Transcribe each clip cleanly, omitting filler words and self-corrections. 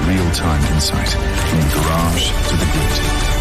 real-time insight from the garage to the grid.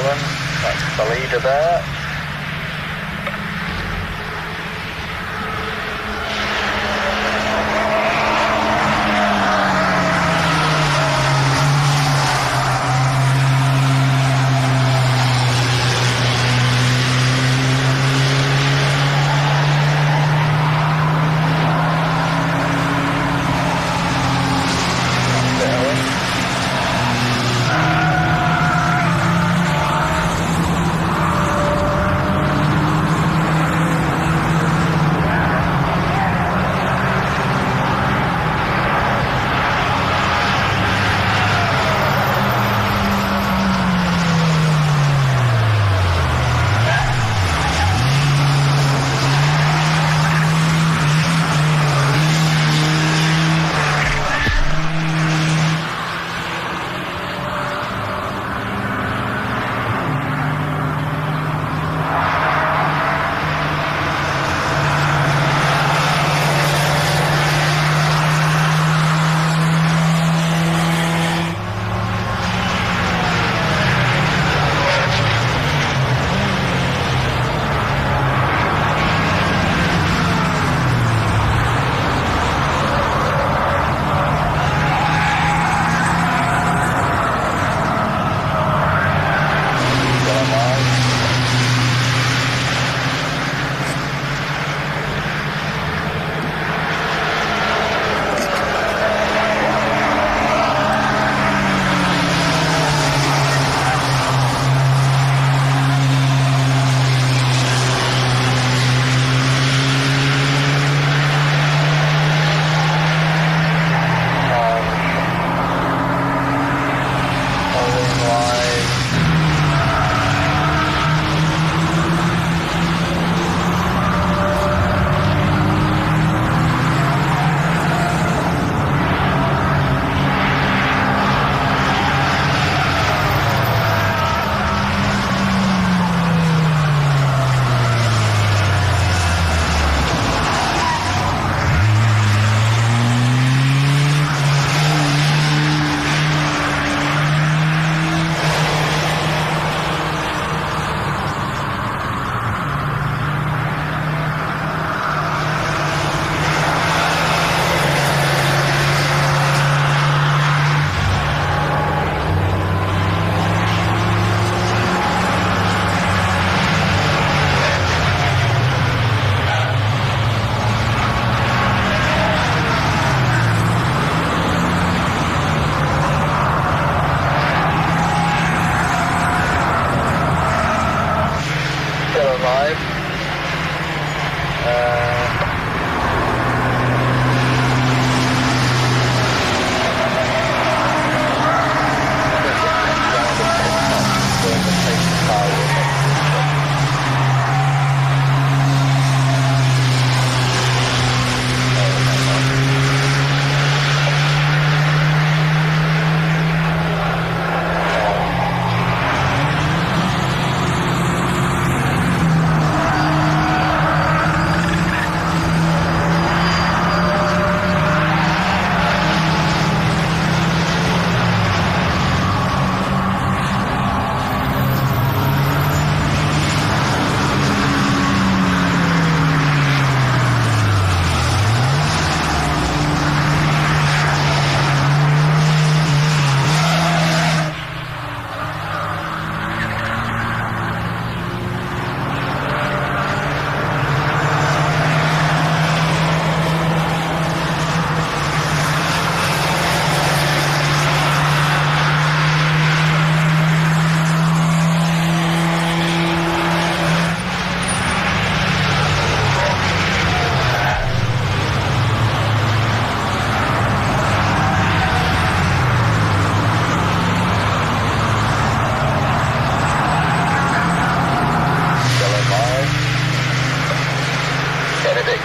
going. That's the leader there.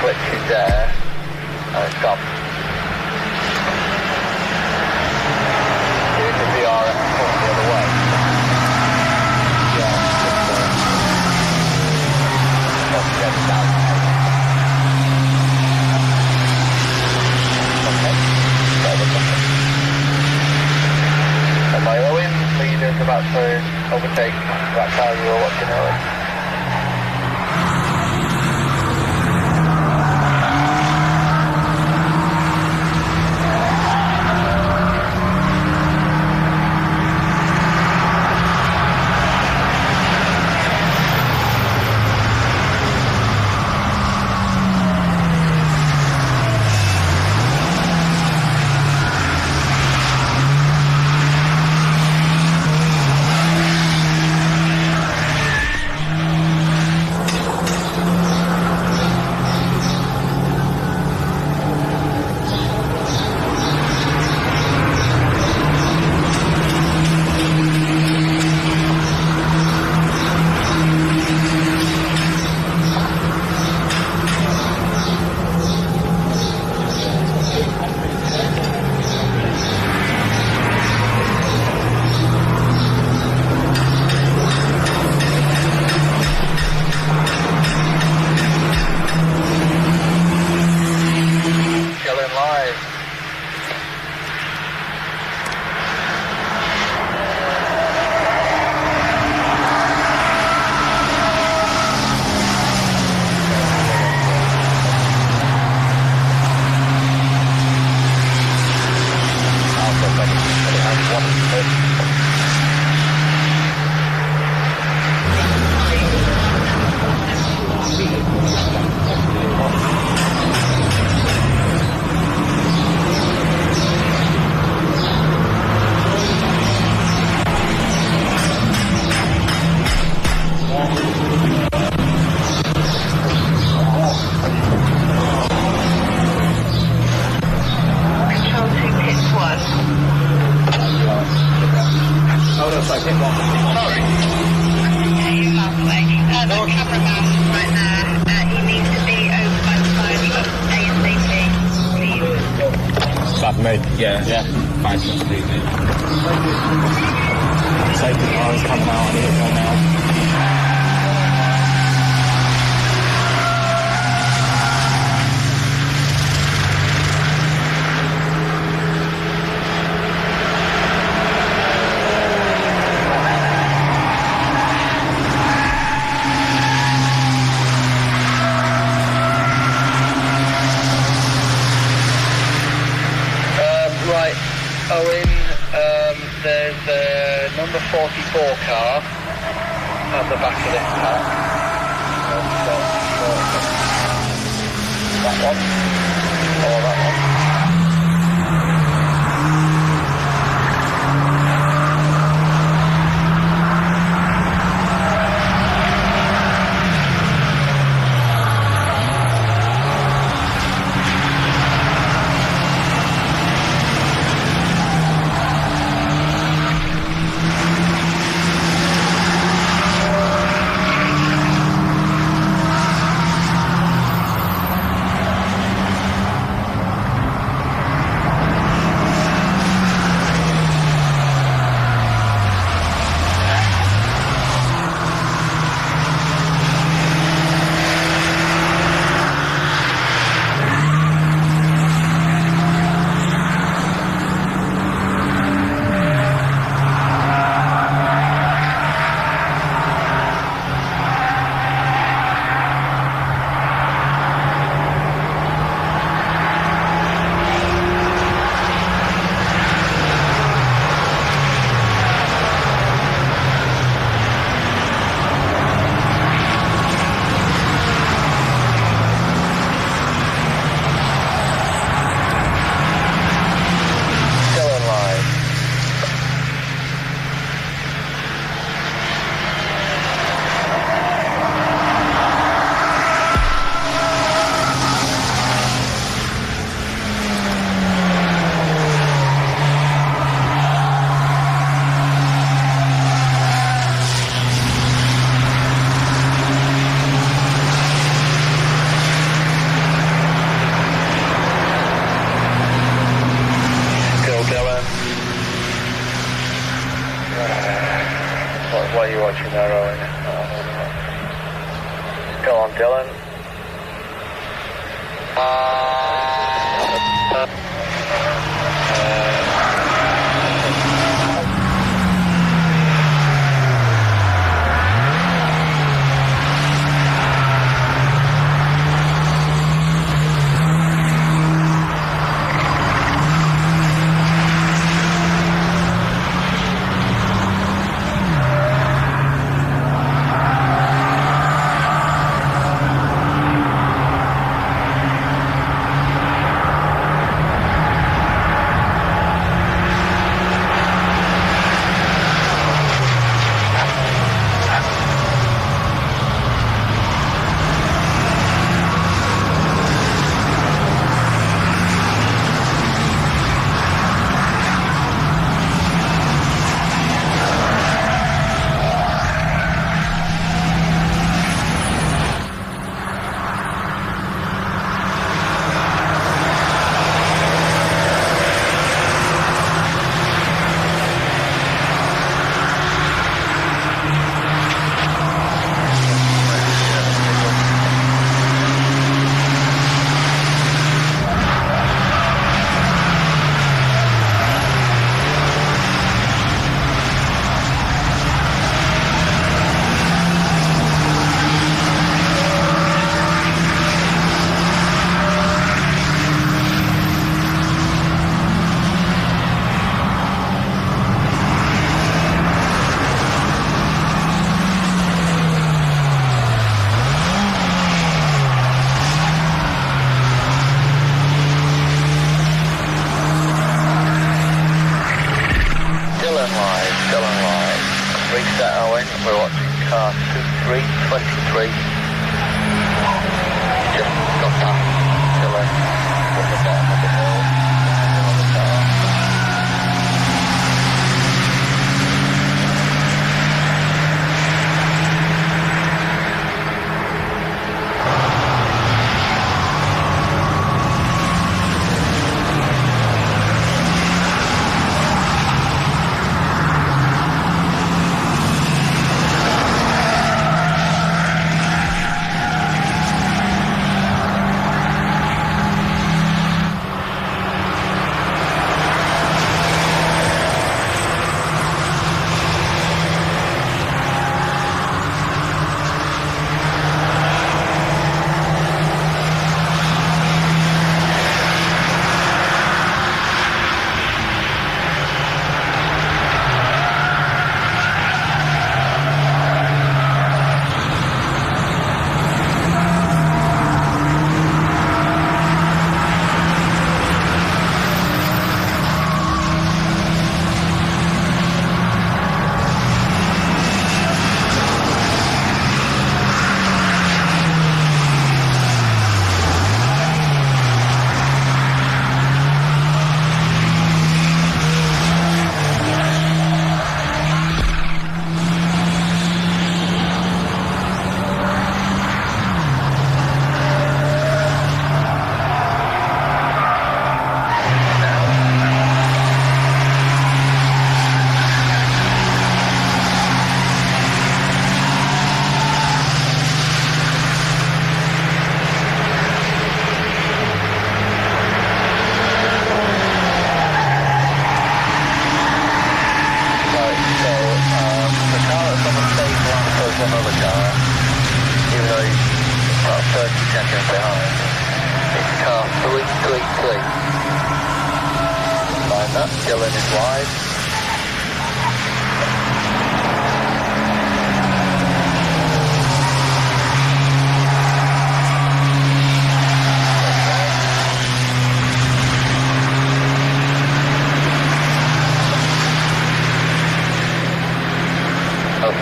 glitchy there, and it's gone. Here's the VRF point the other way. Yeah, just get down. Okay, and my Owen leader's about to overtake that car you were watching earlier. Yeah. Fine, safety car is coming out, I need it right now. There's the number 44 car at the back of this car. That one. Or that one. What are you watching there, Owen? Go on, Dylan. Dylan live. Reset Owen, we're watching car 2323. Just got past Dylan at the bottom of the hill. Behind another car. Another car, even though he's about 30 seconds behind. It's car 333. Mind that, Dylan is live.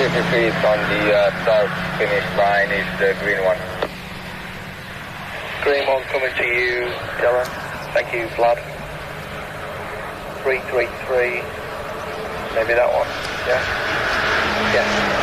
If it's on the start finish line is the green one. Green one coming to you, Dylan. Thank you, Vlad. 333. Maybe that one. Yeah. Yeah.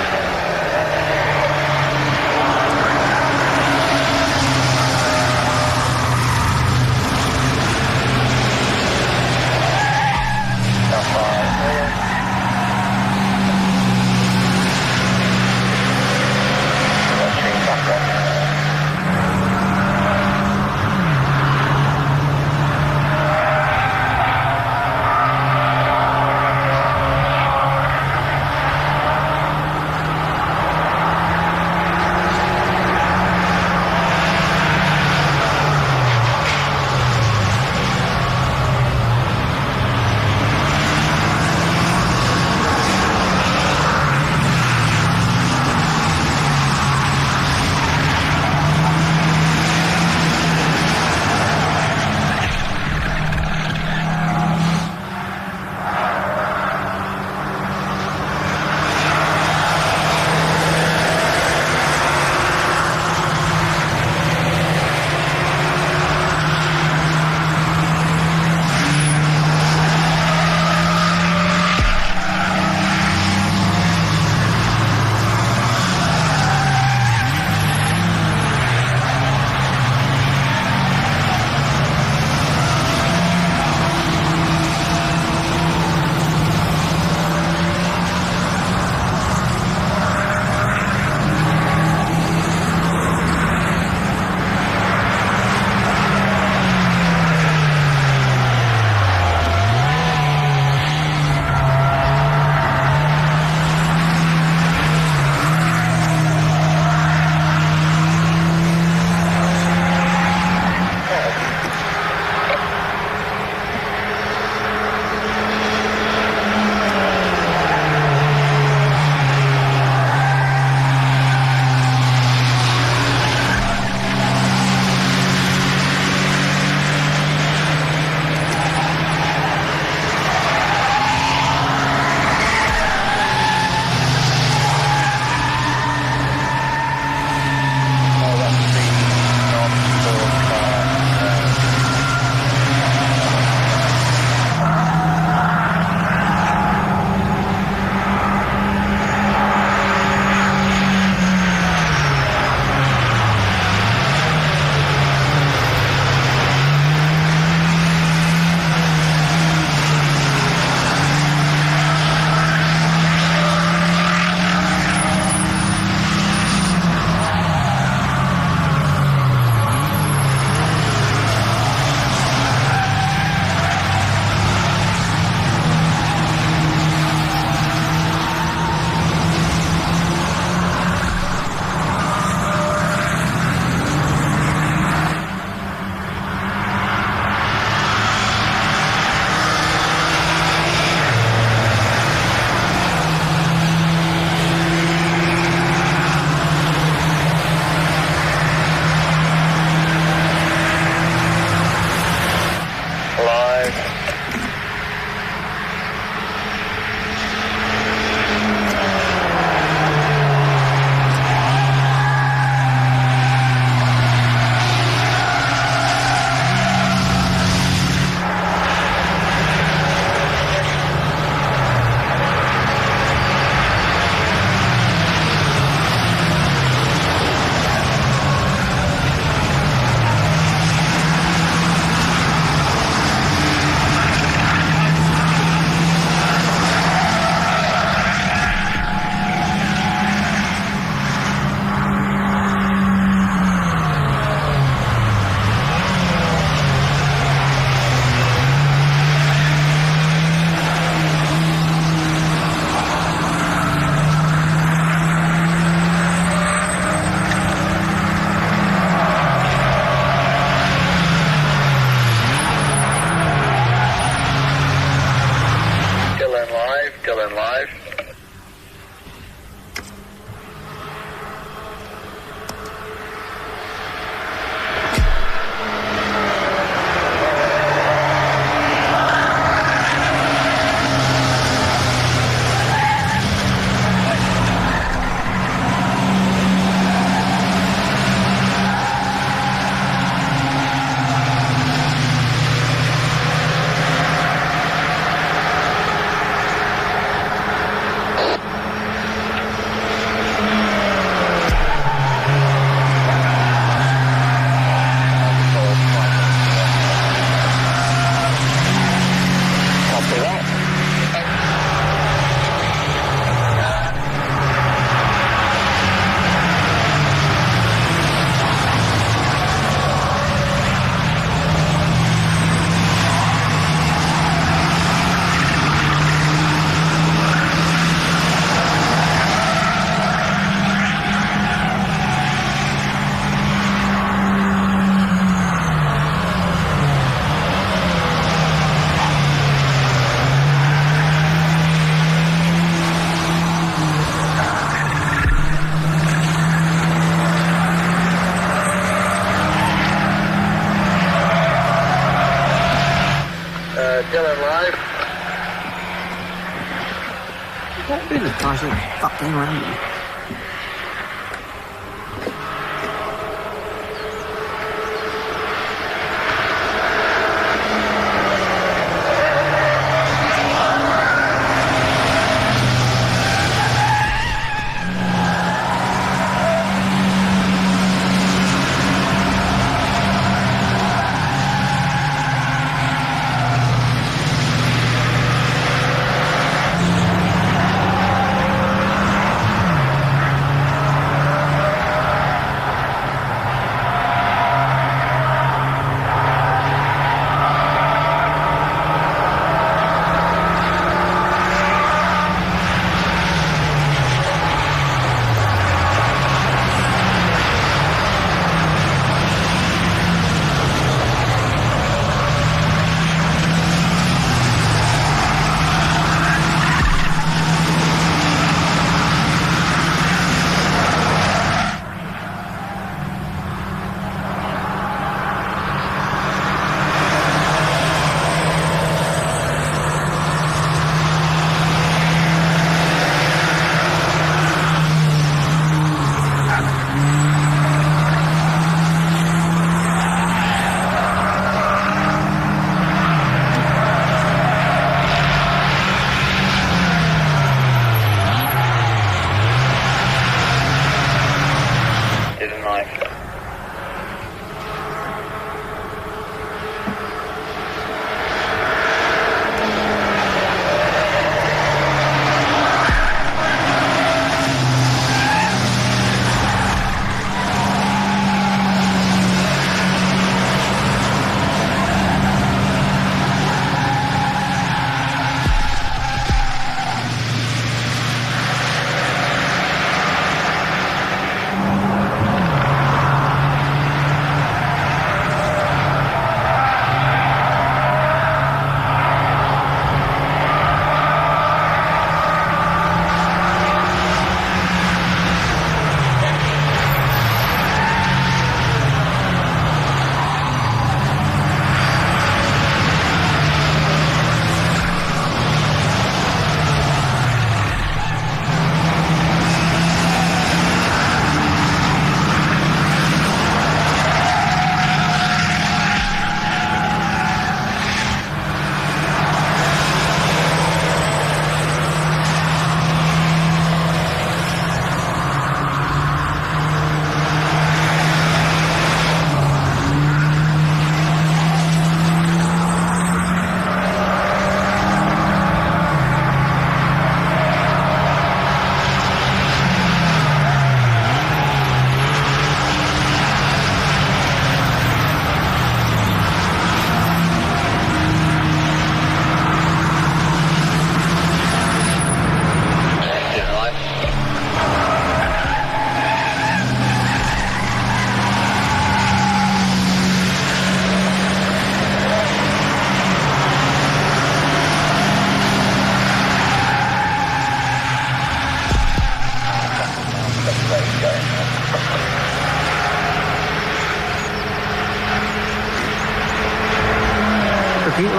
Dylan live. Dylan live. What really guys are fucking around?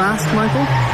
fast, Michael?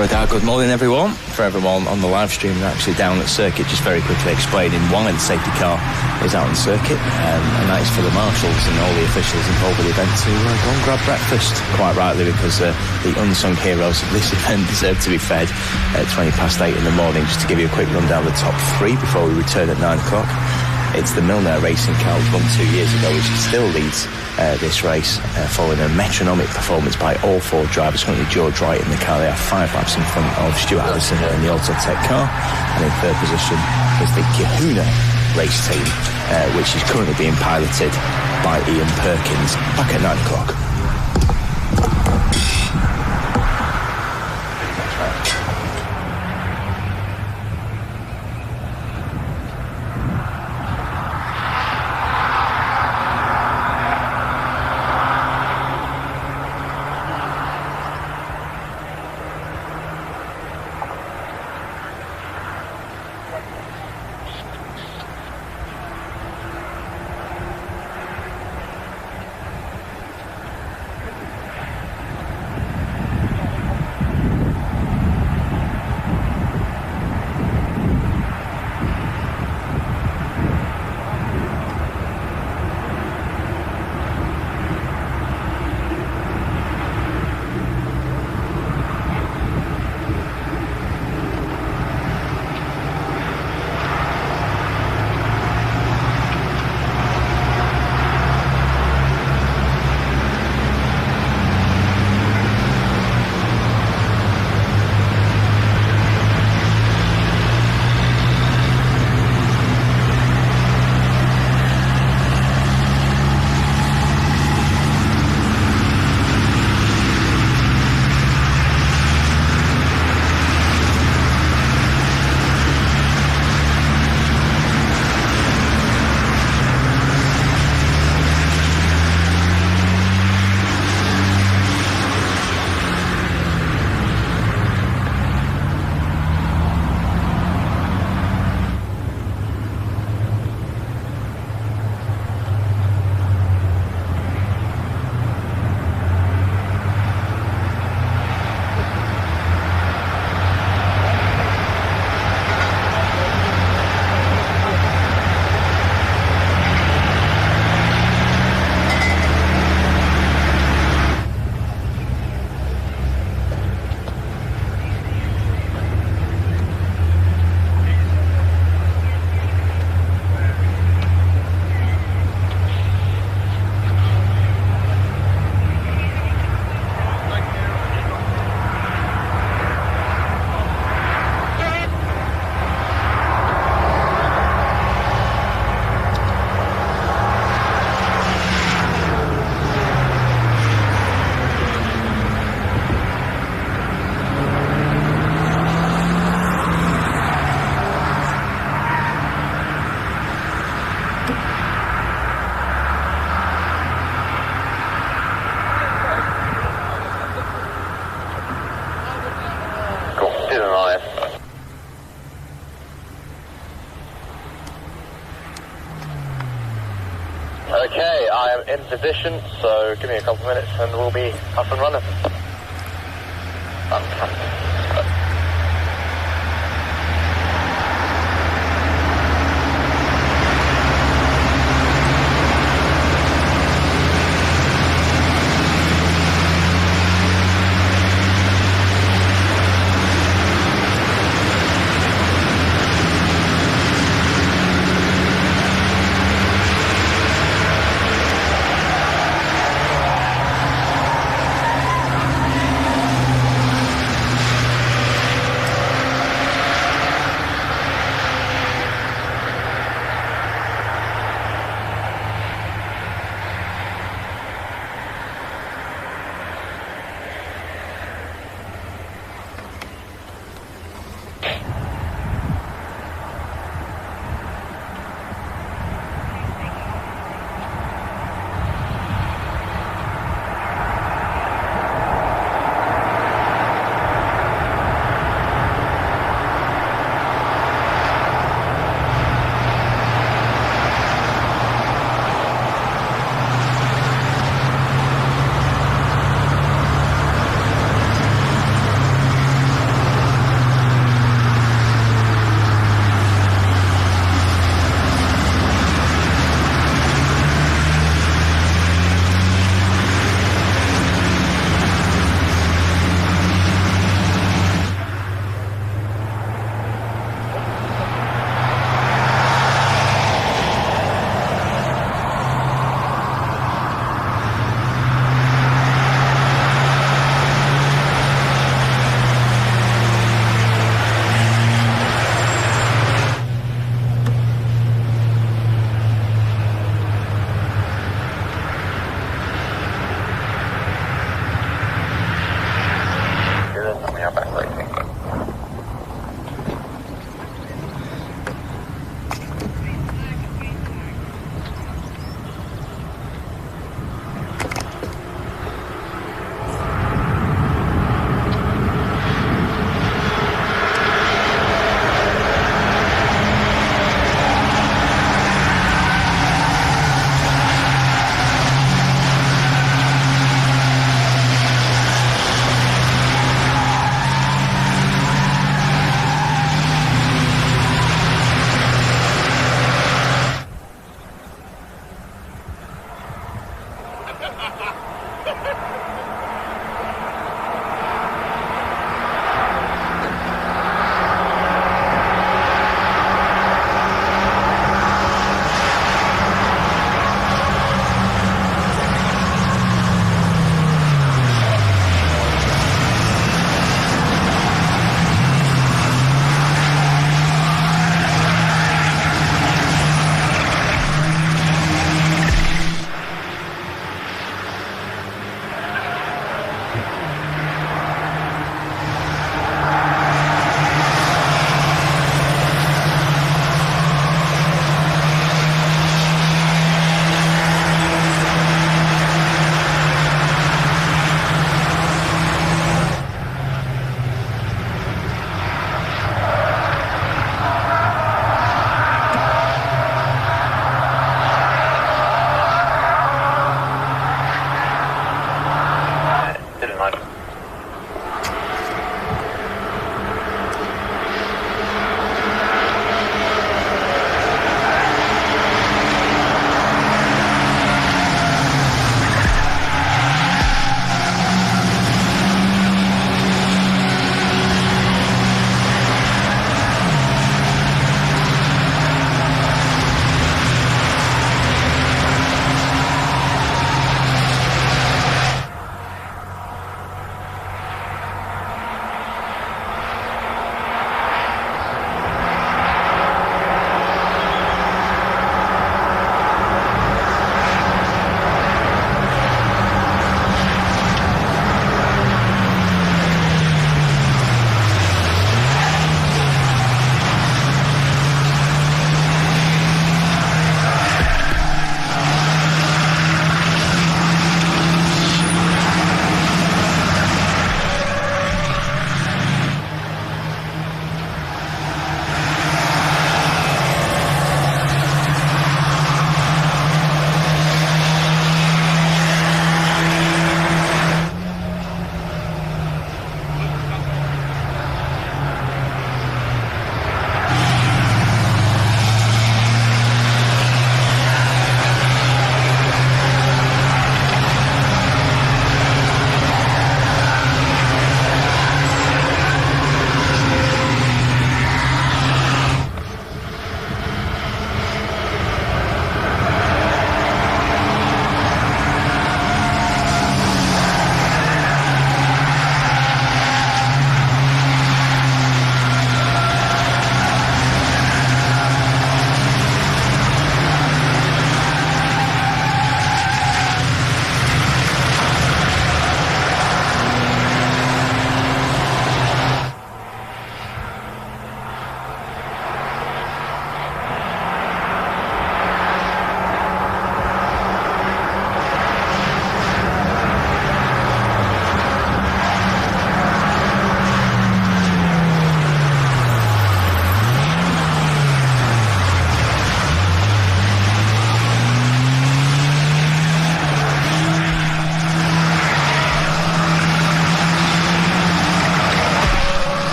Good morning, everyone. For everyone on the live stream and actually down at circuit, just very quickly explaining why the safety car is out on circuit, and that is for the marshals and all the officials involved with the event to go and grab breakfast, quite rightly, because the unsung heroes of this event deserve to be fed at 8:20 in the morning. Just to give you a quick rundown of the top three before we return at 9 o'clock. It's the Milner racing car, which won 2 years ago, which still leads this race, following a metronomic performance by all four drivers. Currently George Wright in the car. They are 5 laps in front of Stuart Allison in the Autotech car. And in third position is the Kahuna race team, which is currently being piloted by Ian Perkins. Back at 9 o'clock. Okay, I am in position, so give me a couple of minutes and we'll be up and running. Fantastic.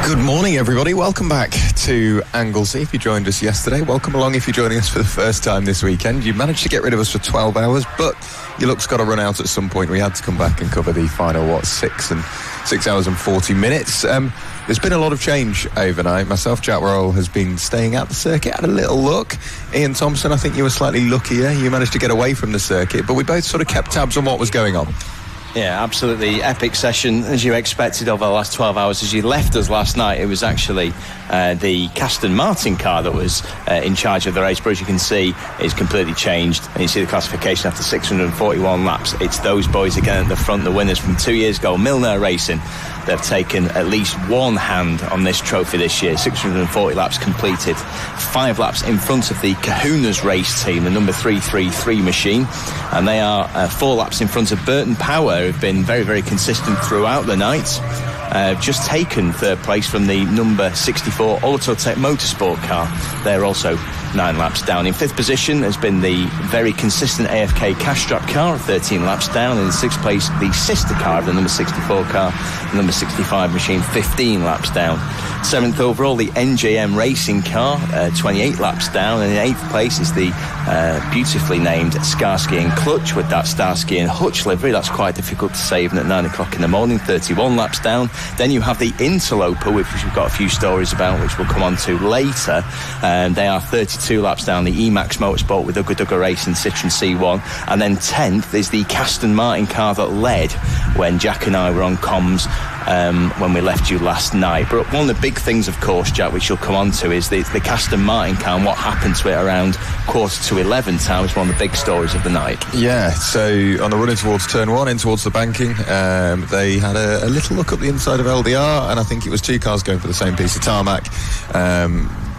Good morning, everybody. Welcome back to Anglesey. If you joined us yesterday, welcome along if you're joining us for the first time this weekend. You managed to get rid of us for 12 hours, but your luck's got to run out at some point. We had to come back and cover the final, 6 hours and 40 minutes. There's been a lot of change overnight. Myself, Jack Roll, has been staying at the circuit, had a little look. Ian Thompson, I think you were slightly luckier. You managed to get away from the circuit, but we both sort of kept tabs on what was going on. Yeah, absolutely epic session, as you expected, over the last 12 hours. As you left us last night, it was actually the Aston Martin car that was in charge of the race. But as you can see, it's completely changed. And you see the classification after 641 laps. It's those boys again at the front, the winners from 2 years ago, Milner Racing. They've taken at least one hand on this trophy this year. 640 laps completed. 5 laps in front of the Kahuna's race team, the number 333 machine. And they are 4 laps in front of Burton Power, who've been very, very consistent throughout the night. Just taken third place from the number 64 Autotech Motorsport car. They're also 9 laps down. In 5th position has been the very consistent AFK Castrap car, 13 laps down. In 6th place, the sister car of the number 64 car, the number 65 machine, 15 laps down. 7th overall, the NJM Racing car, 28 laps down. And in 8th place is the beautifully named Skarsky and Clutch with that Starsky and Hutch livery. That's quite difficult to say even at 9 o'clock in the morning, 31 laps down. Then you have the Interloper, which we've got a few stories about, which we'll come on to later. They are 32 laps down, the Emax Motorsport with Ugga Racing Citroen C1. And then 10th is the Aston Martin car that led when Jack and I were on comms when we left you last night. But one of the big things, of course, Jack, which you'll come on to, is the Aston Martin car and what happened to it around 11:15 time. It's one of the big stories of the night. Yeah, so on the run in towards turn 1, in towards the banking, they had a little look at the inside of LDR, and I think it was 2 cars going for the same piece of tarmac.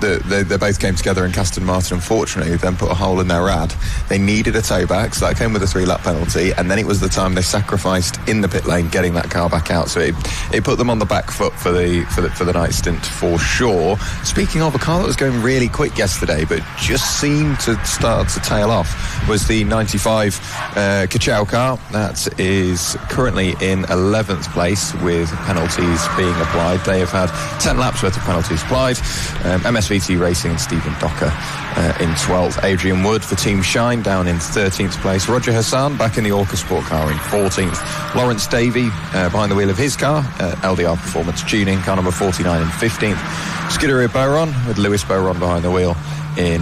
They both came together, and Aston Martin, unfortunately, then put a hole in their rad. They needed a tow back, so that came with a 3-lap penalty, and then it was the time they sacrificed in the pit lane getting that car back out. So it put them on the back foot for the night stint for sure. Speaking of a car that was going really quick yesterday, but just seemed to start to tail off, was the 95 Kachau car. That is currently in 11th place with penalties being applied. They have had 10 laps worth of penalties applied. MSVT Racing and Stephen Docker in 12th. Adrian Wood for Team Shine down in 13th place. Roger Hassan back in the Orca Sport car in 14th. Lawrence Davey behind the wheel of his car, LDR Performance Tuning, car number 49 in 15th. Scuderia Boron with Lewis Boron behind the wheel in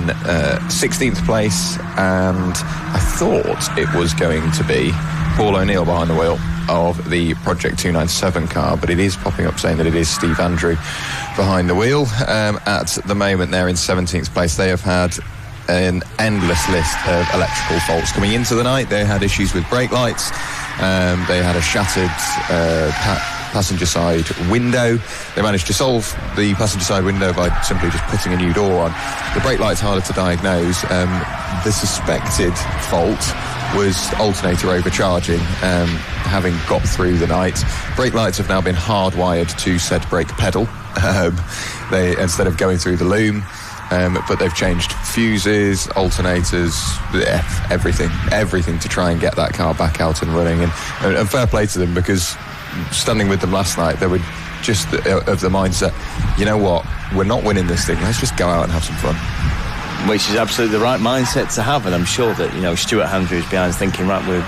16th place. And I thought it was going to be Paul O'Neill behind the wheel of the Project 297 car, but it is popping up saying that it is Steve Andrew behind the wheel. At the moment, they're in 17th place. They have had an endless list of electrical faults coming into the night. They had issues with brake lights. They had a shattered passenger side window. They managed to solve the passenger side window by simply just putting a new door on. The brake light's harder to diagnose. The suspected fault was alternator overcharging, having got through the night. Brake lights have now been hardwired to said brake pedal, they instead of going through the loom. But they've changed fuses, alternators, everything to try and get that car back out and running. And fair play to them, because standing with them last night, they were just of the mindset, you know what, we're not winning this thing, let's just go out and have some fun. Which is absolutely the right mindset to have, and I'm sure that, Stuart Andrews behind thinking, right, we're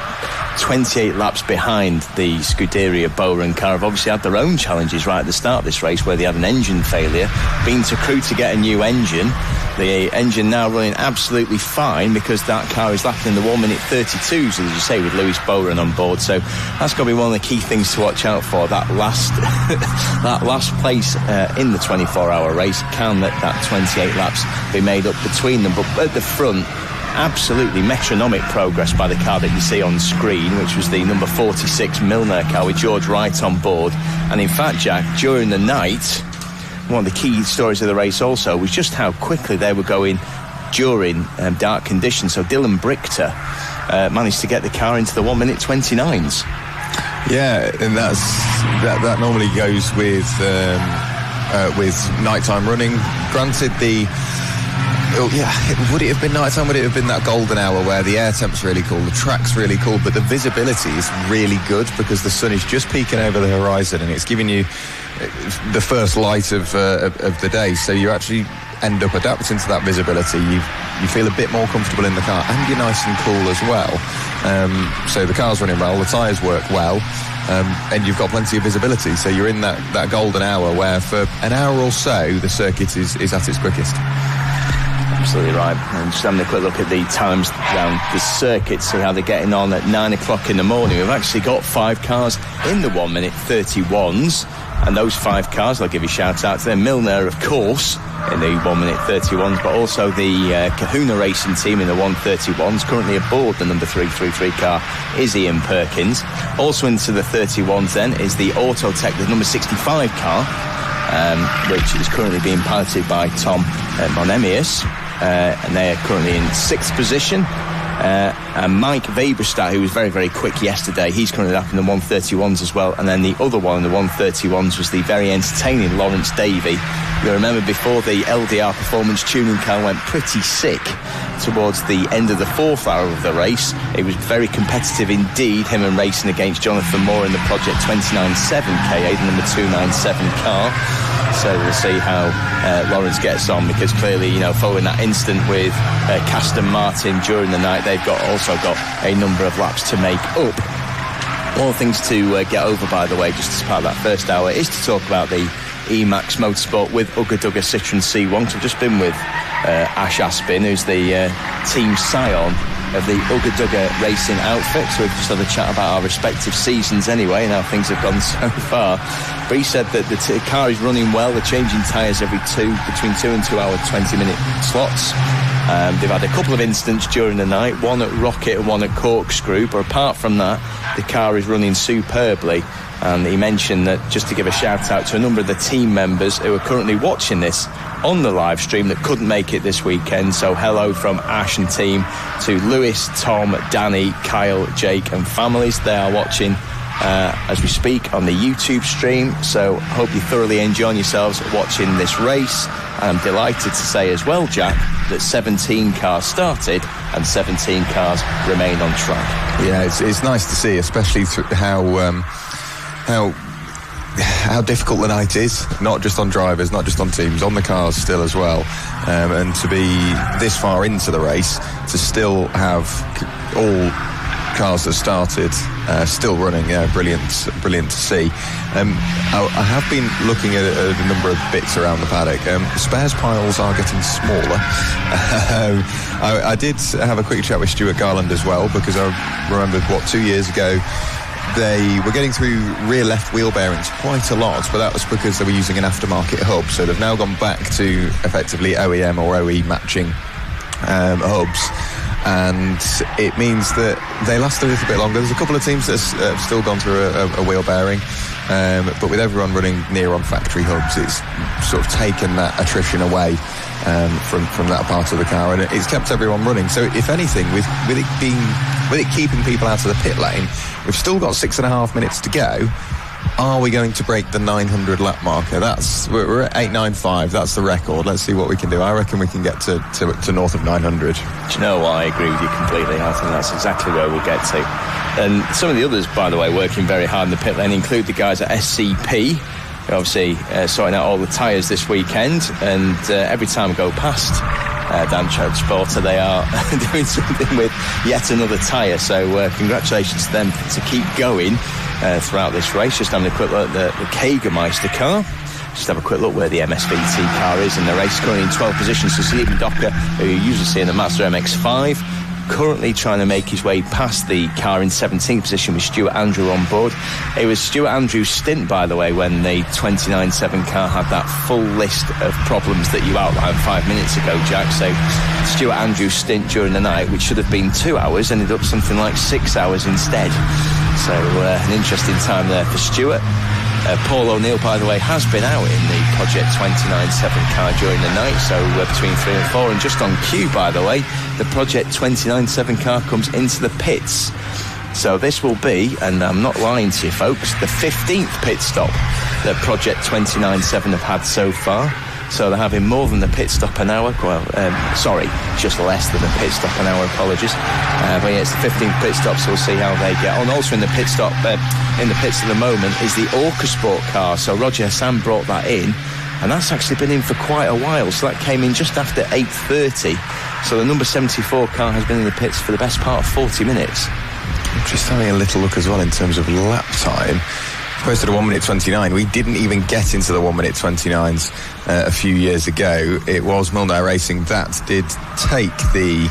28 laps behind the Scuderia Bowen car. Have obviously had their own challenges right at the start of this race, where they had an engine failure, been to Crewe to get a new engine. The engine now running absolutely fine, because that car is lapping in the 1 minute 32, so as you say, with Lewis Bowen on board. So that's got to be one of the key things to watch out for. That last place in the 24-hour race, can let that 28 laps be made up between them. But at the front, absolutely metronomic progress by the car that you see on screen, which was the number 46 Milner car with George Wright on board. And in fact, Jack, during the night, one of the key stories of the race also was just how quickly they were going during dark conditions. So Dylan Brichter managed to get the car into the 1 minute 29s. Yeah, and that normally goes with nighttime running. Granted, Oh, yeah, would it have been night time? Would it have been that golden hour where the air temp's really cool, the track's really cool, but the visibility is really good because the sun is just peeking over the horizon and it's giving you the first light of the day, so you actually end up adapting to that visibility. You feel a bit more comfortable in the car and you're nice and cool as well. So the car's running well, the tyres work well, and you've got plenty of visibility, so you're in that golden hour where for an hour or so the circuit is at its quickest. Absolutely right. And just having a quick look at the times down the circuit, see how they're getting on at 9 o'clock in the morning. We've actually got 5 cars in the 1 minute 31s, and those 5 cars, I'll give you a shout out to them. Milner, of course, in the 1 minute 31s, but also the Kahuna Racing team in the 131s. Currently aboard the number 333 car is Ian Perkins. Also into the 31s then is the Autotech, the number 65 car, which is currently being piloted by Tom Monemius. And they are currently in 6th position. And Mike Weberstadt, who was very, very quick yesterday, he's currently up in the 131s as well. And then the other one in the 131s was the very entertaining Lawrence Davey. You remember before the LDR performance tuning car went pretty sick towards the end of the 4th hour of the race. It was very competitive indeed, him and racing against Jonathan Moore in the Project 297 KA, the number 297 car. So we'll see how Lawrence gets on, because clearly, you know, following that incident with Caston Martin during the night, they've also got a number of laps to make up. One of the things to get over, by the way, just as part of that first hour, is to talk about the Emax Motorsport with Ugga Dugga Citroen C1. So I've just been with Ash Aspin, who's the team scion of the Ugga Dugga Racing outfit. So we've just had a chat about our respective seasons anyway and how things have gone so far. But he said that the car is running well. They're changing tyres between 2 and 2 hour 20-minute slots. They've had a couple of incidents during the night, one at Rocket and one at Corkscrew, but apart from that, the car is running superbly. And he mentioned that, just to give a shout out to a number of the team members who are currently watching this on the live stream that couldn't make it this weekend. So hello from Ash and team to Lewis, Tom, Danny, Kyle, Jake and families. They are watching as we speak on the YouTube stream, so hope you're thoroughly enjoying yourselves watching this race. And I'm delighted to say as well, Jack, that 17 cars started and 17 cars remain on track. Yeah, it's nice to see, especially how difficult the night is, not just on drivers, not just on teams, on the cars still as well. And to be this far into the race, to still have all cars that started still running, brilliant to see. I have been looking at a number of bits around the paddock. Spares piles are getting smaller. I did have a quick chat with Stuart Garland as well, because I remembered 2 years ago they were getting through rear left wheel bearings quite a lot, but that was because they were using an aftermarket hub. So they've now gone back to effectively OEM or OE matching hubs, and it means that they last a little bit longer. There's a couple of teams that have still gone through a wheel bearing, but with everyone running near on factory hubs, it's sort of taken that attrition away from that part of the car, and it's kept everyone running. So if anything, with it keeping people out of the pit lane, we've still got 6.5 minutes to go. Are we going to break the 900 lap marker? We're at 895. That's the record. Let's see what we can do. I reckon we can get to north of 900. Do you know what? I agree with you completely. I think that's exactly where we'll get to. And some of the others, by the way, working very hard in the pit lane include the guys at SCP, who obviously sorting out all the tyres this weekend. And every time I go past Dan Transporter, they are doing something with yet another tyre. So congratulations to them to keep going throughout this race. Just having a quick look at the Kagermeister car. Just have a quick look where the MSVT car is in the race. Currently in 12th position. So Stephen Docker, who you usually see in the Mazda MX-5, currently trying to make his way past the car in 17th position with Stuart Andrew on board. It was Stuart Andrew's stint, by the way, when the 29.7 car had that full list of problems that you outlined 5 minutes ago, Jack. So Stuart Andrew's stint during the night, which should have been 2 hours, ended up something like 6 hours instead. So an interesting time there for Stuart. Paul O'Neill, by the way, has been out in the Project 297 car during the night, so between 3 and 4. And just on cue, by the way, the Project 297 car comes into the pits. So this will be, and I'm not lying to you folks, the 15th pit stop that Project 297 have had so far. So they're having more than the pit stop an hour. Well, sorry, just less than the pit stop an hour, apologies. But yeah, it's the 15th pit stop, so we'll see how they get on. Also in the pit stop, in the pits at the moment, is the Motorsport car. So Roger Hassan brought that in, and that's actually been in for quite a while. So that came in just after 8:30. So the number 74 car has been in the pits for the best part of 40 minutes. Just having a little look as well in terms of lap time. Posted a 1 minute 29. We didn't even get into the 1 minute 29s a few years ago. It was Milner Racing that did take the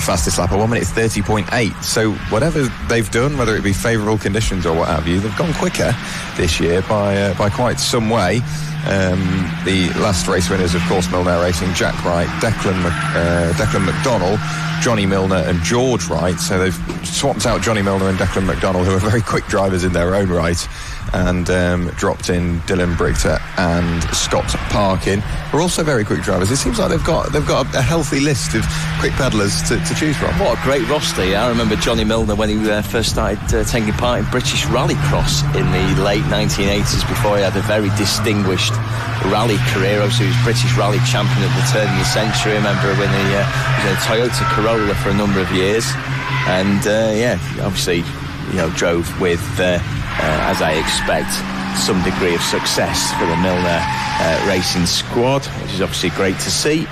fastest lap, a 1 minute 30.8. So whatever they've done, whether it be favourable conditions or what have you, they've gone quicker this year by quite some way. The last race winners, of course, Milner Racing, Jack Wright, Declan McDonnell, Johnny Milner and George Wright. So they've swapped out Johnny Milner and Declan McDonnell, who are very quick drivers in their own right, and dropped in Dylan Brigter and Scott Parkin, who are also very quick drivers. It seems like they've got a healthy list of quick pedallers to choose from. What a great roster. I remember Johnny Milner when he first started taking part in British Rallycross in the late 1980s, before he had a very distinguished rally career. Obviously, he was British Rally champion at the turn of the century. I remember when he was in a Toyota Corolla for a number of years, and obviously, drove with, as I expect, some degree of success for the Milner Racing squad, which is obviously great to see.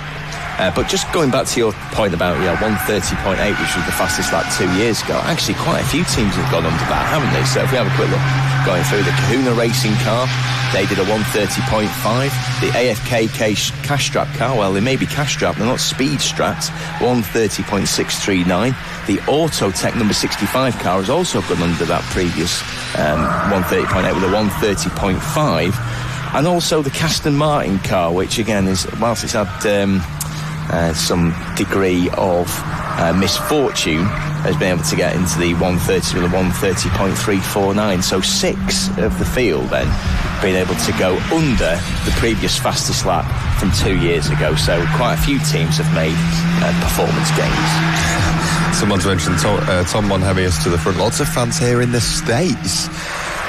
But just going back to your point about 1:30.8, which was the fastest lap 2 years ago, actually quite a few teams have gone under that, haven't they? So if we have a quick look going through, the Kahuna Racing car, they did a 1:30.5. The AFK cash strap car, well, they may be cash strapped, they're not speed strapped, 1:30.639. The Autotech number 65 car has also gone under that previous 1:30.8 with a 1:30.5. And also the Aston Martin car, which again is, whilst it's had some degree of misfortune, has been able to get into the 1:30 with a 1:30.349. So 6 of the field then being able to go under the previous fastest lap from 2 years ago. So quite a few teams have made performance gains. Someone's mentioned Tom Monhebius to the front. Lots of fans here in the States.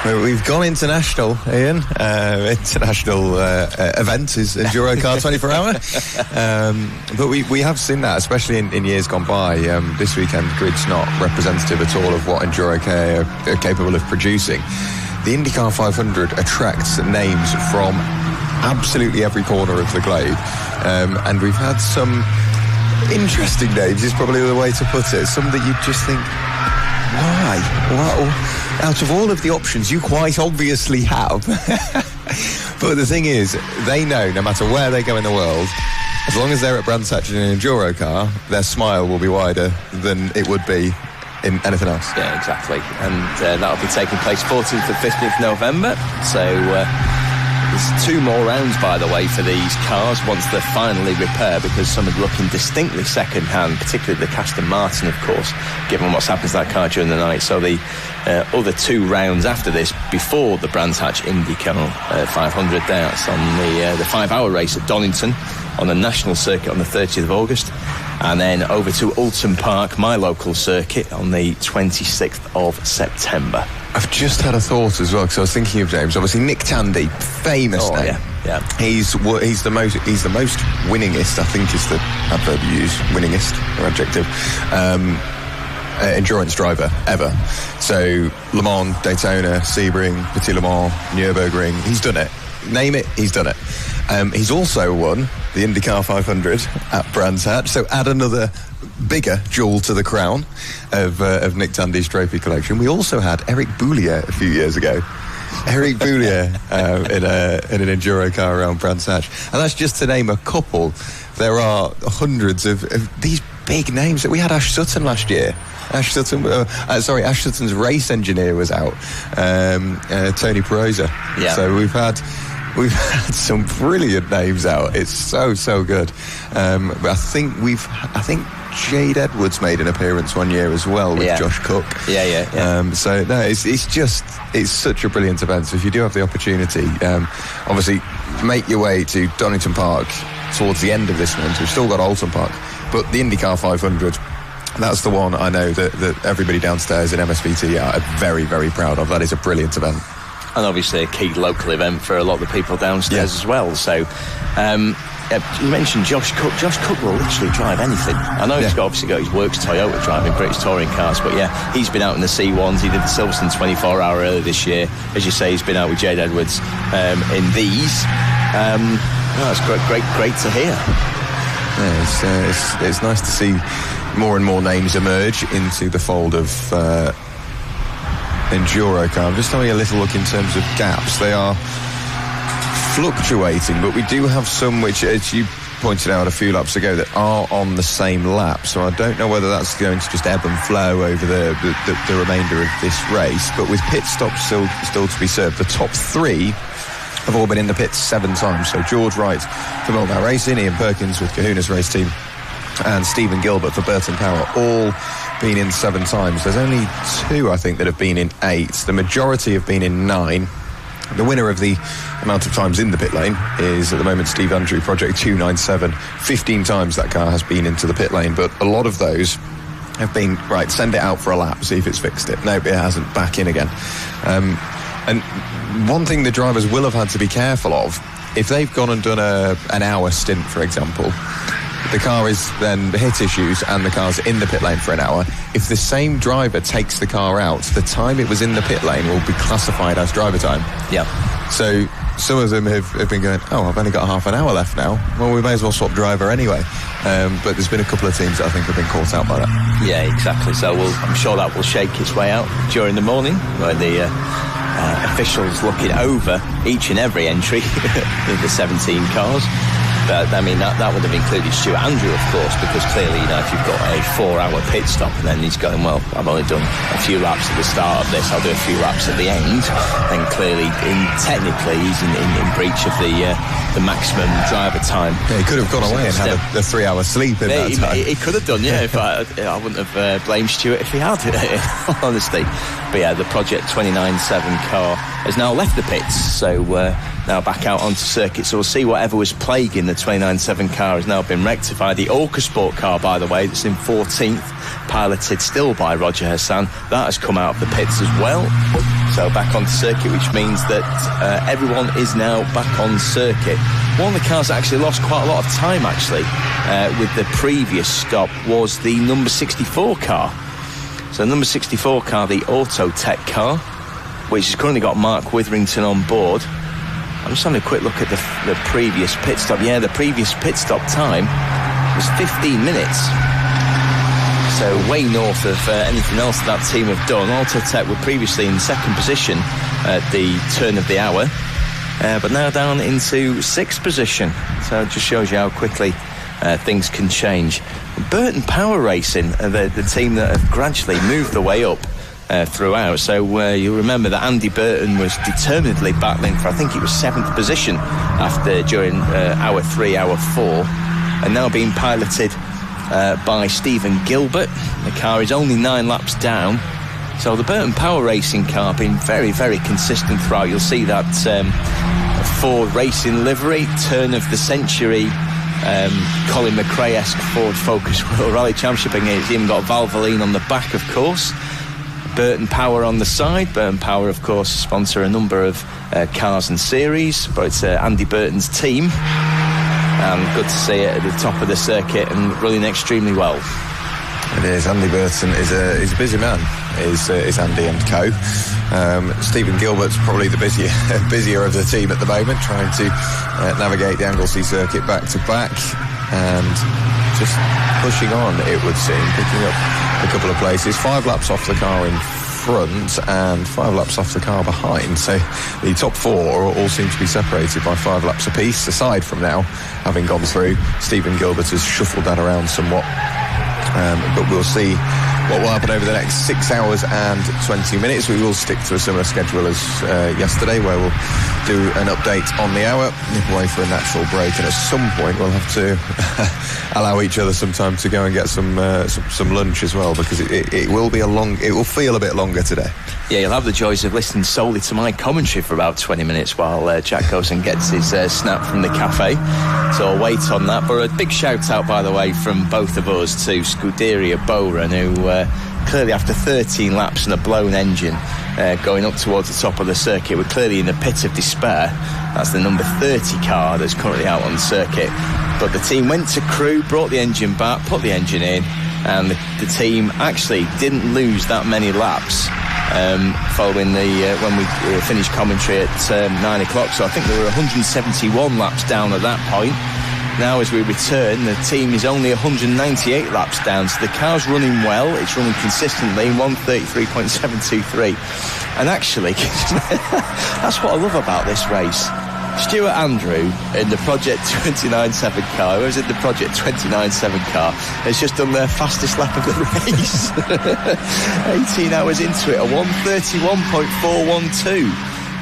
We've gone international, Ian. International event is EnduroKA 24 hour. But we have seen that, especially in years gone by. This weekend, grid's not representative at all of what EnduroKA are capable of producing. The IndyCar 500 attracts names from absolutely every corner of the globe. And we've had some interesting names, is probably the way to put it. Some that you just think, why? Well, out of all of the options you quite obviously have. But the thing is, they know no matter where they go in the world, as long as they're at Brands Hatch in an EnduroKA, their smile will be wider than it would be in anything else. Yeah, exactly. And that'll be taking place 14th and 15th November. So there's 2 more rounds, by the way, for these cars once they're finally repaired, because some are looking distinctly second-hand, particularly the Aston Martin, of course, given what's happened to that car during the night. So the other 2 rounds after this, before the Brands Hatch IndyCar 500, that's on the 5-hour race at Donington on the national circuit on the 30th of August, and then over to Oulton Park, my local circuit, on the 26th of September. I've just had a thought as well, because I was thinking of James. Obviously, Nick Tandy, famous name. Yeah. He's the most winningest, I think is the adverb you use, winningest or adjective, endurance driver ever. So Le Mans, Daytona, Sebring, Petit Le Mans, Nürburgring, he's done it. Name it, he's done it. He's also won the IndyCar 500 at Brands Hatch, so add another bigger jewel to the crown of Nick Tandy's trophy collection. We also had Eric Boulier a few years ago. Eric Boulier in an EnduroKA around Brands Hatch. And that's just to name a couple. There are hundreds of these big names. We had Ash Sutton last year. Ash Sutton's race engineer was out. Tony Perosa. Yeah. So we've had some brilliant names out. It's so good. But I think Jade Edwards made an appearance one year as well with Josh Cook. Yeah. So no, it's such a brilliant event. So if you do have the opportunity, obviously make your way to Donington Park towards the end of this month. We've still got Oulton Park, but the IndyCar 500. That's the one I know that everybody downstairs in MSBT are very, very proud of. That is a brilliant event. and obviously a key local event for a lot of the people downstairs as well. So you mentioned Josh Cook. Josh Cook will literally drive anything. I know he's obviously got his works Toyota driving British touring cars, but he's been out in the C1s. He did the Silverstone 24-hour earlier this year. As you say, he's been out with Jade Edwards in these. That's great to hear. Yeah, it's nice to see more and more names emerge into the fold of EnduroKA. I'm just having a little look in terms of gaps. They are fluctuating, but we do have some which, as you pointed out a few laps ago, that are on the same lap. So I don't know whether that's going to just ebb and flow over the remainder of this race. But with pit stops still to be served, the top 3 have all been in the pits 7 times. So George Wright for Mildow Racing, Ian Perkins with Kahuna's race team, and Stephen Gilbert for Burton Power, all been in 7 times. There's only 2, I think, that have been in 8. The majority have been in 9. The winner of the amount of times in the pit lane is, at the moment, Steve Andrew, Project 297. 15 times that car has been into the pit lane, but a lot of those have been, right, send it out for a lap, see if it's fixed it. Nope, it hasn't, back in again. And one thing the drivers will have had to be careful of, if they've gone and done an hour stint, for example, the car is then hit issues and the car's in the pit lane for an hour. If the same driver takes the car out, the time it was in the pit lane will be classified as driver time. Yeah. So some of them have been going, I've only got half an hour left now. Well, we may as well swap driver anyway. But there's been a couple of teams that I think have been caught out by that. Yeah, exactly. So I'm sure that will shake its way out during the morning, where the officials looking over each and every entry of the 17 cars. But, I mean, that would have included Stuart Andrew, of course, because clearly, if you've got a 4-hour pit stop and then he's going, well, I've only done a few laps at the start of this, I'll do a few laps at the end, then clearly, technically, he's in breach of the maximum driver time. Yeah, he could have gone away and had a 3-hour sleep in that time. He could have done, yeah. If I wouldn't have blamed Stuart if he had, in all honesty. But yeah, the Project 29.7 car has now left the pits, so now back out onto circuit. So we'll see whatever was plaguing the 29.7 car has now been rectified. The Motorsport car, by the way, that's in 14th, piloted still by Roger Hassan, that has come out of the pits as well. So back onto circuit, which means that everyone is now back on circuit. One of the cars that actually lost quite a lot of time, actually, with the previous stop, was the number 64 car. So number 64 car, the Autotech car, which has currently got Mark Witherington on board. I'm just having a quick look at the previous pit stop. Yeah, the previous pit stop time was 15 minutes. So way north of anything else that team have done. Autotech were previously in 2nd position at the turn of the hour, but now down into 6th position. So it just shows you how quickly things can change. Burton Power Racing are the team that have gradually moved the way up throughout. So you'll remember that Andy Burton was determinedly battling for, I think it was 7th position during hour 3, hour 4, and now being piloted by Stephen Gilbert. The car is only 9 laps down. So the Burton Power Racing car being very, very consistent throughout. You'll see that Ford Racing livery, turn of the century, Colin McRae-esque Ford Focus World Rally Championship. And it's even got Valvoline on the back, of course. Burton Power on the side. Burton Power, of course, sponsor a number of cars and series, but it's Andy Burton's team. And good to see it at the top of the circuit and running extremely well. It is. Andy Burton is a busy man, is Andy and co. Stephen Gilbert's probably the busier of the team at the moment, trying to navigate the Anglesey circuit back to back and just pushing on, it would seem, picking up a couple of places. 5 laps off the car in front and 5 laps off the car behind. So the top 4 all seem to be separated by 5 laps apiece. Aside from now having gone through, Stephen Gilbert has shuffled that around somewhat. But we'll see what will happen over the next 6 hours and 20 minutes. We will stick to a similar schedule as yesterday, where we'll do an update on the hour, nip away for a natural break, and at some point we'll have to allow each other some time to go and get some lunch as well, because it will feel a bit longer today. Yeah, you'll have the joys of listening solely to my commentary for about 20 minutes while Jack goes and gets his snap from the cafe. So I'll wait on that. But a big shout out, by the way, from both of us to Scuderia Bowrun, who clearly after 13 laps and a blown engine going up towards the top of the circuit, we're clearly in a pit of despair. That's the number 30 car that's currently out on the circuit. But the team went to crew, brought the engine back, put the engine in, and the team actually didn't lose that many laps following when we finished commentary at 9 o'clock. So I think there were 171 laps down at that point. Now as we return, the team is only 198 laps down, so the car's running well. It's running consistently in 133.723, and actually that's what I love about this race. Stuart Andrew in the Project 29.7 car, who was in the Project 29.7 car, has just done their fastest lap of the race. 18 hours into it, a 131.412.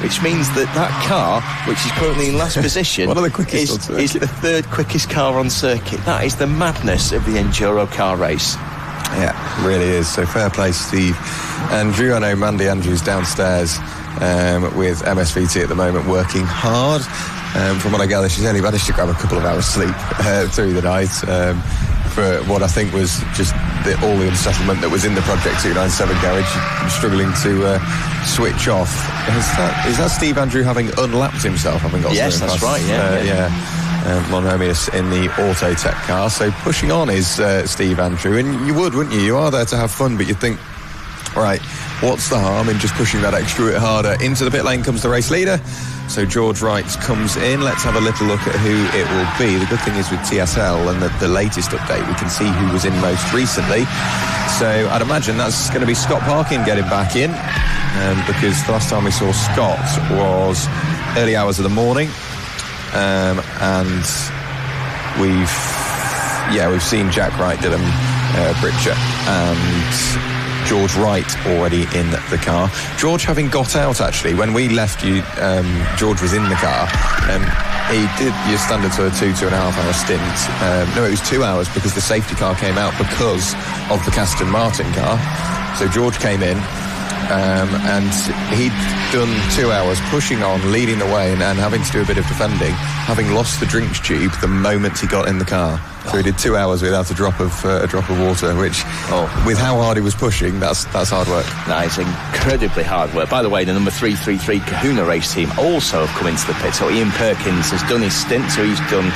Which means that car, which is currently in last position, One of the quickest is the third quickest car on circuit. That is the madness of the EnduroKA race. Yeah, really is. So fair play, Steve Andrew. I know Mandy Andrews downstairs with MSVT at the moment, working hard. From what I gather, she's only managed to grab a couple of hours sleep through the night for what I think was just all the unsettlement that was in the Project 297 garage, struggling to switch off. Is that Steve Andrew having unlapped himself? Yes, that's right, yeah. Monomius in the Autotech car. So pushing on is Steve Andrew, and you would, wouldn't you? You are there to have fun, but you'd think, right, what's the harm in just pushing that extra bit harder? Into the pit lane comes the race leader. So George Wright comes in. Let's have a little look at who it will be. The good thing is with TSL and the latest update, we can see who was in most recently. So I'd imagine that's going to be Scott Parkin getting back in, because the last time we saw Scott was early hours of the morning. And we've seen Jack Wright, Dylan Britcher and George Wright already in the car. George having got out, actually, when we left you, George was in the car. He did your standard sort of 2.5 hour stint. No, it was 2 hours, because the safety car came out because of the Aston Martin car. So George came in, and he'd done 2 hours pushing on, leading the way, and having to do a bit of defending, having lost the drinks tube the moment he got in the car. So he did 2 hours without a drop of water, which, with how hard he was pushing, that's hard work. That is incredibly hard work. By the way, the number 333 Kahuna race team also have come into the pit. So Ian Perkins has done his stint, so he's done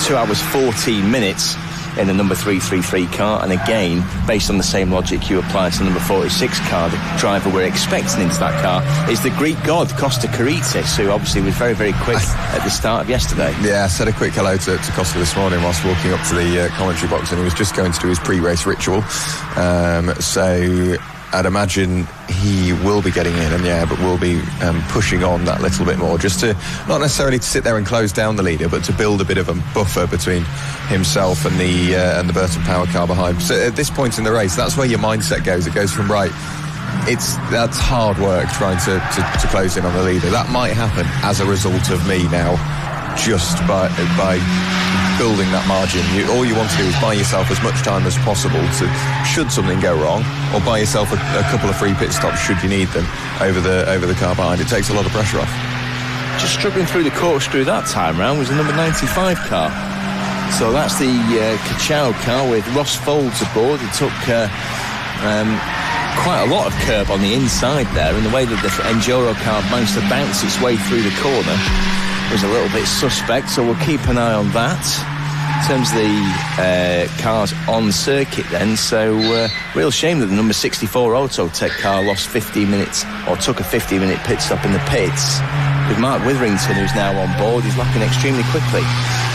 2 hours 14 minutes in the number 333 car, and again, based on the same logic you apply to the number 46 car, the driver we're expecting into that car is the Greek god Costa Karitis, who obviously was very, very quick at the start of yesterday. Yeah, I said a quick hello to Costa this morning whilst walking up to the commentary box, and he was just going to do his pre-race ritual. So I'd imagine he will be getting in, but will be pushing on that little bit more, just to not necessarily to sit there and close down the leader, but to build a bit of a buffer between himself and the Burton Power car behind. So at this point in the race, that's where your mindset goes. It goes from that's hard work trying to close in on the leader. That might happen as a result of me now, just by building that margin. All you want to do is buy yourself as much time as possible should something go wrong, or buy yourself a couple of free pit stops should you need them over the car behind. It takes a lot of pressure off. Just struggling through the corkscrew that time round was the number 95 car. So that's the Kachow car with Ross Folds aboard. He took quite a lot of curb on the inside there, and the way that the EnduroKA managed to bounce its way through the corner was a little bit suspect, so we'll keep an eye on that. In terms of the cars on circuit then, so real shame that the number 64 Autotech car lost 15 minutes, or took a 15-minute pit stop in the pits. With Mark Witherington, who's now on board, he's lapping extremely quickly.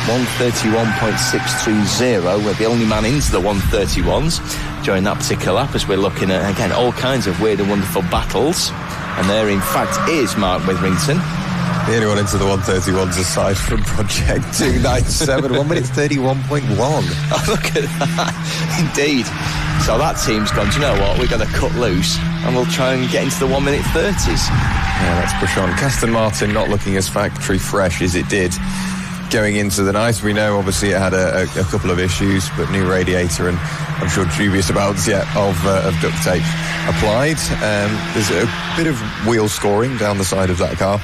131.630, we're the only man into the 131s during that particular lap, as we're looking at, again, all kinds of weird and wonderful battles. And there, in fact, is Mark Witherington. The only one into the 131s aside from Project 297, 1 minute 31.1. Oh, look at that. Indeed. So that team's gone, do you know what, we're going to cut loose and we'll try and get into the 1 minute 30s. Yeah, let's push on. Aston Martin not looking as factory fresh as it did going into the night. We know, obviously, it had a couple of issues, but new radiator and I'm sure dubious amounts yet of duct tape applied. There's a bit of wheel scoring down the side of that car,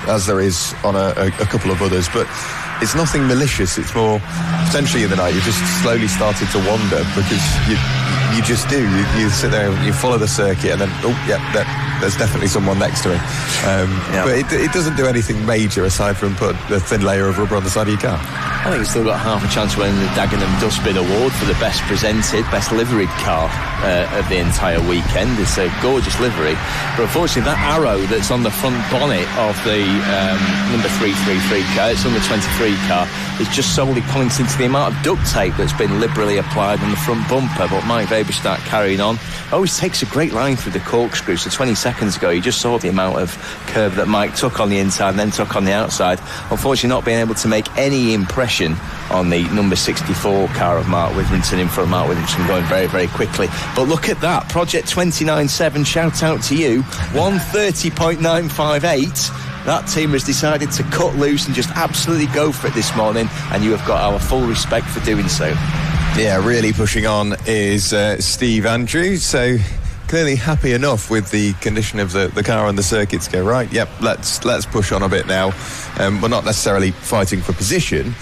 as there is on a couple of others, but it's nothing malicious. It's more potentially in the night you just slowly started to wander because you just do. You sit there, you follow the circuit, and then there's definitely someone next to him. But it doesn't do anything major aside from put a thin layer of rubber on the side of your car. I think it's still got half a chance of winning the Dagenham Dustbin Award for the best presented, best liveried car of the entire weekend. It's a gorgeous livery, but unfortunately that arrow that's on the front bonnet of the number 333 car, it's number 23 car, is just solely pointing to the amount of duct tape that's been liberally applied on the front bumper. But Mike Weberstadt carrying on. Always takes a great line through the corkscrew. So 20 seconds ago you just saw the amount of curve that Mike took on the inside and then took on the outside. Unfortunately not being able to make any impression on the number 64 car of Mark Witherington, in front of Mark Witherington, going very, very quickly. But look at that, Project 29.7, shout out to you, 1:30.958. That team has decided to cut loose and just absolutely go for it this morning, and you have got our full respect for doing so. Yeah, really pushing on is Steve Andrews, so clearly happy enough with the condition of the car and the circuit to go, right, yep, let's push on a bit now. We're not necessarily fighting for position,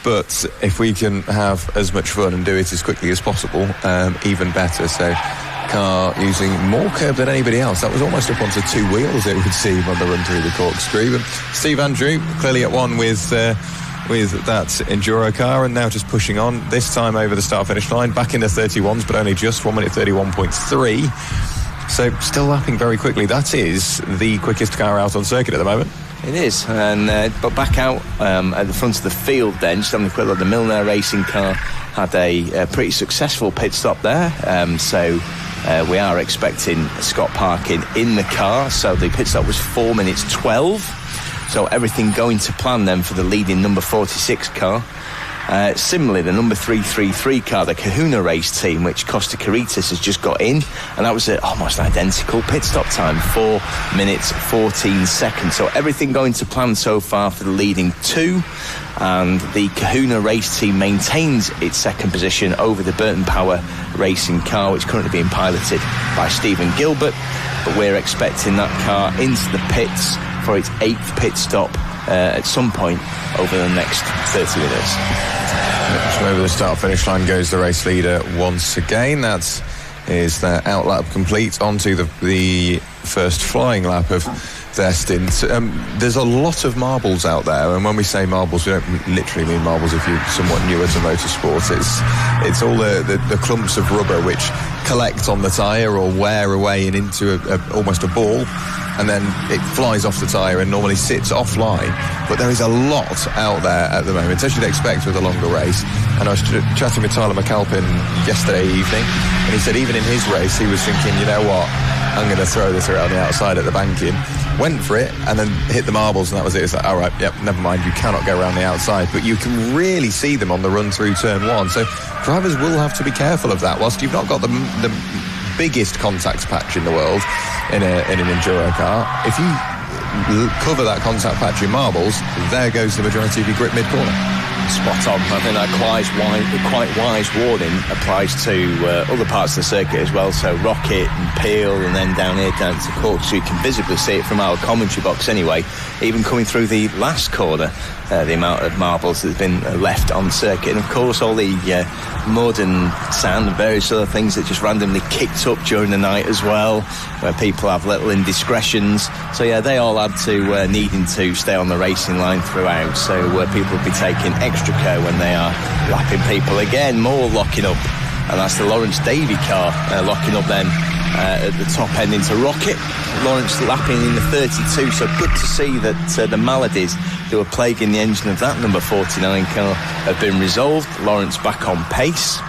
but if we can have as much fun and do it as quickly as possible, even better. So car using more curb than anybody else. That was almost up onto two wheels, it would seem, on the run through the corkscrew. But Steve Andrew clearly at one with that EnduroKA, and now just pushing on, this time over the start-finish line, back in the 31s, but only just 1:31.3. So still lapping very quickly. That is the quickest car out on circuit at the moment. It is, and but back out at the front of the field then, just having a quick look, the Milner racing car had a pretty successful pit stop there, so we are expecting Scott Parkin in the car, so the pit stop was 4 minutes 12. So everything going to plan then for the leading number 46 car. Similarly, the number 333 car, the Kahuna race team, which Costa Caritas has just got in, and that was almost identical pit stop time, 4 minutes 14 seconds. So everything going to plan so far for the leading two, and the Kahuna race team maintains its second position over the Burton Power racing car, which is currently being piloted by Stephen Gilbert. But we're expecting that car into the pits for its 8th pit stop at some point over the next 30 minutes. So over the start-finish line goes the race leader once again. That is their outlap complete onto the first flying lap of their stint. There's a lot of marbles out there, and when we say marbles, we don't literally mean marbles if you're somewhat newer to motorsport. It's all the clumps of rubber which collect on the tyre or wear away and into almost a ball, and then it flies off the tyre and normally sits offline. But there is a lot out there at the moment, as you'd expect with a longer race. And I was chatting with Tyler McAlpin yesterday evening, and he said even in his race he was thinking, you know what, I'm going to throw this around the outside at the banking. Went for it and then hit the marbles, and that was it. It's like, all right, yep, never mind, you cannot go around the outside. But you can really see them on the run through turn one. So drivers will have to be careful of that. Whilst you've not got the biggest contact patch in the world in an Enduro car, if you cover that contact patch in marbles, there goes the majority of your grip mid-corner. Spot on. I think that quite wise warning applies to other parts of the circuit as well. So Rocket and Peel, and then down here down to Cork, so you can visibly see it from our commentary box anyway. Even coming through the last corner, the amount of marbles that have been left on circuit, and of course all the mud and sand and various other things that just randomly kicked up during the night as well, where people have little indiscretions. So yeah, they all add to needing to stay on the racing line throughout. So people will be taking extra care when they are lapping people. Again, more locking up, and that's the Lawrence Davey car locking up then at the top end into Rocket. Lawrence lapping in the 32, so good to see that the maladies that were plaguing the engine of that number 49 car have been resolved. Lawrence back on pace,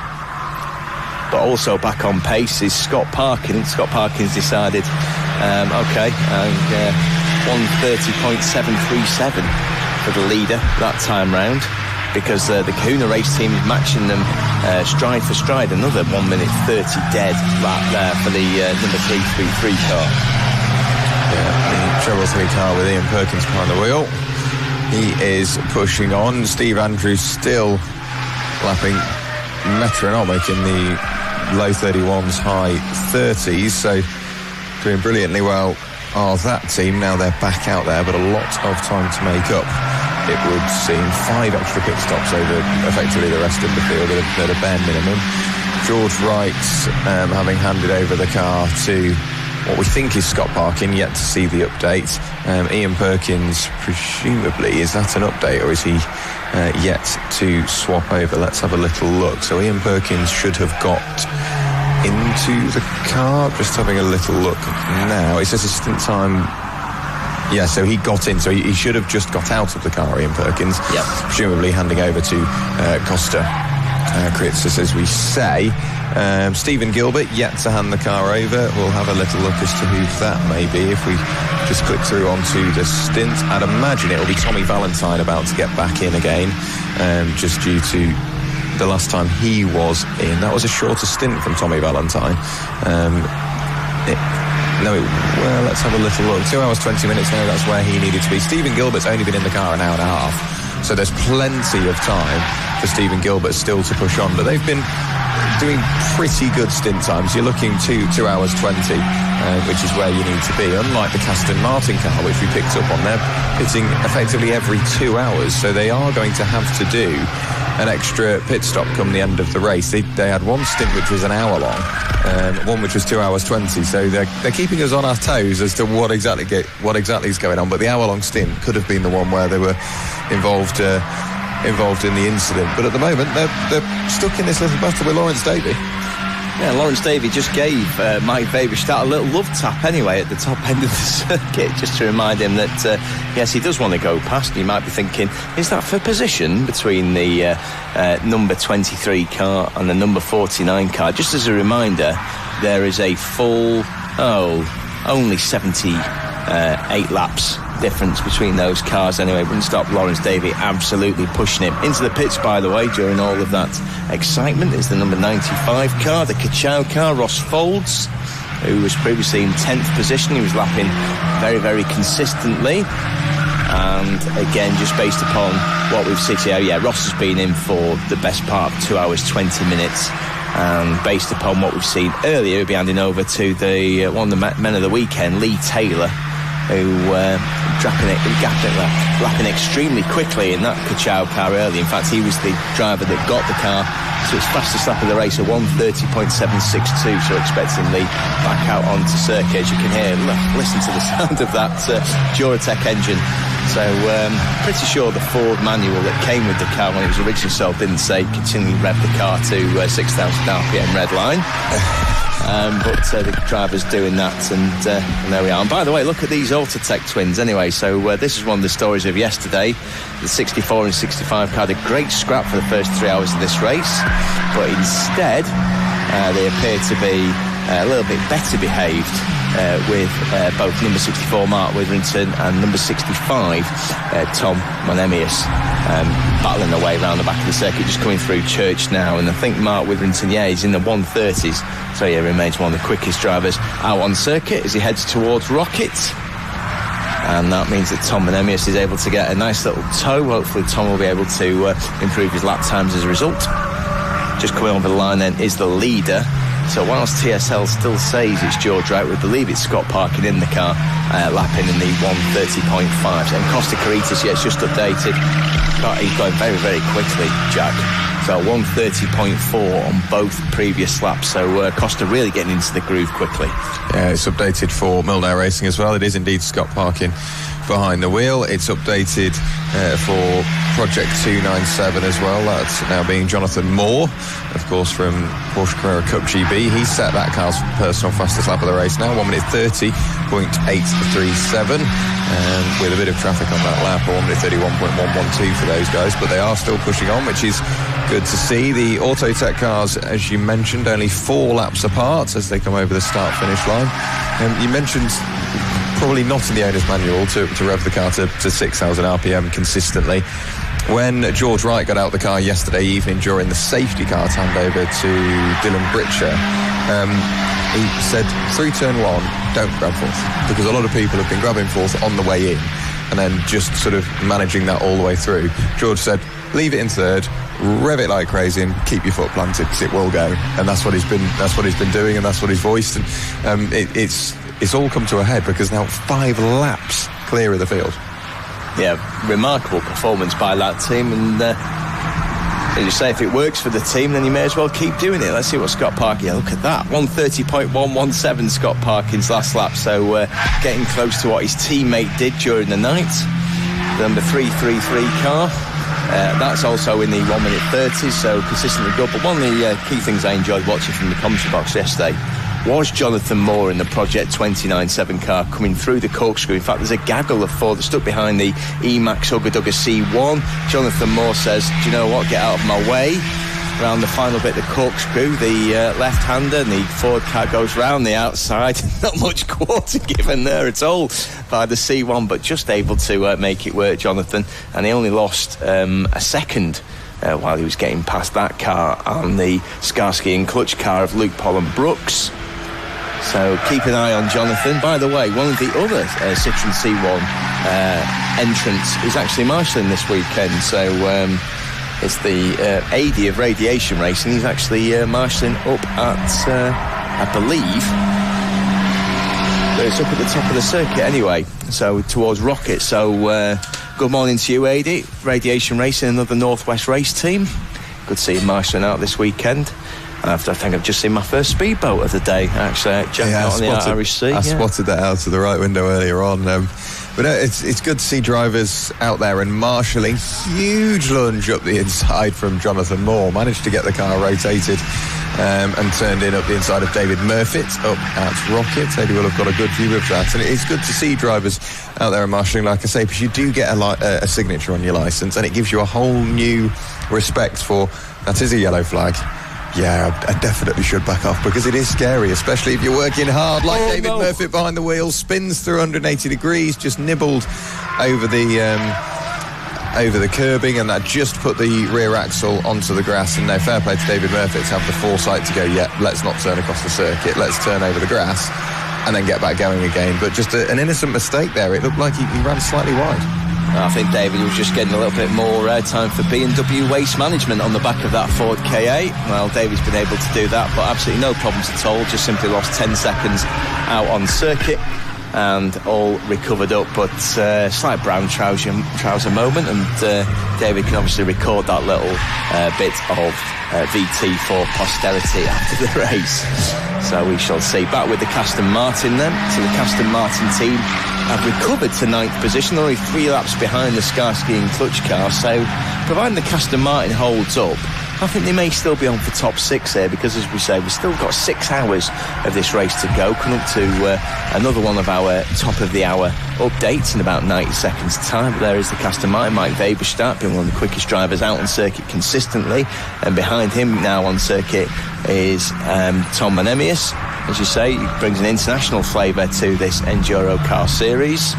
but also back on pace is Scott Parkin. Scott Parkin's decided 1:30.737 for the leader that time round, because the Kahuna race team is matching them stride for stride. Another 1 minute 30 dead lap there for the number 333 car. Yeah, the Treble 3 car with Ian Perkins behind the wheel. He is pushing on. Steve Andrews still lapping metronomic in the low 31s, high 30s, so doing brilliantly well are that team. Now they're back out there, but a lot of time to make up it would seem, 5 extra pit stops over effectively the rest of the field at a bare minimum. George Wright, having handed over the car to what we think is Scott Parkin, yet to see the update. Ian Perkins, presumably, is that an update, or is he yet to swap over? Let's have a little look. So Ian Perkins should have got into the car. Just having a little look now. It says his stint time. Yeah, so he got in. So he should have just got out of the car, Ian Perkins. Yep. Presumably handing over to Costa Kritzis, as we say. Stephen Gilbert yet to hand the car over. We'll have a little look as to who that may be if we just click through onto the stint. I'd imagine it'll be Tommy Valentine about to get back in again, just due to the last time he was in. That was a shorter stint from Tommy Valentine. Well, let's have a little look. 2 hours 20 minutes now, that's where he needed to be. Stephen Gilbert's only been in the car an hour and a half, so there's plenty of time for Stephen Gilbert still to push on. But they've been doing pretty good stint times. You're looking 2 hours 20, which is where you need to be. Unlike the Aston Martin car, which we picked up on, they're pitting effectively every 2 hours, so they are going to have to do an extra pit stop come the end of the race. They had one stint which was an hour long, one which was 2 hours 20, so they're keeping us on our toes as to what exactly is going on. But the hour long stint could have been the one where they were involved in the incident. But at the moment they're stuck in this little battle with Lawrence Davey. Yeah, Lawrence Davey just gave Mike Weberstadt a little love tap anyway at the top end of the circuit, just to remind him that yes, he does want to go past. And you might be thinking, is that for position between the number 23 car and the number 49 car? Just as a reminder, there is a full only 78 laps difference between those cars anyway. Wouldn't stop Lawrence Davey absolutely pushing him into the pits, by the way, during all of that excitement. Is the number 95 car, the Kachow car, Ross Folds, who was previously in 10th position. He was lapping very, very consistently, and again, just based upon what we've seen here, Ross has been in for the best part of 2 hours 20 minutes, and based upon what we've seen earlier, he'll be handing over to the one of the men of the weekend, Lee Taylor, who lapping extremely quickly in that Kachow car early. In fact, he was the driver that got the car to its fastest lap of the race at 1:30.762, so expecting Lee back out onto circuit. As you can hear, listen to the sound of that Duratec engine. So pretty sure the Ford manual that came with the car when it was originally sold didn't say continually rev the car to 6,000 RPM red line. But the driver's doing that, and there we are. And by the way, look at these Autotech twins anyway. So this is one of the stories of yesterday. The 64 and 65 car had a great scrap for the first 3 hours of this race, but instead they appear to be a little bit better behaved with both number 64 Mark Witherington and number 65 Tom Monemius battling their way around the back of the circuit, just coming through Church now. And I think Mark Witherington, he's in the 1:30s, so remains one of the quickest drivers out on circuit as he heads towards Rocket. And that means that Tom Monemius is able to get a nice little tow. Hopefully Tom will be able to improve his lap times as a result. Just coming over the line then is the leader. So whilst TSL still says it's George Wright, we believe it's Scott Parkin in the car, lapping in the 1:30.5. And Costa Kritzis, it's just updated. He's going very, very quickly, Jack. So 1:30.4 on both previous laps. So Costa really getting into the groove quickly. Yeah, it's updated for Milner Racing as well. It is indeed Scott Parkin behind the wheel. It's updated for Project 297 as well. That's now being Jonathan Moore, of course, from Porsche Carrera Cup GB. He set that car's personal fastest lap of the race now, 1:30.837, with a bit of traffic on that lap, 1:31.112 for those guys, but they are still pushing on, which is good to see. The Autotech cars, as you mentioned, only 4 laps apart as they come over the start-finish line. You mentioned probably not in the owner's manual to rev the car to 6,000 RPM consistently. When George Wright got out the car yesterday evening during the safety car handover to Dylan Britcher, he said through turn 1, don't grab fourth, because a lot of people have been grabbing fourth on the way in and then just sort of managing that all the way through. George said, leave it in third, rev it like crazy and keep your foot planted because it will go. And that's what he's been doing, and that's what he's voiced. And it's all come to a head because now 5 laps clear of the field. remarkable performance by that team. And as you say, if it works for the team, then you may as well keep doing it. Let's see what Scott Parkin. Look at that, 1:30.117 Scott Parkin's last lap. So getting close to what his teammate did during the night. The number 333 car. That's also in the 1:30, so consistently good. But one of the key things I enjoyed watching from the commentary box yesterday was Jonathan Moore in the Project 29.7 car coming through the corkscrew. In fact, there's a gaggle of four that stuck behind the Emax Ugga Dugga C1. Jonathan Moore says, do you know what, get out of my way. Around the final bit of the corkscrew, the left-hander and the Ford car goes round the outside. Not much quarter given there at all by the C1, but just able to make it work, Jonathan. And he only lost a second while he was getting past that car on the Skarsky and Clutch car of Luke Pollen Brooks. So keep an eye on Jonathan. By the way, one of the other Citroen C1 entrants is actually marshalling this weekend. So it's the AD of Radiation Racing. He's actually marshalling up at, I believe, it's up at the top of the circuit anyway. So towards Rocket. So good morning to you, AD. Radiation Racing, another Northwest race team. Good to see you marshalling out this weekend. I think I've just seen my first speedboat of the day, actually, out on the Irish Sea. I spotted that out of the right window earlier on. But it's good to see drivers out there and marshalling. Huge lunge up the inside from Jonathan Moore. Managed to get the car rotated and turned in up the inside of David Murfitt up at Rocket. Eddie will have got a good view of that. And it's good to see drivers out there and marshalling, like I say, because you do get a signature on your licence, and it gives you a whole new respect for, that is a yellow flag. Yeah, I definitely should back off, because it is scary, especially if you're working hard, like David Murfitt behind the wheel, spins through 180 degrees, just nibbled over the curbing, and that just put the rear axle onto the grass. And no, fair play to David Murfitt to have the foresight to go, let's not turn across the circuit, let's turn over the grass and then get back going again. But just an innocent mistake there. It looked like he ran slightly wide. I think David was just getting a little bit more time for B&W Waste Management on the back of that Ford Ka. Well, David's been able to do that, but absolutely no problems at all. Just simply lost 10 seconds out on circuit and all recovered up. But slight brown trouser moment, and David can obviously record that little bit of VT for posterity after the race. So we shall see. Back with the Aston Martin then. So the Aston Martin team have recovered to 9th position, only 3 laps behind the Skarsky and Clutch car. So providing the Aston Martin holds up, I think they may still be on for top 6 here, because as we say, we've still got 6 hours of this race to go. Coming up to another one of our top of the hour updates in about 90 seconds time. But there is the Aston Martin, Mike Weberstadt, being one of the quickest drivers out on circuit consistently, and behind him now on circuit is Tom Manemius. As you say, he brings an international flavour to this EnduroKA series.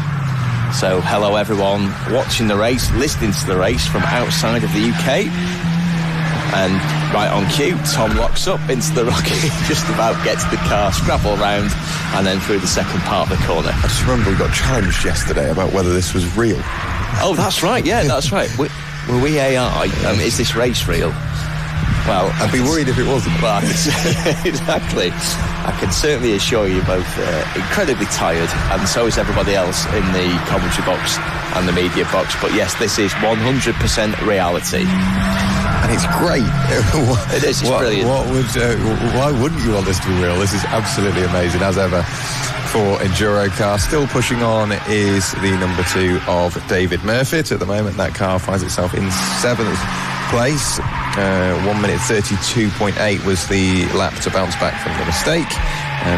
So hello everyone watching the race, listening to the race from outside of the UK. And right on cue, Tom locks up into the Rocket, just about gets the car, scrabble round, and then through the second part of the corner. I just remember we got challenged yesterday about whether this was real. Oh, that's right, yeah, that's right. Were we AI? Is this race real? Well, I'd be worried if it wasn't. Well, exactly. I can certainly assure you both incredibly tired, and so is everybody else in the commentary box and the media box. But yes, this is 100% reality. And it's great. It is, it's brilliant. Why wouldn't you want this to be real? This is absolutely amazing, as ever, for EnduroKA. Still pushing on is the number 2 of David Murfitt. At the moment, that car finds itself in 7th place. 1 minute 32.8 was the lap to bounce back from the mistake.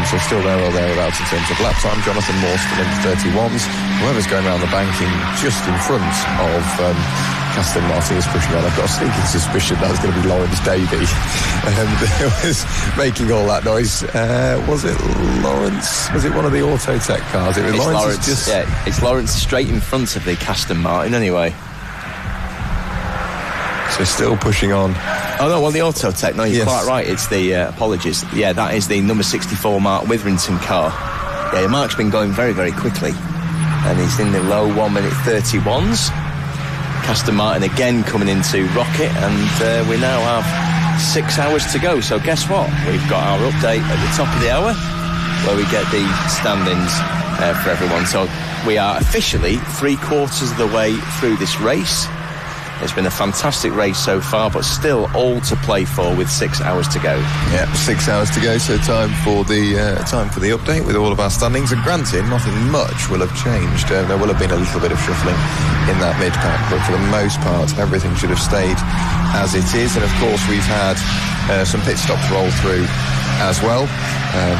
So still there or thereabouts in terms of lap time. Jonathan Moore still in the 31s. Whoever's going around the banking just in front of Aston Martin is pushing on. I've got a sneaking suspicion that was going to be Lawrence Davey who was making all that noise. Was it Lawrence? Was it one of the Autotech cars? It's Lawrence. Yeah, it's Lawrence straight in front of the Aston Martin anyway. So still pushing on. Oh no, well the Autotech, no, you're quite right, it's the, apologies, yeah, that is the number 64 Mark Witherington car. Yeah, Mark's been going very, very quickly, and he's in the low 1 minute 31s. Aston Martin again coming into Rocket, and we now have 6 hours to go. So guess what? We've got our update at the top of the hour, where we get the standings for everyone. So we are officially 3/4 of the way through this race. It's been a fantastic race so far, but still all to play for with 6 hours to go. Yeah, 6 hours to go, so time for the update with all of our standings. And granted, nothing much will have changed. There will have been a little bit of shuffling in that mid-pack, but for the most part, everything should have stayed as it is. And of course, we've had some pit stops roll through as well,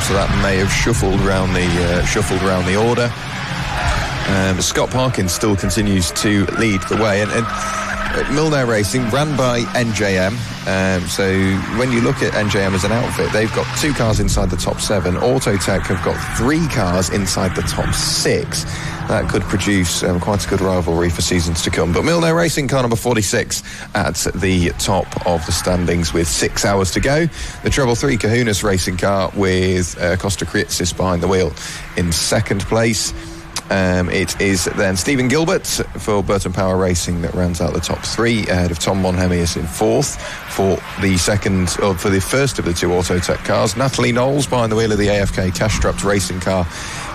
so that may have shuffled round the order. Scott Parkin still continues to lead the way, and Milner Racing ran by NJM, so when you look at NJM as an outfit, they've got 2 cars inside the top 7. Autotech have got 3 cars inside the top 6. That could produce quite a good rivalry for seasons to come. But Milner Racing car number 46 at the top of the standings with 6 hours to go. The Treble 3 Kahunas Racing car with Costa Krietsis behind the wheel in second place. It is then Stephen Gilbert for Burton Power Racing that rounds out the top 3 ahead of Tom Monhemius in 4th for the first of the 2 Autotech cars. Natalie Knowles behind the wheel of the AFK Cash-strapped racing car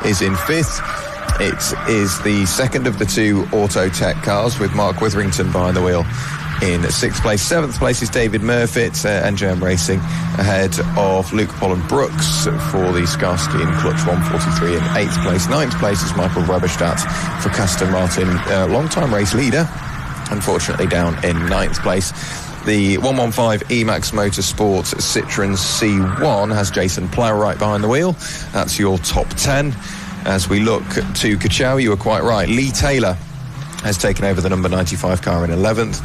is in 5th. It is the second of the 2 Autotech cars with Mark Witherington behind the wheel in 6th place. 7th place is David Murfitt, NJM Racing, ahead of Luke Pollen-Brooks for the Skarsky in Clutch 143 in 8th place. 9th place is Michael Weberstadt for Aston Martin, long-time race leader, unfortunately down in 9th place. The 115 Emax Motorsport Citroen C1 has Jason Plowright behind the wheel. That's your top 10. As we look to Cachao, you were quite right. Lee Taylor has taken over the number 95 car in 11th.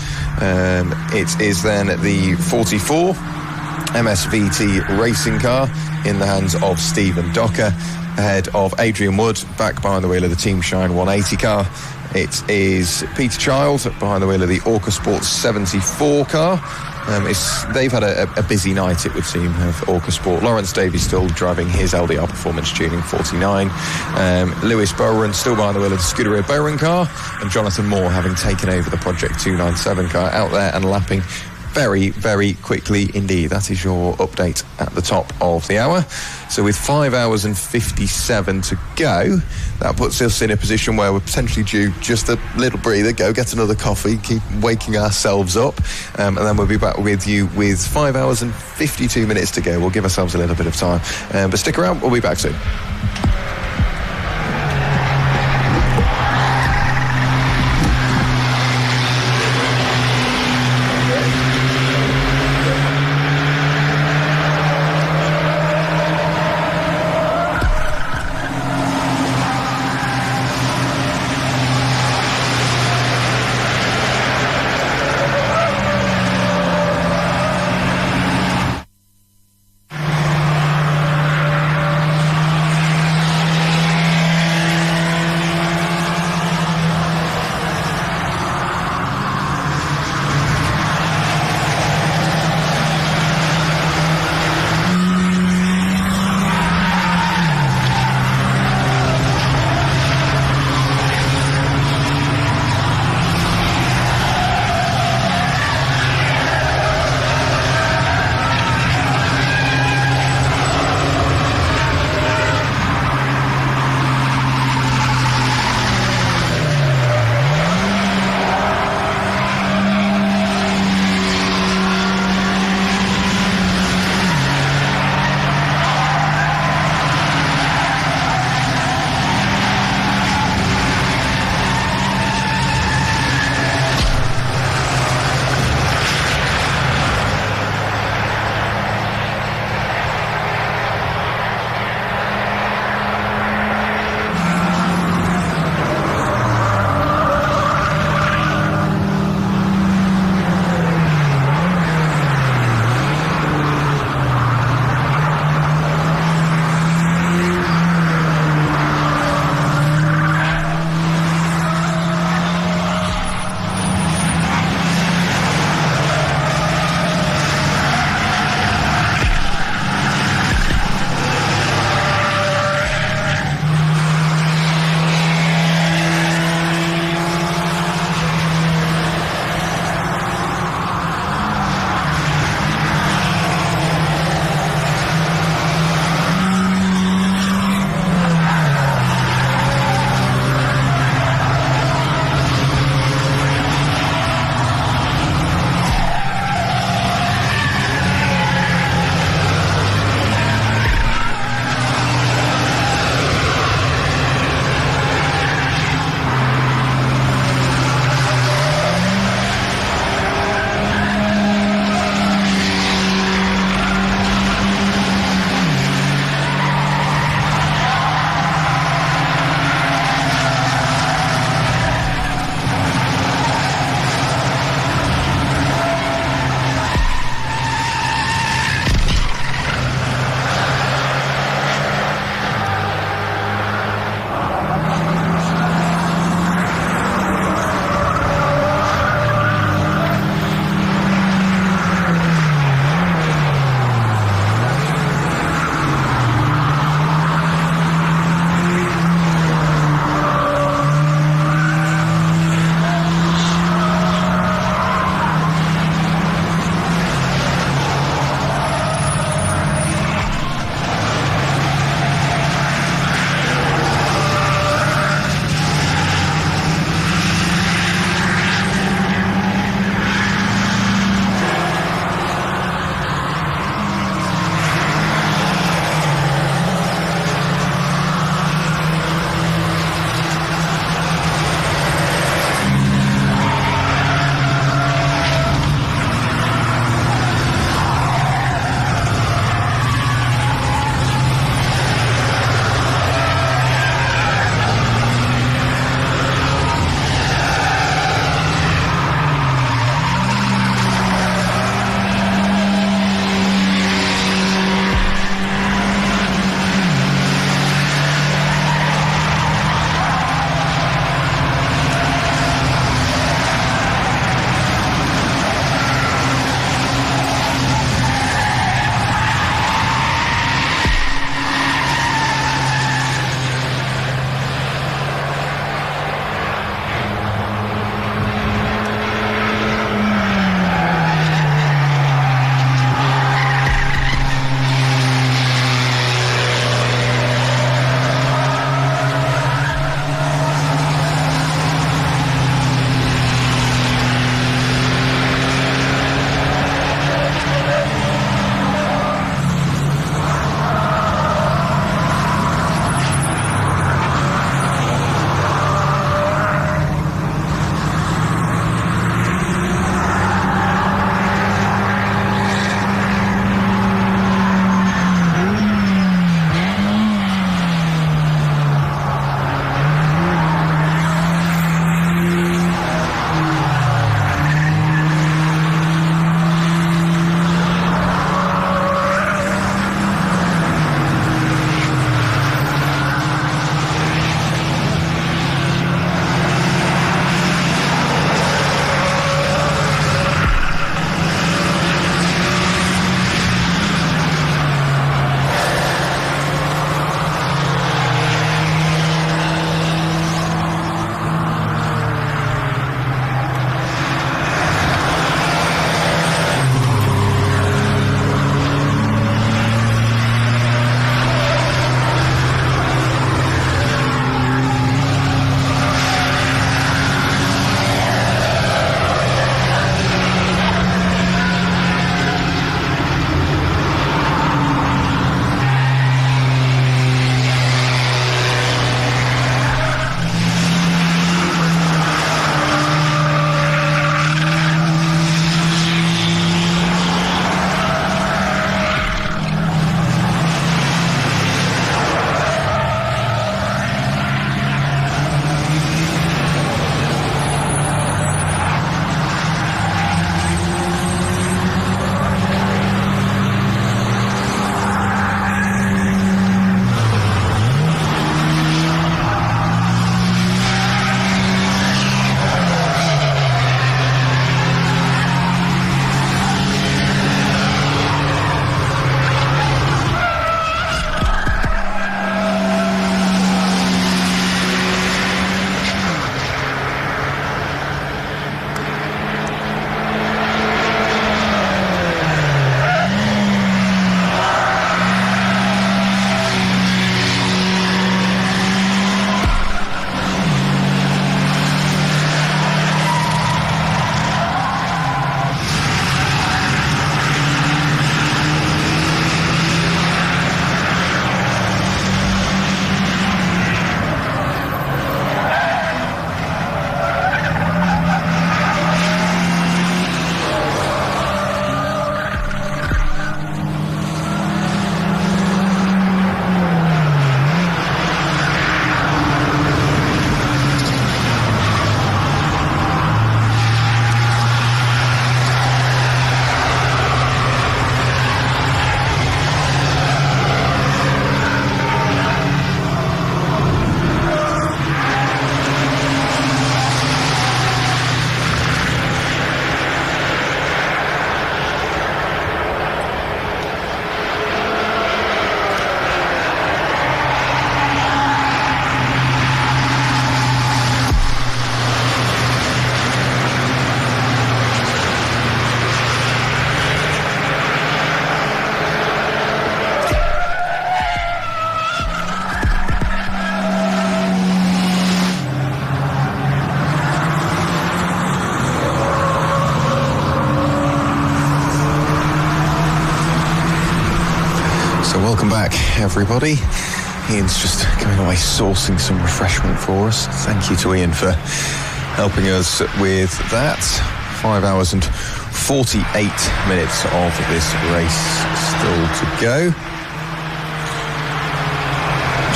It is then the 44 MSVT racing car in the hands of Stephen Docker, ahead of Adrian Wood, back behind the wheel of the Team Shine 180 car. It is Peter Child behind the wheel of the Orca Sport 74 car. They've had a busy night, it would seem, of Orca Sport. Lawrence Davies still driving his LDR Performance Tuning 49. Lewis Bowen still behind the wheel of the Scuderia Bowen car. And Jonathan Moore having taken over the Project 297 car, out there and lapping very, very quickly indeed. That is your update at the top of the hour. So with 5 hours and 57 to go, that puts us in a position where we're potentially due just a little breather, go get another coffee, keep waking ourselves up, and then we'll be back with you with 5 hours and 52 minutes to go. We'll give ourselves a little bit of time, but stick around, we'll be back soon. Welcome back, everybody. Ian's just going away sourcing some refreshment for us. Thank you to Ian for helping us with that. 5 hours and 48 minutes of this race still to go.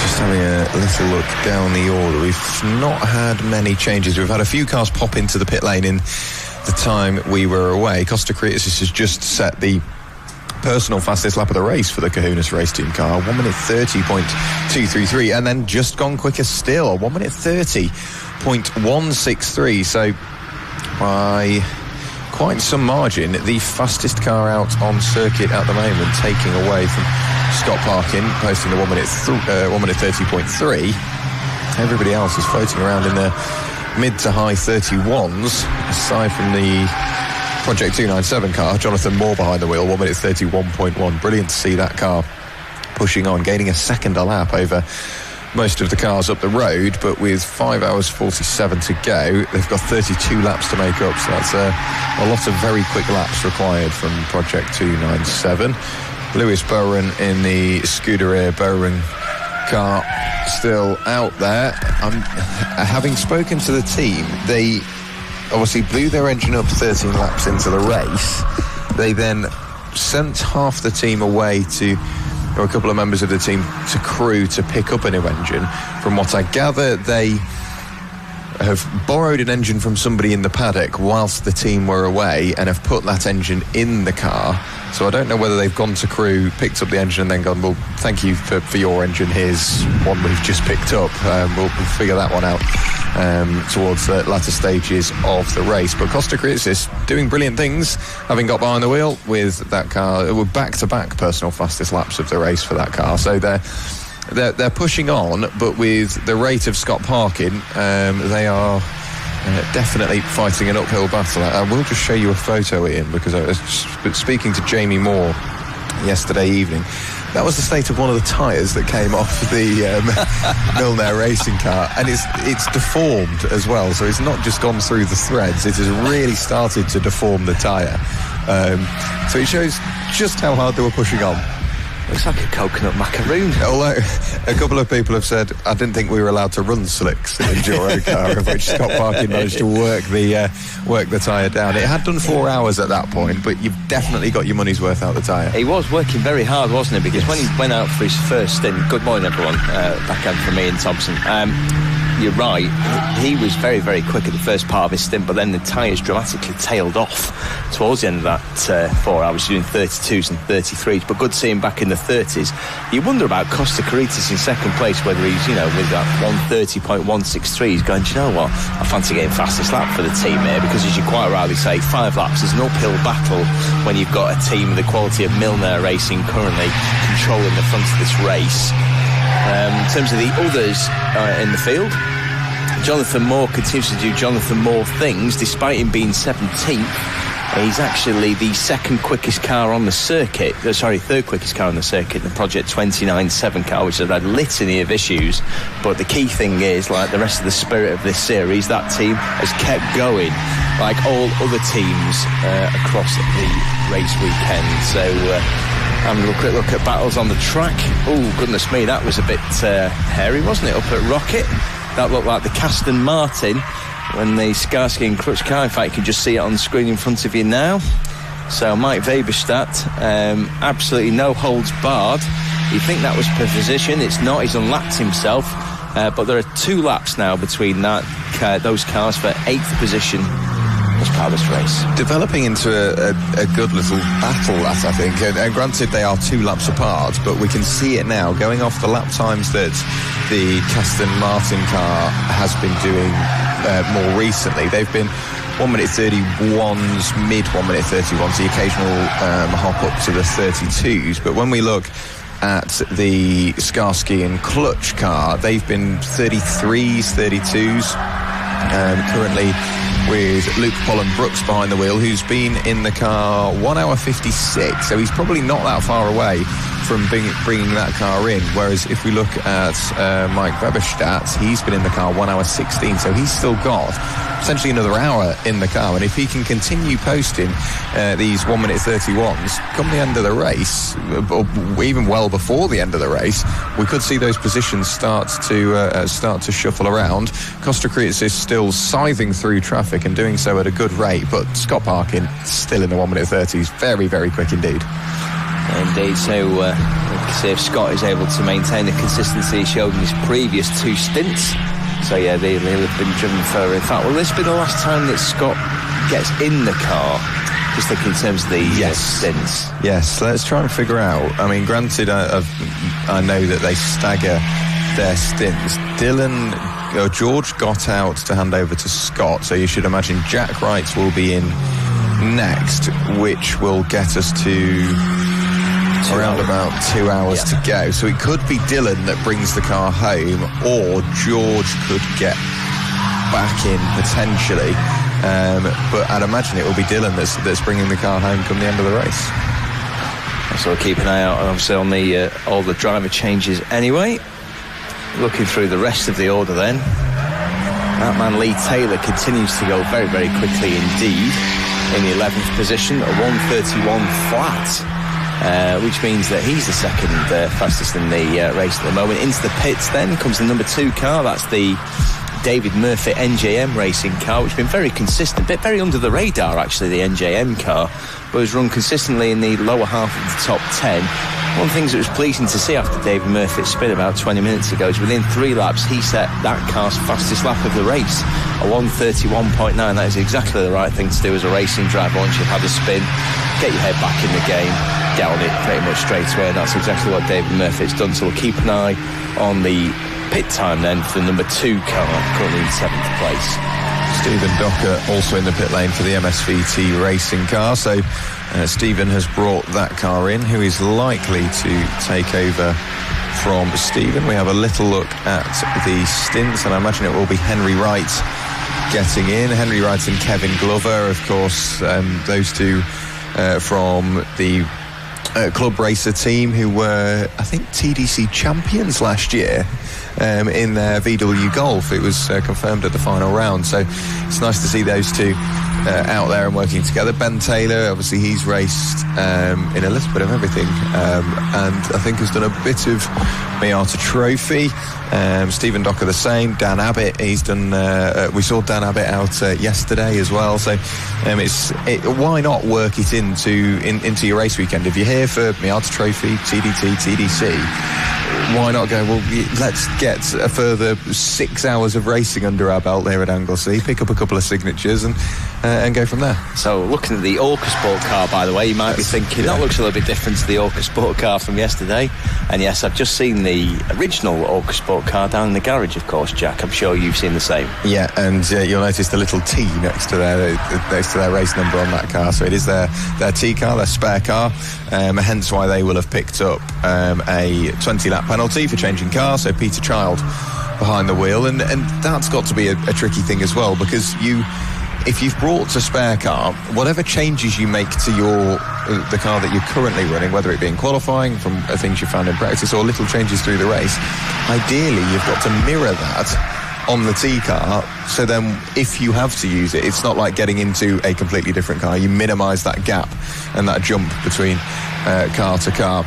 Just having a little look down the order. We've not had many changes. We've had a few cars pop into the pit lane in the time we were away. Costa Creatis has just set the personal fastest lap of the race for the Kahunas race team car, 1 minute 30.233, and then just gone quicker still, 1 minute 30.163. So by quite some margin, the fastest car out on circuit at the moment, taking away from Scott Parkin, posting the 1 minute 30.3. Everybody else is floating around in the mid to high 31s, aside from the Project 297 car. Jonathan Moore behind the wheel, 1 minute 31.1. Brilliant to see that car pushing on, gaining a second a lap over most of the cars up the road, but with 5 hours 47 to go, they've got 32 laps to make up, so that's a lot of very quick laps required from Project 297. Lewis Bowen in the Scuderia Bowen car still out there. Having spoken to the team, they obviously blew their engine up 13 laps into the race. They then sent half the team away or a couple of members of the team to crew to pick up a new engine. From what I gather, they have borrowed an engine from somebody in the paddock whilst the team were away and have put that engine in the car. So I don't know whether they've gone to crew, picked up the engine and then gone, well, thank you for your engine, here's one we've just picked up. We'll figure that one out towards the latter stages of the race. But Costa Creatis doing brilliant things, having got behind the wheel with that car. It were back-to-back personal fastest laps of the race for that car. So they're pushing on, but with the rate of Scott Parkin, they are definitely fighting an uphill battle. I will just show you a photo, Ian, because I was speaking to Jamie Moore yesterday evening. That was the state of one of the tyres that came off the Milner racing car, and it's deformed as well, so it's not just gone through the threads, it has really started to deform the tyre. So it shows just how hard they were pushing on. Looks like a coconut macaroon. Although a couple of people have said, I didn't think we were allowed to run slicks in EnduroKA, of which Scott Parkin managed to work the tyre down. It had done 4 hours at that point, but you've definitely got your money's worth out the tyre. He was working very hard, wasn't he? Because when he went out for his first stint, good morning everyone, backhand from Ian Thompson. You're right, he was very, very quick at the first part of his stint, but then the tyres dramatically tailed off towards the end of that 4 hours, doing 32s and 33s, but good to see him back in the 30s. You wonder about Costa Creatis in second place, whether he's, with that 130.163, he's going, do you know what, I fancy getting fastest lap for the team here, because as you quite rightly say, 5 laps is an uphill battle when you've got a team of the quality of Milner Racing currently controlling the front of this race. In terms of the others in the field, Jonathan Moore continues to do Jonathan Moore things despite him being 17th. He's actually the third quickest car on the circuit, the Project 297 car, which has had a litany of issues. But the key thing is, like the rest of the spirit of this series, that team has kept going, like all other teams across the race weekend. So having a quick look at battles on the track. Oh, goodness me, that was a bit hairy, wasn't it, up at Rocket? That looked like the Aston Martin when the Skarsky and Crutch car. In fact, you can just see it on the screen in front of you now. So Mike Weberstadt, absolutely no holds barred. You think that was per position, it's not, he's unlapped himself. But there are 2 laps now between those cars for 8th position as part of this race. Developing into a good little battle, that I think, and granted they are 2 laps apart, but we can see it now going off the lap times that the Aston Martin car has been doing more recently. They've been 1 minute 31s, mid 1 minute 31s, the occasional hop up to the 32s, but when we look at the Skarsky and Clutch car, they've been 33s, 32s, currently with Luke Pollen-Brooks behind the wheel, who's been in the car 1 hour 56, so he's probably not that far away from bringing that car in, whereas if we look at Mike Weberstadt, he's been in the car 1 hour 16, so he's still got potentially another hour in the car, and if he can continue posting these 1 minute 31s come the end of the race, or even well before the end of the race, we could see those positions start to shuffle around. Costa Creates is still scything through traffic and doing so at a good rate, but Scott Parkin still in the 1 minute 30s, very, very quick indeed. Indeed, so we'll see if Scott is able to maintain the consistency he showed in his previous 2 stints. So yeah, they'll have been driven for, in fact, will this be the last time that Scott gets in the car? Just thinking in terms of the stints. Yes, let's try and figure out. I mean, granted, I know that they stagger their stints. George got out to hand over to Scott, so you should imagine Jack Wright will be in next, which will get us to around about 2 hours to go. So it could be Dylan that brings the car home, or George could get back in potentially. But I'd imagine it will be Dylan that's bringing the car home come the end of the race. So we'll keep an eye out, obviously, on all the driver changes anyway. Looking through the rest of the order then, that man Lee Taylor continues to go very, very quickly indeed in the 11th position, a 1:31 flat. Which means that he's the second fastest in the race at the moment. Into the pits then comes the number 2 car. That's the David Murphy NJM racing car, which has been very consistent, but very under the radar actually, the NJM car, but has run consistently in the lower half of the top 10. One of the things that was pleasing to see after David Murphy's spin about 20 minutes ago is within 3 laps he set that car's fastest lap of the race, a 1:31.9. That is exactly the right thing to do as a racing driver. Once you've had a spin, get your head back in the game, get on it pretty much straight away, and that's exactly what David Murphy's done. So we'll keep an eye on the pit time then for the number 2 car, currently in 7th place. Stephen Docker also in the pit lane for the MSVT racing car. So Stephen has brought that car in, who is likely to take over from Stephen. We have a little look at the stints, and I imagine it will be Henry Wright getting in. Henry Wright and Kevin Glover, of course, those two from the Club Racer team, who were, I think, TDC champions last year in their VW Golf. It was confirmed at the final round, so it's nice to see those two out there and working together. Ben Taylor, obviously he's raced in a little bit of everything, and I think has done a bit of Miata Trophy. Stephen Docker the same. Dan Abbott, he's done, we saw Dan Abbott out yesterday as well, so why not work it into your race weekend? If you're here for Miata Trophy, TDT, TDC, why not go, well, let's get a further 6 hours of racing under our belt there at Anglesey, pick up a couple of signatures and go from there. So looking at the Orca Sport car, by the way, you might be thinking, that looks a little bit different to the Orca Sport car from yesterday. And yes, I've just seen the original Orca Sport car down in the garage, of course, Jack. I'm sure you've seen the same. Yeah, and you'll notice the little T next to their race number on that car. So it is their T car, their spare car, hence why they will have picked up a 20-lap penalty for changing car. So Peter Child behind the wheel, and that's got to be a tricky thing as well, because if you've brought a spare car, whatever changes you make to the car that you're currently running, whether it be in qualifying, from things you found in practice, or little changes through the race, ideally you've got to mirror that on the T car, so then if you have to use it, it's not like getting into a completely different car. You minimise that gap and that jump between car to car.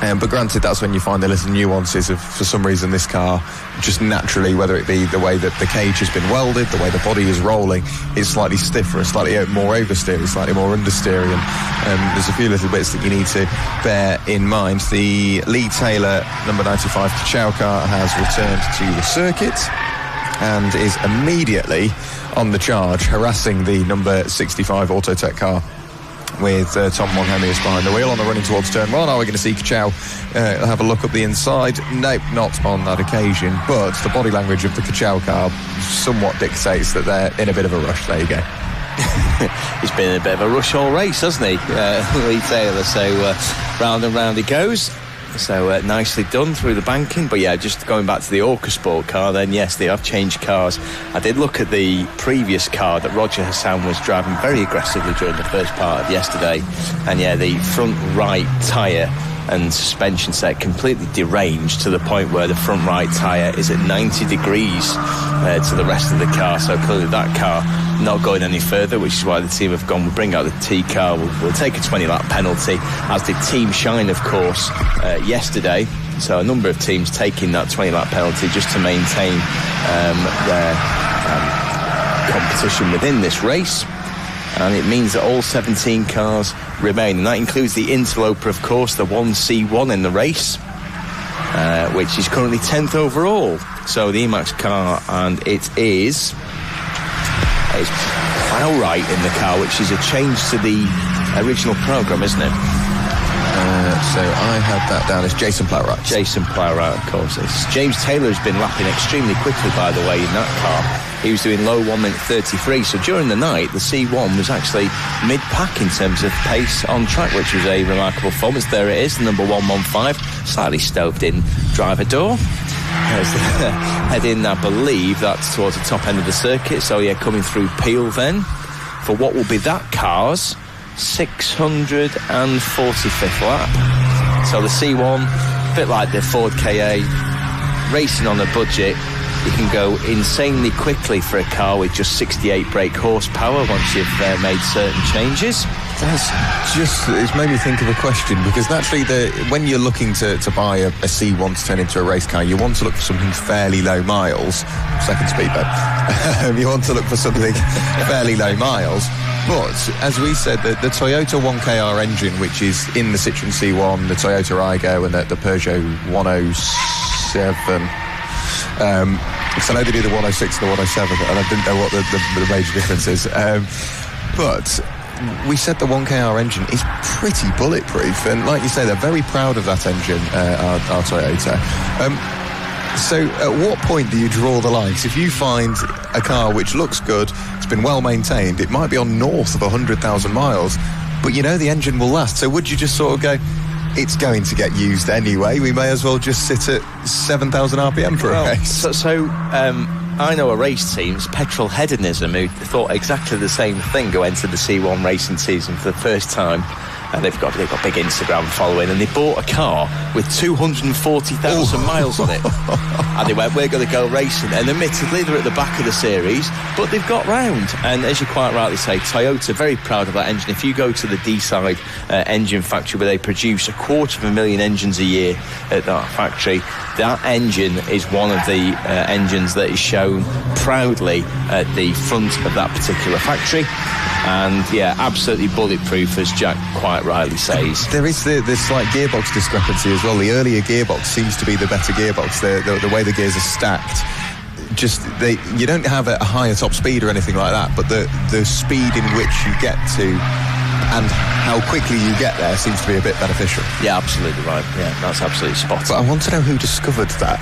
But granted, that's when you find the little nuances of, for some reason, this car just naturally, whether it be the way that the cage has been welded, the way the body is rolling, it's slightly stiffer, slightly more oversteer, slightly more understeer, and there's a few little bits that you need to bear in mind. The Lee Taylor number 95 Kachau car has returned to the circuit and is immediately on the charge, harassing the number 65 Autotech car, with Tom Monhemius behind the wheel on the running towards turn 1. Are we going to see Kachau have a look up the inside? Nope, not on that occasion, but the body language of the Kachau car somewhat dictates that they're in a bit of a rush. There you go. He's been in a bit of a rush all race, hasn't he, Lee Taylor? So round and round he goes. So nicely done through the banking. But yeah, just going back to the Orca Sport car then, yes, they have changed cars. I did look at the previous car that Roger Hassan was driving very aggressively during the first part of yesterday, and yeah, the front right tyre and suspension set completely deranged to the point where the front right tyre is at 90 degrees to the rest of the car. So clearly that car not going any further, which is why the team have gone, we'll bring out the T car, we'll take a 20-lap penalty, as did Team Shine, of course, yesterday. So a number of teams taking that 20-lap penalty just to maintain their competition within this race. And it means that all 17 cars remain, and that includes the interloper, of course, the 1C1 in the race, which is currently 10th overall. So the Emax car, and it is Plowright in the car, which is a change to the original programme, isn't it? So I had that down as Jason Plowright. Jason Plowright, of course. James Taylor has been lapping extremely quickly, by the way, in that car. He was doing low 1 minute 33. So during the night, the C1 was actually mid-pack in terms of pace on track, which was a remarkable performance. There it is, the number 115, slightly stoved in driver door. Heading, I believe, that's towards the top end of the circuit. So yeah, coming through Peel then for what will be that car's 645th lap. So the C1, a bit like the Ford KA, racing on a budget. You can go insanely quickly for a car with just 68 brake horsepower once you've made certain changes. It's made me think of a question, because naturally when you're looking to buy a C1 to turn into a race car, you want to look for something fairly low miles. Second speedboat. You want to look for something fairly low miles. But, as we said, the Toyota 1KR engine, which is in the Citroen C1, the Toyota Aygo and the Peugeot 107... because I know they do the 106 and the 107, and I didn't know what the major difference is. But we said the 1KR engine is pretty bulletproof, and like you say, they're very proud of that engine, our Toyota. So at what point do you draw the line? 'Cause if you find a car which looks good, it's been well maintained, it might be on north of 100,000 miles, but you know the engine will last. So would you just sort of go, it's going to get used anyway, we may as well just sit at 7,000 RPM for a race? I know a race team's Petrol Hedonism who thought exactly the same thing, go into the C1 racing season for the first time, and they've got big Instagram following, and they bought a car with 240,000 miles on it, and they went, we're going to go racing, and admittedly they're at the back of the series, but they've got round. And as you quite rightly say, Toyota very proud of that engine. If you go to the D-side engine factory, where they produce 250,000 engines a year at that factory, that engine is one of the engines that is shown proudly at the front of that particular factory. And yeah, absolutely bulletproof, as Jack quite rightly says. There is the slight gearbox discrepancy as well. The earlier gearbox seems to be the better gearbox. The way the gears are stacked, you don't have a higher top speed or anything like that, but the speed in which you get to and how quickly you get there seems to be a bit beneficial. Yeah, absolutely right. Yeah, that's absolutely spot on. But I want to know who discovered that.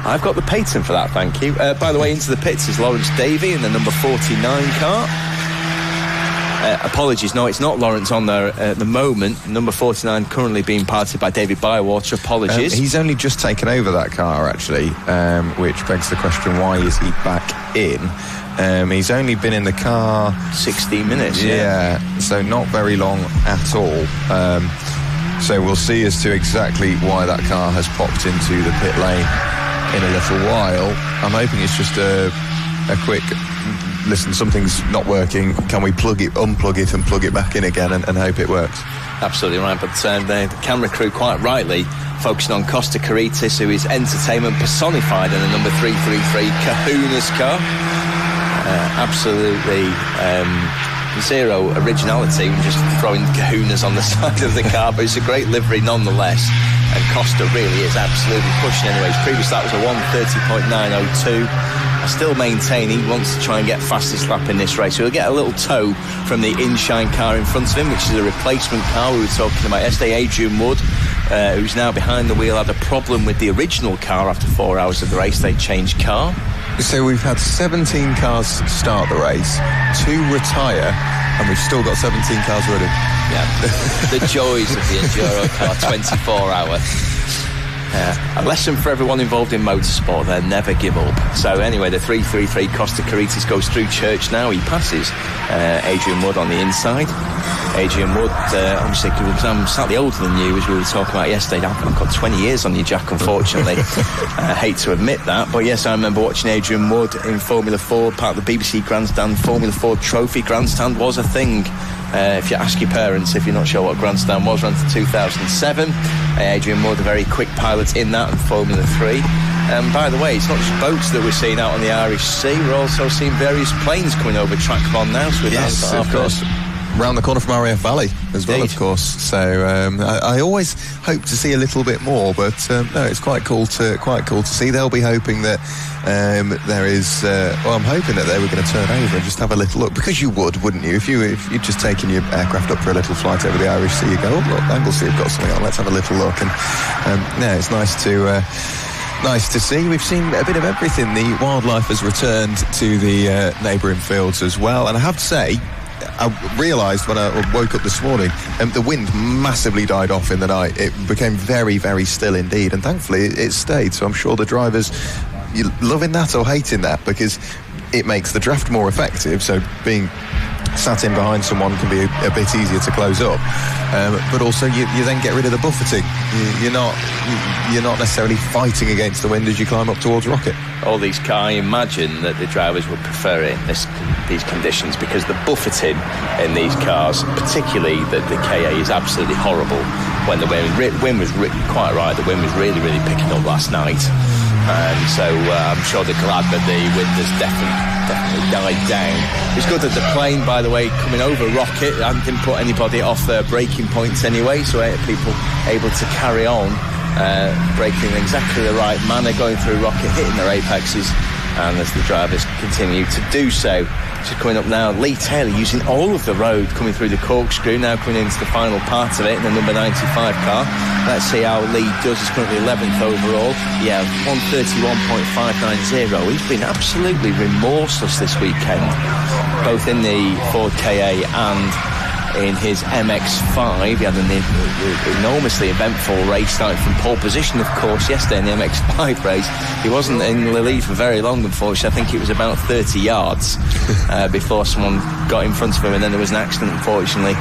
I've got the patent for that, thank you. By the way, into the pits is Lawrence Davey in the number 49 car. Apologies, no, it's not Lawrence on there at the moment. Number 49 currently being piloted by David Bywater. Apologies. He's only just taken over that car, actually, which begs the question, why is he back in? He's only been in the car 16 minutes. Yeah, so not very long at all. So we'll see as to exactly why that car has popped into the pit lane in a little while. I'm hoping it's just a quick, listen, something's not working, can we unplug it and plug it back in again and hope it works? Absolutely right, but the camera crew quite rightly focusing on Costa Caritis, who is entertainment personified in the number 333 Kahuna's car. Absolutely zero originality, just throwing Kahunas on the side of the car, but it's a great livery nonetheless. And Costa really is absolutely pushing anyways. Previous that was a 1:30.902. I still maintain he wants to try and get fastest lap in this race. So he'll get a little tow from the Inshine car in front of him, which is a replacement car we were talking about yesterday. Adrian Wood, who's now behind the wheel, had a problem with the original car after 4 hours of the race. They changed car. So we've had 17 cars start the race, 2 retire, and we've still got 17 cars running. Yeah, the joys of the EnduroKA 24-hour. A lesson for everyone involved in motorsport there, never give up. So anyway, the 333 Costa Caritis goes through Church now. He passes Adrian Wood on the inside. Adrian Wood, obviously, because I'm slightly older than you, as we were talking about yesterday. I've got 20 years on you, Jack, unfortunately. I hate to admit that, but yes, I remember watching Adrian Wood in Formula 4, part of the BBC Grandstand. Formula 4 Trophy Grandstand was a thing. If you ask your parents, if you're not sure what Grandstand was, ran to 2007. Adrian Wood, a very quick pilot in that, and Formula 3. By the way, it's not just boats that we're seeing out on the Irish Sea, we're also seeing various planes coming over track on now. So yes, of course. Round the corner from RAF Valley as well, of course. So I always hope to see a little bit more, but no, it's quite cool to see. They'll be hoping that there is. Well, I'm hoping that they were going to turn over and just have a little look, because you would, wouldn't you? If you'd just taken your aircraft up for a little flight over the Irish Sea, you go, oh look, Anglesey have got something on. Let's have a little look. And yeah, it's nice to. Nice to see. We've seen a bit of everything. The wildlife has returned to the neighbouring fields as well. And I have to say, I realised when I woke up this morning, the wind massively died off in the night. It became very, very still indeed. And thankfully, it stayed. So I'm sure the drivers, you're loving that or hating that, because it makes the draft more effective. So being sat in behind someone can be a bit easier to close up, but also you then get rid of the buffeting. You're not necessarily fighting against the wind as you climb up towards Rocket. All these cars, I imagine that the drivers would prefer it in these conditions, because the buffeting in these cars, particularly the KA, is absolutely horrible. When the wind was quite right, the wind was really, really picking up last night. So I'm sure they're glad that the wind has definitely died down. It's good that the plane, by the way, coming over Rocket, didn't put anybody off their braking points anyway, so people able to carry on braking in exactly the right manner, going through Rocket, hitting their apexes, and as the drivers continue to do so. Just coming up now, Lee Taylor using all of the road, coming through the corkscrew, now coming into the final part of it in the number 95 car. Let's see how Lee does. He's currently 11th overall. Yeah, 131.590. He's been absolutely remorseless this weekend, both in the Ford KA and in his MX-5. He had an enormously eventful race, starting from pole position, of course, yesterday in the MX-5 race. He wasn't in the lead for very long, unfortunately. I think it was about 30 yards before someone got in front of him, and then there was an accident, unfortunately,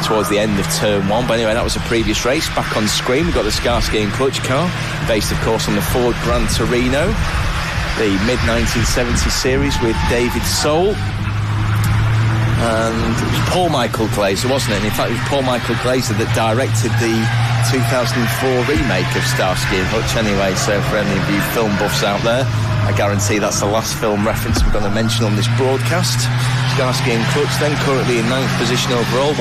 towards the end of turn 1. But anyway, that was a previous race. Back on screen, we've got the Skarsky and Clutch car, based, of course, on the Ford Gran Torino, the mid-1970s series with David Soul. And it was Paul Michael Glazer, wasn't it? And in fact, it was Paul Michael Glazer that directed the 2004 remake of Starsky and Hutch anyway. So for any of you film buffs out there, I guarantee that's the last film reference I'm going to mention on this broadcast. Starsky and Clutch then currently in 9th position overall,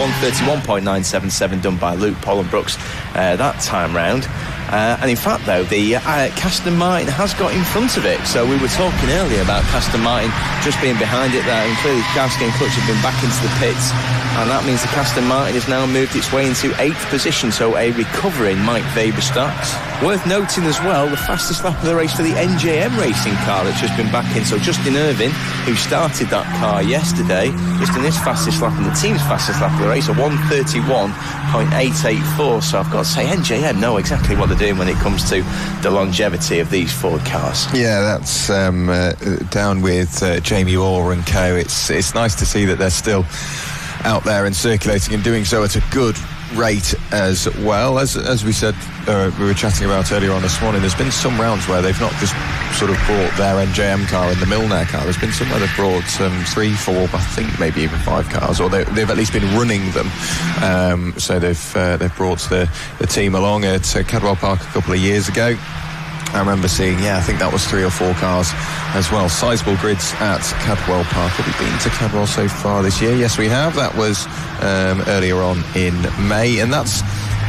131.977 done by Luke Pollenbrooks that time round. And in fact, though, the Aston Martin has got in front of it. So we were talking earlier about Aston Martin just being behind it there, and clearly Starsky and Clutch have been back into the pits, and that means the Aston Martin has now moved its way into 8th position, so a recovering Mike Weber start. Worth noting as well, the fastest lap of the race for the NJM racing car that's just been back in. So Justin Irvin, who started that car yesterday, just in his fastest lap and the team's fastest lap of the race, a 131.884. So I've got to say, NJM know exactly what they're doing when it comes to the longevity of these Ford cars. Yeah, that's down with Jamie Orr and co. It's nice to see that they're still out there and circulating and doing so at a good rate as well. As we said, we were chatting about earlier on this morning, there's been some rounds where they've not just sort of brought their NJM car and the Milner car. There's been some where they've brought 3, 4, I think maybe even 5 cars, or they've at least been running them. So they've brought the team along at Cadwell Park a couple of years ago. I remember seeing, I think that was 3 or 4 cars as well. Sizable grids at Cadwell Park. Have we been to Cadwell so far this year? Yes, we have. That was earlier on in May. And that's,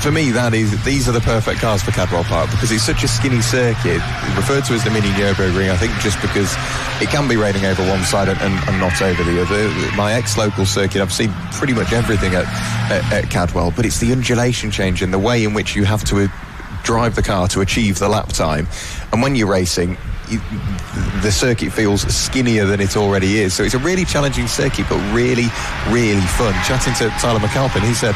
for me, these are the perfect cars for Cadwell Park, because it's such a skinny circuit, referred to as the mini Nürburgring, I think just because it can be raining over one side and not over the other. My ex-local circuit, I've seen pretty much everything at Cadwell, but it's the undulation change and the way in which you have to drive the car to achieve the lap time. And when you're racing, the circuit feels skinnier than it already is. So it's a really challenging circuit, but really, really fun. Chatting to Tyler McAlpin, he said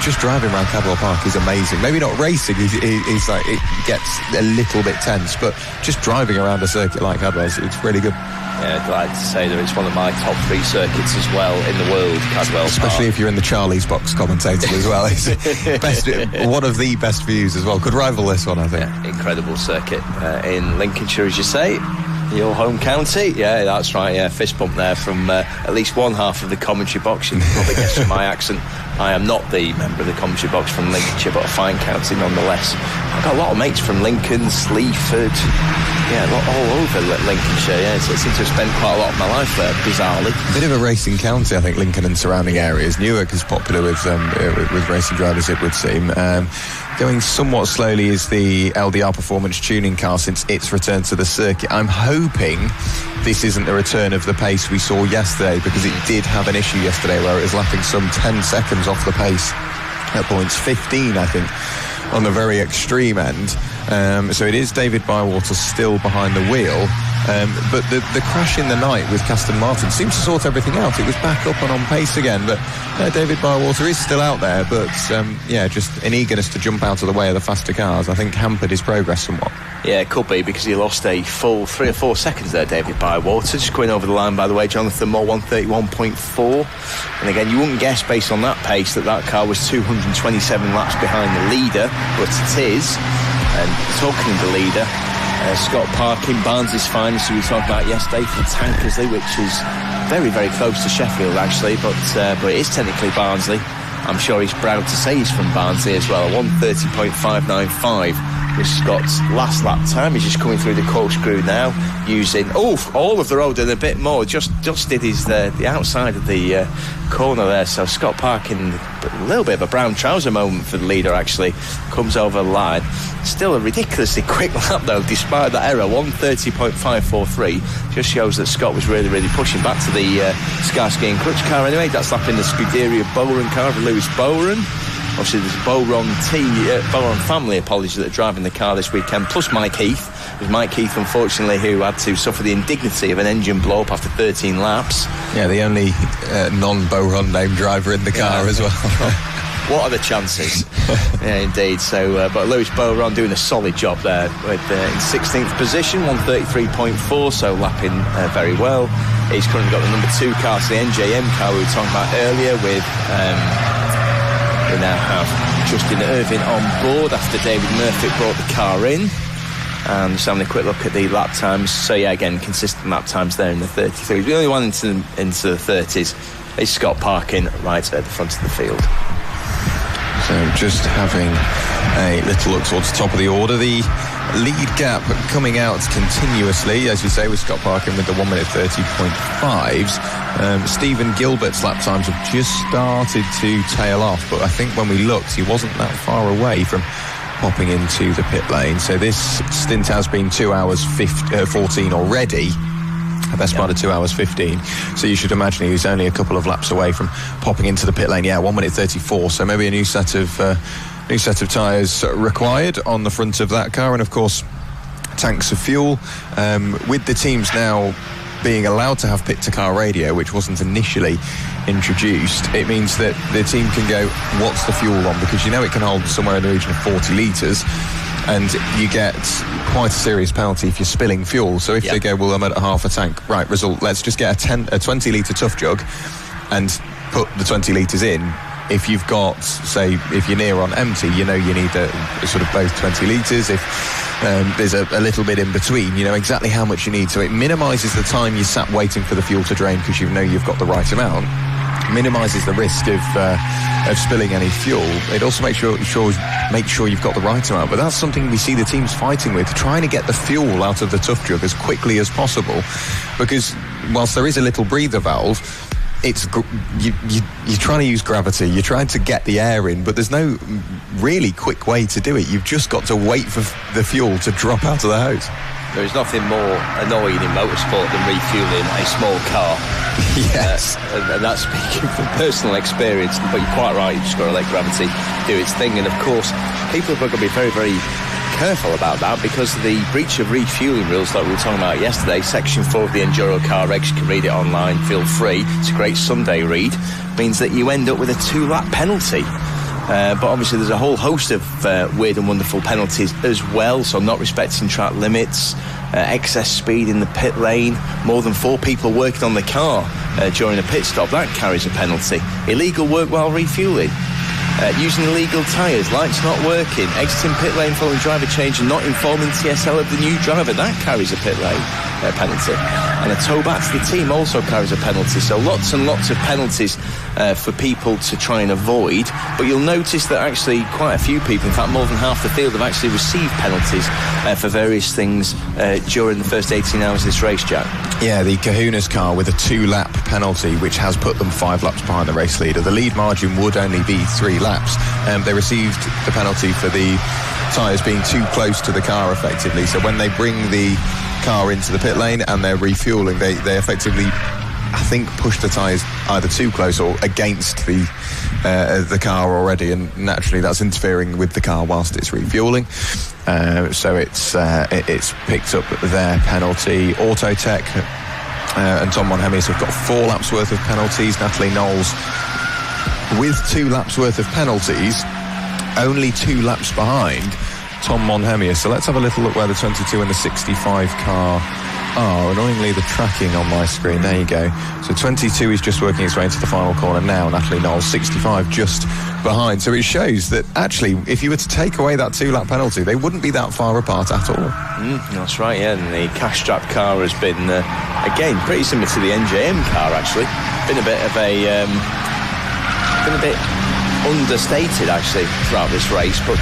just driving around Cadwell Park is amazing. Maybe not racing, he's like, it gets a little bit tense, but just driving around a circuit like Cadwell, it's really good. Yeah, I'd like to say that it's one of my top 3 circuits as well in the world, Cadwell Especially Park. if you're in the Charlie's Box commentator as well. It's one of the best views as well. Could rival this one, I think. Yeah, incredible circuit in Lincolnshire, as you say. Your home county? Yeah, that's right. Yeah, fist bump there from at least one half of the commentary box. You can probably guess from my accent, I am not the member of the commentary box from Lincolnshire, but a fine county nonetheless. I've got a lot of mates from Lincoln, Sleaford, all over Lincolnshire. Yeah, so I seem to have spent quite a lot of my life there, bizarrely. Bit of a racing county, I think, Lincoln and surrounding areas. Newark is popular with racing drivers, it would seem. Going somewhat slowly is the LDR Performance tuning car since its return to the circuit. I'm hoping this isn't the return of the pace we saw yesterday, because it did have an issue yesterday where it was lapping some 10 seconds off the pace at points 15, I think, on the very extreme end. So it is David Bywater still behind the wheel. But the crash in the night with Aston Martin seems to sort everything out. It was back up and on pace again, but David Bywater is still out there, but just an eagerness to jump out of the way of the faster cars, I think, hampered his progress somewhat. Yeah, it could be, because he lost a full 3 or 4 seconds there, David Bywater. Just going over the line, by the way, Jonathan Moore, 131.4. And again, you wouldn't guess based on that pace that car was 227 laps behind the leader, but it is. And talking of the leader, Scott Parkin, Barnsley's finest, who we talked about yesterday, from Tankersley, which is very, very close to Sheffield, actually, but it is technically Barnsley. I'm sure he's proud to say he's from Barnsley as well. 130.595 was Scott's last lap time. He's just coming through the corkscrew now, using all of the road and a bit more. Just did the outside of the corner there. So Scott Parkin, a little bit of a brown trouser moment for the leader, actually, comes over the line. Still a ridiculously quick lap though, despite that error. 130.543 just shows that Scott was really, really pushing back to the Skarsky and Crutch car anyway. That's lapping the Scuderia Bowron car of Lewis Bowron. Obviously, there's Bowron family, that are driving the car this weekend, plus Mike Heath. It was Mike Heath, unfortunately, who had to suffer the indignity of an engine blow-up after 13 laps. Yeah, the only non-Bowron named driver in the car as well. What are the chances? Yeah, indeed. So, but Lewis Bowron doing a solid job there with in 16th position, 133.4, so lapping very well. He's currently got the number 2 car, so the NJM car we were talking about earlier with... we now have Justin Irvine on board after David Murphy brought the car in. And just having a quick look at the lap times. So yeah, again, consistent lap times there in the 33s. The only one into the 30s is Scott Parkin right at the front of the field. So just having a little look towards the top of the order. The lead gap coming out continuously, as you say, with Scott Parkin with the 1 minute 30.5s. Stephen Gilbert's lap times have just started to tail off, but I think when we looked, he wasn't that far away from popping into the pit lane. So this stint has been 2 hours 14 already. The best part of 2 hours 15. So you should imagine he was only a couple of laps away from popping into the pit lane. Yeah, 1 minute 34. So maybe a new set of tyres required on the front of that car, and of course tanks of fuel. With the teams now being allowed to have pit to car radio, which wasn't initially introduced, it means that the team can go, what's the fuel on? Because it can hold somewhere in the region of 40 litres, and you get quite a serious penalty if you're spilling fuel. So if they go, well, I'm at half a tank, right, result, let's just get a 20 litre tough jug and put the 20 litres in. If you've got, say, if you're near on empty, you need a sort of both 20 litres. If there's a little bit in between, you know exactly how much you need. So it minimises the time you sat waiting for the fuel to drain, because you know you've got the right amount. Minimises the risk of spilling any fuel. It also makes sure you've got the right amount. But that's something we see the teams fighting with, trying to get the fuel out of the tough jug as quickly as possible, because whilst there is a little breather valve, it's you're trying to use gravity, you're trying to get the air in, but there's no really quick way to do it. You've just got to wait for the fuel to drop out of the hose. There is nothing more annoying in motorsport than refuelling a small car. Yes. And that's speaking from personal experience, but you're quite right, you've just got to let gravity do its thing. And of course, people are going to be very, very careful about that, because the breach of refuelling rules like we were talking about yesterday, section 4 of the EnduroKA regs, you can read it online, feel free, it's a great Sunday read, means that you end up with a 2-lap penalty. But obviously there's a whole host of weird and wonderful penalties as well. So not respecting track limits, excess speed in the pit lane, more than 4 people working on the car during a pit stop, that carries a penalty. Illegal work while refuelling. Using illegal tyres, lights not working, exiting pit lane following driver change and not informing TSL of the new driver, that carries a pit lane penalty. And a tow back to the team also carries a penalty. So lots and lots of penalties for people to try and avoid. But you'll notice that actually quite a few people, in fact more than half the field, have actually received penalties for various things during the first 18 hours of this race, Jack. Yeah, the Kahuna's car with a 2-lap penalty, which has put them 5 laps behind the race leader. The lead margin would only be 3 laps. They received the penalty for the tyres being too close to the car, effectively. So when they bring the car into the pit lane and they're refuelling, they effectively, I think, push the tyres either too close or against the car already, and naturally that's interfering with the car whilst it's refuelling. So it's picked up their penalty. Autotech and Tom Monhemius have got 4 laps worth of penalties. Natalie Knowles with 2 laps worth of penalties, only 2 laps behind Tom Monhemius. So let's have a little look where the 22 and the 65 car are. Annoyingly, the tracking on my screen, there you go. So 22 is just working its way into the final corner now. Natalie Knowles, 65 just behind. So it shows that actually, if you were to take away that 2-lap penalty, they wouldn't be that far apart at all. That's right, yeah. And the cash-strap car has been, again, pretty similar to the NJM car, actually. Been a bit understated actually throughout this race, but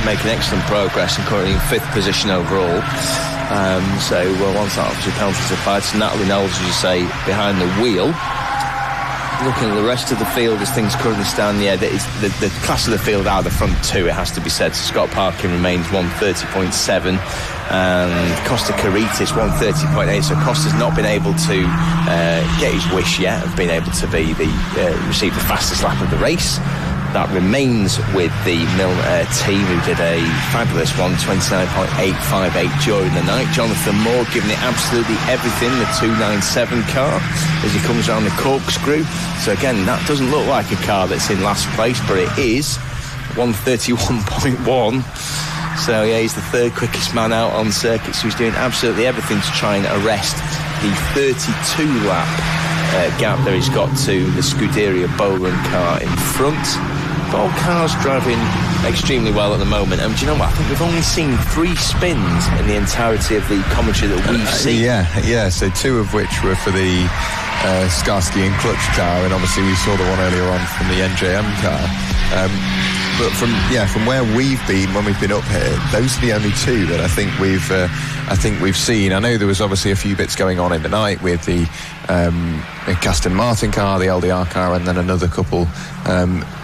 making excellent progress and currently in 5th position overall. So once that obviously penalties applied, so Natalie Knowles, as you say, behind the wheel. Looking at the rest of the field as things currently stand, the class of the field are the front 2, it has to be said. So Scott Parkin remains 130.7 and Costa Caritis 130.8. So Costa's not been able to get his wish yet of being able to be receive the fastest lap of the race. That remains with the Milner team, who did a fabulous 129.858 during the night. Jonathan Moore giving it absolutely everything, the 297 car, as he comes around the corkscrew. So again, that doesn't look like a car that's in last place, but it is 131.1. So yeah, he's the 3rd quickest man out on circuit, so he's doing absolutely everything to try and arrest the 32-lap gap that he's got to the Scuderia Bowrun car in front. But all cars driving extremely well at the moment. And do you know what? I think we've only seen 3 spins in the entirety of the commentary that we've seen. Yeah. So 2 of which were for the Skarsky and Clutch car, and obviously we saw the one earlier on from the NJM car. But from where we've been when we've been up here, those are the only 2 that I think we've seen. I know there was obviously a few bits going on in the night with the Aston Martin car, the LDR car, and then another couple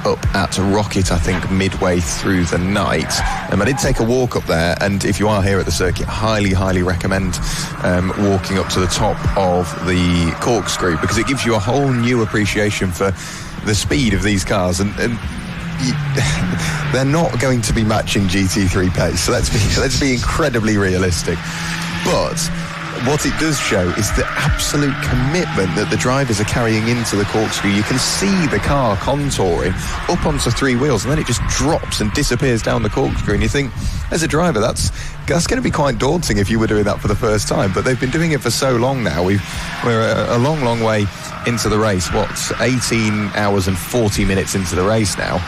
up at Rocket, I think, midway through the night. I did take a walk up there, and if you are here at the circuit, highly recommend walking up to the top of the corkscrew, because it gives you a whole new appreciation for the speed of these cars, and they're not going to be matching GT3 pace, so let's be incredibly realistic. But what it does show is the absolute commitment that the drivers are carrying into the corkscrew. You can see the car contouring up onto 3 wheels, and then it just drops and disappears down the corkscrew, and you think, as a driver, that's going to be quite daunting if you were doing that for the first time. But they've been doing it for so long now. We're a long way into the race. 18 hours and 40 minutes into the race now.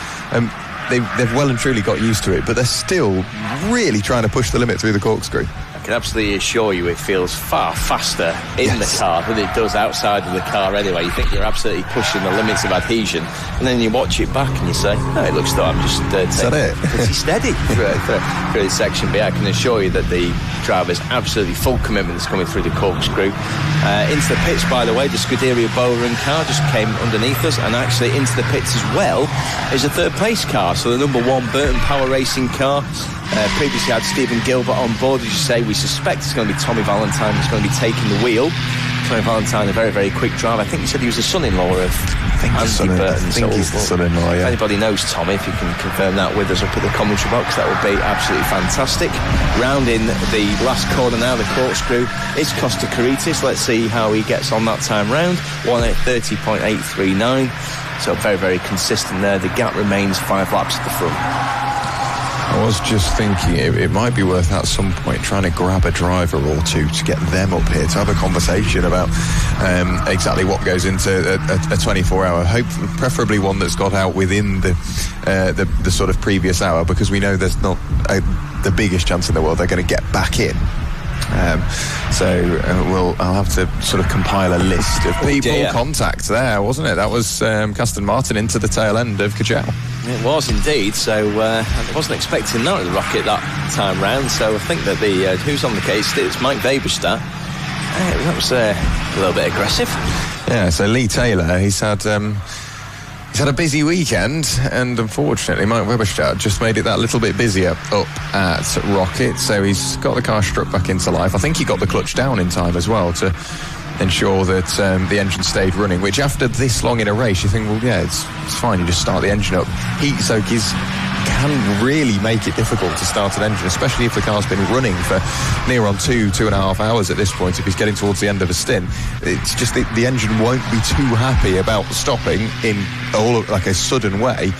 They've well and truly got used to it, but they're still really trying to push the limit through the corkscrew. I can absolutely assure you it feels far faster in the car than it does outside of the car anyway. You think you're absolutely pushing the limits of adhesion, and then you watch it back and you say, it looks like I'm just pretty steady through this section. But yeah, I can assure you that the driver's absolutely full commitment is coming through the corkscrew. Into the pits, by the way, the Scuderia Bowrun car just came underneath us, and actually into the pits as well is a 3rd place car. So the number 1 Burton Power Racing car. Previously had Stephen Gilbert on board. As you say, we suspect it's going to be Tommy Valentine that's going to be taking the wheel. Tommy Valentine, a very, very quick driver. I think he said he was the son-in-law of Andy Burton. I think he's the son-in-law, yeah. If anybody knows Tommy, if you can confirm that with us up at the commentary box, that would be absolutely fantastic. Rounding the last corner now, the corkscrew, is Costa Caritis. Let's see how he gets on that time round. 1:30.839. So very, very consistent there. The gap remains 5 laps at the front. I was just thinking it might be worth at some point trying to grab a driver or two to get them up here to have a conversation about exactly what goes into a 24-hour. Preferably one that's got out within the sort of previous hour, because we know there's not the biggest chance in the world they're going to get back in. I'll have to sort of compile a list of people contact there, wasn't it? That was Aston Martin into the tail end of Kajau. It was indeed. So I wasn't expecting that at the Rocket that time round. So I think that the who's on the case, it's Mike Weberstadt. That was a little bit aggressive. Yeah. So Lee Taylor, he's had a busy weekend, and unfortunately Mike Weberstadt just made it that little bit busier up at Rocket, so he's got the car struck back into life. I think he got the clutch down in time as well to ensure that the engine stayed running, which after this long in a race you think, well, yeah, it's fine, you just start the engine up. Heat soak can really make it difficult to start an engine, especially if the car's been running for near on 2.5 hours at this point. If he's getting towards the end of a stint, it's just the engine won't be too happy about stopping in like a sudden way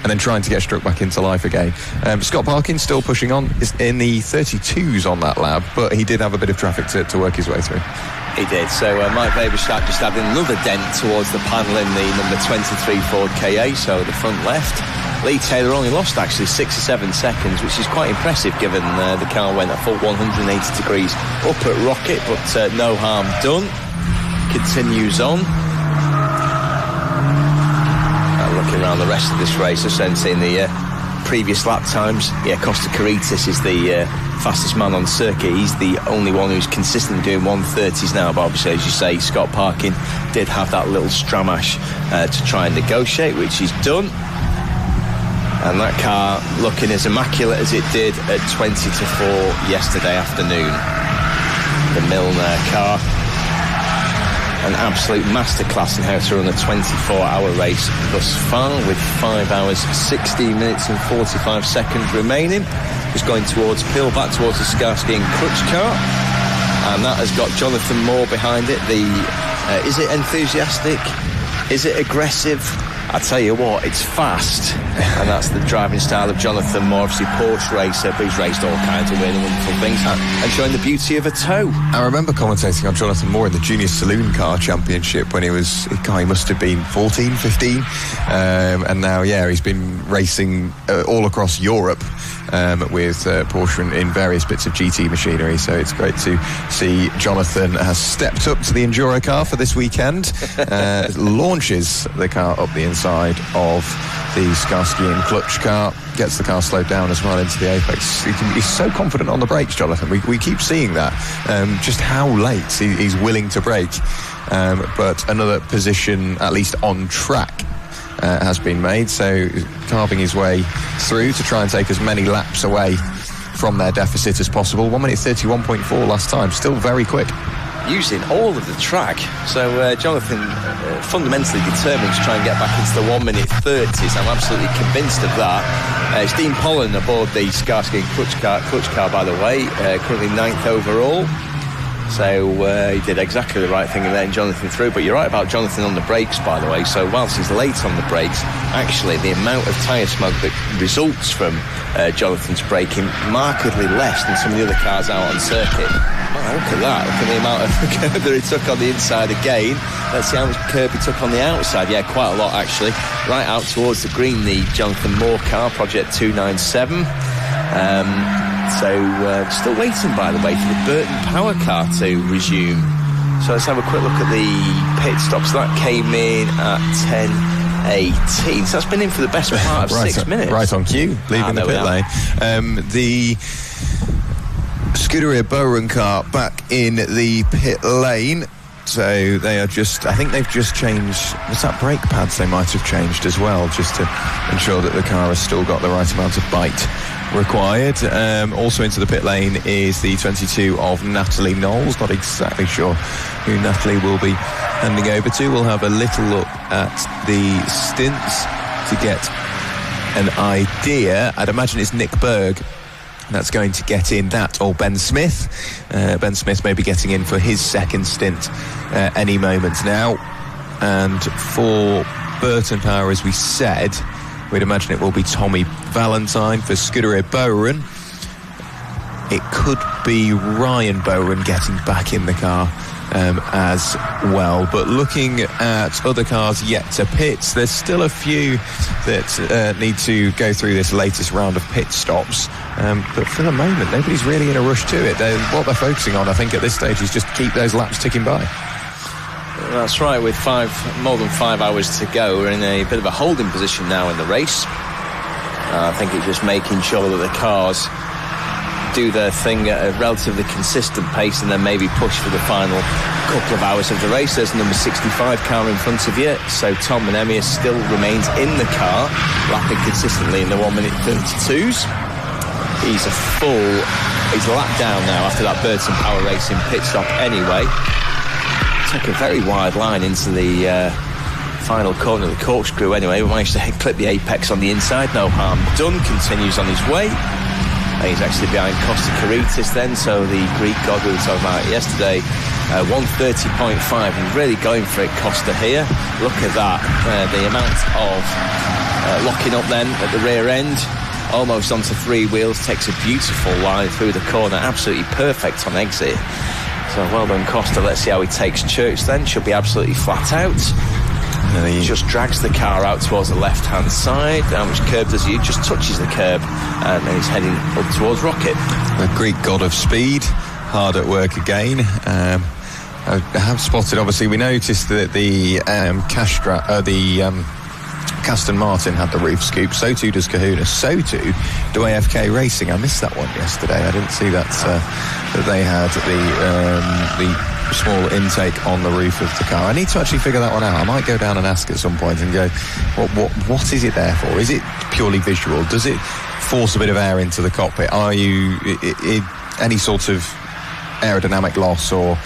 and then trying to get struck back into life again. Scott Parkin still pushing on, is in the 32s on that lap, but he did have a bit of traffic to work his way through. He did. So Mike Weberstadt just adding another dent towards the panel in the number 23 Ford KA, so the front left. Lee Taylor only lost actually 6 or 7 seconds, which is quite impressive given the car went a full 180 degrees up at Rocket, but no harm done. Continues on. Looking around the rest of this race, I've seen the previous lap times. Yeah, Costa Caritas is the fastest man on circuit. He's the only one who's consistently doing 130s now, but obviously, as you say, Scott Parkin did have that little stramash to try and negotiate, which he's done. And that car looking as immaculate as it did at 20 to 4 yesterday afternoon. The Milner car. An absolute masterclass in how to run a 24-hour race thus far, with 5 hours, 16 minutes and 45 seconds remaining. Just going towards Peel, back towards the Skarsky and Crutch car. And that has got Jonathan Moore behind it. Is it enthusiastic? Is it aggressive? I tell you what, it's fast, and that's the driving style of Jonathan Moore, obviously Porsche racer, but he's raced all kinds of weird and wonderful things, and showing the beauty of a toe. I remember commentating on Jonathan Moore in the Junior Saloon Car Championship when he must have been 14, 15, and now, he's been racing all across Europe with Porsche in various bits of GT machinery, so it's great to see Jonathan has stepped up to the EnduroKA for this weekend, launches the car up the inside of the Skarsky and Clutch car, gets the car slowed down as well into the apex. He's so confident on the brakes, Jonathan. We keep seeing that, just how late he's willing to brake, but another position, at least on track, has been made, so carving his way through to try and take as many laps away from their deficit as possible. 1 minute 31.4 last time, still very quick. Using all of the track, so Jonathan fundamentally determined to try and get back into the 1 minute 30s. I'm absolutely convinced of that. It's Dean Pollen aboard the Skarsky and Clutch car, by the way, currently 9th overall. So he did exactly the right thing in letting Jonathan through. But you're right about Jonathan on the brakes, by the way. So whilst he's late on the brakes, actually the amount of tyre smoke that results from Jonathan's braking markedly less than some of the other cars out on circuit. Oh, look at that. Look at the amount of curb that he took on the inside again. Let's see how much curb he took on the outside. Yeah, quite a lot, actually. Right out towards the green, the Jonathan Moore car, Project 297. Still waiting, by the way, for the Burton Power car to resume. So let's have a quick look at the pit stops. That came in at 10:18. So that's been in for the best part of 6 minutes. Right on cue, leaving the pit lane. The Scuderia Bowron car back in the pit lane. So they are I think they've just changed, was that brake pads they might have changed as well, just to ensure that the car has still got the right amount of bite required. Also into the pit lane is the 22 of Natalie Knowles. Not exactly sure who Natalie will be handing over to. We'll have a little look at the stints to get an idea. I'd imagine it's Nick Berg that's going to get in that, or Ben Smith. Ben Smith may be getting in for his second stint any moment now. And for Burton Power, as we said, we'd imagine it will be Tommy Valentine. For Scuderia Bowron, it could be Ryan Bowron getting back in the car as well. But looking at other cars yet to pit, there's still a few that need to go through this latest round of pit stops. But for the moment, nobody's really in a rush to it. What they're focusing on, I think, at this stage is just keep those laps ticking by. That's right, with more than 5 hours to go, we're in a bit of a holding position now in the race. I think it's just making sure that the cars do their thing at a relatively consistent pace and then maybe push for the final couple of hours of the race. There's number 65 car in front of you, so Tom Ynys still remains in the car, lapping consistently in the 1:32s. He's lapped down now after that Burton Power Racing pit stop anyway. Took a very wide line into the final corner of the corkscrew anyway. We managed to clip the apex on the inside, no harm done. Continues on his way. He's actually behind Costa Caritas then, so the Greek god we were talking about yesterday, 130.5. He's really going for it, Costa here. Look at that, the amount of locking up then at the rear end, almost onto three wheels, takes a beautiful line through the corner, absolutely perfect on exit. So well done, Costa. Let's see how he takes Church then. Should be absolutely flat out. He just drags the car out towards the left-hand side. How much curb does he? Just touches the curb, and then he's heading up towards Rocket. The Greek god of speed, hard at work again. I have spotted, obviously, we noticed that the Aston Martin had the roof scoop, so too does Kahuna, so too do AFK Racing. I missed that one yesterday. I didn't see that they had the small intake on the roof of the car. I need to actually figure that one out. I might go down and ask at some point and go, what is it there for? Is it purely visual? Does it force a bit of air into the cockpit? Are you any sort of aerodynamic loss or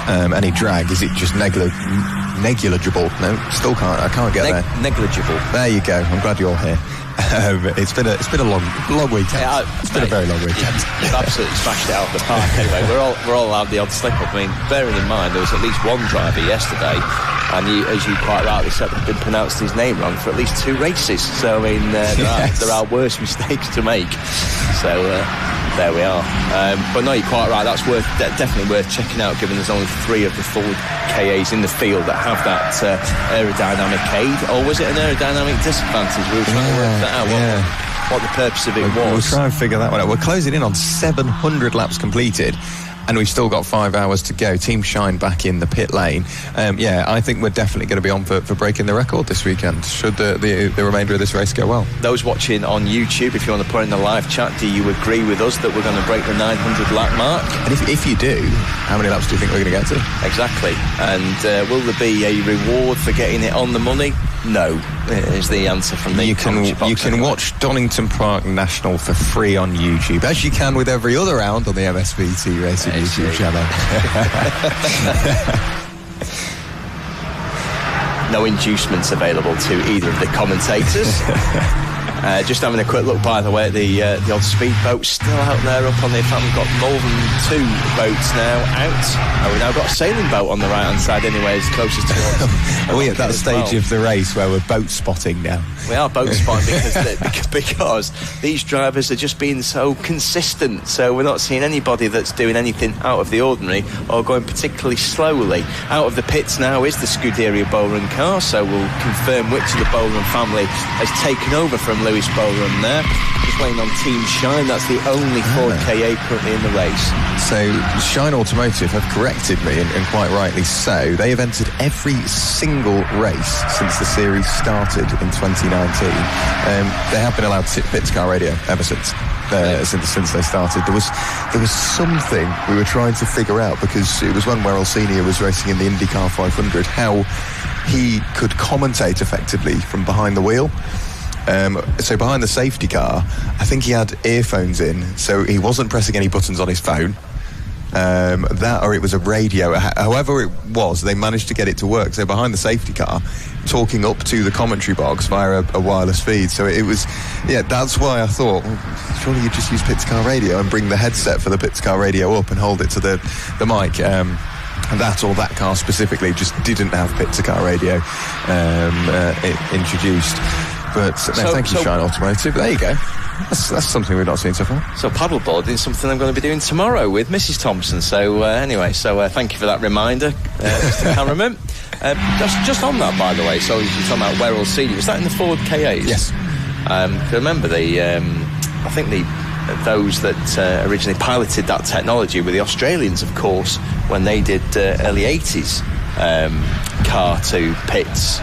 any drag? Is it just negligible? No, still can't. I can't get there. Negligible. There you go. I'm glad you're here. It's been a long weekend. Yeah, it's been a very long weekend. You've absolutely smashed it out of the park. Anyway, we're all allowed the odd slip up. I mean, bearing in mind there was at least one driver yesterday, and as you quite rightly said, they've been pronounced his name wrong for at least 2 races. So I mean, there are worse mistakes to make. So there we are. But no, you're quite right. That's definitely worth checking out, given there's only 3 of the full KAs in the field that have that aerodynamic aid. Or was it an aerodynamic disadvantage? We were trying to work that out. What the purpose of it was. We'll try and figure that one out. We're closing in on 700 laps completed, and we've still got 5 hours to go. Team Shine back in the pit lane. I think we're definitely going to be on for breaking the record this weekend, should the remainder of this race go well. Those watching on YouTube, if you want to put in the live chat, do you agree with us that we're going to break the 900 lap mark? And if you do, how many laps do you think we're going to get to? Exactly. And will there be a reward for getting it on the money? No, is the answer from the You can watch Donington Park National for free on YouTube, as you can with every other round on the MSVT Racing YouTube channel. No inducements available to either of the commentators. Just having a quick look, by the way, at the odd speedboats still out there up on the... In fact, we've got more than 2 boats now out. We've now got a sailing boat on the right-hand side anyway, as closest to us. Are we at that stage of the race where we're boat spotting now? We are boat spotting because these drivers are just being so consistent. So we're not seeing anybody that's doing anything out of the ordinary or going particularly slowly. Out of the pits now is the Scuderia Bowron car, so we'll confirm which of the Bowron family has taken over from Lewis Bowron there. Just waiting on Team Shine. That's the only Ford KA currently in the race. So Shine Automotive have corrected me, and quite rightly so. They have entered every single race since the series started in 2019. They have been allowed to pit car radio ever since. Since they started, there was something we were trying to figure out, because it was when Werrell Senior was racing in the IndyCar 500, how he could commentate effectively from behind the wheel. So behind the safety car, I think he had earphones in, so he wasn't pressing any buttons on his phone. That, or it was a radio. However it was, they managed to get it to work. So behind the safety car, talking up to the commentary box via a wireless feed. So it was, that's why I thought, well, surely you just use pits car radio and bring the headset for the pits car radio up and hold it to the mic. that car specifically just didn't have pit-to-car radio introduced. But no, thank you, Shine Automotive. There you go. That's something we've not seen so far. So paddleboarding is something I'm going to be doing tomorrow with Mrs. Thompson. So anyway, thank you for that reminder, Mr. Cameraman. Just on that, by the way, so you're talking about Werrell Senior. Was that in the Ford Ka8s? Yes. Remember I think those that originally piloted that technology were the Australians, of course, when they did early 80s car to pits.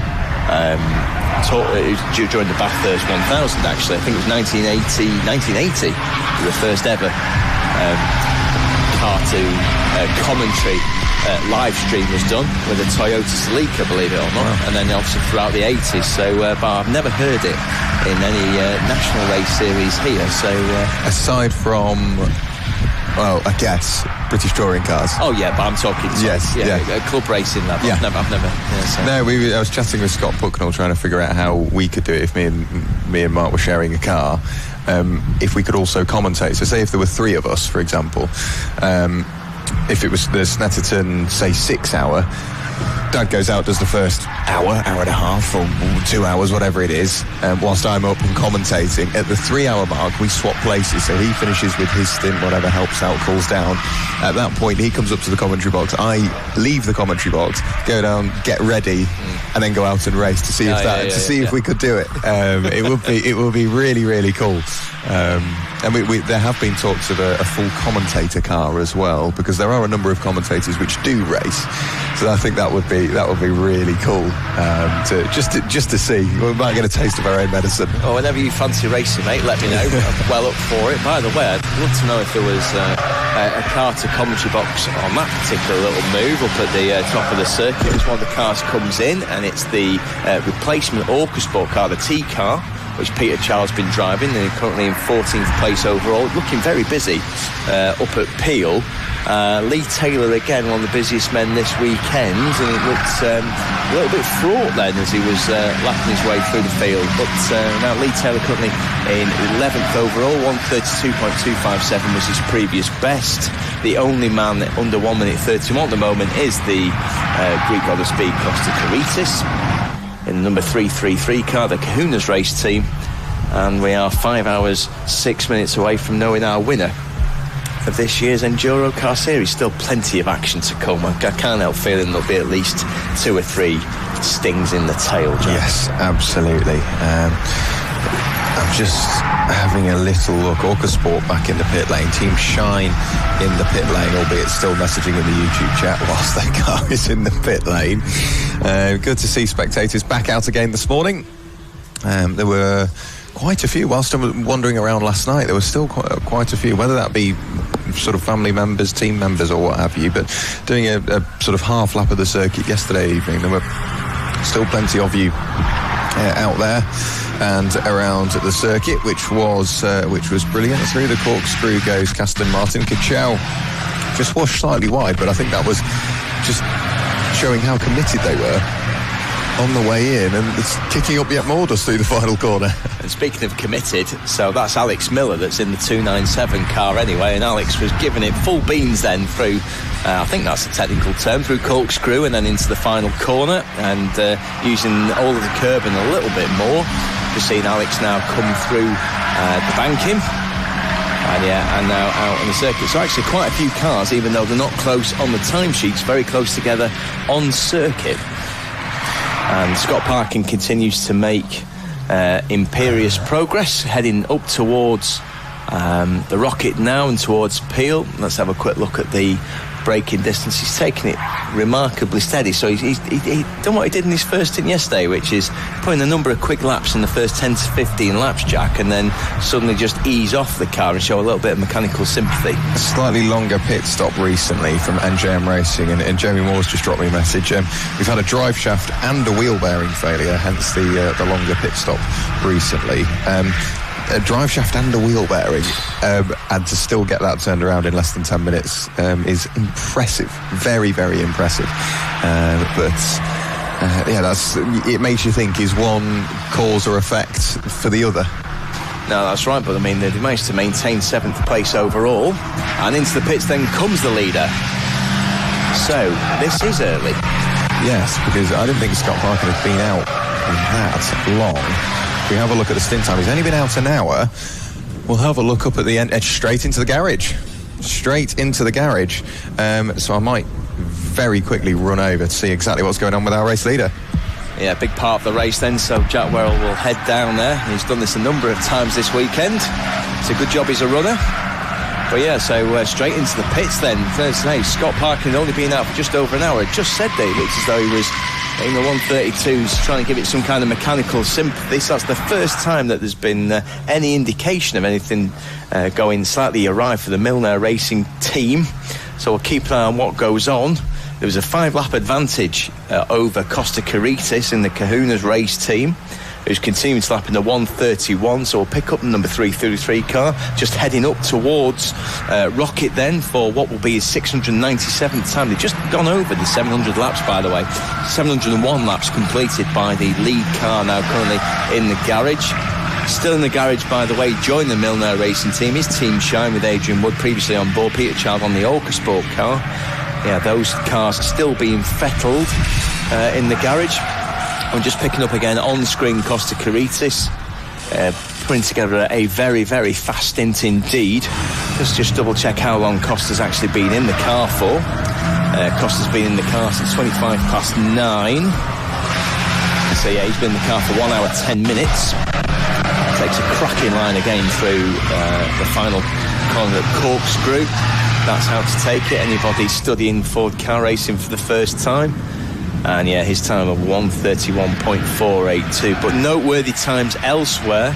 During the Bathurst 1000, actually. I think it was 1980, the first ever car to commentary live stream was done with a Toyota Celica, believe it or not. Wow. And then obviously throughout the 80s. So, but I've never heard it in any national race series here. So, aside from, well, I guess British touring cars. Oh yeah, but I'm talking club racing level. Yeah. I've never. No, I was chatting with Scott Bucknell trying to figure out how we could do it if me and Mark were sharing a car. If we could also commentate. So say if there were three of us, for example, if it was the Snetterton, say 6 hour, Dad goes out, does the first hour and a half, or 2 hours, whatever it is, whilst I'm up and commentating. At the 3 hour mark, we swap places, so he finishes with his stint, whatever, helps out, cools down. At that point, he comes up to the commentary box. I leave the commentary box, go down, get ready, and then go out and race to see if we could do it. It would be really, really cool. And there have been talks of a full commentator car as well, because there are a number of commentators which do race. So I think that would be really cool to see. We might get a taste of our own medicine. Well, whenever you fancy racing, mate, let me know. I'm well up for it. By the way, I'd love to know if there was a car to commentary box on that particular little move up at the top of the circuit. As one of the cars comes in, and it's the replacement Orcasport car, the T car, which Peter Child's been driving, and currently in 14th place overall, looking very busy up at Peel. Lee Taylor again, one of the busiest men this weekend, and it looked a little bit fraught then as he was lapping his way through the field. But now Lee Taylor currently in 11th overall, 132.257 was his previous best. The only man under 1 minute 31 at the moment is the Greek god of speed, Costa Caritis, in the number 333 car, the Kahuna's race team. And we are 5 hours 6 minutes away from knowing our winner of this year's EnduroKA series. Still plenty of action to come. I can't help feeling there'll be at least 2 or 3 stings in the tail, Jack. Yes, absolutely. I'm just having a little look. Orcasport back in the pit lane. Team Shine in the pit lane, albeit still messaging in the YouTube chat whilst their car is in the pit lane. Good to see spectators back out again this morning. There were quite a few. Whilst I was wandering around last night, there were still quite a few, whether that be sort of family members, team members, or what have you. But doing a sort of half lap of the circuit yesterday evening, there were still plenty of you out there and around the circuit, which was brilliant. Through the corkscrew goes Caston Martin. Kachow just washed slightly wide, but I think that was just showing how committed they were on the way in, and it's kicking up yet more dust through the final corner. And speaking of committed, so that's Alex Miller that's in the 297 car anyway, and Alex was giving it full beans then through, I think that's a technical term, through corkscrew and then into the final corner, and using all of the curb and a little bit more. Just seeing Alex now come through the banking. And now out on the circuit. So actually quite a few cars, even though they're not close on the timesheets, very close together on circuit. And Scott Parkin continues to make imperious progress, heading up towards the Rocket now and towards Peel. Let's have a quick look at the braking distance. He's taking it remarkably steady. So he's done what he did in his first stint yesterday, which is putting a number of quick laps in the first 10 to 15 laps, Jack, and then suddenly just ease off the car and show a little bit of mechanical sympathy. A slightly longer pit stop recently from NJM Racing, and Jamie Moore's just dropped me a message. We've had a drive shaft and a wheel bearing failure, hence the longer pit stop recently. A drive shaft and a wheel bearing, and to still get that turned around in less than 10 minutes is impressive, very, very impressive. It makes you think, is one cause or effect for the other? No, that's right, but I mean, they managed to maintain 7th place overall, and into the pits then comes the leader. So, this is early. Yes, because I didn't think Scott Parker had been out that long. If we have a look at the stint time, he's only been out an hour. We'll have a look up at the end, straight into the garage. Straight into the garage. So I might very quickly run over to see exactly what's going on with our race leader. Yeah, big part of the race then, so Jack Werrell will head down there. He's done this a number of times this weekend. It's a good job he's a runner. But yeah, so straight into the pits then. Thursday, Scott Parker had only been out for just over an hour. Just said that it looks as though he was in the 132s, trying to give it some kind of mechanical sympathy. So that's the first time that there's been any indication of anything going slightly awry for the Milner Racing team. So we'll keep an eye on what goes on. There was a 5-lap advantage over Costa Caritas in the Kahuna's race team, who's continuing to lap in the 131, so we'll pick up the number 333 car, just heading up towards Rocket then for what will be his 697th time. They've just gone over the 700 laps, by the way. 701 laps completed by the lead car, now currently in the garage. Still in the garage, by the way, joined the Milner Racing team, his Team Shine with Adrian Wood previously on board, Peter Child on the Motorsport car. Yeah, those cars still being fettled in the garage. I'm just picking up again on screen Costa Caritas, putting together a very, very fast stint indeed. Just double check how long Costa's actually been in the car for. Costa's been in the car since 9:25. So yeah, he's been in the car for 1 hour 10 minutes. Takes a cracking line again through the final corner at Corkscrew. That's how to take it. Anybody studying Ford car racing for the first time. And yeah, his time of 1:31.482. But noteworthy times elsewhere.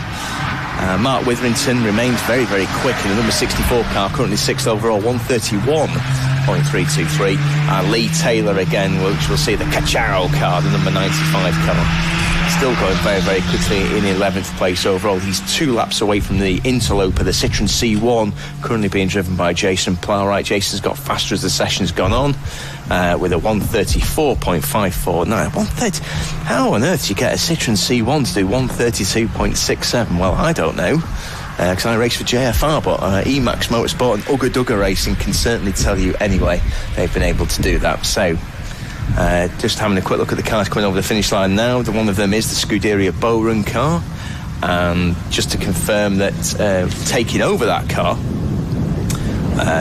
Mark Witherington remains very, very quick in the number 64 car, currently 6th overall, 1:31.323. And Lee Taylor again, which we'll see the Cachao car, the number 95 car. Still going very, very quickly in 11th place overall. He's 2 laps away from the interloper, the Citroen C1, currently being driven by Jason Plowright. Jason's got faster as the session's gone on, with a 1:34.549. 1:30. How on earth do you get a Citroen C1 to do 1:32.67? Well, I don't know, because I race for JFR, but Emax Motorsport and Ugga Dugga Racing can certainly tell you anyway they've been able to do that. So just having a quick look at the cars coming over the finish line now. The one of them is the Scuderia Bowrun car, and just to confirm that taking over that car,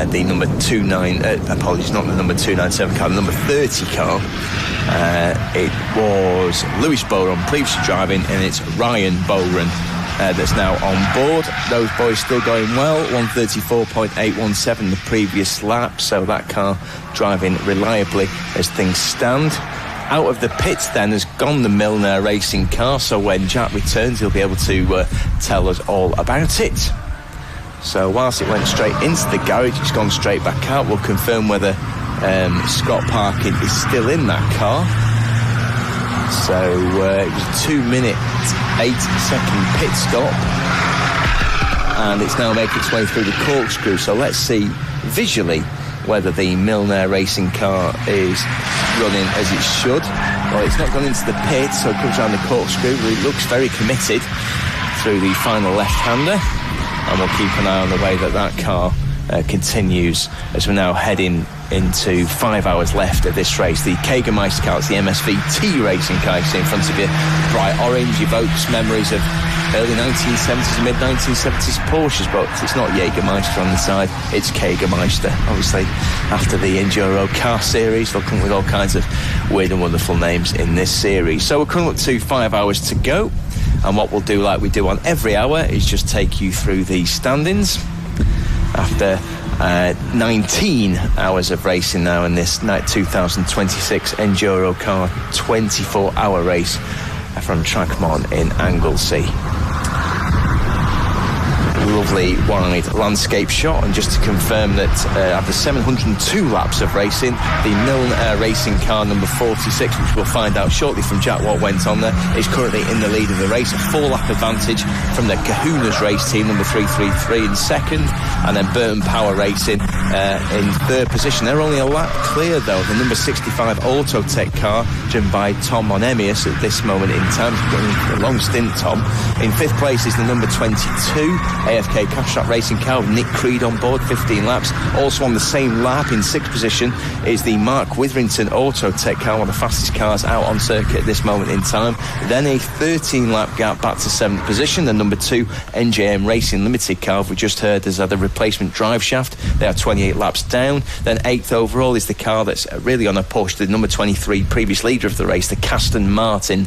the number 297 car, the number 30 car, it was Lewis Bowrun previously driving, and it's Ryan Bowrun that's now on board. Those boys still going well, 1:34.817 the previous lap, so that car driving reliably as things stand. Out of the pits then has gone the Milner Racing car, so when Jack returns he'll be able to tell us all about it. So whilst it went straight into the garage, it's gone straight back out. We'll confirm whether Scott Parkin is still in that car. So it was a 2-minute 8-second pit stop, and it's now making its way through the Corkscrew. So let's see visually whether the Milner Racing car is running as it should. Well, it's not gone into the pit, so it comes around the Corkscrew. It looks very committed through the final left-hander, and we'll keep an eye on the way that car continues as we're now heading into 5 hours left of this race. The Jägermeister car, it's the MSVT racing car you see in front of you. Bright orange evokes memories of early 1970s and mid-1970s Porsches, but it's not Jägermeister on the side, it's Jägermeister. Obviously, after the EnduroKA series, they'll come with all kinds of weird and wonderful names in this series. So we're coming up to 5 hours to go, and what we'll do, like we do on every hour, is just take you through the standings. After 19 hours of racing now in this 2026 EnduroKA 24-hour race from Trackmont in Anglesey. Lovely wide landscape shot, and just to confirm that after 702 laps of racing, the Milner Racing car number 46, which we'll find out shortly from Jack what went on there, is currently in the lead of the race. A 4-lap advantage from the Kahuna's race team, number 333 in second, and then Burton Power Racing in third position. They're only a lap clear though. The number 65 Autotech car, driven by Tom Monemius at this moment in time. He's got a long stint, Tom. In fifth place is the number 22 AF 5k cash-out racing car with Nick Creed on board, 15 laps. Also on the same lap in 6th position is the Mark Witherington Autotech car, one of the fastest cars out on circuit at this moment in time. Then a 13-lap gap back to 7th position. The number 2 NJM Racing Limited car, we just heard, has had a replacement drive shaft. They are 28 laps down. Then 8th overall is the car that's really on a push, the number 23 previous leader of the race, the Caston Martin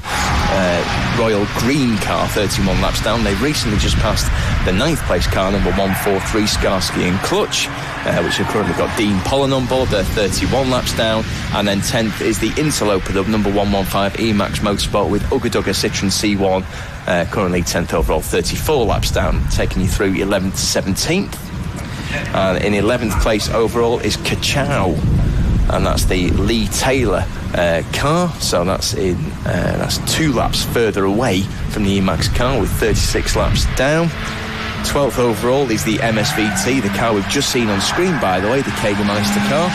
Royal Green car, 31 laps down. They've recently just passed the 9th place car, number 143 Skarsky and Clutch, which have currently got Dean Pollen on board. They're 31 laps down. And then 10th is the Interloper of number 115 Emax Motorsport with Ugga Dugga Citroen C1, currently 10th overall, 34 laps down, taking you through 11th to 17th. And in 11th place overall is Kachow, and that's the Lee Taylor car. So that's 2 laps further away from the Emax car with 36 laps down. 12th overall is the MSVT, the car we've just seen on screen, by the way, the Kegermeister car.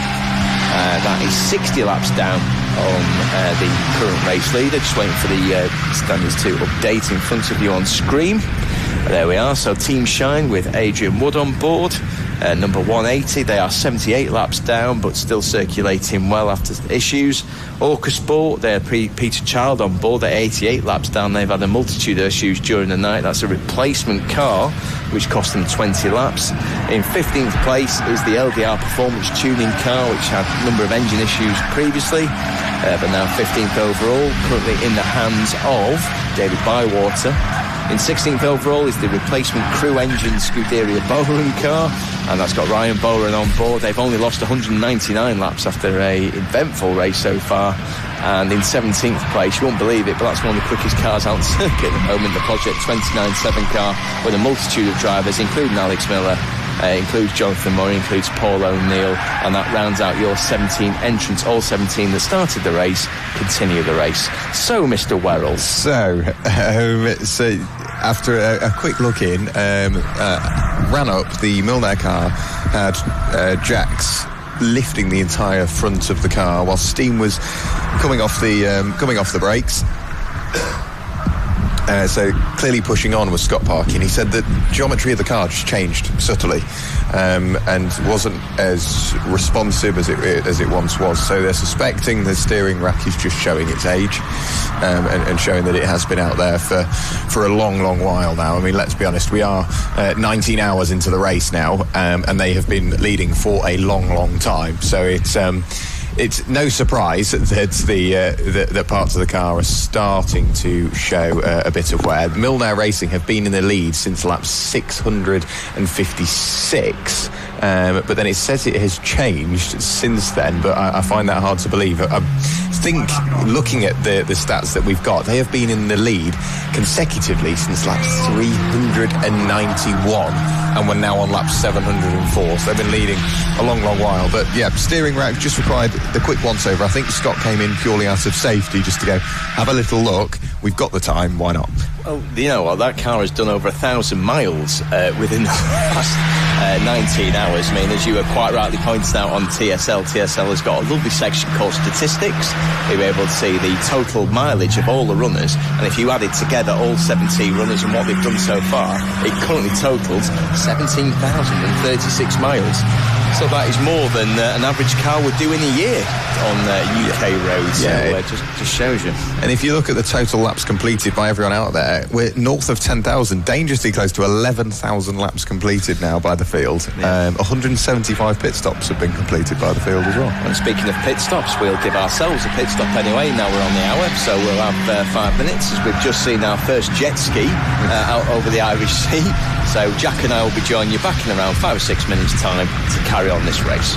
That is 60 laps down on the current race leader. Just waiting for the standards to update in front of you on screen. There we are. So Team Shine with Adrian Wood on board. Number 180, they are 78 laps down, but still circulating well after issues. Orca Sport, they have Peter Child on board. They're 88 laps down. They've had a multitude of issues during the night. That's a replacement car, which cost them 20 laps. In 15th place is the LDR Performance Tuning car, which had a number of engine issues previously, but now 15th overall, currently in the hands of David Bywater. In 16th overall is the replacement crew engine Scuderia Bohren car, and that's got Ryan Bohren on board. They've only lost 199 laps after a eventful race so far. And in 17th place, you won't believe it, but that's one of the quickest cars out on circuit at the moment, the Project 29.7 car, with a multitude of drivers, including Alex Miller, includes Jonathan Murray, includes Paul O'Neill, and that rounds out your 17 entrants. All 17 that started the race continue the race. So, Mr. Werrell. So after a quick look in, ran up, the Milner car had jacks lifting the entire front of the car while steam was coming off the brakes. So clearly pushing on was Scott Parkin. He said that geometry of the car just changed subtly and wasn't as responsive as it once was. So they're suspecting the steering rack is just showing its age and showing that it has been out there for a long, long while now. I mean, let's be honest, we are 19 hours into the race now, and they have been leading for a long, long time. So it's no surprise that the parts of the car are starting to show a bit of wear. Milner Racing have been in the lead since lap 656, but then it says it has changed since then, but I find that hard to believe. I think, looking at the stats that we've got, they have been in the lead consecutively since lap 391, and we're now on lap 704, so they've been leading a long, long while. But yeah, steering rack just required the quick once-over. I think Scott came in purely out of safety, just to go have a little look. We've got the time, why not? Well, you know what, that car has done over 1,000 miles within the last 19 hours. I mean, as you were quite rightly pointed out on TSL has got a lovely section called Statistics. You'll be able to see the total mileage of all the runners, and if you added together all 17 runners and what they've done so far, it currently totals 17,036 miles. So that is more than an average car would do in a year on UK roads. Yeah, so just shows you. And if you look at the total laps completed by everyone out there, we're north of 10,000, dangerously close to 11,000 laps completed now by the field. Yeah. 175 pit stops have been completed by the field as well. And speaking of pit stops, we'll give ourselves a pit stop anyway. Now we're on the hour, so we'll have 5 minutes, as we've just seen our first jet ski out over the Irish Sea. So Jack and I will be joining you back in around 5 or 6 minutes' time to carry on this race.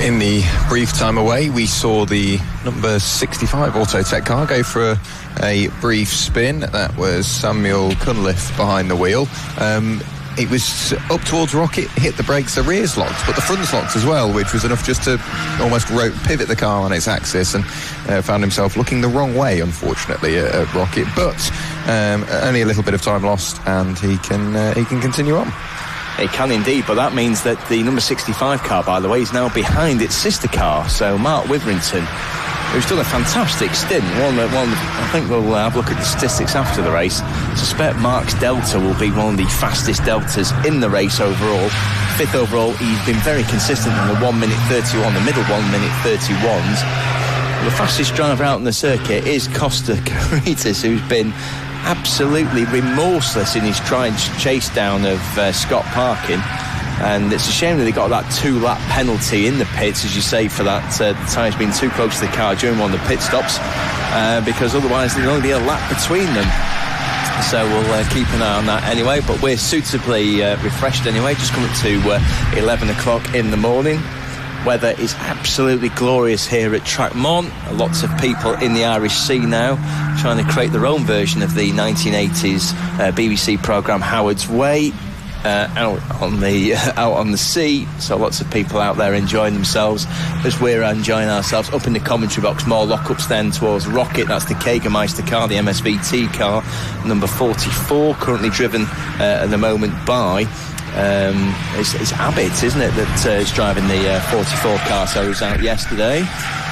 In the brief time away, we saw the number 65 Autotech car go for a brief spin. That was Samuel Cunliffe behind the wheel. It was up towards Rocket, hit the brakes, the rears locked, but the fronts locked as well, which was enough just to almost pivot the car on its axis, and found himself looking the wrong way, unfortunately, at Rocket. But only a little bit of time lost, and he can continue on. It can indeed, but that means that the number 65 car, by the way, is now behind its sister car. So Mark Witherington, who's done a fantastic stint. I think we'll have a look at the statistics after the race. I suspect Mark's Delta will be one of the fastest Deltas in the race overall. 5th overall, he's been very consistent in the 1 minute 31, the middle 1 minute 31s. The fastest driver out on the circuit is Costa Caritas, who's been absolutely remorseless in his chase down of Scott Parkin. And it's a shame that they got that 2-lap penalty in the pits, as you say, for that the tyres being too close to the car during one of the pit stops, because otherwise there'd only be a lap between them. So we'll keep an eye on that anyway, but we're suitably refreshed anyway, just coming to 11 o'clock in the morning. Weather is absolutely glorious here at Track Mon. Lots of people in the Irish Sea now, trying to create their own version of the 1980s BBC programme Howard's Way. Out on the sea, so lots of people out there enjoying themselves as we're enjoying ourselves. Up in the commentary box, more lockups then towards Rocket. That's the Jägermeister car, the MSVT car, number 44, currently driven at the moment by it's Abbott, isn't it, that is driving the 44 car. So he was out yesterday.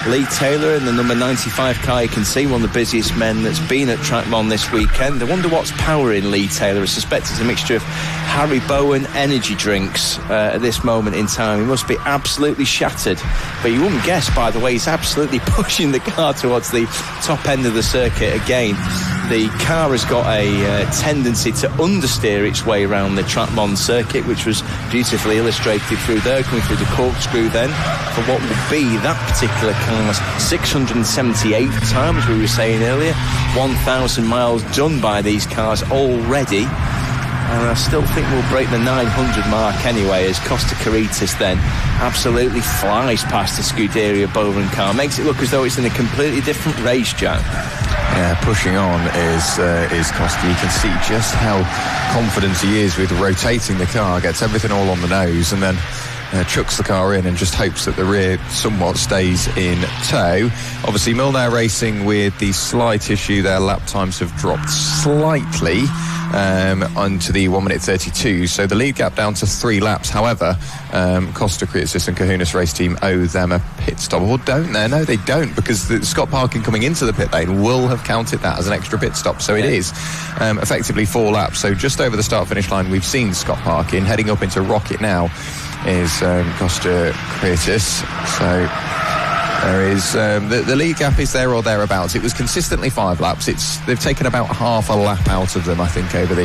Lee Taylor in the number 95 car, you can see one of the busiest men that's been at Track Mon this weekend. I wonder what's powering Lee Taylor. I suspect it's a mixture of Harry Bowen energy drinks at this moment in time. He must be absolutely shattered, but you wouldn't guess by the way he's absolutely pushing the car towards the top end of the circuit again. The car has got a tendency to understeer its way around the Track Mon circuit, which was beautifully illustrated through there, coming through the corkscrew then for what will be that particular car's 678th time, as we were saying earlier. 1,000 miles done by these cars already, and I still think we'll break the 900 mark anyway, as Costa Caritas then absolutely flies past the Scuderia Bowman car. Makes it look as though it's in a completely different race, Jack. Yeah, pushing on is Costa. You can see just how confident he is with rotating the car, gets everything all on the nose, and then chucks the car in and just hopes that the rear somewhat stays in tow. Obviously, Milner Racing, with the slight issue, their lap times have dropped slightly onto the 1 minute 32, so the lead gap down to 3 laps. However, Costa Caritas and Cahunas Race Team owe them a pit stop, or don't they? No, they don't, because Scott Parkin coming into the pit lane will have counted that as an extra pit stop, so it is effectively 4 laps. So just over the start finish line, we've seen Scott Parkin. Heading up into Rocket now is Costa Caritas. So there is the lead gap is there or thereabouts. It was consistently 5 laps. They've taken about half a lap out of them, I think, over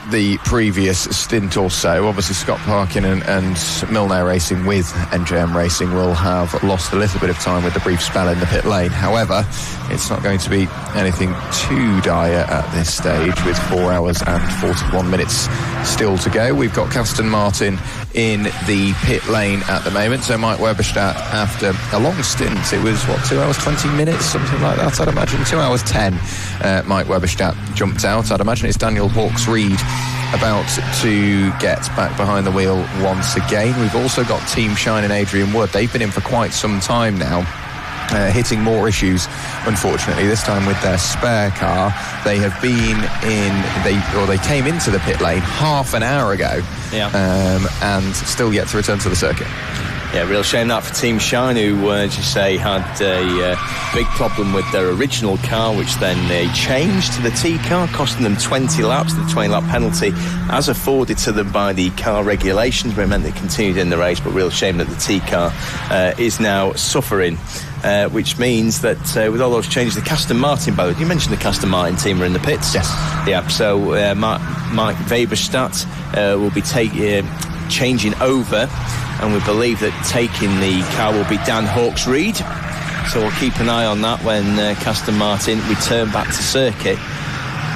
the previous stint or so. Obviously, Scott Parkin and Milner Racing with NJM Racing will have lost a little bit of time with the brief spell in the pit lane. However, it's not going to be anything too dire at this stage, with 4 hours and 41 minutes still to go. We've got Aston Martin in the pit lane at the moment. So Mike Weberstadt, after a long stint, it was 2 hours 20 minutes, something like that, I'd imagine, 2 hours 10. Mike Weberstadt jumped out. I'd imagine it's Daniel Hawkes-Reed about to get back behind the wheel once again. We've also got Team Shine and Adrian Wood. They've been in for quite some time now, hitting more issues, unfortunately, this time with their spare car. They have been they came into the pit lane half an hour ago, and still yet to return to the circuit. Yeah, real shame that for Team Shine, who, as you say, had a big problem with their original car, which then they changed to the T car, costing them 20 laps. The 20-lap penalty, as afforded to them by the car regulations, but it meant they continued in the race. But real shame that the T car is now suffering. Which means that with all those changes, the Aston Martin, by the way, you mentioned the Aston Martin team are in the pits. Yes. Yeah, so Mike Weberstadt will be changing over, and we believe that taking the car will be Dan Hawkes-Reed. So we'll keep an eye on that when Aston Martin return back to circuit.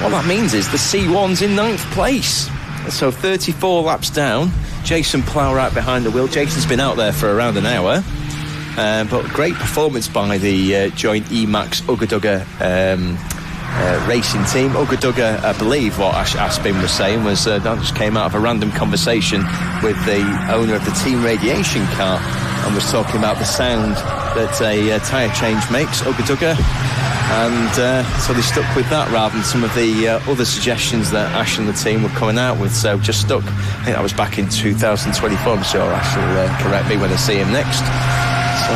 What that means is the C1's in 9th place. So 34 laps down. Jason Plough right behind the wheel. Jason's been out there for around an hour. But great performance by the joint Emax Ugga racing team. Ugga, I believe what Aspin was saying was that just came out of a random conversation with the owner of the team radiation car and was talking about the sound that a tyre change makes, Ugga. And so they stuck with that rather than some of the other suggestions that Ash and the team were coming out with. So just stuck. I think that was back in 2024. I'm sure Ash will correct me when I see him next. So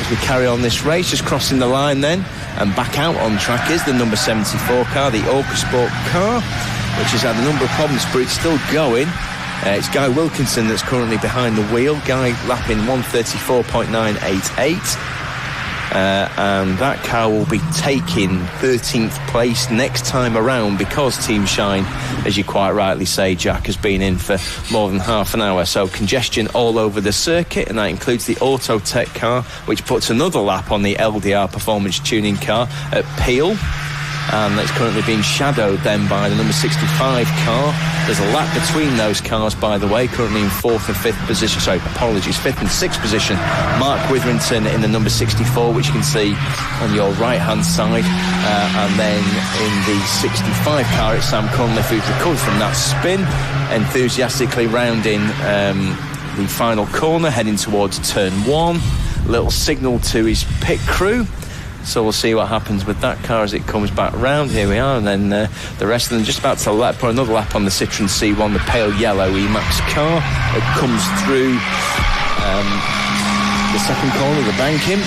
as we carry on this race, just crossing the line then, and back out on track is the number 74 car, the Motorsport car, which has had a number of problems, but it's still going. It's Guy Wilkinson that's currently behind the wheel. Guy lapping 134.988. And that car will be taking 13th place next time around because Team Shine, as you quite rightly say, Jack, has been in for more than half an hour. So congestion all over the circuit, and that includes the Autotech car, which puts another lap on the LDR performance tuning car at Peel. And it's currently being shadowed then by the number 65 car. There's a lap between those cars, by the way, currently in 4th and 5th position. Sorry, apologies, 5th and 6th position. Mark Witherington in the number 64, which you can see on your right-hand side. And then in the 65 car, it's Sam Cunliffe, who's recovered from that spin, enthusiastically rounding the final corner, heading towards turn 1. Little signal to his pit crew. So we'll see what happens with that car as it comes back round. Here we are, and then the rest of them just about to put another lap on the Citroen C1, the pale yellow Emax car. It comes through the second corner of the banking.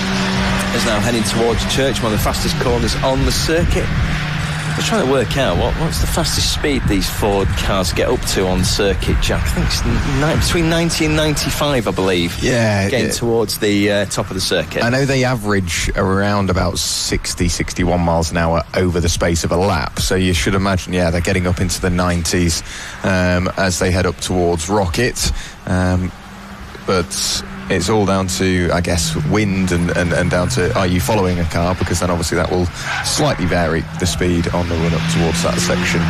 Is now heading towards Church, one of the fastest corners on the circuit. I was trying to work out what's the fastest speed these Ford cars get up to on circuit, Jack. I think it's between 90 and 95, I believe. Yeah. Getting towards the top of the circuit. I know they average around about 60, 61 miles an hour over the space of a lap. So you should imagine, they're getting up into the 90s as they head up towards Rocket. But it's all down to, I guess, wind and down to are you following a car, because then obviously that will slightly vary the speed on the run up towards that section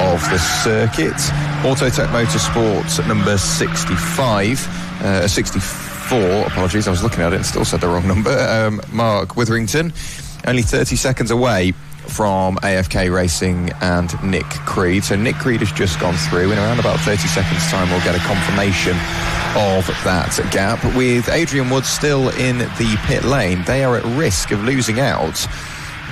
of the circuit. Autotech Motorsport number 64, apologies, I was looking at it and still said the wrong number. Mark Witherington, only 30 seconds away from AFK Racing and Nick Creed. So Nick Creed has just gone through. In around about 30 seconds time we'll get a confirmation of that gap. With Adrian Wood still in the pit lane, they are at risk of losing out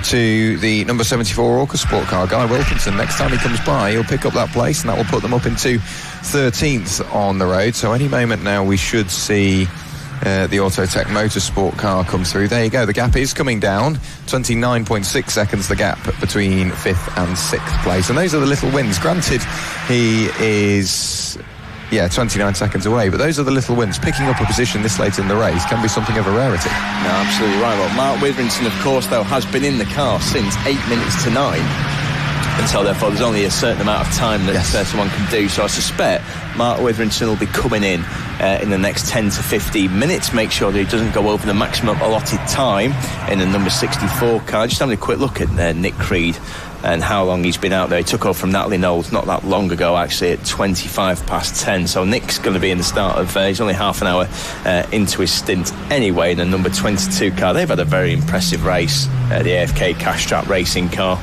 to the number 74 Orca Sport car, Guy Wilkinson. Next time he comes by, he'll pick up that place, and that will put them up into 13th on the road. So any moment now we should see the Autotech Motorsport car come through. There you go, the gap is coming down. 29.6 seconds the gap between 5th and 6th place. And those are the little wins. Granted, he is 29 seconds away, but those are the little wins. Picking up a position this late in the race can be something of a rarity. No, absolutely right. Well, Mark Witherington, of course, though, has been in the car since 8 minutes to 9. And so therefore there's only a certain amount of time that someone can do. So I suspect Mark Witherington will be coming in the next 10 to 15 minutes. Make sure that he doesn't go over the maximum allotted time in the number 64 car. Just having a quick look at Nick Creed and how long he's been out there. He took off from Natalie Knowles not that long ago, actually, at 25 past 10. So Nick's going to be in the start of, he's only half an hour into his stint anyway in the number 22 car. They've had a very impressive race, the AFK Cash Trap Racing car.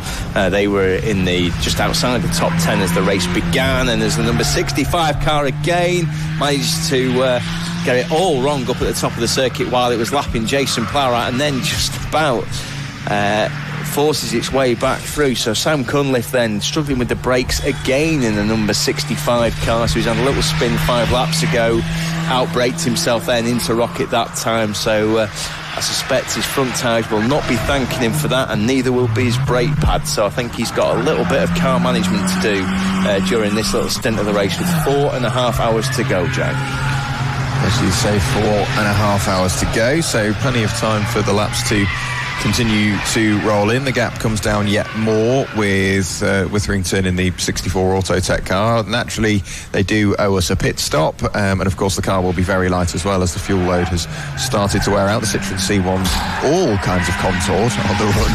They were in the just outside the top 10 as the race began, and as the number 65 car again managed to get it all wrong up at the top of the circuit while it was lapping Jason Plough, and then just about forces its way back through. So Sam Cunliffe then struggling with the brakes again in the number 65 car. So he's had a little spin 5 laps ago, outbraked himself then into Rocket that time. So I suspect his front tyres will not be thanking him for that, and neither will be his brake pad. So I think he's got a little bit of car management to do during this little stint of the race, with 4.5 hours to go, Jack. As you say, 4.5 hours to go, so plenty of time for the laps to continue to roll in. The gap comes down yet more with Witherington in the 64 Autotech car. Naturally, they do owe us a pit stop, and of course the car will be very light as well as the fuel load has started to wear out. The Citroen C1's all kinds of contoured on the run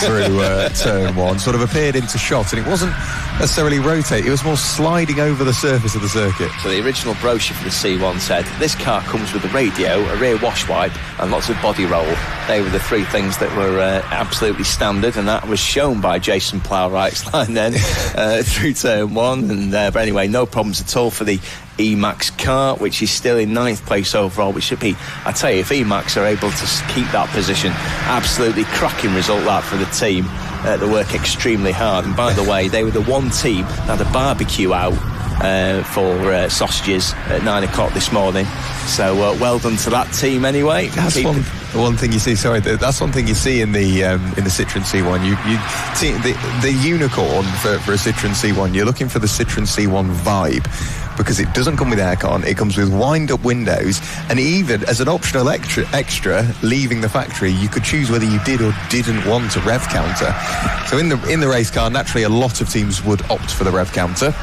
through turn 1, sort of appeared into shot, and it wasn't necessarily rotate, it was more sliding over the surface of the circuit. So the original brochure for the C1 said, this car comes with a radio, a rear wash wipe and lots of body roll. They were the three things that were absolutely standard, and that was shown by Jason Plowright's line then through turn 1. And but anyway, no problems at all for the Emax car, which is still in 9th place overall, which should be, I tell you, if Emax are able to keep that position, absolutely cracking result that for the team. They work extremely hard, and by the way, they were the one team that had a barbecue out for sausages at 9 o'clock this morning, so well done to that team anyway. That's one thing you see. Sorry, that's one thing you see in the Citroen C1. You see the unicorn for a Citroen C1. You're looking for the Citroen C1 vibe, because it doesn't come with aircon. It comes with wind-up windows, and even as an optional extra leaving the factory, you could choose whether you did or didn't want a rev counter. So in the race car, naturally, a lot of teams would opt for the rev counter.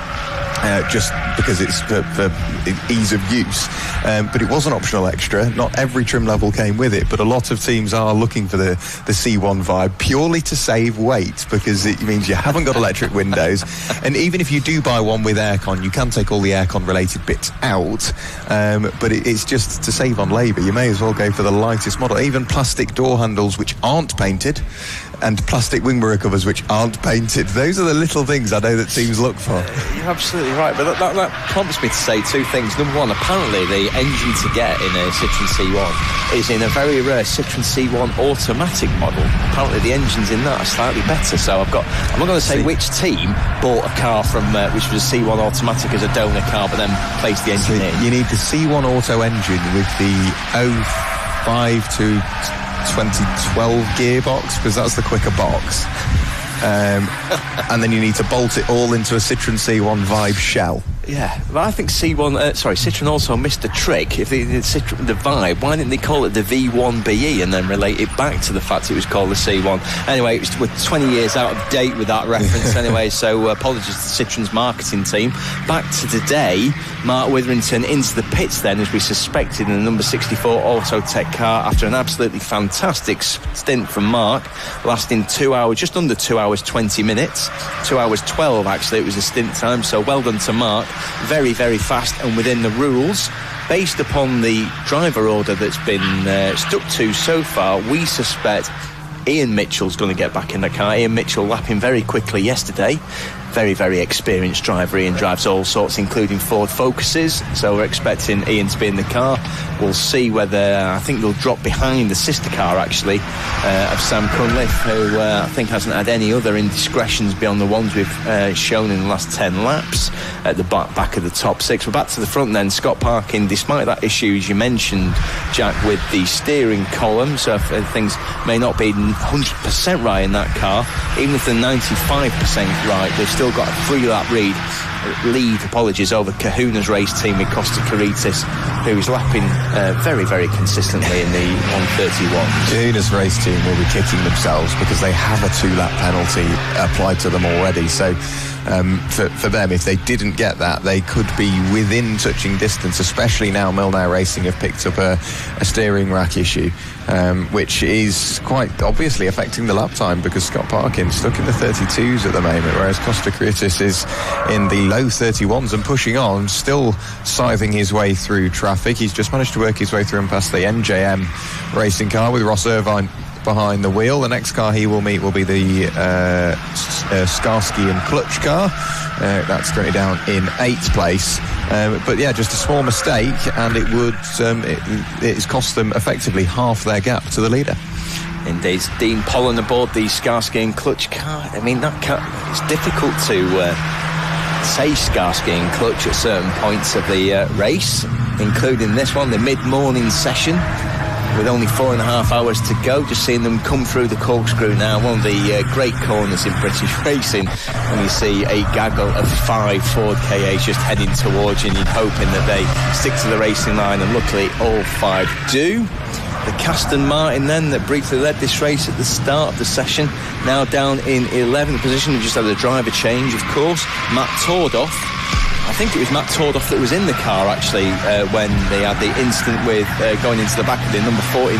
Just because it's for ease of use, but it was an optional extra. Not every trim level came with it, but a lot of teams are looking for the C1 vibe purely to save weight, because it means you haven't got electric windows, and even if you do buy one with aircon, you can take all the aircon related bits out, but it's just to save on labour. You may as well go for the lightest model. Even plastic door handles which aren't painted, and plastic wing mirror covers which aren't painted. Those are the little things I know that teams look for. You're absolutely right, but that prompts me to say two things. Number one, apparently the engine to get in a Citroen C1 is in a very rare Citroen C1 automatic model. Apparently the engines in that are slightly better, so I'm not going to say which team bought a car from which was a C1 automatic as a donor car, but then placed the engine in. You need the C1 auto engine with the 05 to 2012 gearbox, because that's the quicker box, and then you need to bolt it all into a Citroen C1 Vibe shell. Yeah, but I think Citroen also missed a trick. If the Vibe, why didn't they call it the V1BE and then relate it back to the fact it was called the C1? Anyway, we're 20 years out of date with that reference anyway, so apologies to Citroen's marketing team. Back to today, Mark Witherington into the pits then, as we suspected, in the number 64 Autotech car after an absolutely fantastic stint from Mark, lasting 2 hours, just under 2 hours 20 minutes, 2 hours 12 actually, it was a stint time, so well done to Mark. Very, very fast and within the rules. Based upon the driver order that's been stuck to so far, we suspect Ian Mitchell's going to get back in the car. Ian Mitchell lapping very quickly yesterday. Very, very experienced driver. Ian drives all sorts, including Ford Focuses, so we're expecting Ian to be in the car. We'll see whether, I think they'll drop behind the sister car actually of Sam Cunliffe, who I think hasn't had any other indiscretions beyond the ones we've shown in the last 10 laps at the back of the top six. We're back to the front then. Scott Parkin, despite that issue as you mentioned, Jack, with the steering column, so if things may not be 100% right in that car, even if they're 95% right, they've still got a 3-lap lead over Kahuna's race team with Costa Caritas, who is lapping very, very consistently in the 131. Kahuna's race team will be kicking themselves because they have a 2-lap penalty applied to them already, so for them, if they didn't get that, they could be within touching distance, especially now Milner Racing have picked up a steering rack issue, which is quite obviously affecting the lap time, because Scott Parkin's stuck in the 32s at the moment, whereas Costa Caritas is in the low 31s and pushing on, still scything his way through traffic. He's just managed to work his way through and past the NJM racing car with Ross Irvine behind the wheel. The next car he will meet will be the Skarsky and Clutch car. That's currently down in 8th place. But yeah, just a small mistake, and it's cost them effectively half their gap to the leader. Indeed. Dean Pollen aboard the Skarsky and Clutch car. I mean, that car, it's difficult to say Skarsky and Clutch at certain points of the race, including this one, the mid-morning session, with only 4.5 hours to go. Just seeing them come through the corkscrew now, one of the great corners in British racing, and you see a gaggle of 5 Ford KAs just heading towards you, and you're hoping that they stick to the racing line, and luckily all 5 do. The Aston Martin then that briefly led this race at the start of the session, now down in 11th position. We just had a driver change, of course. Matt Tordoff. I think it was Matt Tordoff that was in the car actually when they had the incident with going into the back of the number 49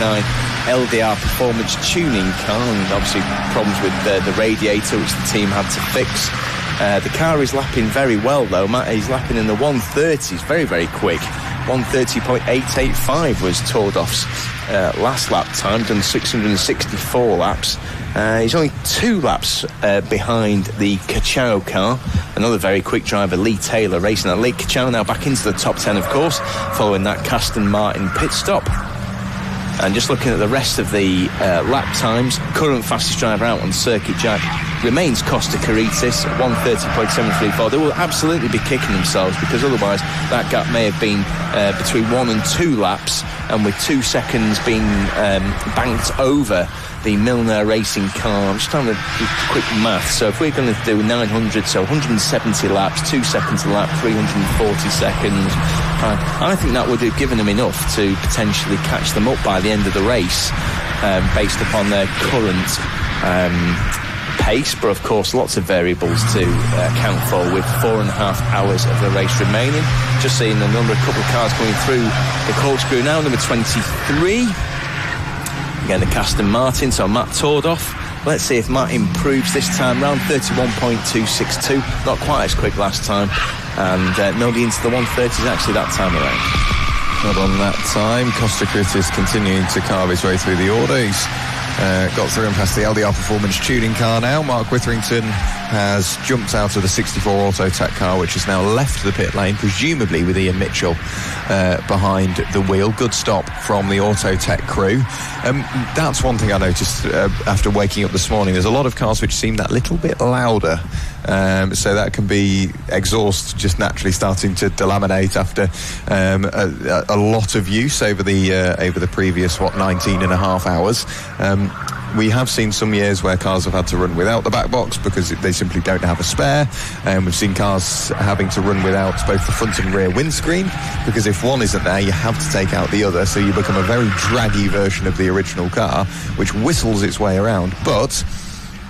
LDR performance tuning car, and obviously problems with the radiator which the team had to fix. The car is lapping very well though. Matt, he's lapping in the 130s, very, very quick. 130.885 was Tordoff's last lap time, done 664 laps. He's only 2 laps behind the Cacciao car. Another very quick driver, Lee Taylor, racing at Lake Cacciao, now back into the top 10, of course, following that Aston Martin pit stop. And just looking at the rest of the lap times, current fastest driver out on circuit, Jack, remains Costa Caritis, 130.734. They will absolutely be kicking themselves, because otherwise that gap may have been between 1 and 2 laps, and with 2 seconds being banked over the Milner Racing car. I'm just trying to do quick math. So if we're going to do 900, so 170 laps, 2 seconds a lap, 340 seconds. I think that would have given them enough to potentially catch them up by the end of the race, based upon their current pace. But of course, lots of variables to account for, with 4.5 hours of the race remaining. Just seeing the number, a couple of cars coming through the corkscrew now. Number 23. Again, the Aston Martin, so Matt Tordoff. Let's see if Matt improves this time round. 31.262, not quite as quick last time, and nobody into the 130s actually that time around. Not on that time. Costa Caritis continuing to carve his way through the order. He's got through and past the LDR performance tuning car now. Mark Witherington has jumped out of the 64 Autotech car, which has now left the pit lane, presumably with Ian Mitchell behind the wheel. Good stop from the Autotech crew. That's one thing I noticed after waking up this morning. There's a lot of cars which seem that little bit louder. So that can be exhaust just naturally starting to delaminate after a lot of use over the previous 19 and a half hours. We have seen some years where cars have had to run without the back box because they simply don't have a spare. We've seen cars having to run without both the front and rear windscreen, because if one isn't there, you have to take out the other, so you become a very draggy version of the original car, which whistles its way around. But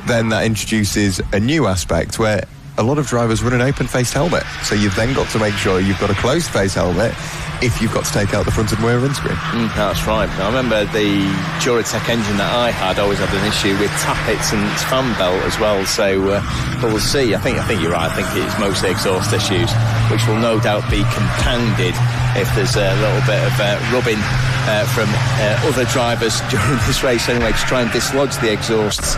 then that introduces a new aspect where a lot of drivers run an open-faced helmet. So you've then got to make sure you've got a closed-face helmet if you've got to take out the front and rear windscreen. That's right. I remember the Duratec engine that I had always had an issue with tappets and its fan belt as well. So but we'll see. I think you're right. I think it's mostly exhaust issues, which will no doubt be compounded if there's a little bit of rubbing from other drivers during this race anyway, to try and dislodge the exhausts.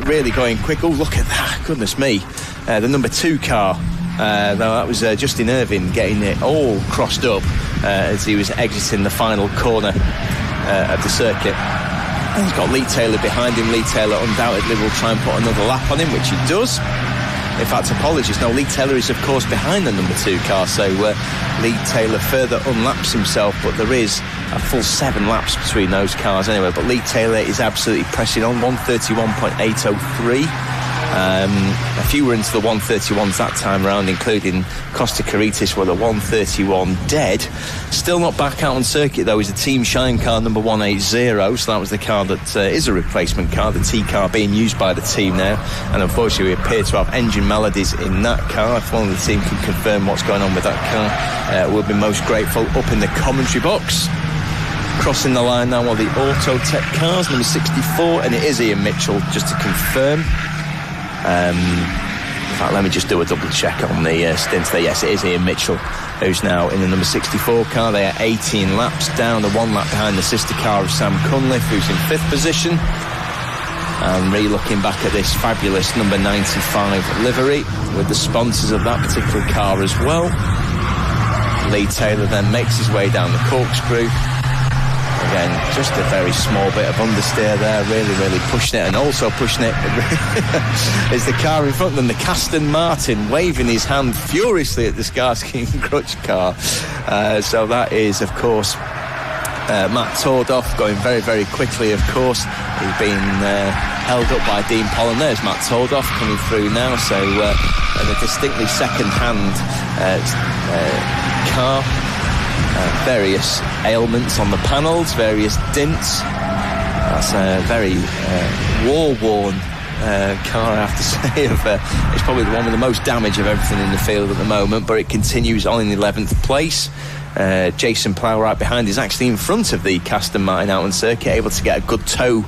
Really going quick. Oh, look at that. Goodness me. The number 2 car. Now that was Justin Irvin getting it all crossed up as he was exiting the final corner of the circuit. And he's got Lee Taylor behind him. Lee Taylor undoubtedly will try and put another lap on him, which he does. In fact, apologies. No, Lee Taylor is, of course, behind the number 2 car, so Lee Taylor further unlaps himself, but there is a full 7 laps between those cars anyway. But Lee Taylor is absolutely pressing on, 131.803. A few were into the 131s that time round, including Costa Caritis, were the 131 dead. Still not back out on circuit though is the Team Shine car number 180, so that was the car that is a replacement car, the T car being used by the team now, and unfortunately we appear to have engine maladies in that car. If one of the team can confirm what's going on with that car, we'll be most grateful. Up in the commentary box, crossing the line now are the Autotech cars, number 64, and it is Ian Mitchell, just to confirm. In fact, let me just do a double check on the stints there. Yes, it is Ian Mitchell who's now in the number 64 car. They are 18 laps down, the 1 lap behind the sister car of Sam Cunliffe, who's in 5th position. And really looking back at this fabulous number 95 livery with the sponsors of that particular car as well. Lee Taylor then makes his way down the corkscrew. Again, just a very small bit of understeer there, really pushing it, and also pushing it is the car in front of them, the Aston Martin, waving his hand furiously at the Starsky and Crutch car. So that is, of course, Matt Tordoff going very quickly, of course. He's been held up by Dean Pollan. There's Matt Tordoff coming through now, so in a distinctly second-hand car. various ailments on the panels, various dints. That's a very war-worn car, I have to say. It's probably the one with the most damage of everything in the field at the moment, but it continues on in the 11th place. Jason Plough right behind is actually in front of the Aston Martin out on circuit, able to get a good tow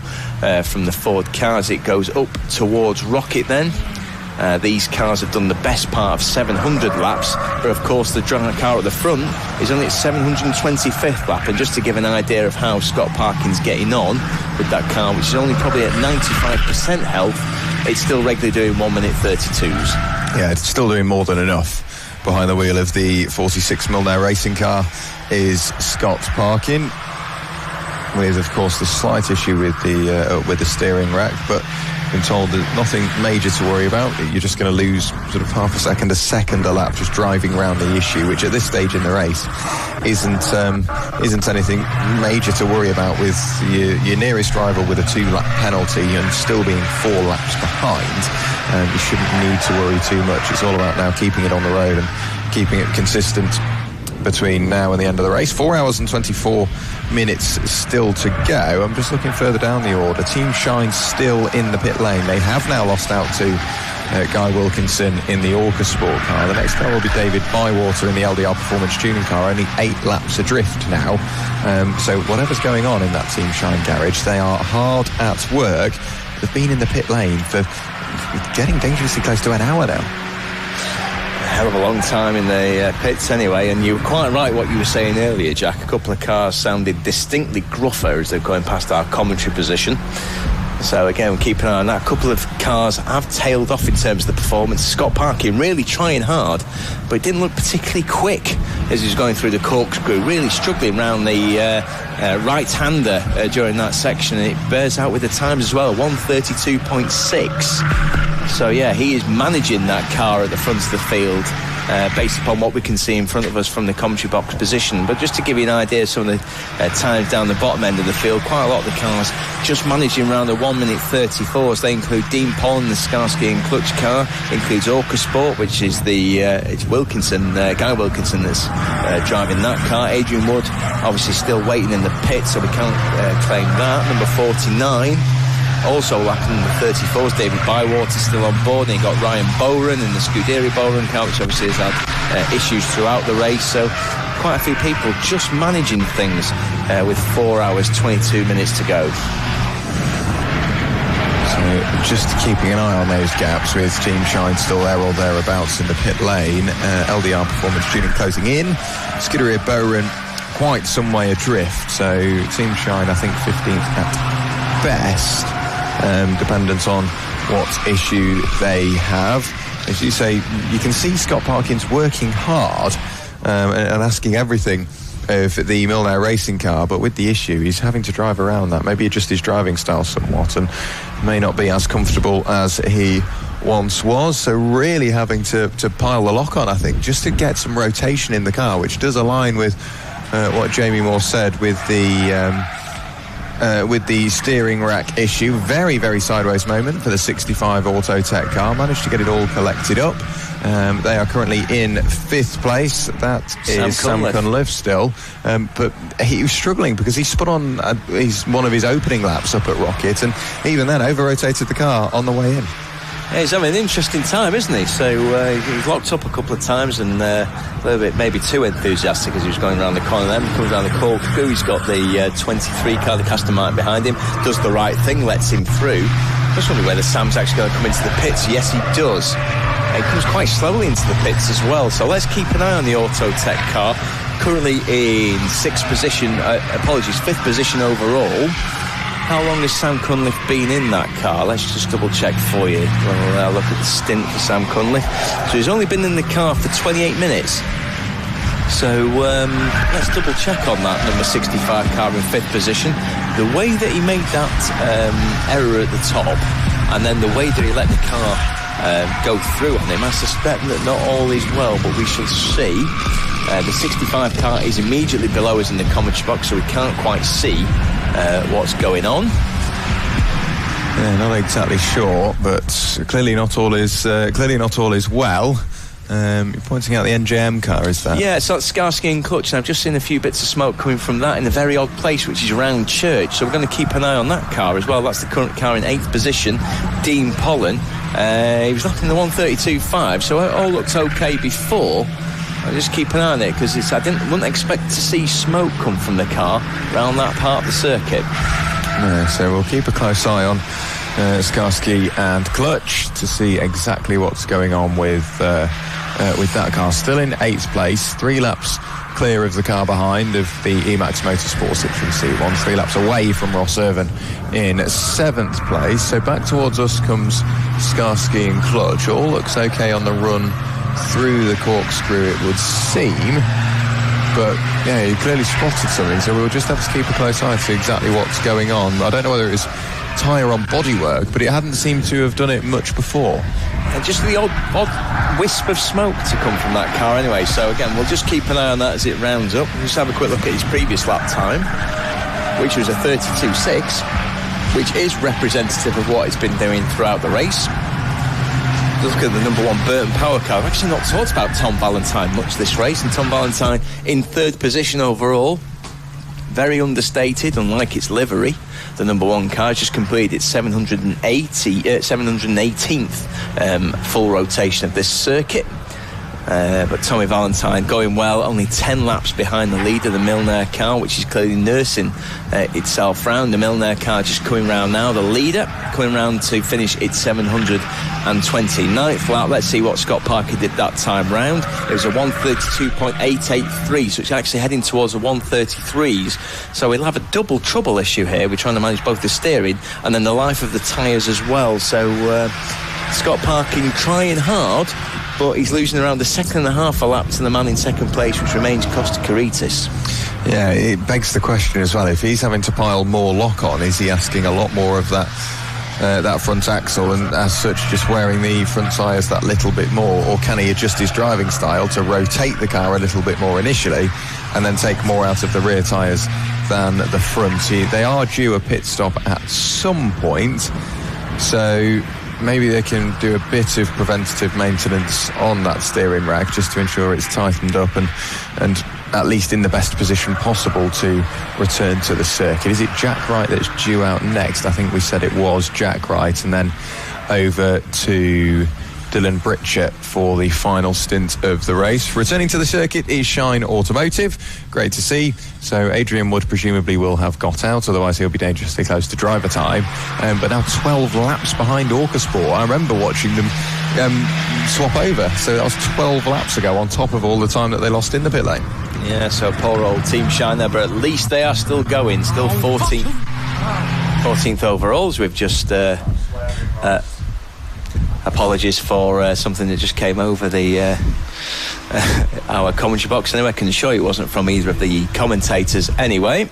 from the Ford car as it goes up towards Rocket then. These cars have done the best part of 700 laps, but of course the car at the front is only at 725th lap. And just to give an idea of how Scott Parkin's getting on with that car, which is only probably at 95% health, it's still regularly doing 1 minute 32s. Yeah, it's still doing more than enough. Behind the wheel of the 46 Milner racing car is Scott Parkin, with of course the slight issue with the steering rack, but been told that nothing major to worry about. You're just going to lose sort of half a second a lap just driving around the issue, which at this stage in the race isn't anything major to worry about, with your nearest rival with a 2-lap penalty and still being 4 laps behind. You shouldn't need to worry too much. It's all about now keeping it on the road and keeping it consistent between now and the end of the race. 4 hours and 24 minutes still to go. I'm just looking further down the order. Team Shine still in the pit lane. They have now lost out to Guy Wilkinson in the Orca Sport car. The next car will be David Bywater in the LDR Performance Tuning car, only 8 laps adrift now. So whatever's going on in that Team Shine garage, they are hard at work. They've been in the pit lane for getting dangerously close to an hour now. Hell of a long time in the pits anyway, and you were quite right what you were saying earlier, Jack. A couple of cars sounded distinctly gruffer as they're going past our commentary position. So again, we're keeping an eye on that. A couple of cars have tailed off in terms of the performance. Scott Parkin really trying hard, but it didn't look particularly quick as he was going through the corkscrew, really struggling around the right-hander during that section, and it bears out with the times as well, 1:32.6. So yeah, he is managing that car at the front of the field based upon what we can see in front of us from the commentary box position. But just to give you an idea of some of the times down the bottom end of the field, quite a lot of the cars just managing around the 1 minute 34s. They include Dean Pollan, the Skarsky and Clutch car, includes Orca Sport, which is it's Wilkinson, Guy Wilkinson that's driving that car. Adrian Wood obviously still waiting in the pit, so we can't claim that. Number 49 also lapping the 34s, David Bywater still on board, and you got Ryan Bowron in the Scuderia Bowron car, which obviously has had issues throughout the race. So quite a few people just managing things with 4 hours 22 minutes to go. So just keeping an eye on those gaps, with Team Shine still there or thereabouts in the pit lane. LDR Performance Tuning closing in. Scuderia Bowron quite some way adrift, so Team Shine I think 15th at best. Dependent on what issue they have. As you say, you can see Scott Parkin's working hard and asking everything of the Milner racing car, but with the issue, he's having to drive around that. Maybe adjust his driving style somewhat, and may not be as comfortable as he once was. So really having to pile the lock on, I think, just to get some rotation in the car, which does align with what Jamie Moore said with the steering rack issue. Very, very sideways moment for the 65 Autotech car. Managed to get it all collected up. They are currently in 5th place. That is Sam Cunliffe still. But he was struggling because he spun on one of his opening laps up at Rocket, and even then over-rotated the car on the way in. Yeah, he's having an interesting time, isn't he? So he's locked up a couple of times and a little bit maybe too enthusiastic as he was going around the corner. Then he comes around the corkscrew. He's got the 23 car, the Aston Martin behind him. Does the right thing, lets him through. Just wondering whether Sam's actually going to come into the pits. Yes, he does. He comes quite slowly into the pits as well. So let's keep an eye on the Autotech car. Currently in 5th position overall. How long has Sam Cunliffe been in that car? Let's just double check for you. We'll look at the stint for Sam Cunliffe. So he's only been in the car for 28 minutes. So let's double check on that number 65 car in 5th position. The way that he made that error at the top, and then the way that he let the car go through on him, I suspect that not all is well, but we shall see. The 65 car is immediately below us in the commentary box, so we can't quite see what's going on. Yeah, not exactly sure, but clearly not all is well. You're pointing out the NJM car, is that? Yeah, so it's Skarsky and Clutch, and I've just seen a few bits of smoke coming from that in a very odd place, which is around Church. So we're going to keep an eye on that car as well. That's the current car in 8th position, Dean Pollen. He was lapping the 132.5, so it all looked okay before. I'll just keep an eye on it, because wouldn't expect to see smoke come from the car around that part of the circuit. No, so we'll keep a close eye on Skarsky and Clutch to see exactly what's going on with that car. Still in 8th place, 3 laps clear of the car behind of the Emax Motorsport Citroen C1, 3 laps away from Ross Irvin in 7th place. So back towards us comes Skarsky and Clutch. All looks okay on the run through the corkscrew, it would seem, but yeah, he clearly spotted something, so we'll just have to keep a close eye to see exactly what's going on. I don't know whether it was tyre on bodywork, but it hadn't seemed to have done it much before. And just the odd wisp of smoke to come from that car anyway, so again, we'll just keep an eye on that as it rounds up. We'll just have a quick look at his previous lap time, which was a 32.6, which is representative of what he's been doing throughout the race. Look at the number 1 Burton Power car. I've actually not talked about Tom Valentine much this race, and Tom Valentine in 3rd position overall. Very understated, unlike its livery. The number 1 car just completed its 718th full rotation of this circuit. But Tommy Valentine going well, only 10 laps behind the leader, the Milner car, which is clearly nursing itself round. The Milner car just coming round now, the leader coming round to finish its 729th lap. Let's see what Scott Parker did that time round. It was a 132.883, so it's actually heading towards the 133s. So we'll have a double trouble issue here. We're trying to manage both the steering and then the life of the tyres as well. So Scott Parkin trying hard, but he's losing around a second and a half a lap to the man in 2nd place, which remains Costa Caritas. Yeah, it begs the question as well, if he's having to pile more lock on, is he asking a lot more of that front axle, and as such just wearing the front tyres that little bit more, or can he adjust his driving style to rotate the car a little bit more initially and then take more out of the rear tyres than the front? They are due a pit stop at some point, so maybe they can do a bit of preventative maintenance on that steering rack just to ensure it's tightened up and at least in the best position possible to return to the circuit. Is it Jack Wright that's due out next? I think we said it was Jack Wright, and then over to Dylan Britchett for the final stint of the race. Returning to the circuit is Shine Automotive. Great to see. So Adrian Wood presumably will have got out, otherwise he'll be dangerously close to driver time. But now 12 laps behind Orcasport. I remember watching them swap over. So that was 12 laps ago on top of all the time that they lost in the pit lane. Yeah, so poor old Team Shine there, but at least they are still going, still 14th overalls. We've just apologies for something that just came over the our commentary box. Anyway, I can assure you it wasn't from either of the commentators anyway.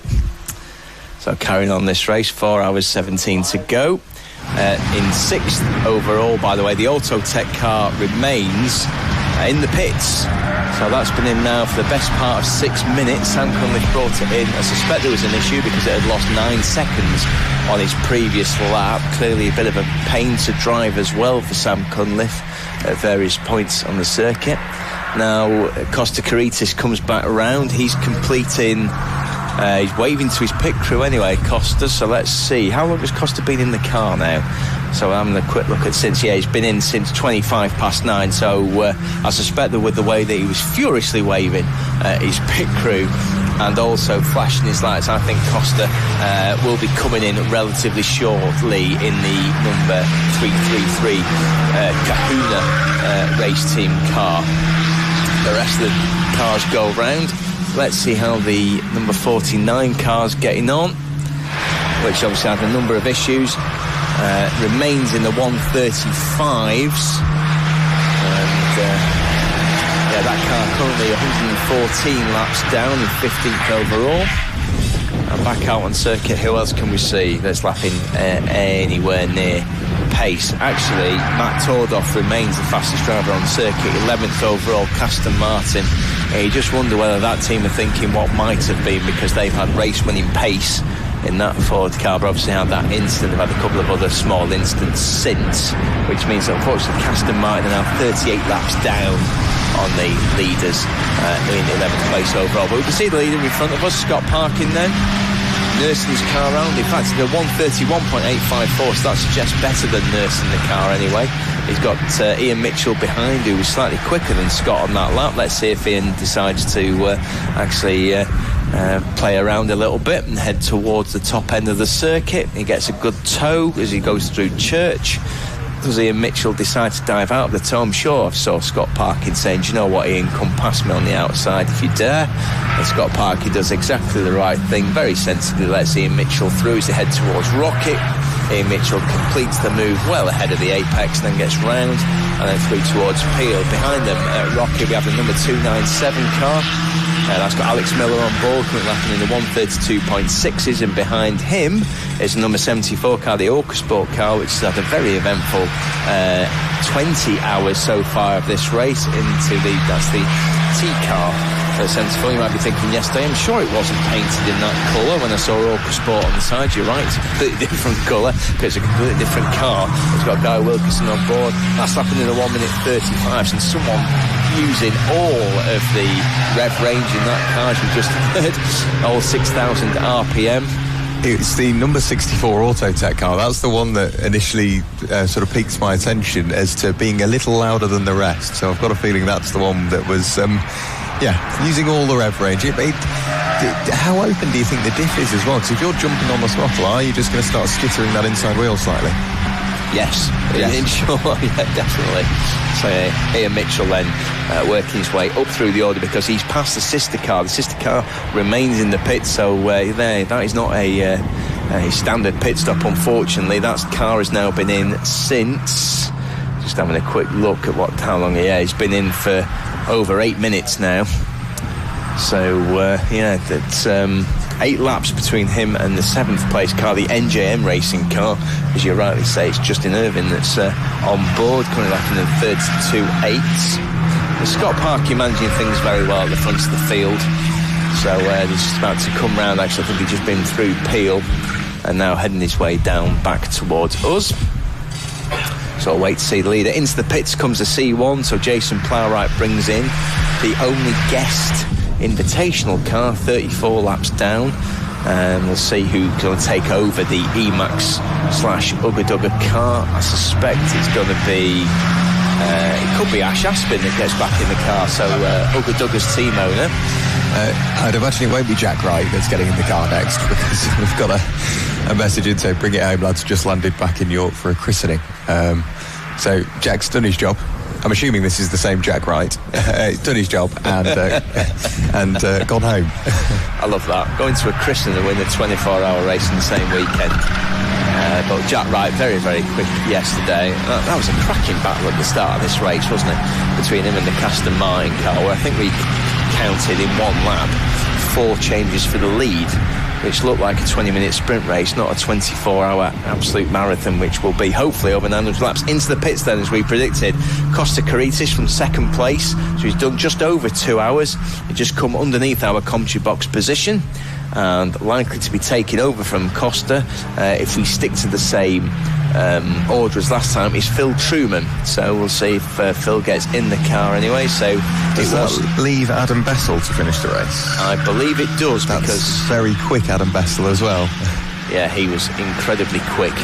So carrying on this race, 4 hours 17 to go. In 6th overall, by the way, the Autotech car remains in the pits. So that's been in now for the best part of 6 minutes. Sam Cunliffe brought it in. I suspect there was an issue because it had lost 9 seconds on his previous lap. Clearly a bit of a pain to drive as well for Sam Cunliffe at various points on the circuit. Now Costa Caritas comes back around. He's completing... he's waving to his pit crew anyway, Costa. So let's see. How long has Costa been in the car now? So I'm having a quick look at since. Yeah, he's been in since 9:25. So I suspect that with the way that he was furiously waving his pit crew and also flashing his lights, I think Costa will be coming in relatively shortly in the number 333 Kahuna race team car. The rest of the cars go round. Let's see how the number 49 car's getting on, which obviously had a number of issues. Remains in the 135s. And that car currently 114 laps down in 15th overall. And back out on circuit, who else can we see that's lapping anywhere near pace? Actually, Matt Tordoff remains the fastest driver on circuit, 11th overall, Aston Martin. You just wonder whether that team are thinking what might have been, because they've had race-winning pace in that Ford car, but obviously had that incident. They've had a couple of other small incidents since, which means that unfortunately Aston Martin are now 38 laps down on the leaders in 11th place overall. But we can see the leader in front of us, Scott Parkin then, nursing his car around. In fact, the 131.854, so that suggests better than nursing the car anyway. He's got Ian Mitchell behind, who was slightly quicker than Scott on that lap. Let's see if Ian decides to actually play around a little bit and head towards the top end of the circuit. He gets a good tow as he goes through Church. Does Ian Mitchell decide to dive out of the tow? I'm sure I saw Scott Parkin saying, do you know what, Ian, come past me on the outside if you dare. And Scott Parkin does exactly the right thing, very sensibly lets Ian Mitchell through as they head towards Rocket. Ian Mitchell completes the move well ahead of the apex and then gets round and then through towards Peel. Behind them at Rocket we have the number 297 car. That's got Alex Miller on board, coming lapping in the 132.6s, and behind him is the number 74 car, the Motorsport car, which has had a very eventful 20 hours so far of this race that's the T car for 74. You might be thinking yesterday, I'm sure it wasn't painted in that colour when I saw Motorsport on the side. You're right, it's a completely different colour, but it's a completely different car. It's got Guy Wilkinson on board. That's lapping in the 1:35, and someone using all of the rev range in that car, as we just heard, all 6,000 RPM. It's the number 64 Autotech car. That's the one that initially sort of piqued my attention as to being a little louder than the rest. So I've got a feeling that's the one that was, using all the rev range. How open do you think the diff is as well? Because if you're jumping on the throttle, are you just going to start skittering that inside wheel slightly? Yes. Sure, yeah, definitely. So Ian Mitchell then working his way up through the order because he's passed the sister car. The sister car remains in the pit, so that is not a standard pit stop, unfortunately. That car has now been in since, just having a quick look at how long he's been in for over 8 minutes now. So that's 8 laps between him and the 7th place car, the NJM racing car. As you rightly say, it's Justin Irvin that's on board, coming up in the 32.8s. Scott Parkin managing things very well at the front of the field. So he's just about to come round. Actually, I think he's just been through Peel and now heading his way down back towards us. So I'll wait to see the leader. Into the pits comes the C1, so Jason Plowright brings in the only guest invitational car, 34 laps down, and we'll see who's going to take over the Emax / Ugga Dugga car. I suspect it's going to be it could be Ash Aspin that gets back in the car, so Ugga Dugga's team owner. I'd imagine it won't be Jack Wright that's getting in the car next, because we've got a message in saying, bring it home lads, just landed back in York for a christening. So Jack's done his job. I'm assuming this is the same Jack Wright. Done his job and gone home. I love that. Going to a christening and win a 24-hour race in the same weekend. But Jack Wright, very, very quick yesterday. That was a cracking battle at the start of this race, wasn't it? Between him and the Aston Martin car, where I think we counted in one lap 4 changes for the lead, which looked like a 20-minute sprint race, not a 24-hour absolute marathon, which will be hopefully over 900 laps. Into the pits then, as we predicted, Costa Caritis from 2nd place, so he's done just over 2 hours. He's just come underneath our commentary box position and likely to be taking over from Costa if we stick to the same order as last time. Is Phil Truman, so we'll see if Phil gets in the car anyway. So does that leave Adam Bessel to finish the race? I believe it does. That's because very quick, Adam Bessel as well. Yeah, he was incredibly quick,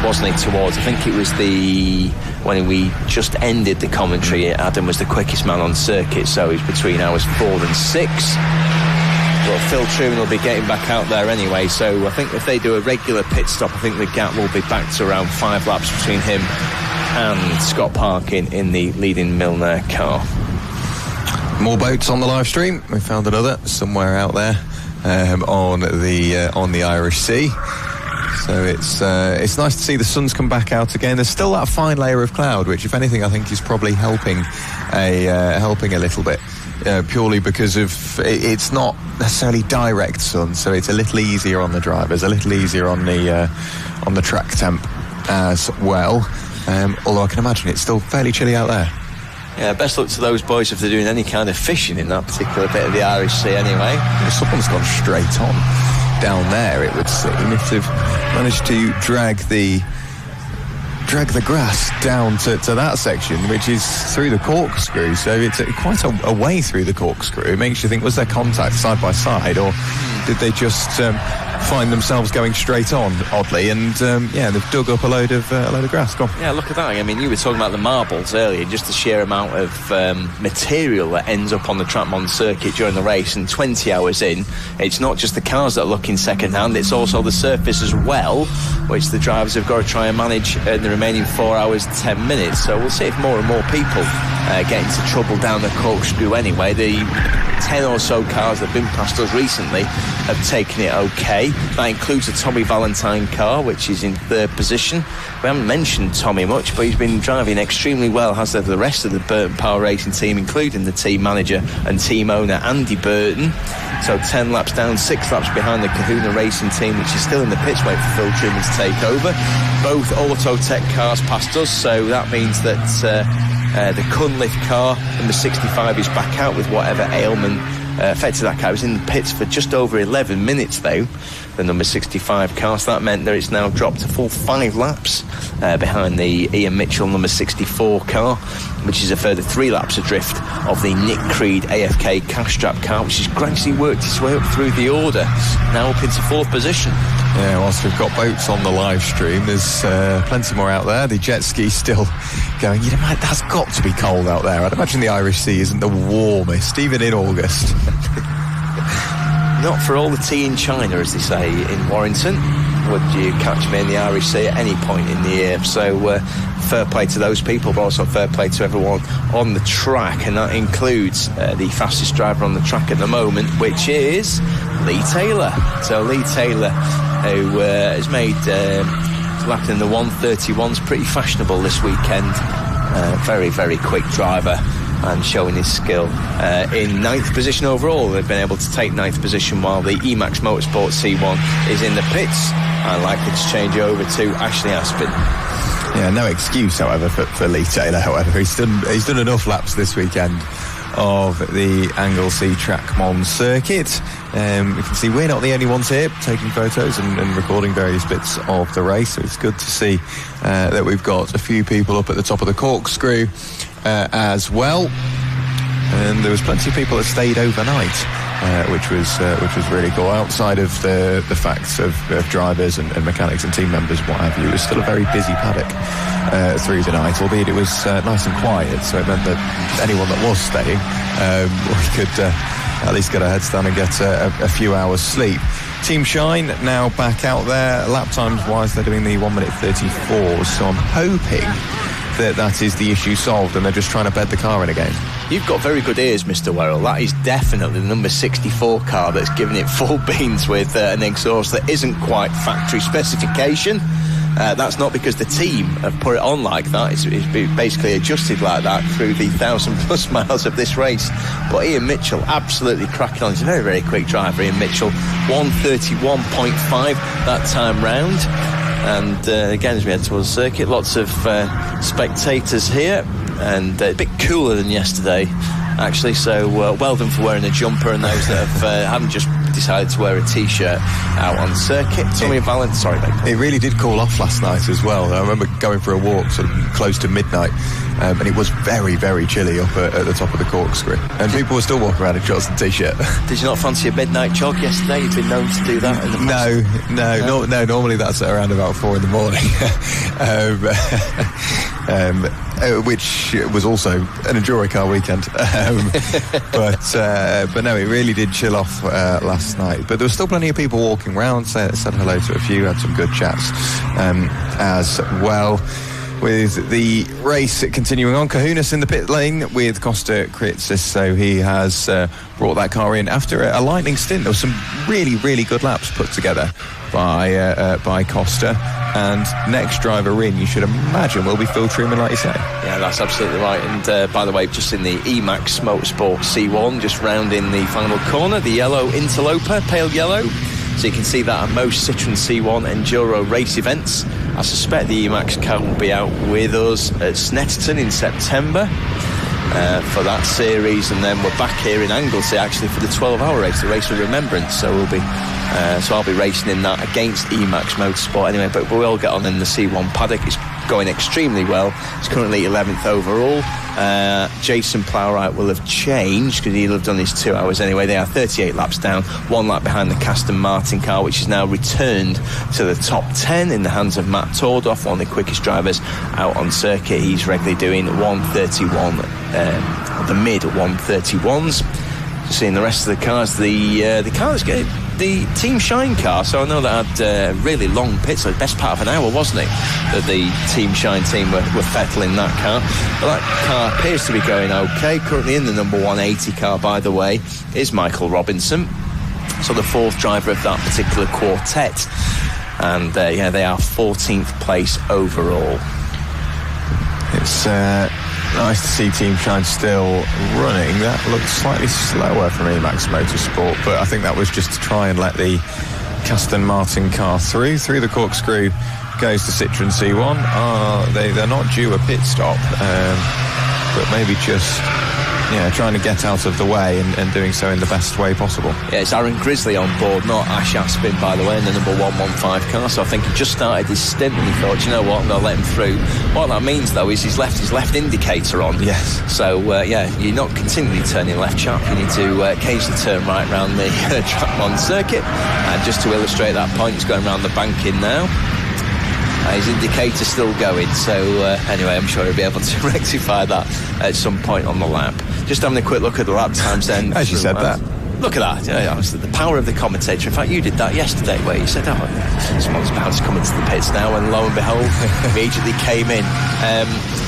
wasn't he? Towards, I think it was when we just ended the commentary, Adam was the quickest man on circuit, so he's between hours 4 and 6. But Phil Truman will be getting back out there anyway, so I think if they do a regular pit stop, I think the gap will be back to around 5 laps between him and Scott Parkin in the leading Milner car. More boats on the live stream. We found another somewhere out there on the Irish Sea. So it's nice to see the sun's come back out again. There's still that fine layer of cloud, which, if anything, I think is probably helping a little bit. Purely because of it's not necessarily direct sun, so it's a little easier on the drivers, a little easier on the track temp as well. Although I can imagine it's still fairly chilly out there. Yeah, best luck to those boys if they're doing any kind of fishing in that particular bit of the Irish Sea anyway. Someone's gone straight on. down there, it would seem, if they've managed to drag the grass down to that section, which is through the corkscrew. So it's quite a way through the corkscrew. It makes you think, was there contact side by side, or did they just find themselves going straight on, oddly? And they've dug up a load of grass. Go on. Yeah, look at that. I mean, you were talking about the marbles earlier, just the sheer amount of material that ends up on the Trapmont circuit during the race. And 20 hours in, it's not just the cars that are looking second hand, it's also the surface as well, which the drivers have got to try and manage in the remaining 4 hours 10 minutes. So we'll see if more and more people get into trouble down the corkscrew anyway. The 10 or so cars that have been past us recently have taken it okay. That includes a Tommy Valentine car, which is in third position. We haven't mentioned Tommy much, but he's been driving extremely well, as have the rest of the Burton Power Racing team, including the team manager and team owner Andy Burton. So 10 laps down, 6 laps behind the Kahuna Racing team, which is still in the pits waiting for Phil Truman to take over. Both Autotech cars passed us, so that means that the Cunliffe car, number 65, is back out with whatever ailment affected that car. It was in the pits for just over 11 minutes, though, the number 65 car. So that meant that it's now dropped a full 5 laps behind the Ian Mitchell number 64 car, which is a further 3 laps adrift of the Nick Creed AFK Castrap car, which has gradually worked its way up through the order, now up into 4th position. Yeah, whilst we've got boats on the live stream, there's plenty more out there. The jet ski still going. That's got to be cold out there. I'd imagine the Irish Sea isn't the warmest, even in August. Not for all the tea in China, as they say in Warrington. Would you catch me in the Irish Sea at any point in the year? So fair play to those people, but also fair play to everyone on the track, and that includes the fastest driver on the track at the moment, which is Lee Taylor. So Lee Taylor, who has made lapping in the 1:31s pretty fashionable this weekend. Very, very quick driver and showing his skill. In 9th position overall, they've been able to take 9th position while the Emax Motorsport C1 is in the pits and likely to change over to Ashley Aspin. Yeah, no excuse, however, for Lee Taylor. However, he's done enough laps this weekend of the Anglesey Trackmon circuit. You can see we're not the only ones here taking photos and recording various bits of the race, so it's good to see that we've got a few people up at the top of the corkscrew as well. And there was plenty of people that stayed overnight, which was really cool. Outside of the facts of drivers and mechanics and team members and what have you, it was still a very busy paddock through the night, albeit it was nice and quiet, so it meant that anyone that was staying, we could at least get our heads down and get a few hours sleep. Team Shine now back out there. Lap times wise, they're doing the 1:34, so I'm hoping that is the issue solved and they're just trying to bed the car in again. You've got very good ears, Mr. Werrell. That is definitely the number 64 car that's giving it full beans with an exhaust that isn't quite factory specification. That's not because the team have put it on like that. It's basically adjusted like that through the 1,000+ miles of this race. But Ian Mitchell absolutely cracking on. He's a very, very quick driver, Ian Mitchell. 1:31.5 that time round. And again, as we head towards the circuit, lots of spectators here, and a bit cooler than yesterday, actually. So well done for wearing a jumper, and those that haven't just decided to wear a t-shirt out on the circuit. Tommy Valentine, sorry, mate. It really did cool off last night as well. I remember going for a walk sort of close to midnight, and it was very, very chilly up at the top of the corkscrew, and people were still walking around in shorts and t-shirt. Did you not fancy a midnight jog yesterday? You've been known to do that in the past. No. Normally that's at around about 4 in the morning. Which was also an EnduroKA weekend, but no, it really did chill off last night. But there was still plenty of people walking around. Said hello to a few, had some good chats as well. With the race continuing on, Kahunas in the pit lane with Costa Kritsis, so he has brought that car in after a lightning stint. There was some really, really good laps put together by Costa, and next driver in, you should imagine, will be Phil Truman, like you say. Yeah, that's absolutely right. And by the way, just in the Emax Motorsport C1, just rounding the final corner, the yellow interloper, pale yellow. So you can see that at most Citroen C1 Enduro race events. I suspect the Emax car will be out with us at Snetterton in September for that series, and then we're back here in Anglesey actually for the 12-hour race, the race of remembrance. So we'll be So I'll be racing in that against Emax Motorsport anyway, but we'll get on in the C1 paddock. It's going extremely well. It's currently 11th overall. Jason Plowright will have changed because he'll have done his 2 hours anyway. They are 38 laps down, 1 lap behind the Aston Martin car, which is now returned to the top 10 in the hands of Matt Tordoff, one of the quickest drivers out on circuit. He's regularly doing 1:31, the mid 1:31s. Seeing the rest of the cars, the car that's getting the Team Shine car, so I know that had really long pits, like the best part of an hour, wasn't it, that the Team Shine team were fettling that car. But that car appears to be going okay. Currently in the number 180 car, by the way, is Michael Robinson, so the 4th driver of that particular quartet, and they are 14th place overall. It's nice to see Team Shine still running. That looked slightly slower from Emax Motorsport, but I think that was just to try and let the Aston Martin car through the corkscrew. Goes to Citroen C1. They're not due a pit stop, but maybe just trying to get out of the way and doing so in the best way possible. Yeah, it's Aaron Grizzly on board, not Ash Aspin, by the way, in the number 115 car. So I think he just started his stint and he thought, you know what, I'm going to let him through. What that means, though, is he's left his left indicator on. Yes. So, you're not continually turning left sharp. You need to occasionally turn right round the Trackmon circuit. And just to illustrate that point, he's going round the banking now. His indicator's still going, so anyway, I'm sure he'll be able to rectify that at some point on the lap. Just having a quick look at the lap times then. As you said that. Look at that. The power of the commentator. In fact, you did that yesterday where you said, someone's about to come into the pits now, and lo and behold, immediately came in.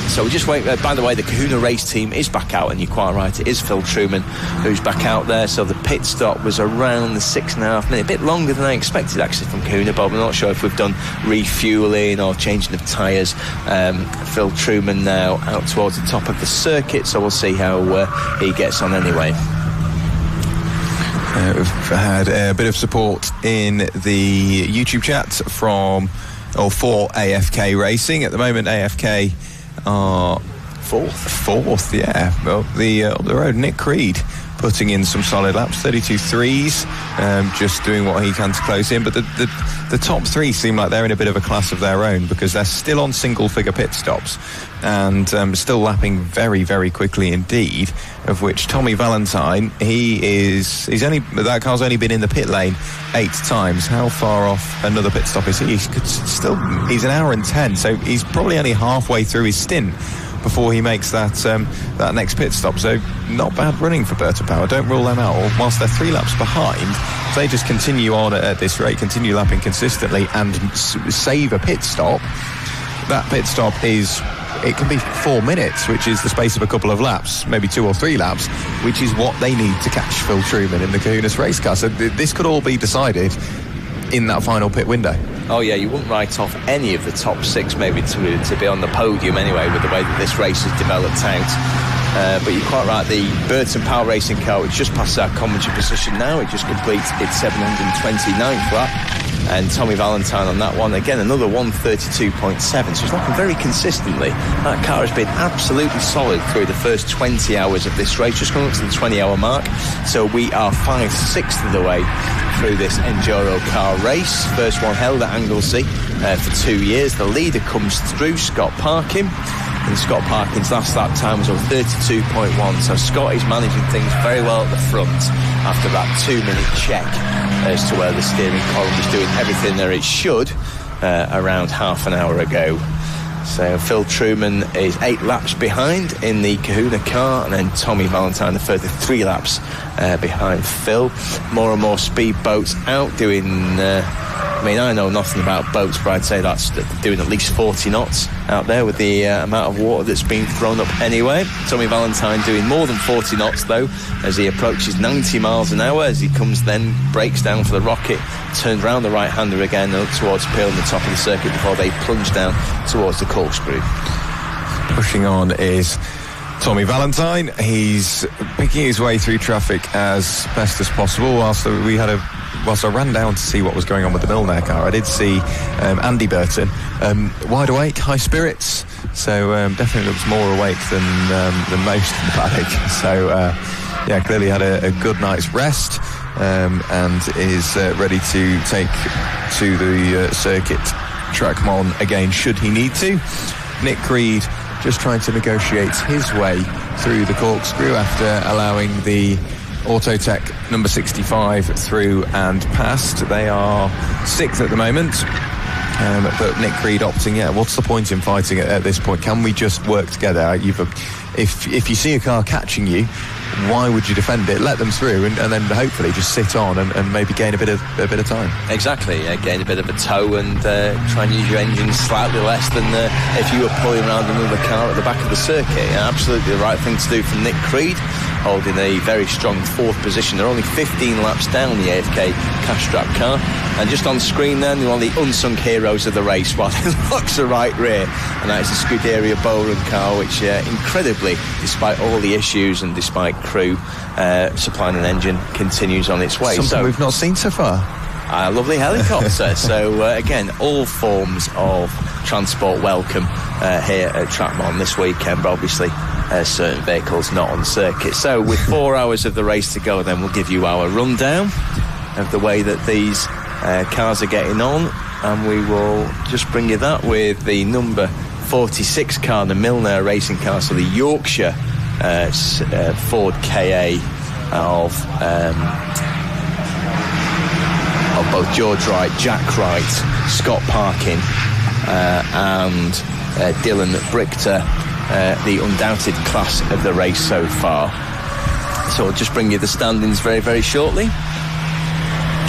So we just wait. By the way, the Kahuna race team is back out, and you're quite right, it is Phil Truman who's back out there. So the pit stop was around the 6.5 minute, a bit longer than I expected actually from Kahuna, but I'm not sure if we've done refueling or changing of tyres. Phil Truman now out towards the top of the circuit, so we'll see how he gets on anyway. We've had a bit of support in the YouTube chat for AFK Racing. At the moment, AFK are fourth, yeah. Well, up the road, Nick Creed putting in some solid laps, 32.3s, just doing what he can to close in. But the top 3 seem like they're in a bit of a class of their own because they're still on single-figure pit stops and still lapping very, very quickly indeed, of which Tommy Valentine, that car's only been in the pit lane 8 times. How far off another pit stop is he? He's an hour and 10, so he's probably only halfway through his stint before he makes that next pit stop. So not bad running for Berta Power. Don't rule them out. Whilst they're 3 laps behind, if they just continue on at this rate, continue lapping consistently and save a pit stop, that pit stop it can be 4 minutes, which is the space of a couple of laps, maybe 2 or 3 laps, which is what they need to catch Phil Truman in the Kahunas race car. So this could all be decided in that final pit window. Oh yeah, you wouldn't write off any of the top 6 maybe to be on the podium anyway with the way that this race has developed out. But you're quite right, the Burton Power Racing car, which just passes our commentary position now, it just completes its 729th lap. And Tommy Valentine on that one, again another 132.7, so it's looking very consistently. That car has been absolutely solid through the first 20 hours of this race, just coming up to the 20-hour mark. So we are 5/6 of the way through this EnduroKA race. First one held at Anglesey for 2 years. The leader comes through, Scott Parkin. And Scott Parkin's last lap time was on 32.1, so Scott is managing things very well at the front after that 2-minute check as to where the steering column is doing everything that it should around half an hour ago. So Phil Truman is 8 laps behind in the Kahuna car, and then Tommy Valentine a further 3 laps behind Phil. More and more speedboats out doing I know nothing about boats, but I'd say that's doing at least 40 knots out there with the amount of water that's being thrown up anyway. Tommy Valentine doing more than 40 knots though as he approaches 90 miles an hour as he breaks down for the rocket, turns round the right-hander again and up towards Peel on the top of the circuit before they plunge down towards the corkscrew. Pushing on is Tommy Valentine. He's picking his way through traffic as best as possible. Whilst I ran down to see what was going on with the Milner car, I did see Andy Burton wide awake, high spirits. So definitely looks more awake than most in the paddock. So clearly had a good night's rest. and is ready to take to the circuit track on again should he need to. Nick Creed just trying to negotiate his way through the corkscrew after allowing the Autotech number 65 through and past. They are 6th at the moment. But Nick Creed opting, what's the point in fighting at this point? Can we just work together? If you see a car catching you, why would you defend it? Let them through and then hopefully just sit on and maybe gain a bit of time. Exactly, gain a bit of a tow and try and use your engine slightly less than if you were pulling around another car at the back of the circuit. Absolutely the right thing to do from Nick Creed, holding a very strong 4th position. They're only 15 laps down the AFK cash strap car, and just on screen then they're one of the unsung heroes of the race while it locks the right rear, and that is the Scuderia Bowrun car, which incredibly, despite all the issues and despite crew supplying an engine, continues on its way. Something we've not seen so far. A lovely helicopter. So again, all forms of transport welcome here at Trackmon this weekend, but obviously certain vehicles not on circuit. So with 4 hours of the race to go, then we'll give you our rundown of the way that these cars are getting on, and we will just bring you that with the number 46 car, the Milner racing car, so the Yorkshire Ford KA of both George Wright, Jack Wright, Scott Parkin and Dylan Brichter, the undoubted class of the race so far. So I'll just bring you the standings very, very shortly,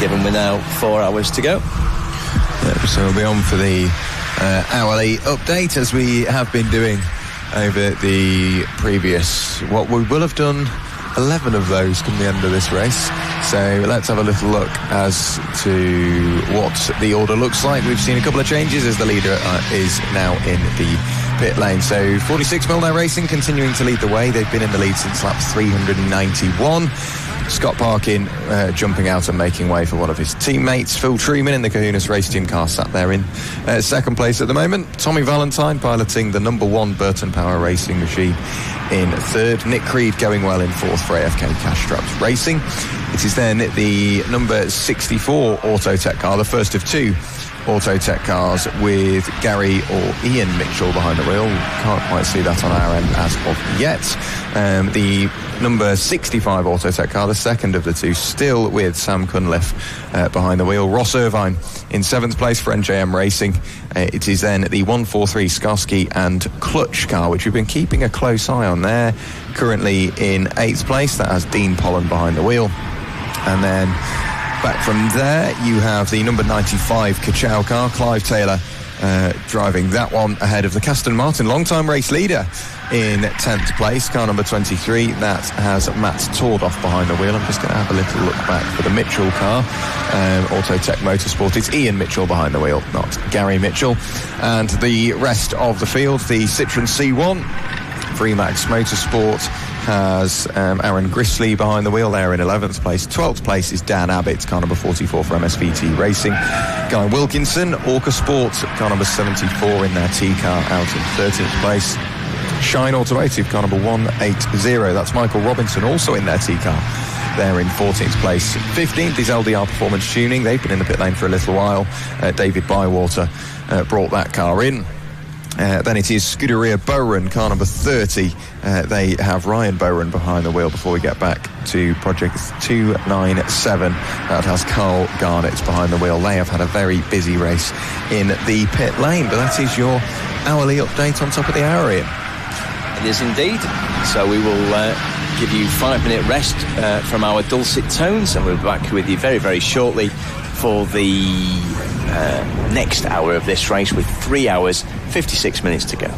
given we're now 4 hours to go. So we'll be on for the hourly update, as we have been doing over the previous, what we will have done 11 of those come the end of this race. So let's have a little look as to what the order looks like. We've seen a couple of changes as the leader is now in the pit lane. So 46 Milner Racing continuing to lead the way. They've been in the lead since lap 391. Scott Parkin jumping out and making way for one of his teammates. Phil Trueman in the Cahunas race team car sat there in second place at the moment. Tommy Valentine piloting the number 1 Burton Power Racing machine in third. Nick Creed going well in fourth for AFK Cash Straps Racing. It is then the number 64 Autotech car, the first of 2 Autotech cars, with Gary or Ian Mitchell behind the wheel. Can't quite see that on our end as of yet. The number 65 Autotech car, the second of the 2, still with Sam Cunliffe behind the wheel. Ross Irvine in 7th place for NJM Racing. It is then the 143 Skarsky and Clutch car, which we've been keeping a close eye on there. Currently in 8th place, that has Dean Pollan behind the wheel. And then back from there, you have the number 95 Kachow car, Clive Taylor driving that one ahead of the Caston Martin long-time race leader in 10th place, car number 23. That has Matt Tordoff behind the wheel. I'm just going to have a little look back for the Mitchell car, Autotech Motorsport. It's Ian Mitchell behind the wheel, not Gary Mitchell. And the rest of the field, the Citroen C1, Freemax Motorsport has Aaron Grisley behind the wheel there in 11th place. 12th place is Dan Abbott, car number 44 for MSVT Racing. Guy Wilkinson, Orca Sport, car number 74 in their T car, out in 13th place. Shine Automotive, car number 180, that's Michael Robinson, also in their T car, there in 14th place. 15th is LDR Performance Tuning. They've been in the pit lane for a little while. David Bywater brought that car in. Then it is Scuderia Bowrun, car number 30. They have Ryan Bowrun behind the wheel before we get back to Project 297. That has Carl Garnett behind the wheel. They have had a very busy race in the pit lane, but that is your hourly update on top of the hour, Ian. It is indeed. So we will give you 5-minute rest from our dulcet tones, and we'll be back with you very, very shortly for the next hour of this race, with 3 hours 56 minutes to go.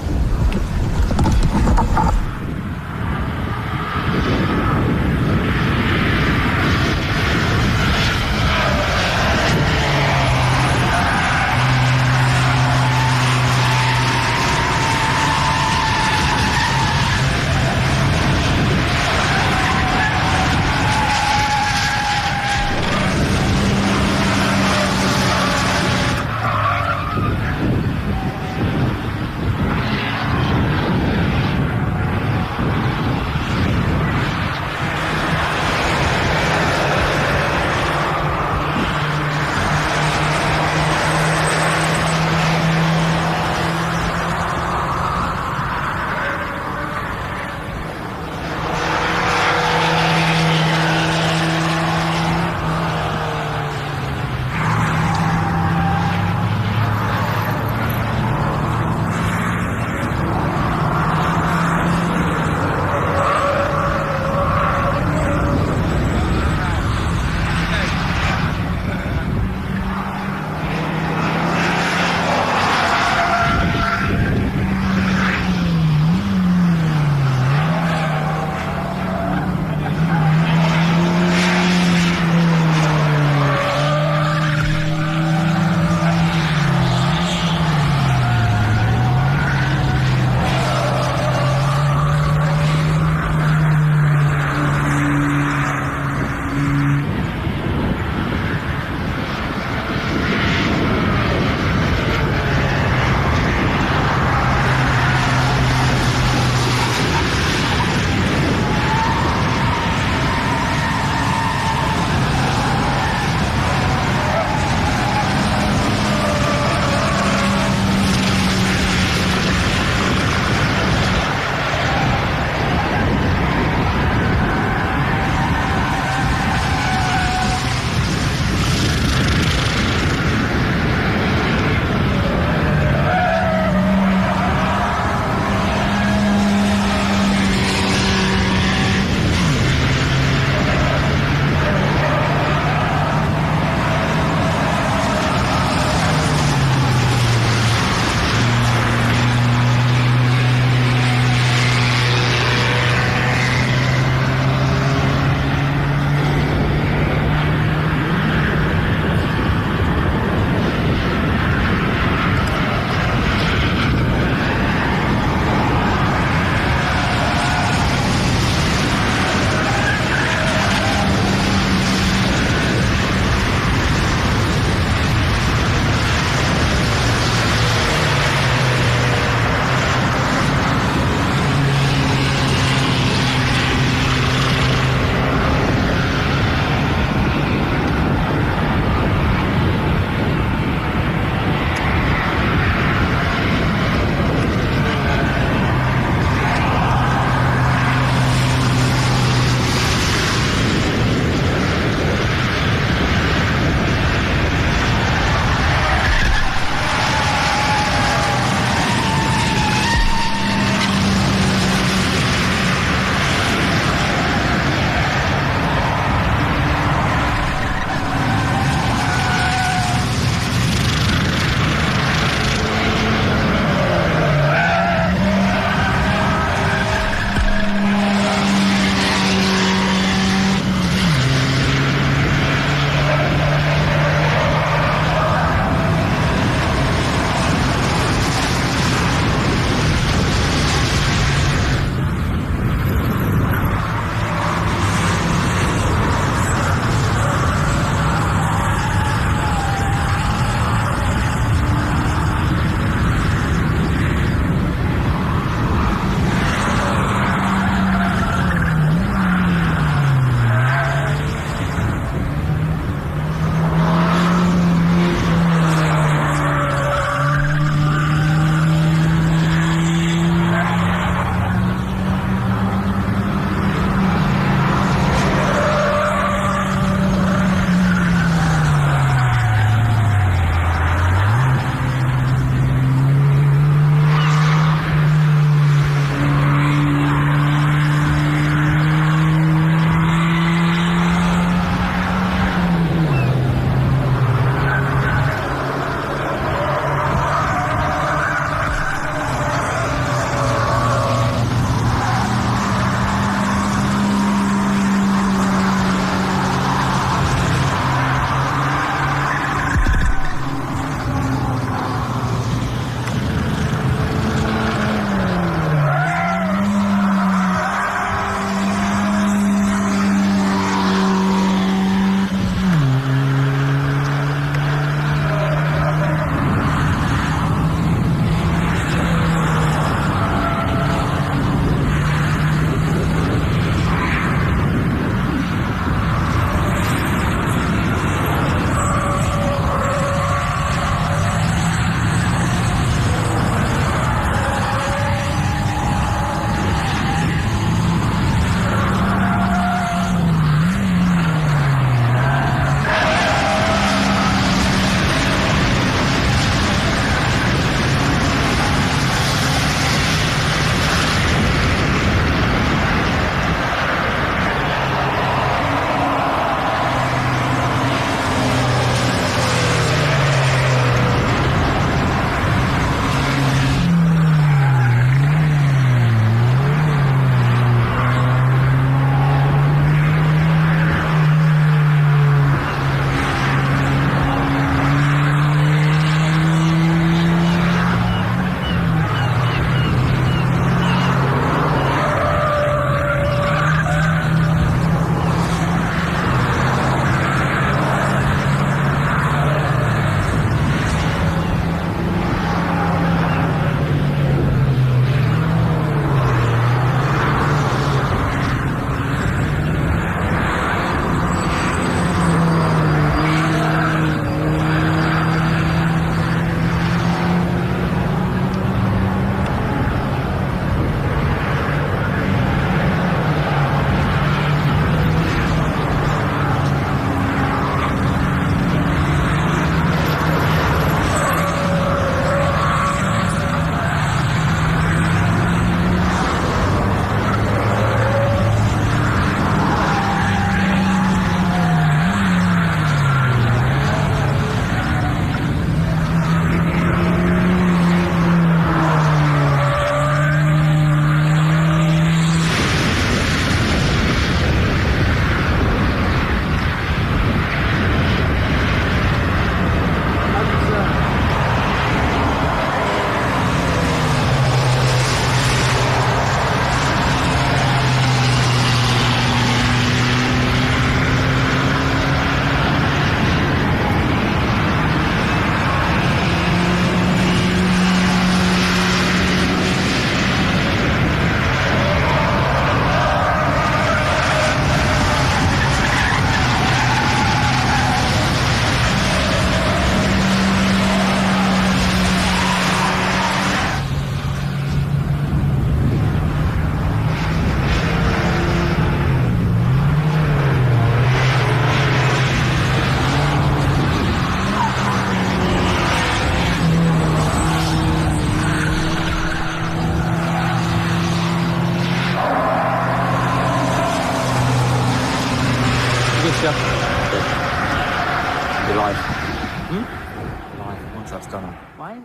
car. Why?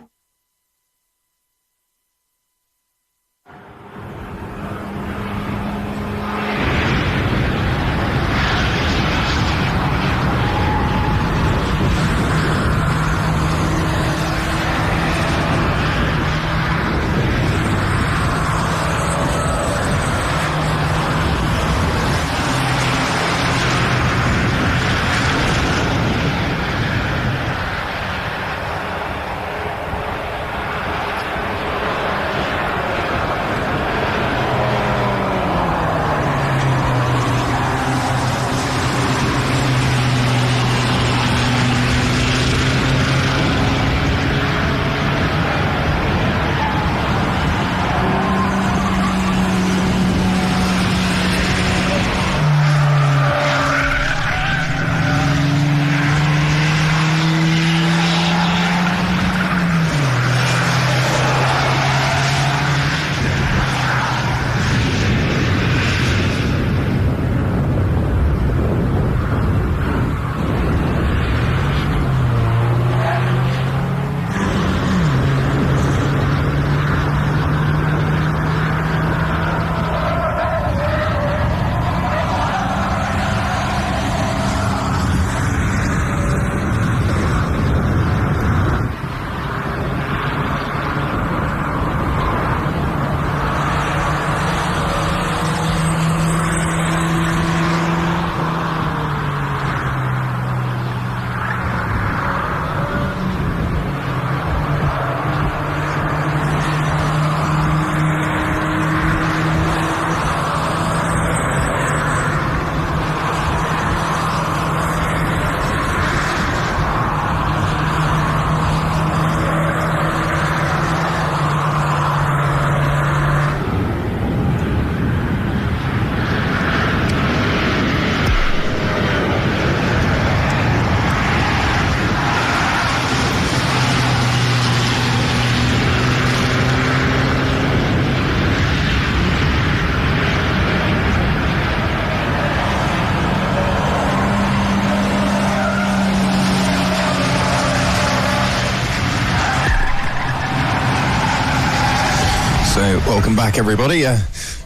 So, welcome back, everybody. A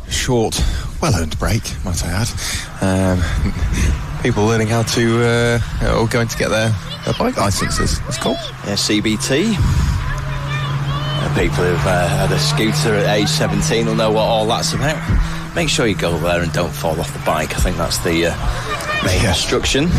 short, well-earned break, might I add. People learning how to, or going to get their bike licences. That's cool. Yeah, CBT. People who've had a scooter at age 17 will know what all that's about. Make sure you go there and don't fall off the bike. I think that's the main instruction.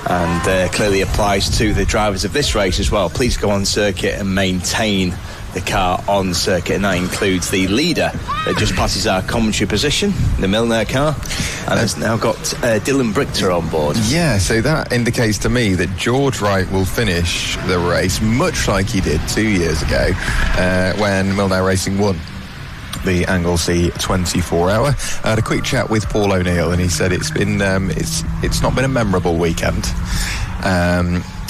And clearly applies to the drivers of this race as well. Please go on circuit and maintain the car on circuit, and that includes the leader that just passes our commentary position, the Milner car, and has now got Dylan Brichter on board. Yeah, so that indicates to me that George Wright will finish the race much like he did 2 years ago when Milner Racing won the Anglesey 24-hour. I had a quick chat with Paul O'Neill, and he said it's been it's not been a memorable weekend.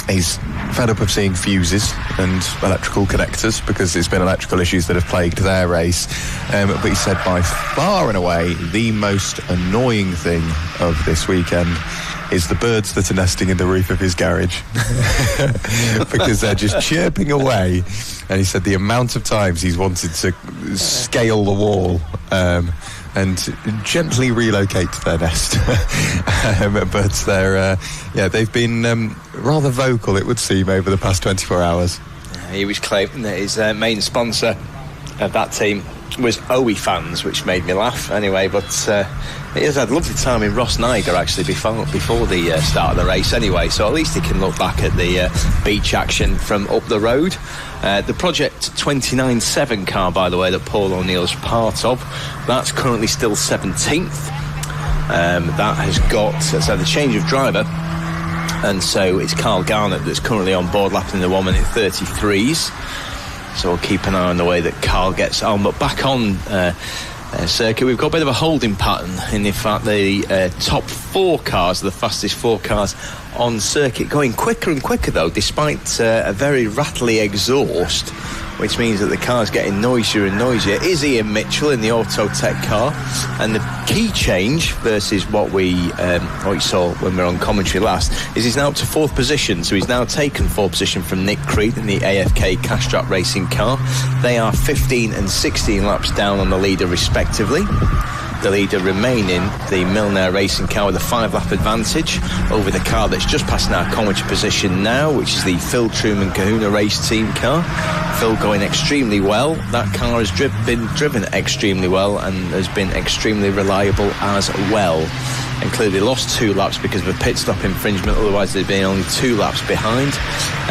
He's fed up of seeing fuses and electrical connectors because there's been electrical issues that have plagued their race. But he said by far and away the most annoying thing of this weekend is the birds that are nesting in the roof of his garage because they're just chirping away. And he said the amount of times he's wanted to scale the wall and gently relocate their nest. But they're, they've been rather vocal, it would seem, over the past 24 hours. He was claiming that his main sponsor of that team was OE fans, which made me laugh anyway. But he has had a lovely time in Ross Niger actually before the start of the race anyway, so at least he can look back at the beach action from up the road. The Project 29-7 car, by the way, that Paul O'Neill's part of, that's currently still 17th. That has got the change of driver, and so it's Carl Garnett that's currently on board lapping the 1 minute 33s. So we'll keep an eye on the way that Carl gets on. But back on circuit, we've got a bit of a holding pattern in the fact the top 4 cars, the fastest 4 cars on circuit, going quicker and quicker though, despite a very rattly exhaust which means that the car's getting noisier and noisier, is Ian Mitchell in the Autotech car. And the key change versus what we saw when we were on commentary last is he's now up to 4th position. So he's now taken 4th position from Nick Creed in the AFK Castrap Racing car. They are 15 and 16 laps down on the leader respectively. The leader remaining the Milner Racing car with a 5-lap advantage over the car that's just passing our commentary position now, which is the Phil Truman Kahuna Race Team car. Phil going extremely well. That car has been driven extremely well and has been extremely reliable as well. And clearly lost 2 laps because of a pit stop infringement, otherwise they'd been only 2 laps behind.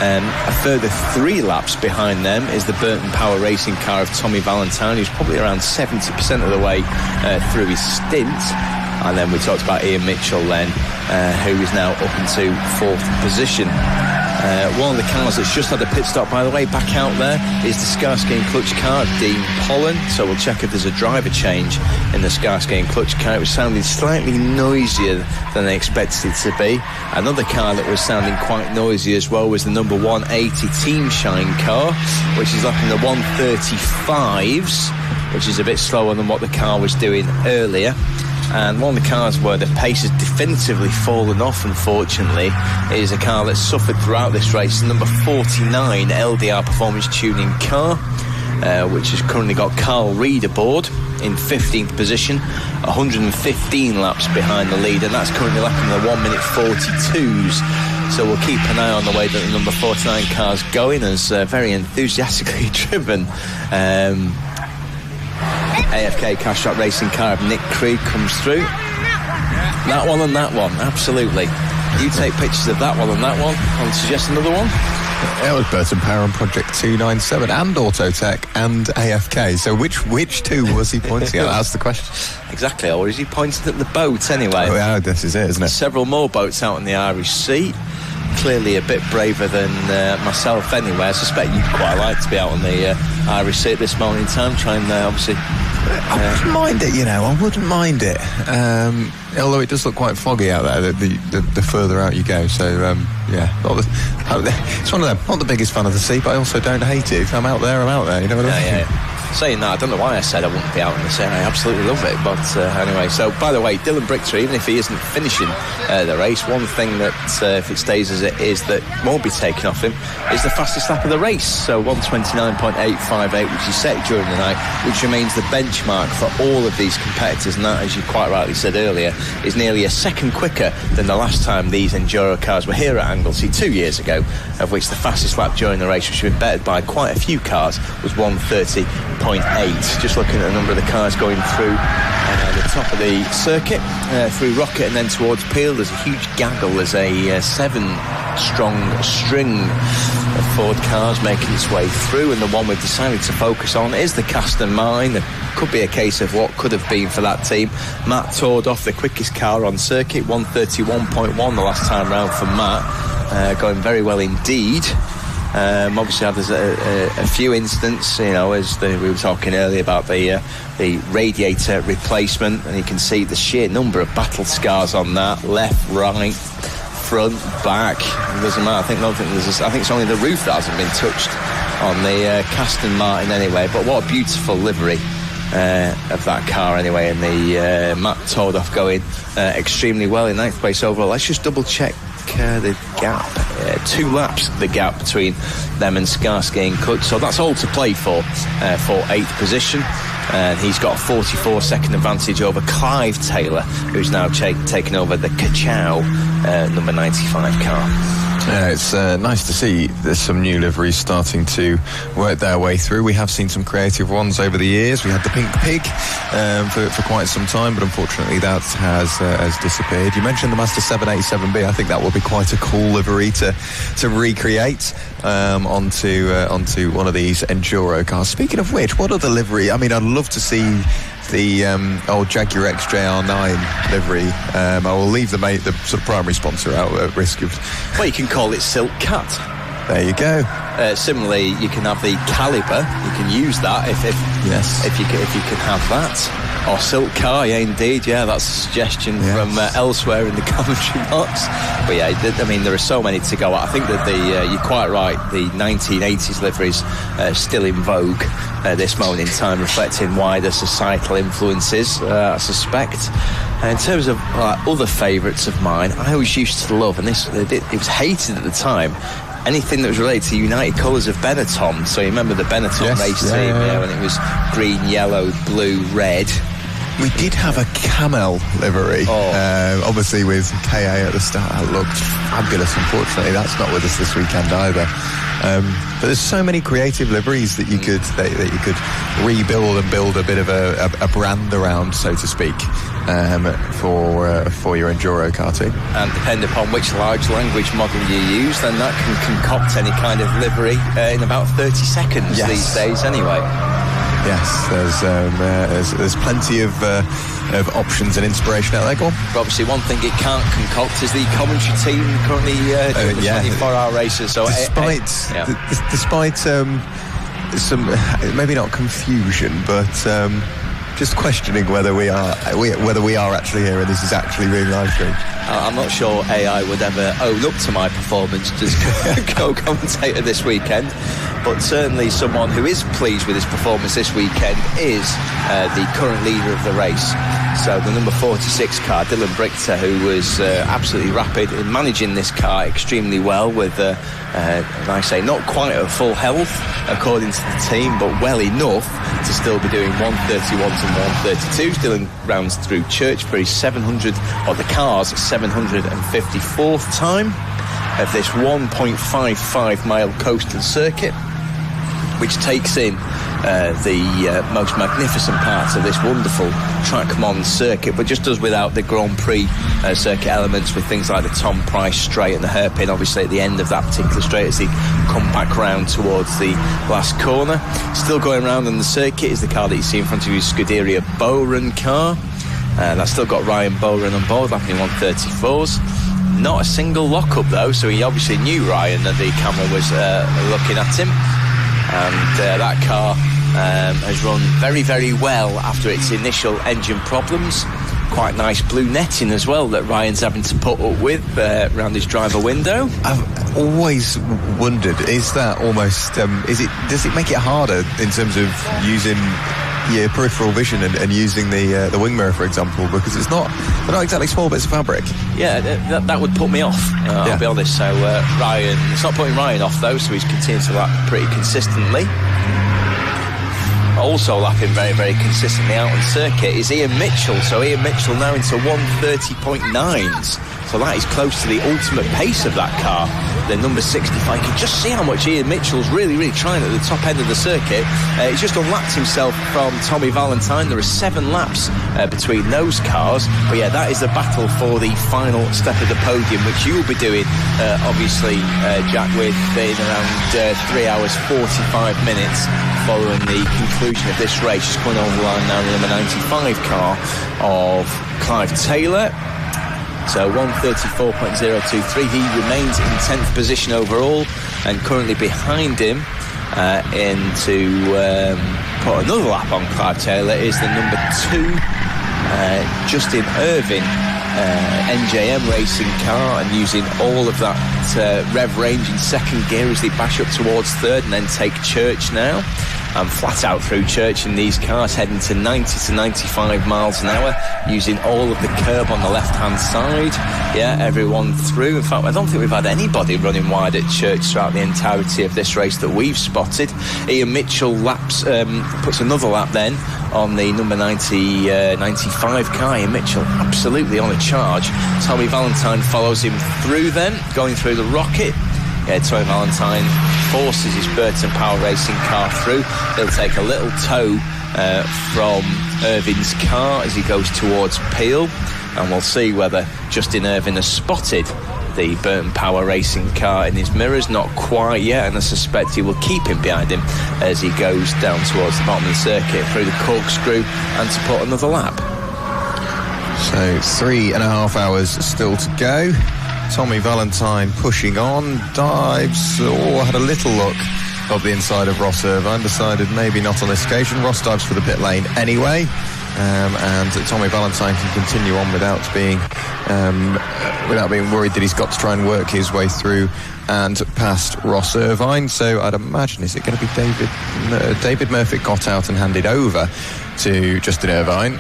A further 3 laps behind them is the Burton Power Racing car of Tommy Valentine, who's probably around 70% of the way through his stint. And then we talked about Ian Mitchell then, who is now up into 4th position. One of the cars that's just had a pit stop, by the way, back out there is the Skarsky and Clutch car of Dean Pollen. So we'll check if there's a driver change in the Skarsky and Clutch car. It was sounding slightly noisier than they expected it to be. Another car that was sounding quite noisy as well was the number 180 Team Shine car, which is up in the 135s, which is a bit slower than what the car was doing earlier. And one of the cars where the pace has definitively fallen off, unfortunately, is a car that's suffered throughout this race, the number 49 LDR Performance Tuning car, which has currently got Carl Reed aboard in 15th position, 115 laps behind the lead, and that's currently lapping the 1 minute 42s. So we'll keep an eye on the way that the number 49 car's going, as very enthusiastically driven. AFK Castrap Racing car of Nick Creed comes through. That one and that one, absolutely. You take pictures of that one and that one. I'll suggest another one. It was Burton Power and Project 297 and Autotech and AFK. So which two was he pointing at? That's the question. Exactly, or is he pointing at the boat anyway? Oh, yeah, this is it, isn't it? Several more boats out in the Irish Sea. Clearly a bit braver than myself anyway. I suspect you'd quite like to be out on the Irish Sea at this moment in time, trying obviously... I wouldn't mind it, I wouldn't mind it. Although it does look quite foggy out there, the further out you go. So, yeah. It's one of them. Not the biggest fan of the sea, but I also don't hate it. If I'm out there, I'm out there. You know what I mean? Yeah. Saying that, I don't know why I said I wouldn't be out in the sea. I absolutely love it. But anyway, so by the way, Dylan Brichter, even if he isn't finishing the race, one thing that, if it stays as it is, that won't be taken off him is the fastest lap of the race. So 1:29.858, which is set during the night, which remains the benchmark for all of these competitors. And that, as you quite rightly said earlier, is nearly a second quicker than the last time these Enduro cars were here at Anglesey 2 years ago, of which the fastest lap during the race, which had been bettered by quite a few cars, was 1:30.8. Just looking at the number of the cars going through the top of the circuit, through Rocket and then towards Peel. There's a huge gaggle. There's a 7-strong string of Ford cars making its way through, and the one we've decided to focus on is the Castor Mine. It could be a case of what could have been for that team. Matt toured off the quickest car on circuit, 1:31.1 the last time round for Matt, going very well indeed. Obviously there's a few incidents, as we were talking earlier about the radiator replacement, and you can see the sheer number of battle scars on that, left, right, front, back. It doesn't matter. I think it's only the roof that hasn't been touched on the Caston Martin anyway. But what a beautiful livery of that car anyway, and the Matt toured off going extremely well in 9th place overall. Let's just double check the gap. 2 laps the gap between them and Skarsky and Clutch, so that's all to play for 8th position, and he's got a 44-second advantage over Clive Taylor, who's now taken over the Kachow number 95 car. It's nice to see there's some new liveries starting to work their way through. We have seen some creative ones over the years. We had the Pink Pig for quite some time, but unfortunately that has disappeared. You mentioned the Master 787B. I think that will be quite a cool livery to recreate onto one of these Enduro cars. Speaking of which, what other livery? I mean, I'd love to see the old Jaguar XJR9 livery. I will leave the sort of primary sponsor out at risk of... Well, you can call it Silk Cat. There you go. Similarly, you can have the Caliber. You can use that if you can have that. Or silk car, yeah, indeed, yeah, that's a suggestion from elsewhere in the commentary box. But yeah, I mean, there are so many to go at. I think that you're quite right, the 1980s liveries still in vogue this moment in time, reflecting wider societal influences, I suspect. And in terms of other favourites of mine, I always used to love, and it was hated at the time, anything that was related to United Colours of Benetton. So you remember the Benetton race team, when it was green, yellow, blue, red. We did have a camel livery, obviously with KA at the start. It looked fabulous. Unfortunately, that's not with us this weekend either. But there's so many creative liveries that you could rebuild and build a bit of a brand around, so to speak, for your EnduroKA team. And depending upon which large language model you use, then that can concoct any kind of livery in about 30 seconds these days anyway. Yes, there's plenty of options and inspiration out there. Go on. But obviously, one thing it can't concoct is the commentary team currently doing the 24-hour races. So despite some maybe not confusion, but just questioning whether we are actually here and this is actually being live streamed. I'm not sure AI would ever own up to my performance as co-commentator this weekend, but certainly someone who is pleased with his performance this weekend is the current leader of the race. So the number 46 car, Dylan Brichter, who was absolutely rapid in managing this car extremely well with, like I say, not quite at full health according to the team, but well enough to still be doing 131s and 132s. Dylan rounds through Church for his the car's 754th time of this 1.55 mile coastal circuit, which takes in the most magnificent parts of this wonderful track-mon circuit, but just does without the Grand Prix circuit elements, with things like the Tom Price straight and the hairpin obviously at the end of that particular straight as they come back round towards the last corner. Still going round on the circuit is the car that you see in front of you, Scuderia Bowron car. That's still got Ryan Bowron on board, lapping 134s. Not a single lock-up though, so he obviously knew Ryan that the camera was looking at him. And that car has run very, very well after its initial engine problems. Quite nice blue netting as well that Ryan's having to put up with around his driver window. I've always wondered, is that almost does it make it harder in terms of using your peripheral vision and using the wing mirror, for example, because they're not exactly small bits of fabric? Yeah, that would put me off, I'll be honest. So Ryan, it's not putting Ryan off though, so he's continuing to lap pretty consistently. Also lapping very, very consistently out on circuit is Ian Mitchell. So Ian Mitchell now into 130.9s. So that is close to the ultimate pace of that car, the number 65. You can just see how much Ian Mitchell's really, really trying at the top end of the circuit. He's just unlapped himself from Tommy Valentine. There are 7 laps between those cars. But yeah, that is the battle for the final step of the podium, which you will be doing, obviously, Jack, with in around 3 hours 45 minutes following the conclusion of this race. Just coming over the line now, the number 95 car of Clive Taylor. So 134.023. He remains in 10th position overall, and currently behind him to put another lap on Clive Taylor is the number 2 Justin Irvine NJM racing car, and using all of that rev range in second gear as they bash up towards third and then take Church now. And flat out through Church in these cars, heading to 90 to 95 miles an hour, using all of the curb on the left-hand side. Yeah, everyone through. In fact, I don't think we've had anybody running wide at Church throughout the entirety of this race that we've spotted. Ian Mitchell puts another lap then on the number 95 car. Ian Mitchell absolutely on a charge. Tommy Valentine follows him through then, going through the rocket. Yeah, Tommy Valentine forces his Burton Power Racing car through. He'll take a little tow from Irvine's car as he goes towards Peel, and we'll see whether Justin Irvine has spotted the Burton Power Racing car in his mirrors. Not quite yet, and I suspect he will keep him behind him as he goes down towards the bottom of the circuit through the corkscrew and to put another lap. So 3.5 hours still to go. Tommy Valentine pushing on, dives, had a little look up the inside of Ross Irvine, decided maybe not on this occasion. Ross dives for the pit lane anyway, and Tommy Valentine can continue on without being worried that he's got to try and work his way through and past Ross Irvine. So I'd imagine, is it going to be David Murphy got out and handed over to Justin Irvine.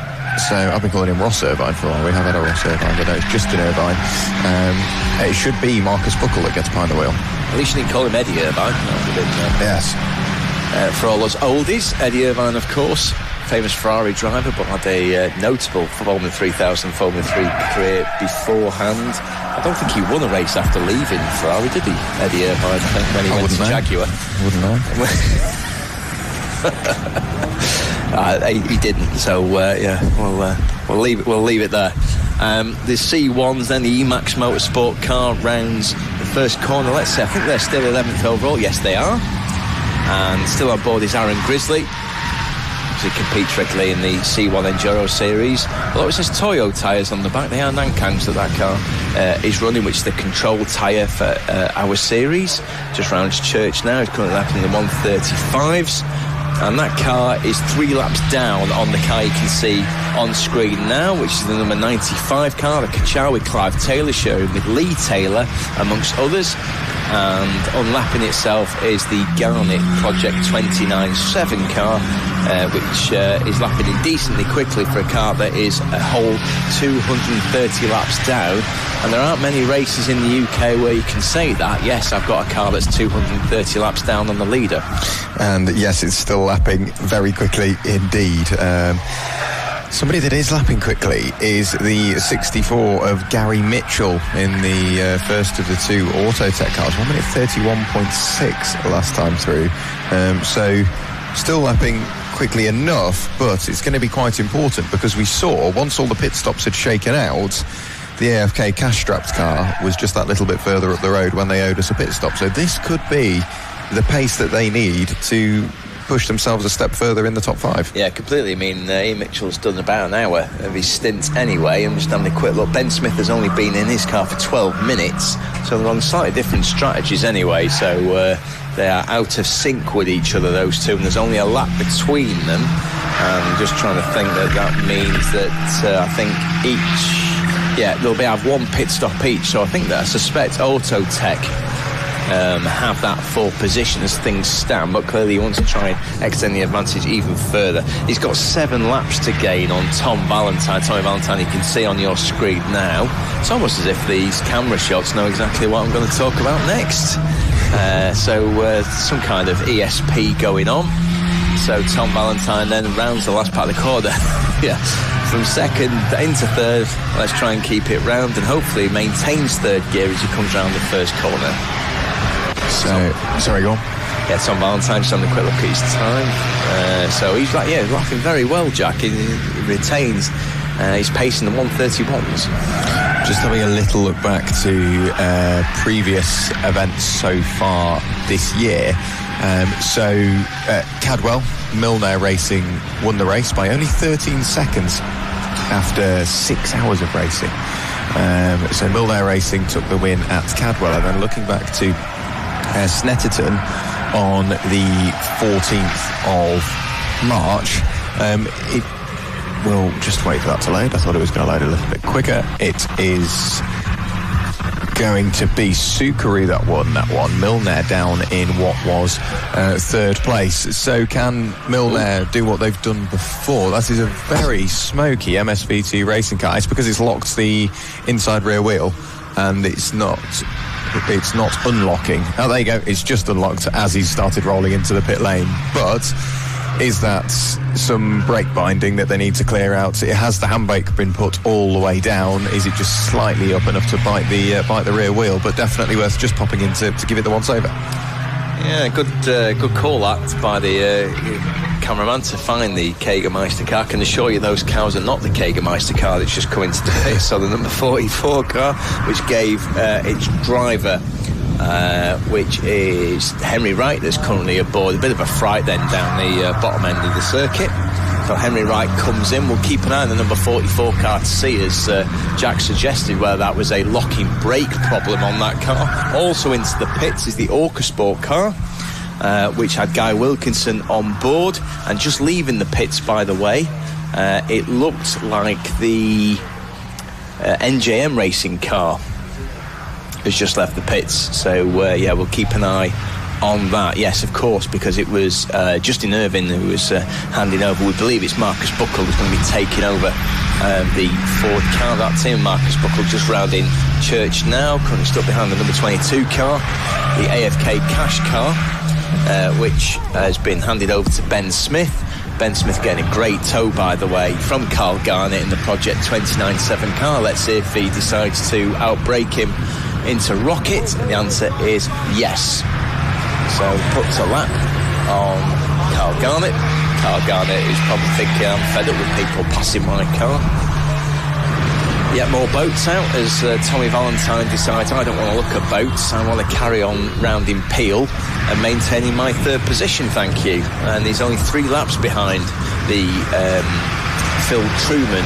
So I've been calling him Ross Irvine for a while. We have had a Ross Irvine, but no, it's Justin Irvine. It should be Marcus Buckle that gets behind the wheel. At least you didn't call him Eddie Irvine. That would have been, yes. For all us oldies, Eddie Irvine, of course, famous Ferrari driver, but had a notable Formula 3000, Formula 3 career beforehand. I don't think he won a race after leaving Ferrari, did he, Eddie Irvine, when he went to Jaguar? Wouldn't know. He didn't, so we'll leave it there. The C1s, then the Emax Motorsport car rounds the first corner. Let's say, I think they're still 11th overall. Yes, they are. And still on board is Aaron Grizzly. He competes regularly in the C1 Enduro series. Although it says Toyo tyres on the back, they are Nankangs that car is running, which is the controlled tyre for our series. Just round Church now. He's currently lapping the 135s. And that car is 3 laps down on the car you can see on screen now, which is the number 95 car, the Kachawi with Clive Taylor, sharing with Lee Taylor, amongst others. And unlapping itself is the Garnet Project 29-7 car, which is lapping indecently quickly for a car that is a whole 230 laps down. And there aren't many races in the UK where you can say that, yes, I've got a car that's 230 laps down on the leader. And yes, it's still lapping very quickly indeed. Somebody that is lapping quickly is the 64 of Gary Mitchell in the first of the two Autotech cars. 1 minute 31.6 last time through. So still lapping quickly enough, but it's going to be quite important because we saw, once all the pit stops had shaken out, the AFK cash-strapped car was just that little bit further up the road when they owed us a pit stop. So this could be the pace that they need to push themselves a step further in the top 5. Yeah, completely. I mean, Ian Mitchell's done about an hour of his stint anyway. I'm just having a quick look. Ben Smith has only been in his car for 12 minutes, so they're on slightly different strategies anyway, so they are out of sync with each other, those two, and there's only a lap between them. And just trying to think that means that I think they'll have one pit stop each, so I think that I suspect Autotech have that 4th position as things stand, but clearly he wants to try and extend the advantage even further. He's got 7 laps to gain on Tom Valentine. Tommy Valentine, you can see on your screen now. It's almost as if these camera shots know exactly what I'm going to talk about next. So some kind of ESP going on. So Tom Valentine then rounds the last part of the corner. Yeah, from second into third. Let's try and keep it round and hopefully maintains third gear as he comes round the first corner. Sorry, go on. Yeah, Tom Valentine just having a quick look at his time. So he's laughing very well, Jack. He retains. He's pacing the 131s. Just having a little look back to previous events so far this year. Cadwell, Milner Racing won the race by only 13 seconds after 6 hours of racing. So Milner Racing took the win at Cadwell, and then looking back to Snetterton on the 14th of March. We'll just wait for that to load. I thought it was going to load a little bit quicker. It is going to be Sucre that won that one. Milner down in what was 3rd place. So can Milner do what they've done before? That is a very smoky MSVT racing car. It's because it's locked the inside rear wheel and it's not unlocking. Oh, there you go. It's just unlocked as he's started rolling into the pit lane. But is that some brake binding that they need to clear out? Has the handbrake been put all the way down? Is it just slightly up enough to bite the rear wheel? But definitely worth just popping in to give it the once over. Yeah, good call that by the cameraman to find the Jägermeister car. I can assure you those cars are not the Jägermeister car that's just come into the pit. So the number 44 car, which gave its driver, which is Henry Wright, that's currently aboard. A bit of a fright then down the bottom end of the circuit. So Henry Wright comes in. We'll keep an eye on the number 44 car to see, as Jack suggested, whether that was a locking brake problem on that car. Also into the pits is the Orca Sport car. which had Guy Wilkinson on board. And just leaving the pits, by the way, it looked like the NJM racing car has just left the pits. So, we'll keep an eye on that. Yes, of course, because it was Justin Irvin who was handing over. We believe it's Marcus Buckle who's going to be taking over the Ford car. That team, Marcus Buckle, just rounding Church now, currently still behind the number 22 car, the AFK Cash car, which has been handed over to Ben Smith. Ben Smith getting a great tow, by the way, from Carl Garnett in the Project 29.7 car. Let's see if he decides to outbrake him into Rocket. The answer is yes. So puts a lap on Carl Garnett. Carl Garnett is probably thinking, I'm fed up with people passing my car. Yet more boats out as Tommy Valentine decides, I don't want to look at boats, I want to carry on rounding Peel and maintaining my third position, thank you. And he's only 3 laps behind the Phil Truman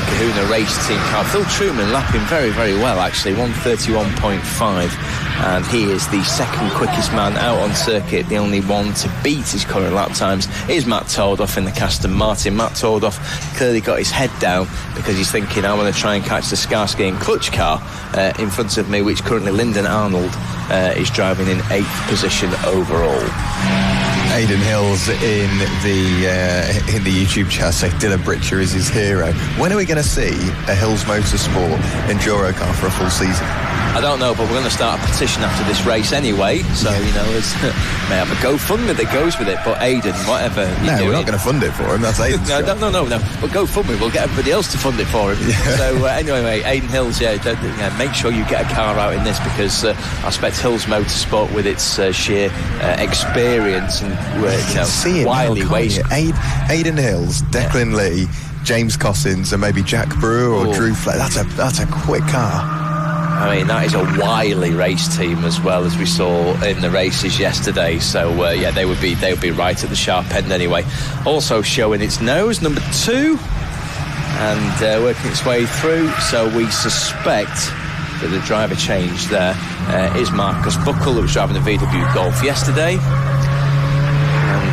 Kahuna race team car. Phil Truman lapping very, very well, actually, 1:31.5, and he is the second quickest man out on circuit. The only one to beat his current lap times is Matt Tordoff in the Aston Martin. Matt Tordoff clearly got his head down because he's thinking, I want to try and catch the Skarsgård and Clutch car in front of me, which currently Lyndon Arnold is driving in 8th position overall. Aidan Hills in the YouTube chat say Dylan Britcher is his hero. When are we going to see a Hills Motorsport EnduroKA for a full season? I don't know, but we're going to start a petition after this race anyway. So, there's may have a GoFundMe that goes with it. But Aidan, whatever you do, we're not going to fund it for him. That's Aidan's no. But GoFundMe, we'll get everybody else to fund it for him. Yeah. So anyway, mate, Aidan Hills, make sure you get a car out in this, because I expect Hills Motorsport, with its sheer experience and wily ways. Aidan Hills, Declan Lee, James Cossins, and maybe Jack Brewer or Drew Fleck. That's a quick car. I mean, that is a wily race team, as well, as we saw in the races yesterday. So they would be right at the sharp end anyway. Also showing its nose, number 2, and working its way through. So we suspect that the driver change there is Marcus Buckle, who was driving the VW Golf yesterday.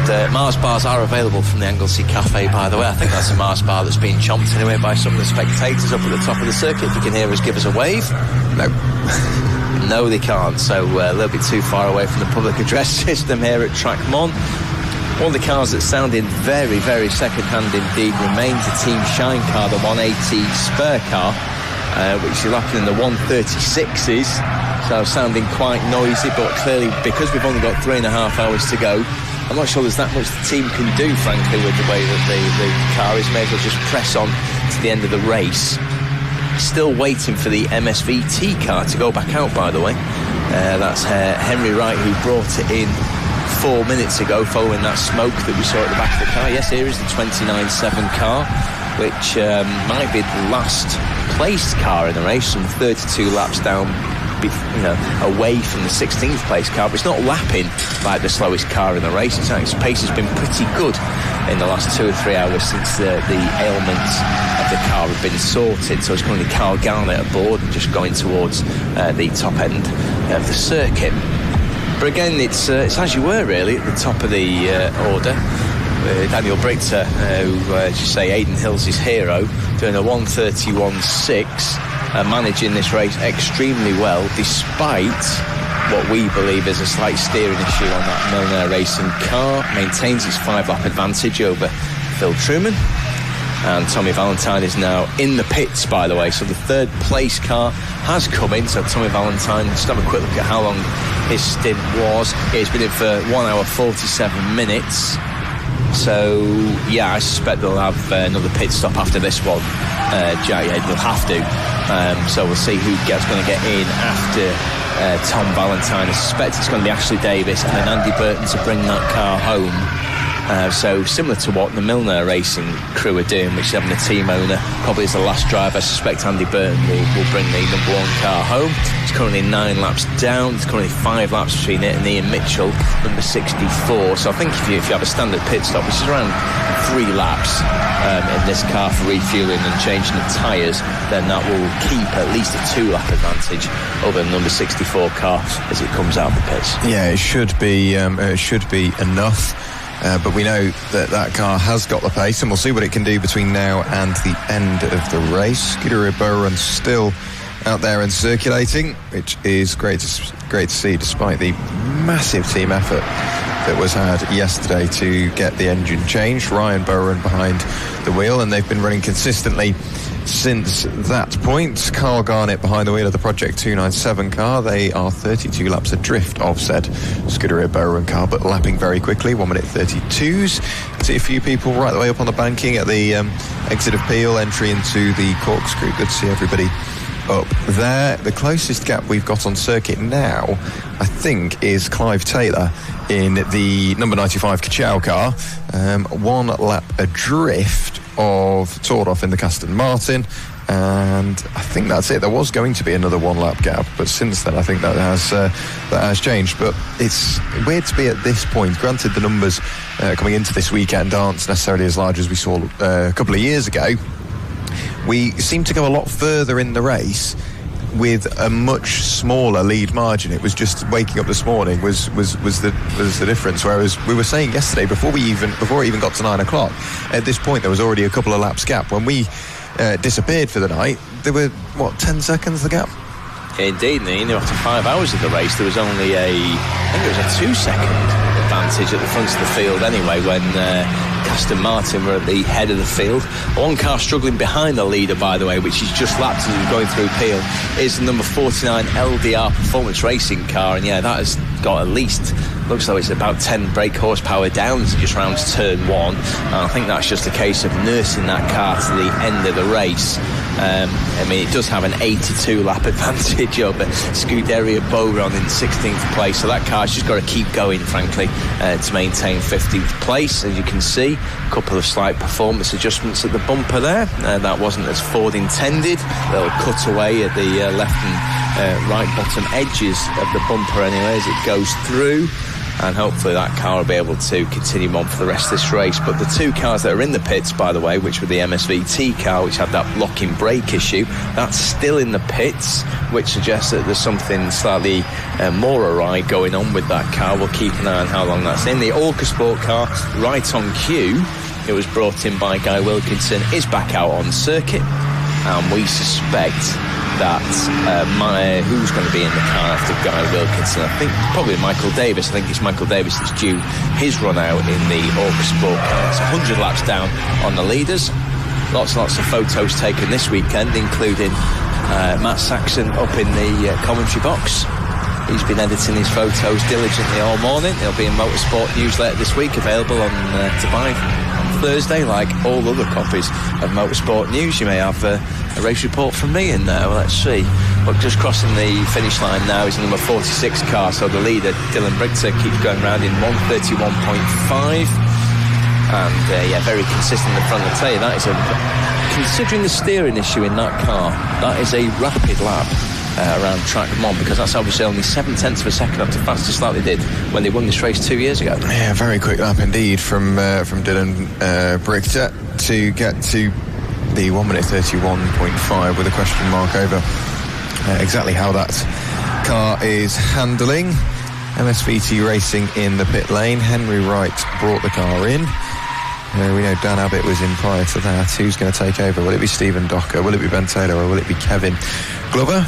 And Mars bars are available from the Anglesey Cafe, by the way. I think that's a Mars bar that's been chomped anyway by some of the spectators up at the top of the circuit. If you can hear us, give us a wave. No. No, they can't. So a little bit too far away from the public address system here at Track Mon. One of the cars that's sounding very, very second-hand indeed remains the Team Shine car, the 180 spare car, which is lapping in the 136s. So sounding quite noisy, but clearly, because we've only got 3.5 hours to go, I'm not sure there's that much the team can do, frankly, with the way that the car is. May as well just press on to the end of the race. Still waiting for the MSVT car to go back out, by the way. That's Henry Wright, who brought it in 4 minutes ago following that smoke that we saw at the back of the car. Yes, here is the 29.7 car, which might be the last placed car in the race, some 32 laps down, away from the 16th place car, but it's not lapping like the slowest car in the race. Its pace has been pretty good in the last 2 or 3 hours since the ailments of the car have been sorted. So it's currently Carl Garnett aboard and just going towards the top end of the circuit. But again, it's as you were really at the top of the order. Daniel Brichter, who, as you say, Aidan Hills' hero, doing a 1:31.6. Managing this race extremely well, despite what we believe is a slight steering issue on that Milner Racing car. Maintains its 5-lap advantage over Phil Truman. And Tommy Valentine is now in the pits, by the way. So the 3rd place car has come in. So Tommy Valentine, just have a quick look at how long his stint was. He's been in for 1 hour 47 minutes. So, I suspect they'll have another pit stop after this one. They'll have to. So we'll see who's going to get in after Tom Valentine. I suspect it's going to be Ashley Davis and then Andy Burton to bring that car home. So similar to what the Milner Racing crew are doing, which is having a team owner, probably as the last driver. I suspect Andy Burton will bring the number 1 car home. It's currently 9 laps down. There's currently 5 laps between it and Ian Mitchell, number 64. So I think if you have a standard pit stop, which is around 3 laps in this car for refuelling and changing the tyres, then that will keep at least a 2-lap advantage over the number 64 car as it comes out of the pits. Yeah, it should be enough. But we know that car has got the pace, and we'll see what it can do between now and the end of the race. Scuderi Burrun still out there and circulating, which is great to see, despite the massive team effort that was had yesterday to get the engine changed. Ryan Burrun behind the wheel, and they've been running consistently since that point. Carl Garnett behind the wheel of the Project 297 car. They are 32 laps adrift of said Scuderi Burrun car, but lapping very quickly, 1 minute 32s. See a few people right the way up on the banking at the exit of Peel, entry into the corkscrew. Good to see everybody up there. The closest gap we've got on circuit now, I think, is Clive Taylor in the number 95 Kachow car. 1 lap adrift of Tordov in the Aston Martin, and I think that's it. There was going to be another 1 lap gap, but since then I think that has changed. But it's weird to be at this point. Granted, the numbers coming into this weekend aren't necessarily as large as we saw a couple of years ago. We seem to go a lot further in the race with a much smaller lead margin. It was just waking up this morning was the difference. Whereas we were saying yesterday, before it even got to 9 o'clock, at this point there was already a couple of laps gap. When we disappeared for the night, there were 10 seconds the gap. Indeed, and after 5 hours of the race, there was only a 2-second advantage at the front of the field anyway, when Aston Martin were at the head of the field. 1 car struggling behind the leader, by the way, which he's just lapped as he was going through Peel, is the number 49 LDR Performance Racing car, and yeah, that has got at least, looks like it's about 10 brake horsepower down as it just rounds turn 1, and I think that's just a case of nursing that car to the end of the race. It does have an 82 lap advantage over Scuderi Burrun in 16th place, so that car's just got to keep going, frankly, to maintain 15th place. As you can see, a couple of slight performance adjustments at the bumper there. That wasn't as Ford intended. They'll cut away at the left and right bottom edges of the bumper anyway as it goes through, and hopefully that car will be able to continue on for the rest of this race. But the 2 cars that are in the pits, by the way, which were the MSVT car, which had that locking brake issue, that's still in the pits, which suggests that there's something slightly more awry going on with that car. We'll keep an eye on how long that's in. The Motorsport car, right on cue, it was brought in by Guy Wilkinson, is back out on circuit, and we suspect that who's going to be in the car after Guy Wilkinson? I think probably Michael Davis. I think it's Michael Davis that's due his run out in the Motorsport car. It's 100 laps down on the leaders. Lots and lots of photos taken this weekend, including Matt Saxon up in the commentary box. He's been editing his photos diligently all morning. He'll be in Motorsport newsletter this week, available on to buy on Thursday, like all other copies of Motorsport News. You may have a race report from me in there. Well, let's see. Look, just crossing the finish line now is the number 46 car, so the leader, Dylan Brichter, keeps going round in 1:31.5. And very consistent in the front. I'll tell you, that is considering the steering issue in that car, that is a rapid lap around track 1, because that's obviously only 7/10 of a second up to fastest lap they did when they won this race 2 years ago. Yeah, very quick lap indeed from Dylan Brichter to get to the 1:31.5 with a question mark over exactly how that car is handling. MSVT Racing in the pit lane. Henry Wright brought the car in. We know Dan Abbott was in prior to that. Who's going to take over? Will it be Stephen Docker? Will it be Ben Taylor? Or will it be Kevin Glover?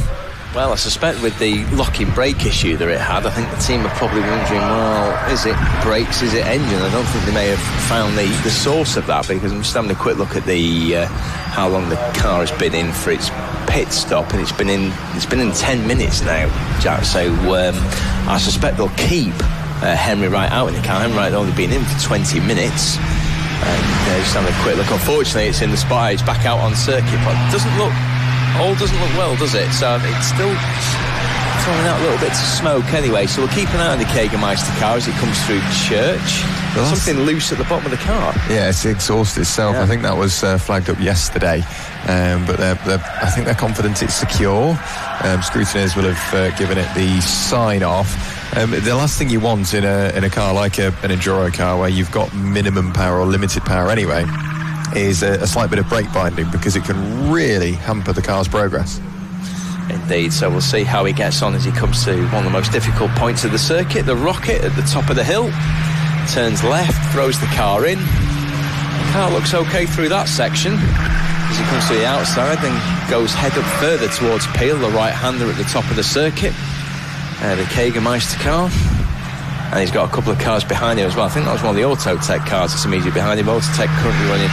Well, I suspect with the locking brake issue that it had, I think the team are probably wondering, well, is it brakes, is it engine? I don't think they may have found the source of that, because I'm just having a quick look at the how long the car has been in for its pit stop, and it's been in 10 minutes now, Jack. So I suspect they'll keep Henry Wright out in the car. Henry Wright only been in for 20 minutes. And just having a quick look. Unfortunately, it's in the spot. It's back out on circuit, but it doesn't look well, does it? So it's still throwing out a little bit of smoke anyway, so we'll keep an eye on the Jägermeister car as it comes through church. There's something loose at the bottom of the car. Yeah, it's the exhaust itself. I think that was flagged up yesterday, but I think they're confident it's secure. Scrutineers will have given it the sign-off. The last thing you want in a car like an Enduro car, where you've got minimum power or limited power anyway, is a slight bit of brake binding, because it can really hamper the car's progress. Indeed, so we'll see how he gets on as he comes to one of the most difficult points of the circuit, the Rocket at the top of the hill. Turns left, throws the car in. The car looks okay through that section as he comes to the outside, then goes head up further towards Peel, the right-hander at the top of the circuit. The Jägermeister car. And he's got a couple of cars behind him as well. I think that was one of the Autotech cars that's immediately behind him. Autotech currently running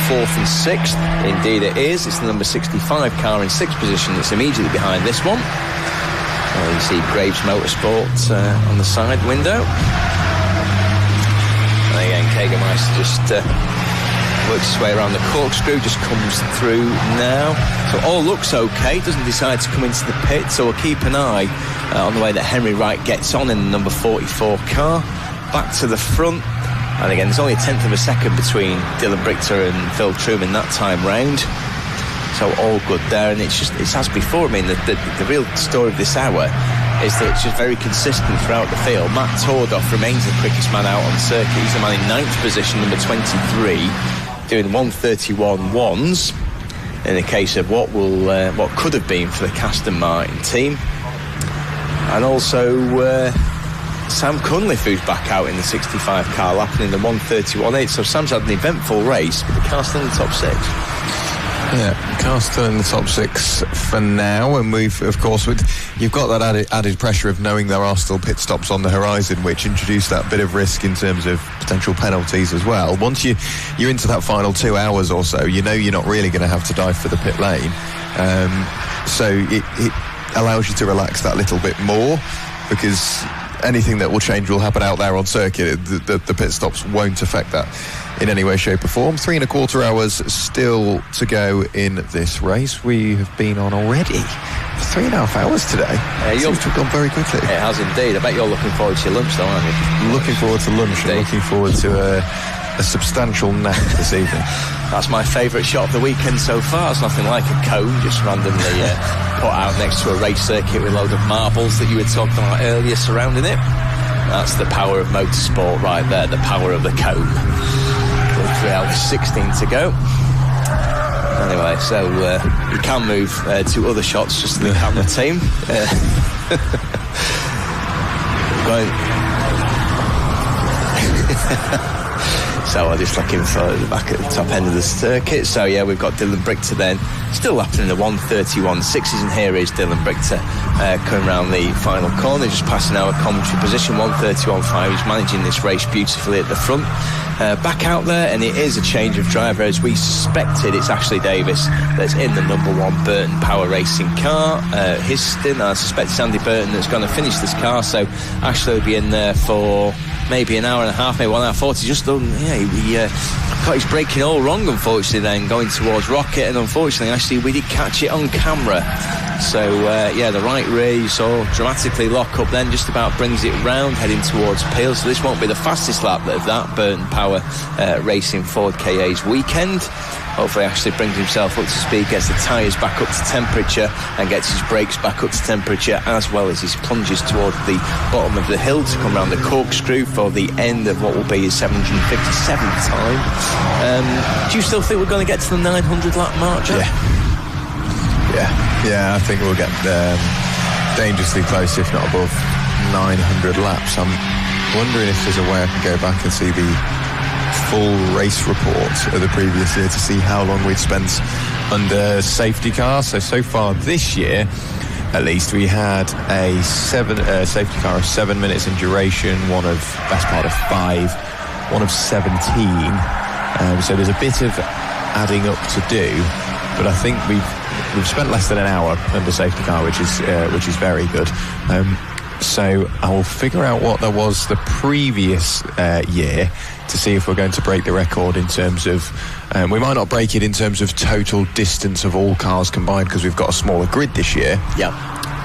4th and 6th. Indeed it is. It's the number 65 car in 6th position that's immediately behind this one. You see Graves Motorsport on the side window. And again, Jägermeister just works his way around the corkscrew, just comes through now. So all looks okay, doesn't decide to come into the pit, so we'll keep an eye on the way that Henry Wright gets on in the number 44 car. Back to the front, and again, there's only a tenth of a second between Dylan Brichter and Phil Truman that time round. So all good there, and it's as before. I mean, the real story of this hour is that it's just very consistent throughout the field. Matt Tordoff remains the quickest man out on the circuit. He's the man in 9th position, number 23, doing 1:31.1s in the case of what could have been for the Aston Martin team. And also Sam Cunliffe, who's back out in the 65 car, lapping in the 1:31.8. So Sam's had an eventful race, but the car's still in the top 6. Yeah, car's still in the top 6 for now, and you've got that added pressure of knowing there are still pit stops on the horizon, which introduce that bit of risk in terms of potential penalties as well. Once you're into that final 2 hours or so, you know you're not really going to have to dive for the pit lane, so it allows you to relax that little bit more, because anything that will change will happen out there on circuit. The pit stops won't affect that in any way, shape or form. 3.25 hours still to go in this race. We have been on already 3.5 hours today. Seems to have gone very quickly. It has indeed. I bet you're looking forward to your lunch though, aren't you? Looking forward to lunch. And looking forward to a substantial nap this evening. That's my favourite shot of the weekend so far. It's nothing like a cone just randomly put out next to a race circuit with a load of marbles that you were talking about earlier surrounding it. That's the power of motorsport right there, the power of the cone. 3 hours 16 to go. Anyway, so you can move to other shots just to the camera team. So I'm just looking for the back at the top end of the circuit. So yeah, we've got Dylan Brichter then, still lapping in the 1:31.6s, and here is Dylan Brichter coming around the final corner, just passing our commentary position, 1:31.5. He's managing this race beautifully at the front. Back out there, and it is a change of driver. As we suspected, it's Ashley Davis that's in the number 1 Burton Power Racing car. His stint, I suspect it's Andy Burton that's going to finish this car, so Ashley will be in there for maybe an hour and a half, maybe 1 hour 40. Just done, he got his braking all wrong, unfortunately, then going towards Rocket, and unfortunately, actually, we did catch it on camera. So, the right rear you saw dramatically lock up then, just about brings it round, heading towards Peel. So this won't be the fastest lap of that Burton Power Racing Ford KA's weekend. Hopefully Ashley brings himself up to speed, gets the tyres back up to temperature, and gets his brakes back up to temperature, as well as his plunges towards the bottom of the hill to come around the corkscrew for the end of what will be his 757th time. Do you still think we're going to get to the 900 lap mark, Jack? Yeah, I think we'll get dangerously close, if not above 900 laps. I'm wondering if there's a way I can go back and see the full race report of the previous year to see how long we'd spent under safety car. So far this year, at least, we had a safety car of 7 minutes in duration, one of best part of 5, one of 17. So there's a bit of adding up to do, but I think we've spent less than an hour under safety car, which is very good. So I will figure out what there was the previous year to see if we're going to break the record in terms of... we might not break it in terms of total distance of all cars combined, because we've got a smaller grid this year. Yeah.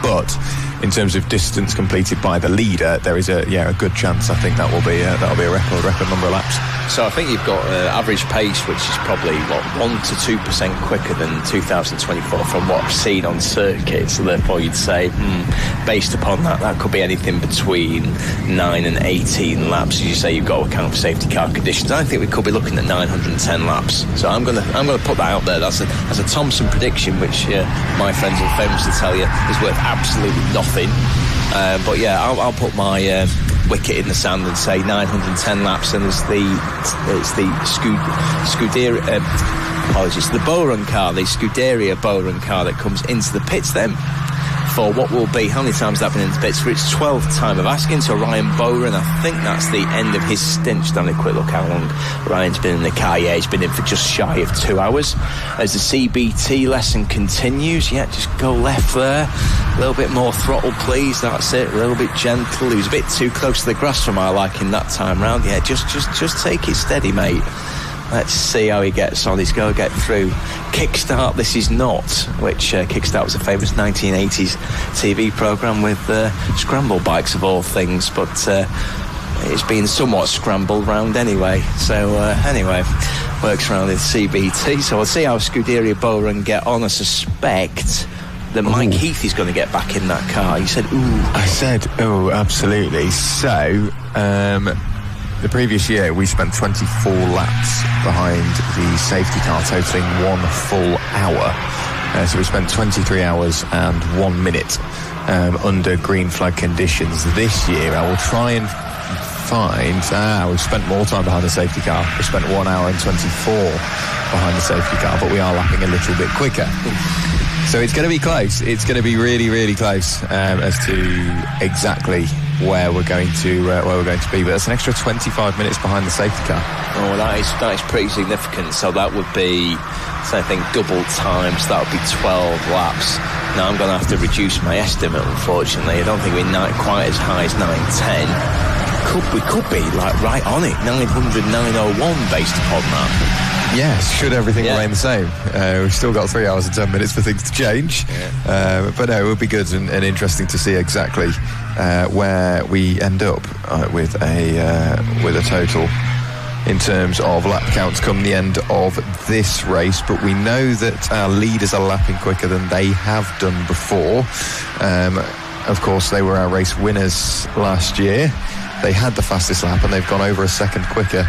But in terms of distance completed by the leader, there is a good chance. I think that'll be a record number of laps. So I think you've got average pace, which is probably 1 to 2% quicker than 2024 from what I've seen on circuit. So therefore, you'd say, based upon that could be anything between 9 and 18 laps. As you say, you've got to account for safety car conditions. I think we could be looking at 910 laps. So I'm going to put that out there. That's a Thompson prediction, which my friends will famously tell you is worth absolutely nothing. But yeah, I'll put my wicket in the sand and say 910 laps, and it's the Bowrun car, the Scuderia Bowrun car that comes into the pits then for what will be, how many times has that been into pits? For its 12th time of asking. So Ryan Bowrun, I think that's the end of his stint. Just having a quick look how long Ryan's been in the car. Yeah, he's been in for just shy of 2 hours. As the CBT lesson continues, just go left there, a little bit more throttle please, that's it, a little bit gentle. He was a bit too close to the grass for my liking that time round. Yeah, just take it steady, mate. Let's see how he gets on. He's going to get through. Kickstart, This Is Not, which Kickstart was a famous 1980s TV programme with scramble bikes of all things, but it's been somewhat scrambled round anyway. So anyway, works around in CBT. So we'll see how Scuderia Bowrun get on. I suspect that Mike Heath is going to get back in that car. He said, ooh. I said, ooh, absolutely. So, the previous year, we spent 24 laps behind the safety car, totaling 1 full hour. So we spent 23 hours and 1 minute under green flag conditions. This year, I will try and find... we've spent more time behind the safety car. We spent 1 hour and 24 behind the safety car, but we are lapping a little bit quicker. So it's going to be close. It's going to be really, really close as to exactly where we're going to be. But that's an extra 25 minutes behind the safety car. Oh, that is pretty significant. So that would be, I think, double time. So that would be 12 laps. Now I'm going to have to reduce my estimate, unfortunately. I don't think we're quite as high as 910. We could be like right on it, 900, 901 based upon that. Yes, should everything remain the same. We've still got 3 hours and 10 minutes for things to change. But no, it would be good and interesting to see exactly where we end up with a total in terms of lap counts come the end of this race. But we know that our leaders are lapping quicker than they have done before. Of course, they were our race winners last year. They had the fastest lap and they've gone over a second quicker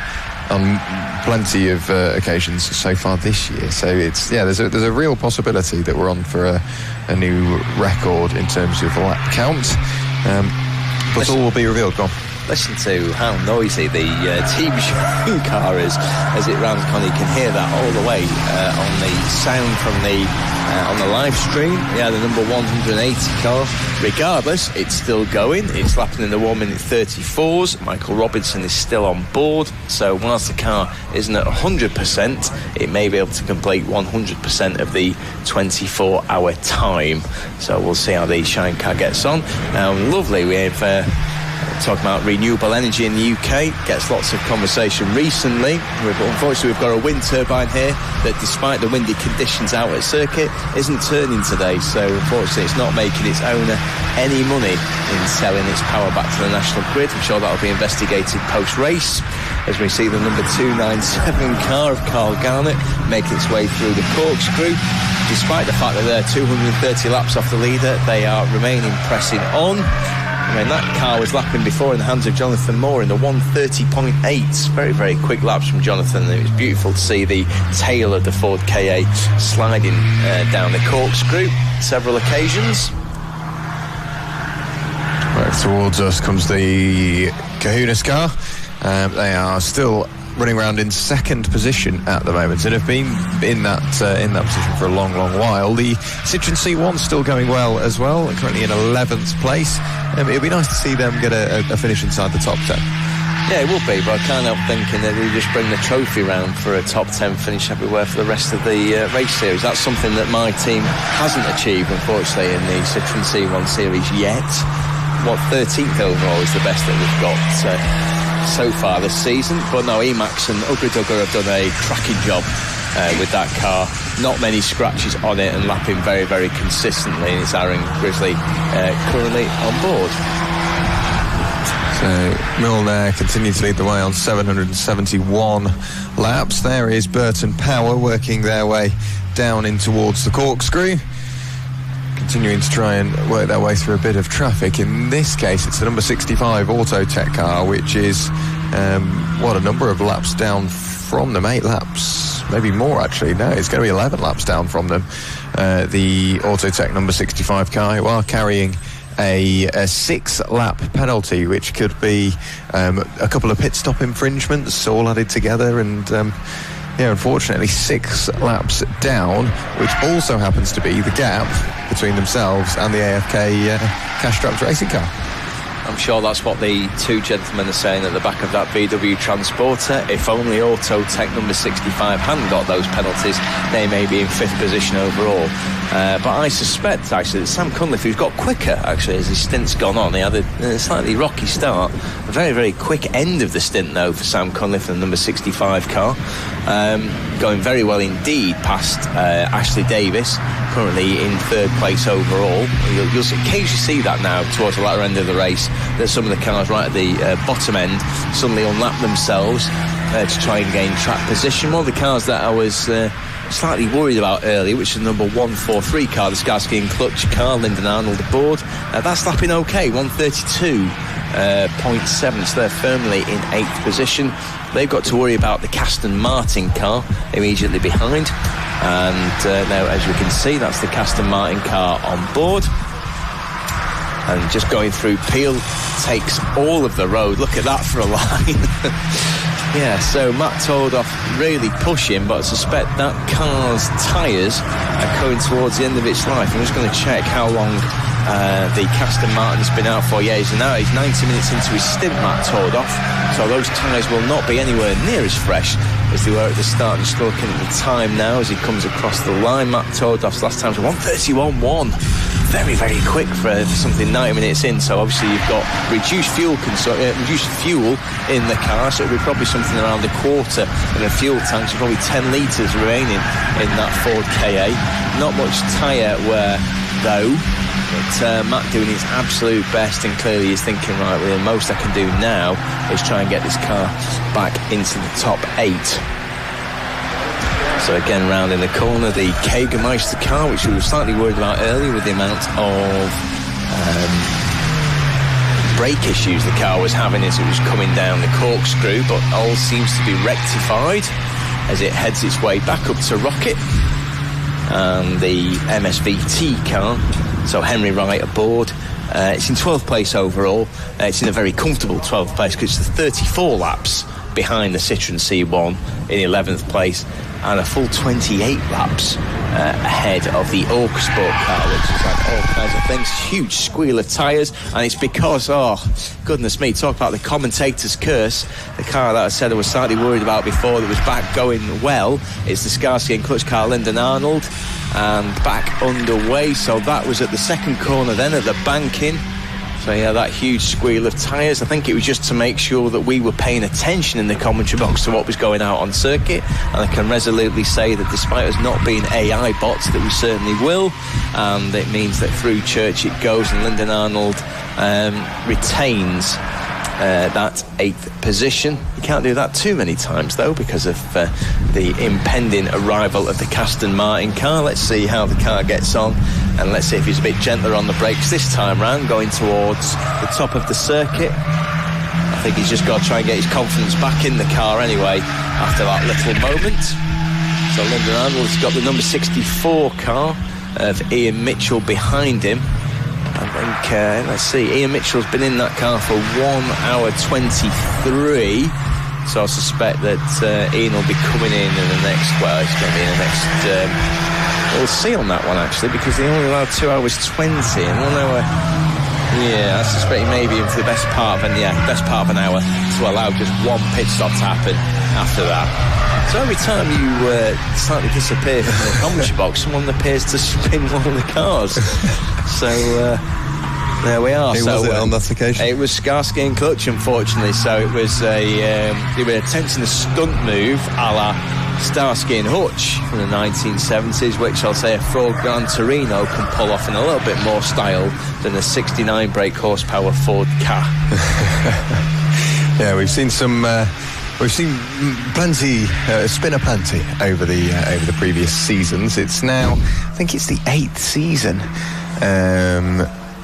on plenty of occasions so far this year. So it's there's a real possibility that we're on for a new record in terms of lap count. But all will be revealed. Go on. Listen to how noisy the team car is as it rounds the corner. You can hear that all the way on the sound from on the live stream. Yeah, the number 180 car. Regardless, it's still going. It's lapping in the 1 minute 34s. Michael Robinson is still on board. So whilst the car isn't at 100%, it may be able to complete 100% of the 24-hour time. So we'll see how the Shine car gets on. Lovely. We have... talking about renewable energy in the UK, gets lots of conversation recently. Unfortunately, we've got a wind turbine here that, despite the windy conditions out at circuit, isn't turning today. So unfortunately, it's not making its owner any money in selling its power back to the national grid. I'm sure that'll be investigated post-race as we see the number 297 car of Carl Garnett make its way through the corkscrew. Despite the fact that they're 230 laps off the leader, they are remaining pressing on. I mean, that car was lapping before in the hands of Jonathan Moore in the 130.8. Very, very quick laps from Jonathan. And it was beautiful to see the tail of the Ford KA sliding down the corkscrew several occasions. Right, towards us comes the Kahunas car. They are still running around in second position at the moment and have been in that position for a long, long while. The Citroen C1 still going well as well, currently in 11th place. It'd be nice to see them get a finish inside the top 10. Yeah, it will be, but I can't help thinking that we just bring the trophy round for a top 10 finish everywhere for the rest of the race series. That's something that my team hasn't achieved, unfortunately, in the Citroen C1 series yet. 13th overall is the best that we've got so far this season. But no, Emax and Ugly Dugger have done a cracking job with that car. Not many scratches on it and lapping very, very consistently. And it's Aaron Grizzly currently on board. So Milner continue to lead the way on 771 laps. There is Burton Power working their way down in towards the corkscrew, continuing to try and work their way through a bit of traffic. In this case, it's the number 65 Autotech car, which is a number of laps down from them. 8 laps, maybe more actually. No, it's going to be 11 laps down from them. The Autotech number 65 car, who are carrying a 6-lap penalty, which could be a couple of pit stop infringements all added together, and unfortunately 6 laps down, which also happens to be the gap between themselves and the AFK cash-strapped racing car. I'm sure that's what the two gentlemen are saying at the back of that VW Transporter. If only Autotech number 65 hadn't got those penalties, they may be in 5th position overall. But I suspect, actually, that Sam Cunliffe, who's got quicker, actually, as his stint's gone on. He had a slightly rocky start. A very, very quick end of the stint, though, for Sam Cunliffe and the number 65 car. Going very well indeed past Ashley Davis, currently in 3rd place overall. You'll occasionally see that now towards the latter end of the race. There's some of the cars right at the bottom end suddenly unlap themselves to try and gain track position. One of the cars that I was slightly worried about earlier, which is the number 143 car, the Skarsky and Clutch car, Lyndon Arnold aboard. That's lapping okay, 132.7, so they're firmly in 8th position. They've got to worry about the Aston Martin car immediately behind. And now, as you can see, that's the Aston Martin car on board. And just going through Peel, takes all of the road. Look at that for a line. Yeah, so Matt Tordoff really pushing, but I suspect that car's tyres are coming towards the end of its life. I'm just going to check how long the Aston Martin's been out for. Yeah, he's 90 minutes into his stint, Matt Tordoff. So those tyres will not be anywhere near as fresh as they were at the start. Just looking at the time now as he comes across the line. Matt Tordoff's last time was 1:31.1. Very, very quick for something 90 minutes in. So obviously you've got reduced fuel in the car, so it'll be probably something around a quarter of a fuel tank, so probably 10 litres remaining in that Ford KA. Not much tyre wear though, but Matt doing his absolute best, and clearly he's thinking, right, well, the most I can do now is try and get this car back into the top 8. So again, round in the corner, the Jägermeister car, which we were slightly worried about earlier with the amount of brake issues the car was having as it was coming down the corkscrew, but all seems to be rectified as it heads its way back up to Rocket. And the MSVT car, so Henry Wright aboard. It's in 12th place overall. It's in a very comfortable 12th place because it's 34 laps behind the Citroën C1 in 11th place, and a full 28 laps ahead of the Orksport car, which is like all kinds of things. Huge squeal of tyres, and it's because, oh goodness me, talk about the commentator's curse. The car that I said I was slightly worried about before that was back going well is the Skarsky and Clutch car, Lyndon Arnold, and back underway. So that was at the second corner, then at the banking. So yeah, that huge squeal of tyres. I think it was just to make sure that we were paying attention in the commentary box to what was going out on circuit. And I can resolutely say that despite us not being AI bots, that we certainly will. And it means that through Church it goes, and Lyndon Arnold retains that 8th position. You can't do that too many times though, because of the impending arrival of the Aston Martin car. Let's see how the car gets on, and let's see if he's a bit gentler on the brakes this time round, going towards the top of the circuit. I think he's just got to try and get his confidence back in the car anyway after that little moment. So Lyndon Arnold's got the number 64 car of Ian Mitchell behind him. I think, let's see, Ian Mitchell's been in that car for 1 hour 23, so I suspect that Ian will be coming in the next, well, it's going to be in the next, we'll see on that one actually, because they only allowed 2 hours 20, and 1 hour, yeah, I suspect he may be in for the best part of an hour to allow just one pit stop to happen after that. So every time you slightly disappear from the commentary box, someone appears to spin one of the cars. So there we are. Who was it on that occasion? It was Skarsky and Clutch, unfortunately. So it was they were attempting a stunt move a la Starsky and Hutch from the 1970s, which I'll say a Ford Gran Torino can pull off in a little bit more style than a 69 brake horsepower Ford Ka. Yeah, we've seen plenty, spinner plenty over the previous seasons. It's now, I think it's the 8th season.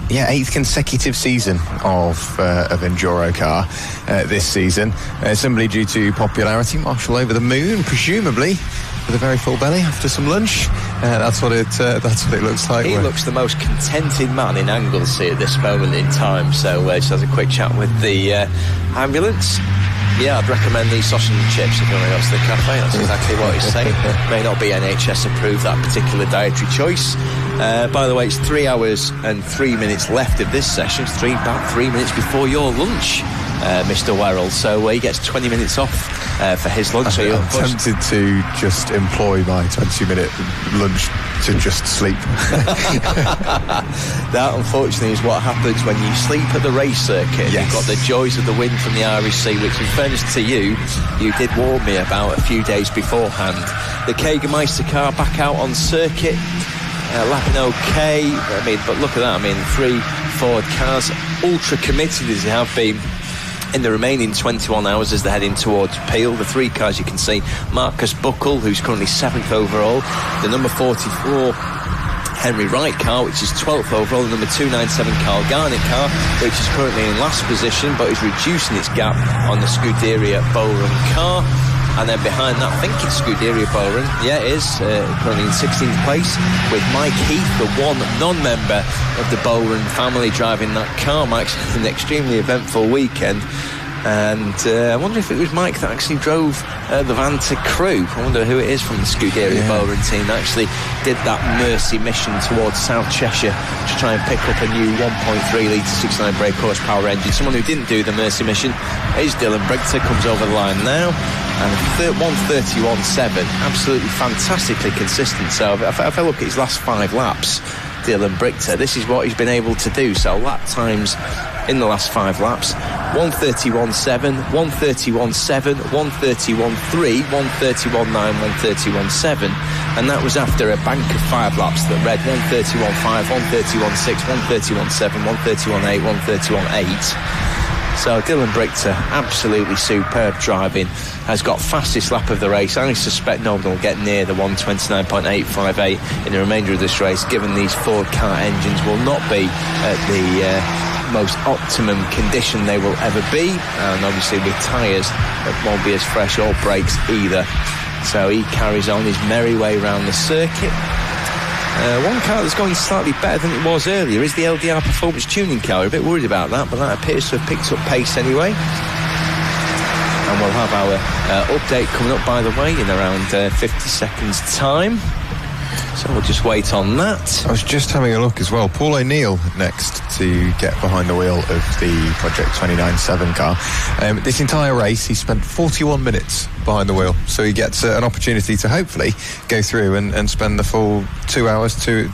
8th consecutive season of EnduroKA this season. Simply due to popularity, Marshall over the moon, presumably with a very full belly after some lunch. That's what it looks like. He looks the most contented man in Anglesey at this moment in time. So just has a quick chat with the ambulance. Yeah, I'd recommend these sausage and chips if you want to go to the cafe. That's exactly what he's saying. May not be NHS approved, that particular dietary choice. By the way, it's 3 hours and 3 minutes left of this session. It's about 3 minutes before your lunch, Mr. Werrell. So he gets 20 minutes off for his lunch. So I'm tempted to just employ my 20-minute lunch to just sleep. That, unfortunately, is what happens when you sleep at the race circuit. Yes. You've got the joys of the wind from the Irish Sea, which, in fairness to you did warn me about a few days beforehand. The Jägermeister car back out on circuit, lapping okay. But look at that. 3 Ford cars, ultra committed as they have been in the remaining 21 hours as they're heading towards Peel. The 3 cars you can see, Marcus Buckle, who's currently 7th overall, the number 44 Henry Wright car, which is 12th overall, the number 297 Carl Garnett car, which is currently in last position but is reducing its gap on the Scuderia Bowrun car. And then behind that, I think it's Scuderia Bowrun. Yeah, it is. Currently in 16th place with Mike Heath, the one non-member of the Bowrun family, driving that car. Mike's had an extremely eventful weekend. And I wonder if it was Mike that actually drove the van to Crewe. I wonder who it is from the Scuderia Bowrun team that actually did that mercy mission towards South Cheshire to try and pick up a new 1.3 litre 69 brake horsepower engine. Someone who didn't do the mercy mission is Dylan Brigter, comes over the line now. And 1:31.7, absolutely fantastically consistent. So if I look at his last 5 laps, Dylan Brigter, this is what he's been able to do. So lap times in the last 5 laps: 1:31.7, 1:31.7, 1:31.3, 1:31.9, 1:31.7, and that was after a bank of 5 laps that read 1:31.5, 1:31.6, 1:31.7, 1:31.8, 1:31.8. So Dylan Brigter, absolutely superb driving, has got fastest lap of the race. I suspect no one will get near the 1:29.858 in the remainder of this race, given these Ford car engines will not be at the most optimum condition they will ever be, and obviously with tyres that won't be as fresh, or brakes either. So he carries on his merry way around the circuit. One car that's going slightly better than it was earlier is the LDR Performance Tuning car. We're a bit worried about that, but that appears to have picked up pace anyway. And we'll have our update coming up, by the way, in around 50 seconds' time. So we'll just wait on that. I was just having a look as well. Paul O'Neill next to get behind the wheel of the Project 29.7 car. This entire race, he spent 41 minutes behind the wheel. So he gets an opportunity to hopefully go through and spend the full 2 hours, 2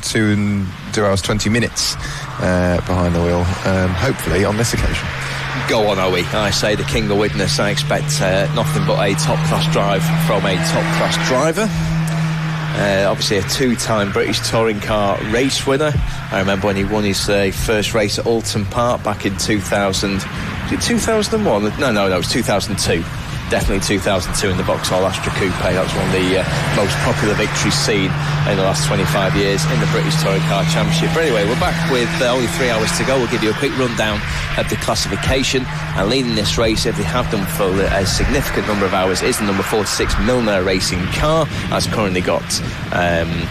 hours 20 minutes behind the wheel, hopefully on this occasion. Go on, Owie. I say the king of witness. I expect nothing but a top-class drive from a top-class driver. Obviously a 2-time British touring car race winner. I remember when he won his first race at Alton Park back in 2000. Was it 2001? No, it was 2002. Definitely 2002 in the Vauxhall Astra Coupe. That was one of the most popular victories seen in the last 25 years in the British Touring Car Championship. But anyway, we're back with only 3 hours to go. We'll give you a quick rundown of the classification. And leading this race, if they have done for a significant number of hours, is the number 46 Milner Racing car. Has currently got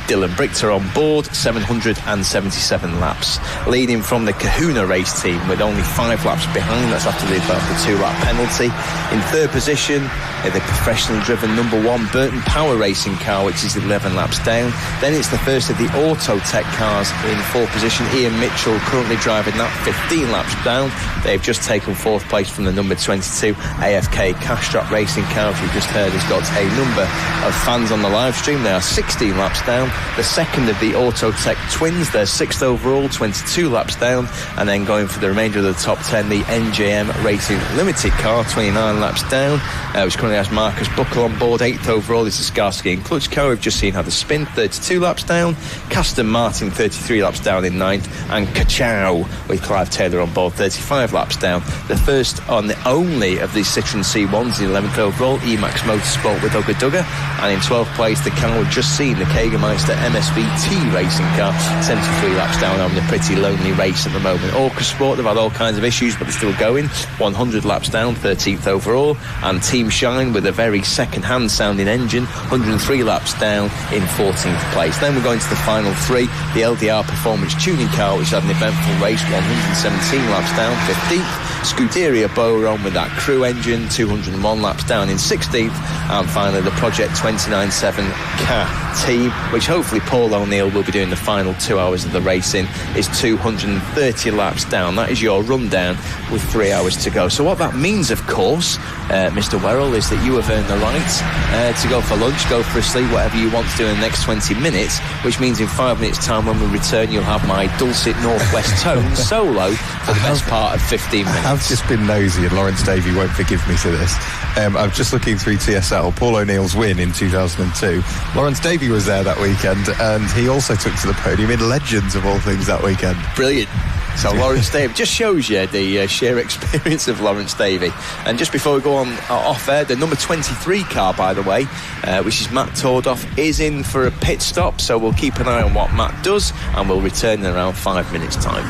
Dylan Brigter on board, 777 laps. Leading from the Kahuna race team with only 5 laps behind. That's after the 2-lap penalty. In third position, the professionally driven number 1 Burton Power Racing car, which is 11 laps down. Then it's the first of the Autotech cars in 4th position. Ian Mitchell currently driving that, 15 laps down. They've just taken 4th place from the number 22 AFK Castrop Racing car, which we just heard has got a number of fans on the live stream. They are 16 laps down. The second of the Autotech twins, they're 6th overall, 22 laps down. And then going for the remainder of the top 10, the NJM Racing Limited car, 29 laps down. which currently has Marcus Buckle on board. 8th overall is the Skarsky and Clutchco, we've just seen had a spin, 32 laps down. Caston Martin, 33 laps down in 9th. And Kachow, with Clive Taylor on board, 35 laps down. The first on the only of these Citroen C1s, the 11th overall, Emax Motorsport with Ugga Dugga. And in 12th place, the car we've just seen, the Kegermeister MSVT racing car, 73 laps down, having a pretty lonely race at the moment. Orca Sport, they've had all kinds of issues, but they're still going. 100 laps down, 13th overall. And Team Shine with a very second-hand sounding engine, 103 laps down in 14th place. Then we're going to the final three, the LDR Performance Tuning Car, which had an eventful race, 117 laps down, 15th. Scuderia Boron with that crew engine, 201 laps down in 16th. And finally the Project 297K team, which hopefully Paul O'Neill will be doing the final 2 hours of the racing, is 230 laps down. That is your rundown with 3 hours to go. So what that means, of course, Mr. Werrell, is that you have earned the right to go for lunch, go for a sleep, whatever you want to do in the next 20 minutes, which means in 5 minutes time when we return you'll have my dulcet northwest tones solo for the best part of 15 minutes. I've just been nosy and Lawrence Davey won't forgive me for this. I'm just looking through TSL, Paul O'Neill's win in 2002. Lawrence Davey was there that weekend and he also took to the podium in Legends of all things that weekend. Brilliant. So Lawrence Davey just shows you the sheer experience of Lawrence Davey. And just before we go on off air, the number 23 car, by the way, which is Matt Tordoff, is in for a pit stop. So we'll keep an eye on what Matt does and we'll return in around 5 minutes time.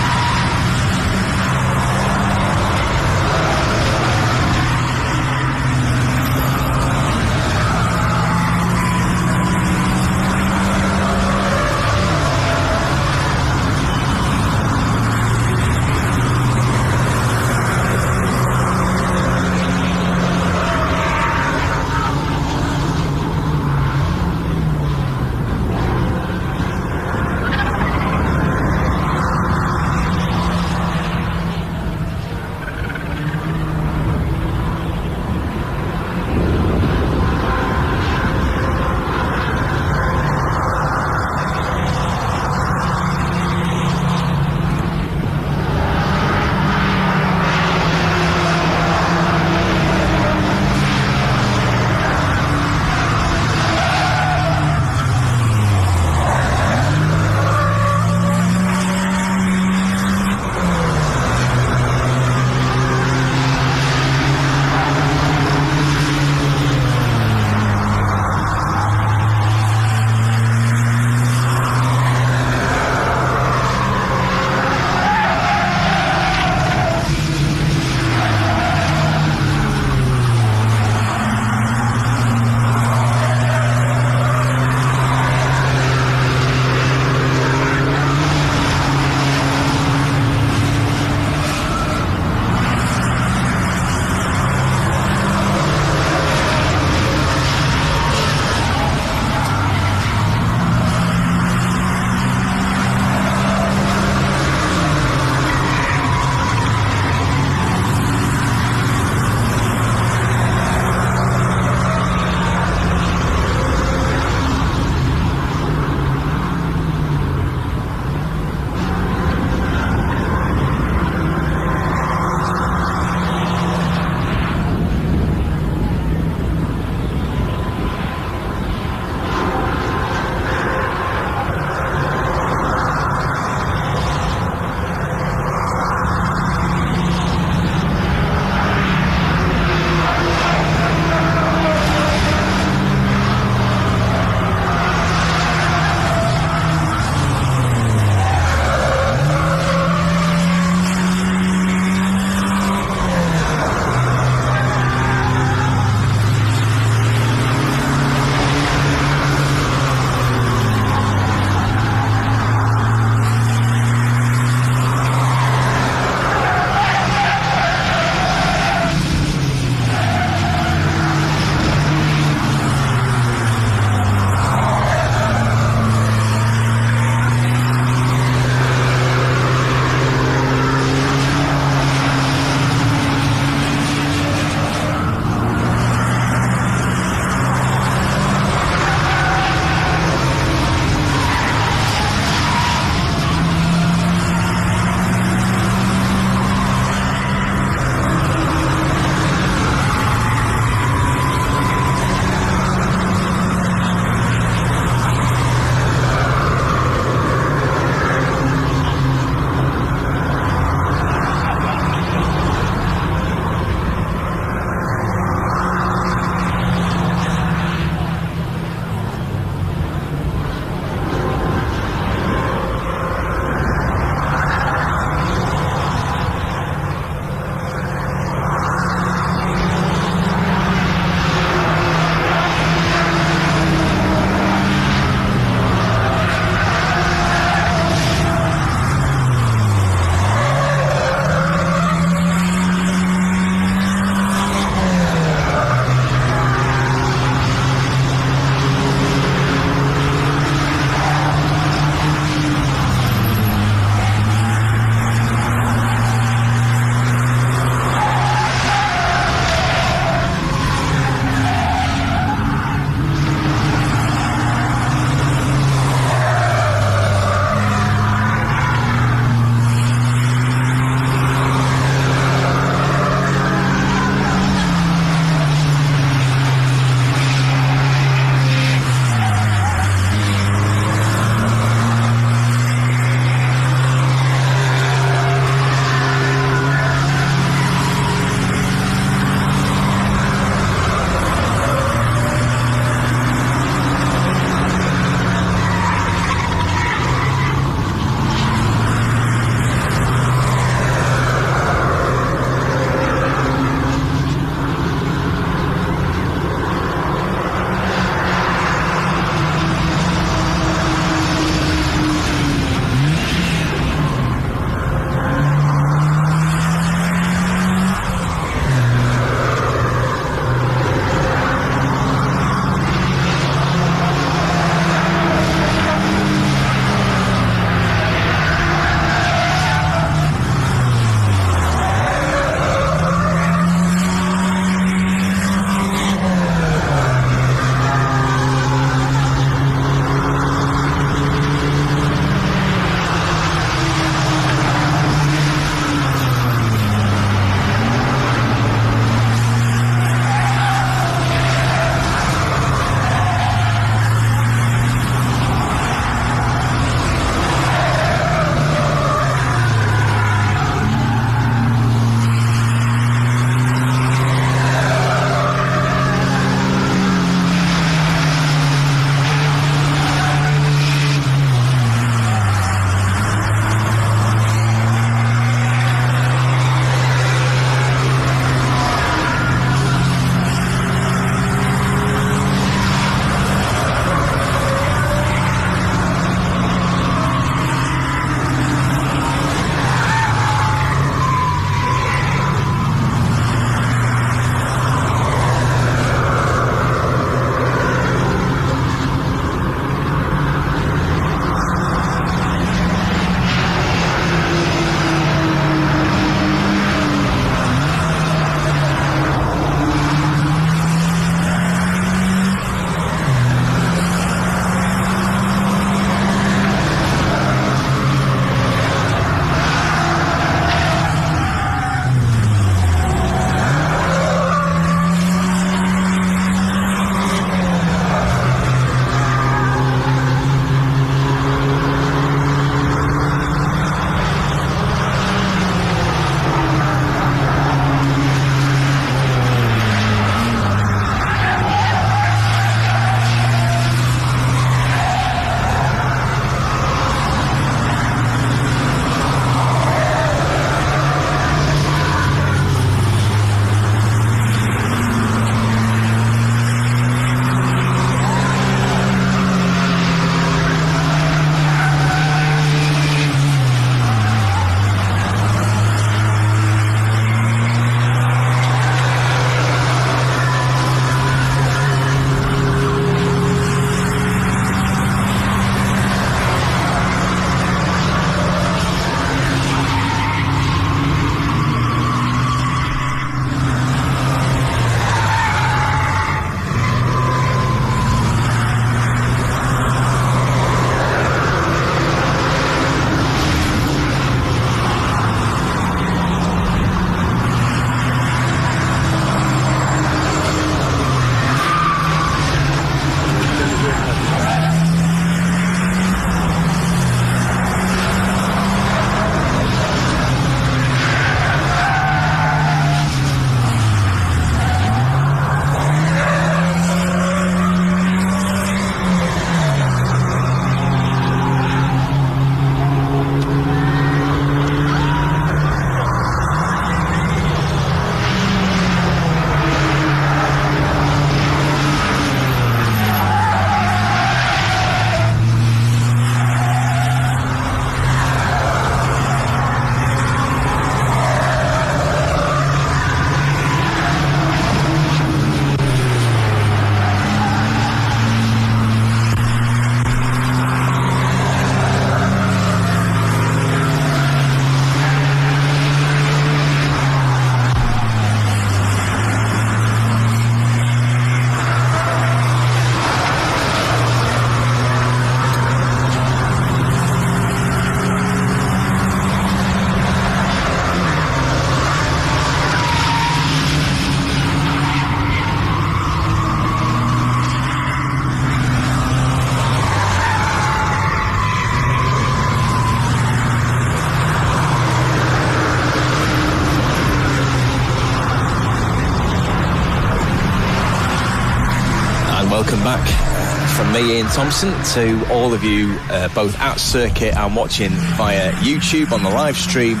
from me, Ian Thompson, to all of you both at circuit and watching via YouTube on the live stream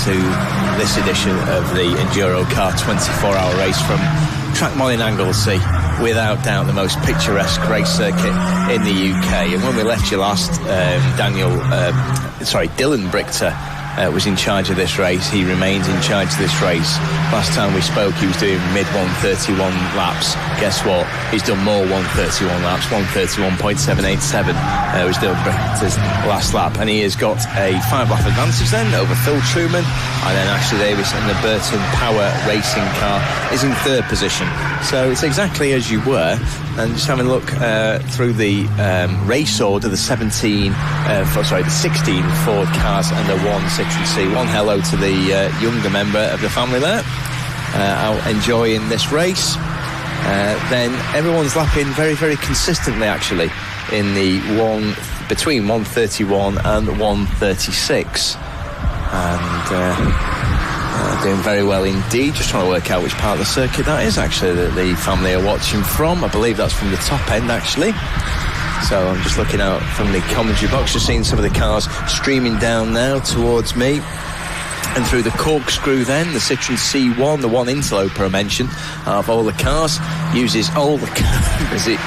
to this edition of the EnduroKA 24-hour race from Trackmore in Anglesey. Without doubt the most picturesque race circuit in the UK. And when we left you last, Dylan Brichter was in charge of this race. He remains in charge of this race. Last time we spoke, he was doing mid 131 laps. Guess what? He's done more 131 laps. 131.787 was Dylan Brichter's last lap, and he has got a 5-lap advantage then over Phil Truman, and then Ashley Davis and the Burton Power Racing car is in third position. So it's exactly as you were. And just having a look through the race order, the 16 Ford cars and the 1 Citroen C. One hello to the younger member of the family there, out enjoying this race. Then everyone's lapping very, very consistently, actually, in the between 131 and 136. And doing very well indeed. Just trying to work out which part of the circuit that is actually that the family are watching from. I believe that's from the top end actually. So I'm just looking out from the commentary box, just seeing some of the cars streaming down now towards me. And through the corkscrew then, the Citroen C1, the one interloper I mentioned, of all the cars, uses all the as it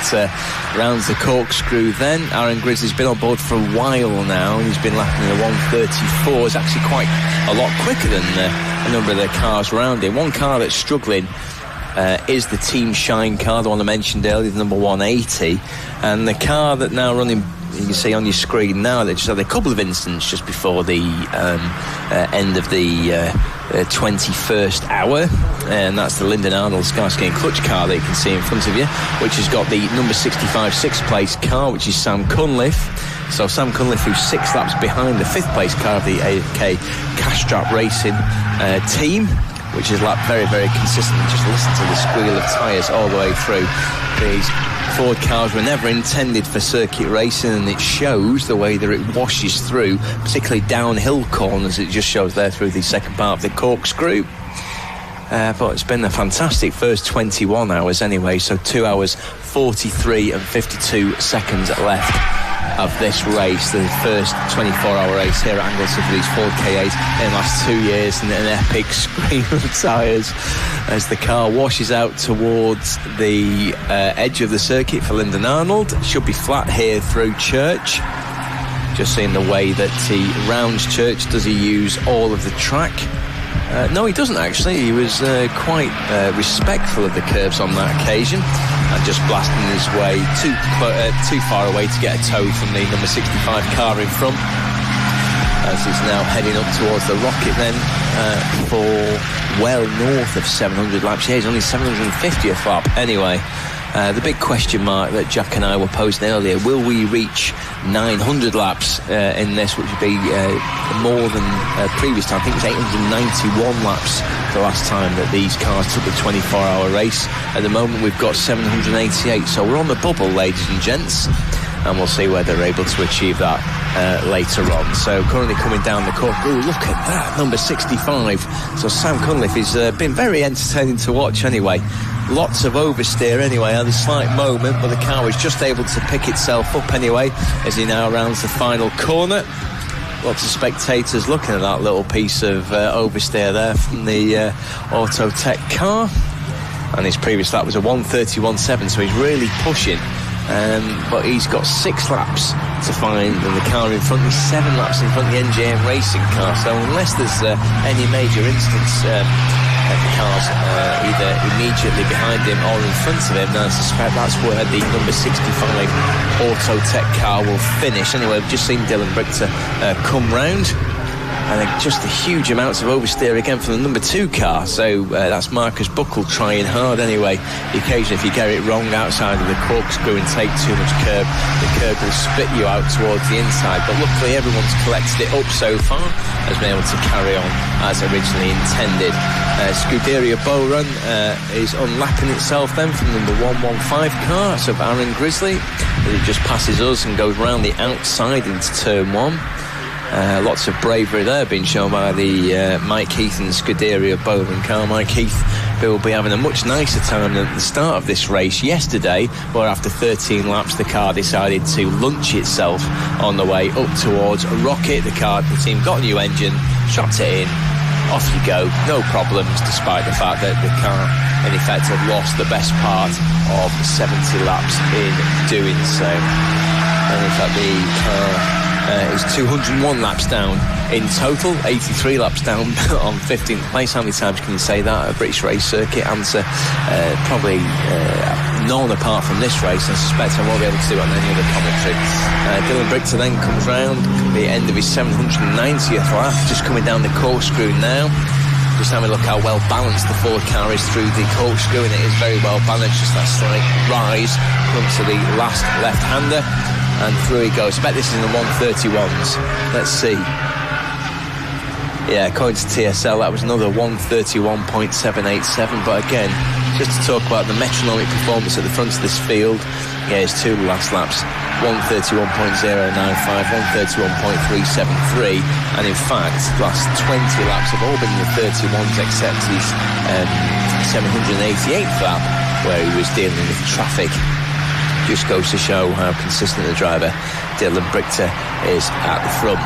rounds the corkscrew then. Aaron Grizzly's been on board for a while now, and he's been lapping the 134. It's actually quite a lot quicker than a number of the cars around him. One car that's struggling is the Team Shine car, the one I mentioned earlier, the number 180. And the car that now running, you can see on your screen now, they just had a couple of incidents just before the end of the 21st hour, and that's the Lyndon Arnold Skyski and Clutch car that you can see in front of you, which has got the number 65 6th place car, which is Sam Cunliffe. So Sam Cunliffe, who's 6 laps behind the 5th place car of the AK Castrap Racing team, which is lapped very, very consistently. Just listen to the squeal of tyres all the way through. These Ford cars were never intended for circuit racing, and it shows the way that it washes through, particularly downhill corners. It just shows there through the second part of the corkscrew. But it's been a fantastic first 21 hours anyway, so 2 hours 43 and 52 seconds left of this race, the first 24-hour race here at Anglesey for these Ford K8 in the last 2 years, and an epic scream of tyres as the car washes out towards the edge of the circuit for Lyndon Arnold. It should be flat here through Church. Just seeing the way that he rounds Church. Does he use all of the track? No, he doesn't actually. He was quite respectful of the curves on that occasion, and just blasting his way too far away to get a tow from the number 65 car in front, as he's now heading up towards the Rocket then for well north of 700 laps. Yeah, he's only 750th lap anyway. The big question mark that Jack and I were posing earlier, will we reach 900 laps in this, which would be more than previous time. I think it was 891 laps the last time that these cars took the 24-hour race. At the moment we've got 788, so we're on the bubble, ladies and gents, and we'll see whether they're able to achieve that later on. So currently coming down the cork, oh look at that, number 65. So Sam Cunliffe has been very entertaining to watch anyway. Lots of oversteer anyway, at a slight moment, but the car was just able to pick itself up anyway as he now rounds the final corner. Lots of spectators looking at that little piece of oversteer there from the Autotech car. And his previous lap was a 1:31.7, so he's really pushing. But he's got 6 laps to find, and the car in front is 7 laps in front of the NJM Racing car. So unless there's any major instance, the cars either immediately behind him or in front of him, then I suspect that's where the number 65 Autotech car will finish. Anyway, we've just seen Dylan Brichter come round, and just the huge amounts of oversteer again from the number 2 car. So that's Marcus Buckle trying hard anyway. Occasionally if you get it wrong outside of the corkscrew and take too much curb, the curb will spit you out towards the inside. But luckily everyone's collected it up so far, has been able to carry on as originally intended. Scuderia Bowrun is unlapping itself then from number 115 car, so Aaron Grizzly, as it just passes us and goes round the outside into turn 1. Lots of bravery there being shown by the Mike Heath and Scuderia Bowrun car. Mike Heath who will be having a much nicer time than at the start of this race yesterday, where after 13 laps the car decided to launch itself on the way up towards Rocket. The team got a new engine, shot it in, off you go, no problems, despite the fact that the car in effect had lost the best part of 70 laps in doing so. And in fact the car is 201 laps down in total, 83 laps down on 15th place. How many times can you say that at a British race circuit? Answer, probably none apart from this race. I suspect I won't be able to do it on any other commentary. Dylan Brichter then comes round, the end of his 790th lap, just coming down the corkscrew now. Just having a look how well balanced the Ford car is through the corkscrew, and it is very well balanced, just that slight rise comes to the last left-hander, and through he goes. I bet this is in the 131s. Let's see. Yeah, according to TSL, that was another 131.787, but again, just to talk about the metronomic performance at the front of this field, yeah, his two last laps, 131.095, 131.373, and in fact, last 20 laps have all been in the 31s except his 788th lap, where he was dealing with traffic. Just goes to show how consistent the driver Dylan Brichter is at the front.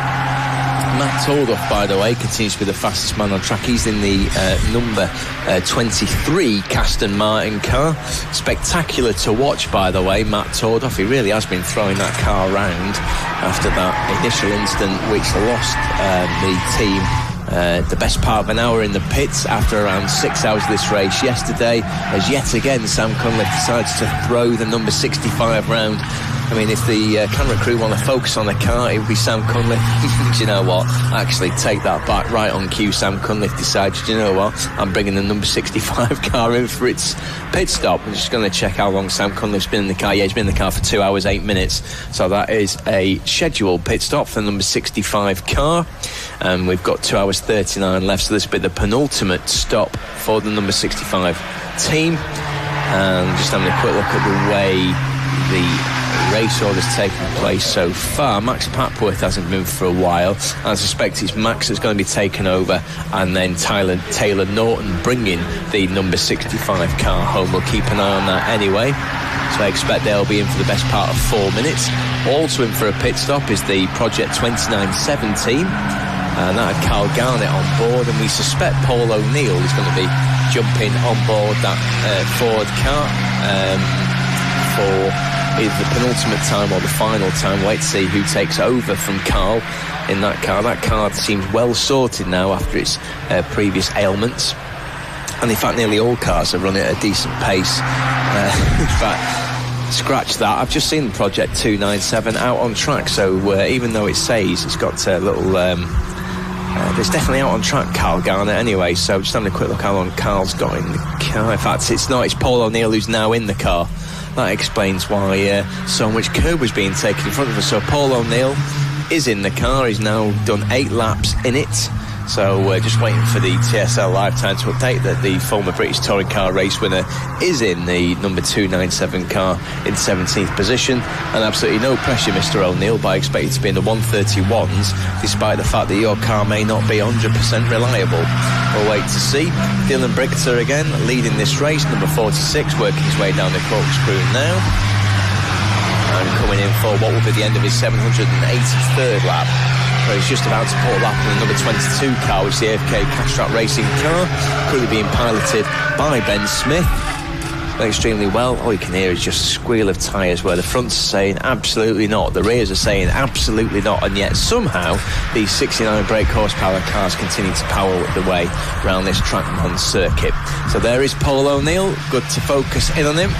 Matt Tordoff, by the way, continues to be the fastest man on track. He's in the number 23 Aston Martin car. Spectacular to watch, by the way, Matt Tordoff. He really has been throwing that car around after that initial incident which lost the team the best part of an hour in the pits after around 6 hours of this race yesterday, as yet again Sam Cunliffe decides to throw the number 65 round. I mean, if the camera crew want to focus on the car, it would be Sam Cunliffe. Do you know what? Actually, take that back. Right on cue, Sam Cunliffe decides, do you know what? I'm bringing the number 65 car in for its pit stop. I'm just going to check how long Sam Cunliffe's been in the car. Yeah, he's been in the car for 2 hours, 8 minutes. So that is a scheduled pit stop for the number 65 car. And we've got 2 hours 39 left, so this will be the penultimate stop for the number 65 team. And just having a quick look at the way the race order's taken place so far. Max Papworth hasn't moved for a while. I suspect it's Max that's going to be taken over, and then Taylor Norton bringing the number 65 car home. We'll keep an eye on that anyway. So I expect they'll be in for the best part of 4 minutes. Also in for a pit stop is the Project 2917. And that had Carl Garnett on board, and we suspect Paul O'Neill is going to be jumping on board that Ford car for either the penultimate time or the final time. Wait to see who takes over from Carl in that car. That car seems well sorted now after its previous ailments, and in fact nearly all cars are running at a decent pace. In fact, scratch that, I've just seen the Project 297 out on track, so even though it says it's got a little it's definitely out on track, Carl Garnett anyway. So just having a quick look how long Carl's got in the car. In fact, it's Paul O'Neill who's now in the car. That explains why so much curb was being taken in front of us. So Paul O'Neill is in the car. He's now done 8 laps in it. So just waiting for the TSL live time to update that the former British touring car race winner is in the number 297 car in 17th position. And absolutely no pressure, Mr. O'Neill, but I expect you to be in the 131s, despite the fact that your car may not be 100% reliable. We'll wait to see. Dylan Brichter again leading this race, number 46, working his way down the corkscrew now. And coming in for what will be the end of his 783rd lap. So he's just about to pull up in the number 22 car, which is the AFK Castrap Racing car, currently being piloted by Ben Smith. Extremely well. All you can hear is just a squeal of tyres, where the fronts are saying absolutely not, the rears are saying absolutely not, and yet somehow these 69 brake horsepower cars continue to power the way around this Trackman circuit. So there is Paul O'Neill. Good to focus in on him.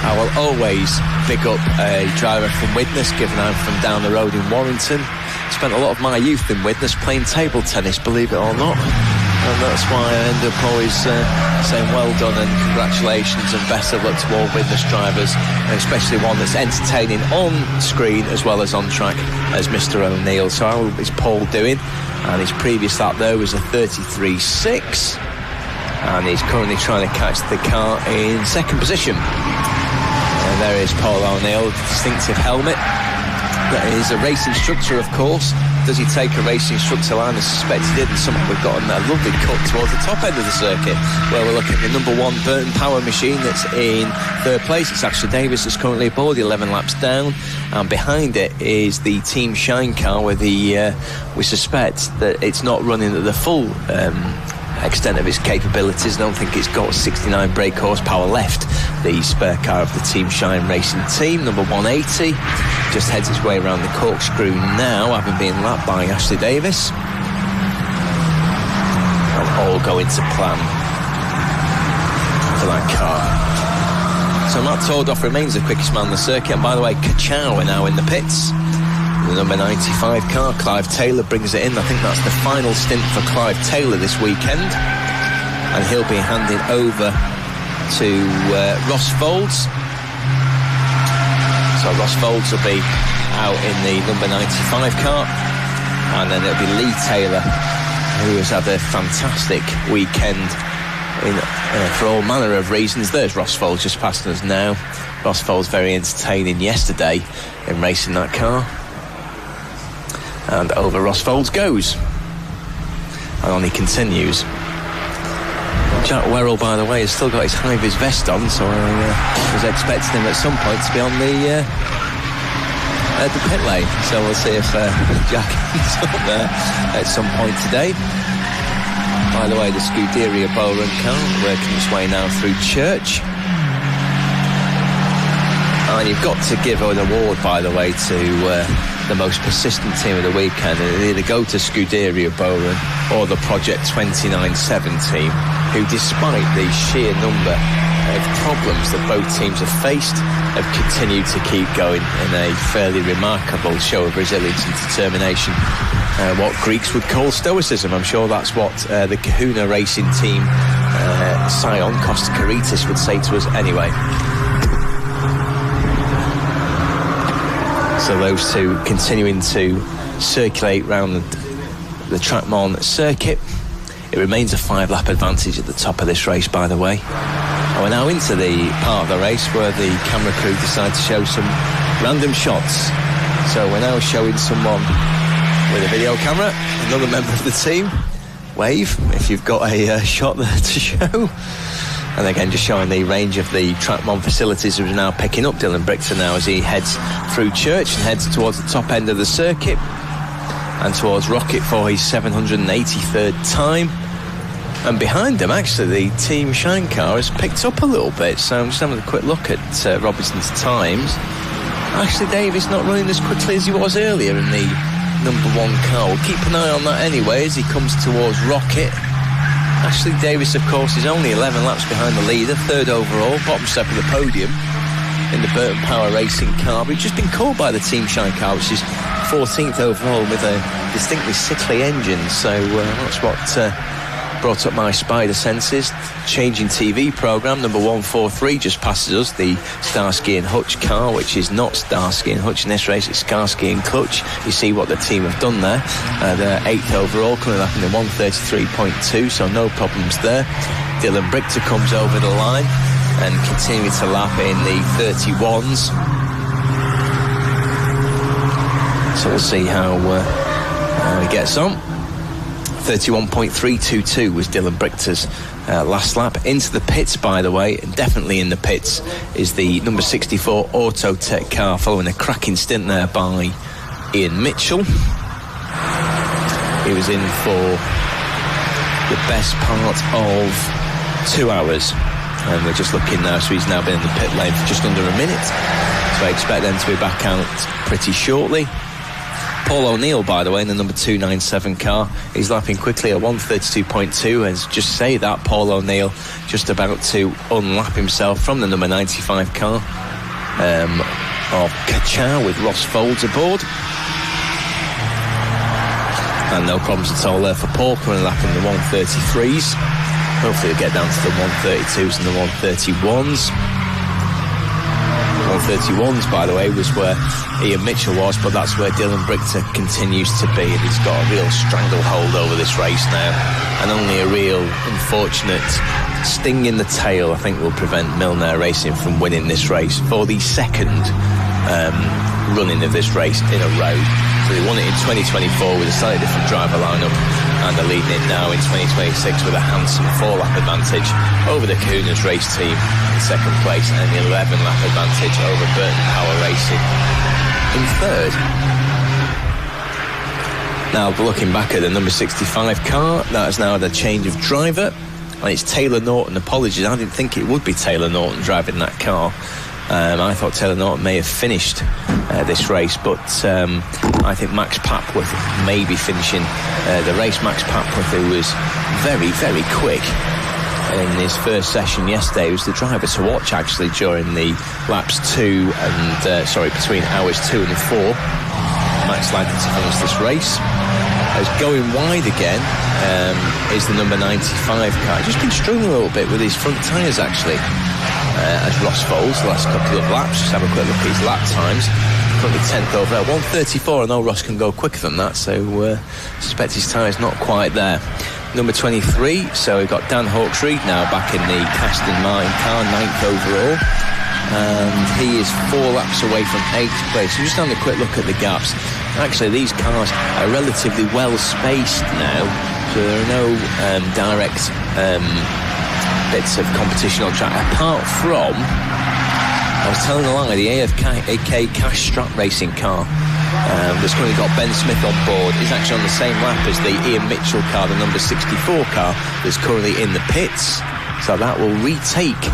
I will always pick up a driver from Widnes, given I'm from down the road in Warrington. Spent a lot of my youth in Widnes playing table tennis, believe it or not. And that's why I end up always saying well done and congratulations and best of luck to all Widnes drivers, and especially one that's entertaining on screen as well as on track as Mr. O'Neill. So how is Paul doing? And his previous lap there was a 33.6, and he's currently trying to catch the car in second position. And there is Paul O'Neill, distinctive helmet. That is a race instructor, of course, does he take a racing instructor line? I suspect he did, and somehow we've got a lovely cut towards the top end of the circuit, where we're looking at the number 1 Burton Power machine that's in 3rd place. It's Ashley Davis that's currently aboard, 11 laps down, and behind it is the Team Shine car, where we suspect that it's not running at the full extent of its capabilities. I don't think it's got 69 brake horsepower left, the spare car of the Team Shine racing team. Number 180 just heads its way around the corkscrew now, having been lapped by Ashley Davis, and all going to plan for that car. So Matt Tordoff remains the quickest man on the circuit, and by the way, Kachow are now in the pits. The number 95 car, Clive Taylor, brings it in. I think that's the final stint for Clive Taylor this weekend, and he'll be handing over to Ross Folds. So Ross Folds will be out in the number 95 car, and then it'll be Lee Taylor, who has had a fantastic weekend for all manner of reasons. There's Ross Folds just passing us now. Ross Folds very entertaining yesterday in racing that car. And over Ross Folds goes. And on he continues. Jack Werrell, by the way, has still got his high-vis vest on, so I was expecting him at some point to be on the pit lane. So we'll see if Jack is up there at some point today. By the way, the Scuderia Bowrun car working its way now through Church. And you've got to give an award, by the way, to the most persistent team of the weekend. It'll either go to Scuderia Bowrun or the Project 29-7 team, who, despite the sheer number of problems that both teams have faced, have continued to keep going in a fairly remarkable show of resilience and determination. What Greeks would call stoicism. I'm sure that's what the Kahuna racing team, Sion Kostakaritis, would say to us anyway. So those two continuing to circulate round the Trackmon circuit. It remains a 5-lap advantage at the top of this race, by the way. And we're now into the part of the race where the camera crew decide to show some random shots. So we're now showing someone with a video camera, another member of the team. Wave if you've got a shot there to show. And again, just showing the range of the Trackmon facilities, which are now picking up Dylan Brichter now as he heads through Church and heads towards the top end of the circuit and towards Rocket for his 783rd time. And behind him, actually, the Team Shine car has picked up a little bit. So I'm just having a quick look at Robinson's times. Ashley Davis not running as quickly as he was earlier in the number 1 car. We'll keep an eye on that anyway as he comes towards Rocket. Ashley Davis, of course, is only 11 laps behind the leader, 3rd overall, bottom step of the podium in the Burton Power racing car. We've just been caught by the Team Shine car, which is 14th overall with a distinctly sickly engine. So that's what brought up my spider senses. Changing TV programme, number 143 just passes us, the Starsky and Hutch car, which is not Starsky and Hutch in this race, it's Starsky and Clutch. You see what the team have done there. They're 8th overall, coming up in the 133.2, so no problems there. Dylan Brichter comes over the line and continuing to lap in the 31s. So we'll see how he gets on. 31.322 was Dylan Brichter's last lap. Into the pits, by the way, and definitely in the pits, is the number 64 Autotech car, following a cracking stint there by Ian Mitchell. He was in for the best part of 2 hours. And we're just looking now, so he's now been in the pit lane for just under a minute. So I expect them to be back out pretty shortly. Paul O'Neill, by the way, in the number 297 car, he's lapping quickly at 132.2. And just say that, Paul O'Neill just about to unlap himself from the number 95 car of Kachow with Ross Folds aboard. And no problems at all there for Paul, coming lapping the 133s. Hopefully we'll get down to the 132s and the 131s. 131s, by the way, was where Ian Mitchell was, but that's where Dylan Brichter continues to be, and he's got a real stranglehold over this race now, and only a real unfortunate sting in the tail, I think, will prevent Milner Racing from winning this race for the second running of this race in a row. So they won it in 2024 with a slightly different driver lineup, and they're leading it now in 2026 with a handsome 4-lap advantage over the Kuhners race team in second place, and an 11-lap advantage over Burton Power Racing in third. Now, looking back at the number 65 car, that has now had a change of driver, and it's Taylor Norton. Apologies, I didn't think it would be Taylor Norton driving that car. I thought Taylor Norton may have finished this race, but I think Max Papworth may be finishing the race. Max Papworth, who was very, very quick in his first session yesterday, was the driver to watch actually during the laps between hours 2 and 4. Max likely to finish this race. As going wide again is the number 95 car. Just been struggling a little bit with his front tyres actually. As Ross Foles, the last couple of laps, just have a quick look at his lap times. Currently 10th overall, 1:34. I know Ross can go quicker than that, so suspect his tyres not quite there. Number 23, so we've got Dan Hawkesreid now back in the Aston Martin car, 9th overall. And he is 4 laps away from 8th place. So just having a quick look at the gaps. Actually, these cars are relatively well spaced now, so there are no direct bits of competition on track, apart from, I was telling a lie, the AFK Cash Strap Racing car that's currently got Ben Smith on board is actually on the same lap as the Ian Mitchell car, the number 64 car that's currently in the pits, so that will retake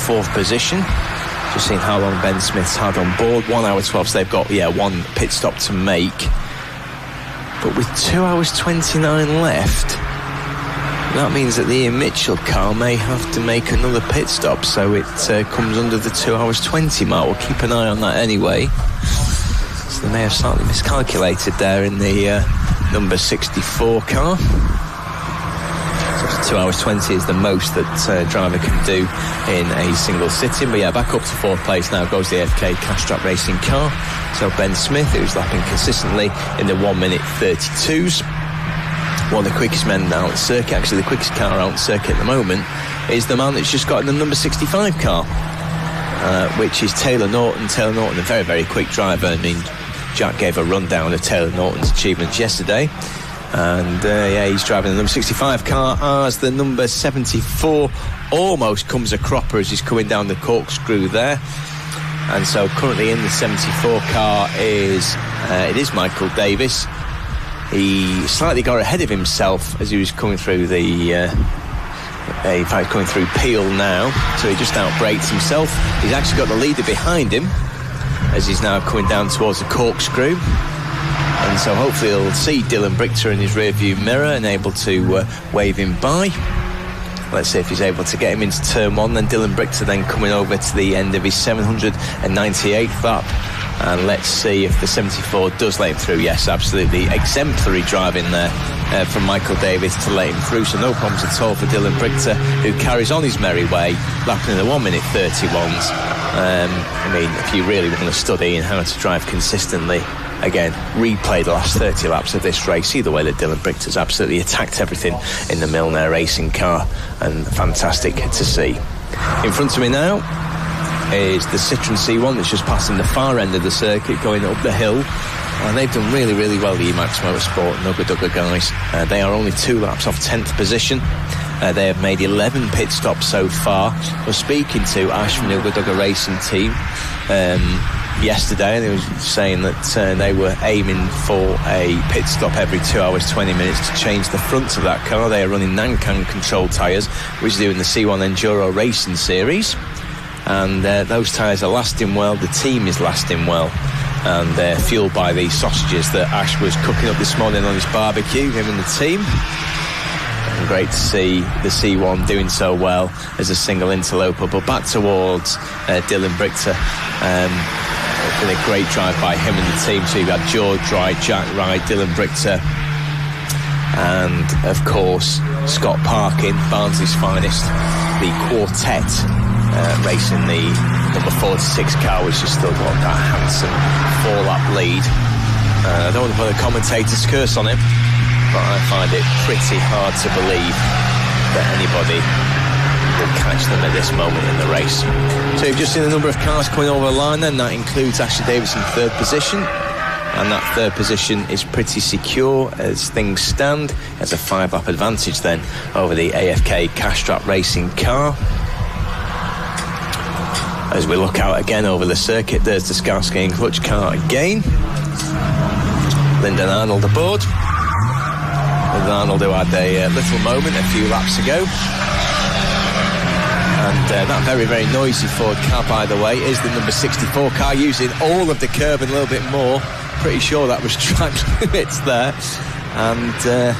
4th position. Just seeing how long Ben Smith's had on board, 1 hour 12, so they've got one pit stop to make, but with 2 hours 29 left, that means that the Ian Mitchell car may have to make another pit stop, so it comes under the 2 hours 20 mark. We'll keep an eye on that anyway. So they may have slightly miscalculated there in the number 64 car. So 2 hours 20 is the most that a driver can do in a single sitting. But back up to 4th place now goes the AFK Cash Strap Racing car. So Ben Smith, who's lapping consistently in the 1:32s. One of the quickest men out at circuit, actually the quickest car out at circuit at the moment, is the man that's just got in the number 65 car, which is Taylor Norton. Taylor Norton, a very, very quick driver. I mean, Jack gave a rundown of Taylor Norton's achievements yesterday. And he's driving the number 65 car as the number 74 almost comes a cropper as he's coming down the corkscrew there. And so currently in the 74 car is Michael Davis. He slightly got ahead of himself as he was coming through coming through Peel now, so he just outbraked himself. He's actually got the leader behind him as he's now coming down towards the corkscrew, and so hopefully he'll see Dylan Brichter in his rearview mirror and able to wave him by. Let's see if he's able to get him into turn 1. Then Dylan Brichter then coming over to the end of his 798th lap. And let's see if the 74 does let him through. Yes, absolutely. Exemplary driving there from Michael Davis to let him through. So no problems at all for Dylan Brichter, who carries on his merry way, lapping in the 1:31s. I mean, if you really want to study in how to drive consistently, again, replay the last 30 laps of this race. See the way that Dylan Brichter's absolutely attacked everything in the Milner racing car, and fantastic to see. In front of me now is the Citroen C1 that's just passing the far end of the circuit going up the hill, and they've done really, really well, the Ynys Motorsport and Ugga guys. They are only 2 laps off 10th position. They have made 11 pit stops so far. We're speaking to Ash from the Ugga Racing team yesterday, and he was saying that they were aiming for a pit stop every 2 hours 20 minutes to change the front of that car. They are running Nankan controlled tyres, which is doing the C1 Enduro Racing Series, and those tyres are lasting well. The team is lasting well, and they're fueled by the sausages that Ash was cooking up this morning on his barbecue, him and the team. And great to see the C1 doing so well as a single interloper. But back towards Dylan Brichter. Been a great drive by him and the team. So you've got George Wright, Jack Wright, Dylan Brichter, and of course Scott Parkin, Barnsley's finest, the quartet racing the number 46 car, which has still got that handsome 4-lap lead. I don't want to put a commentator's curse on him, but I find it pretty hard to believe that anybody will catch them at this moment in the race. So you've just seen a number of cars coming over the line, and that includes Ashley Davis in 3rd position. and that third position is pretty secure as things stand. Has a 5-lap advantage then over the AFK Castrap Racing car. As we look out again over the circuit, there's the Starsky and Clutch car again. Lyndon Arnold aboard. Lyndon Arnold, who had a little moment a few laps ago. And that very, very noisy Ford car, by the way, is the number 64 car, using all of the curb and a little bit more. Pretty sure that was track limits there. And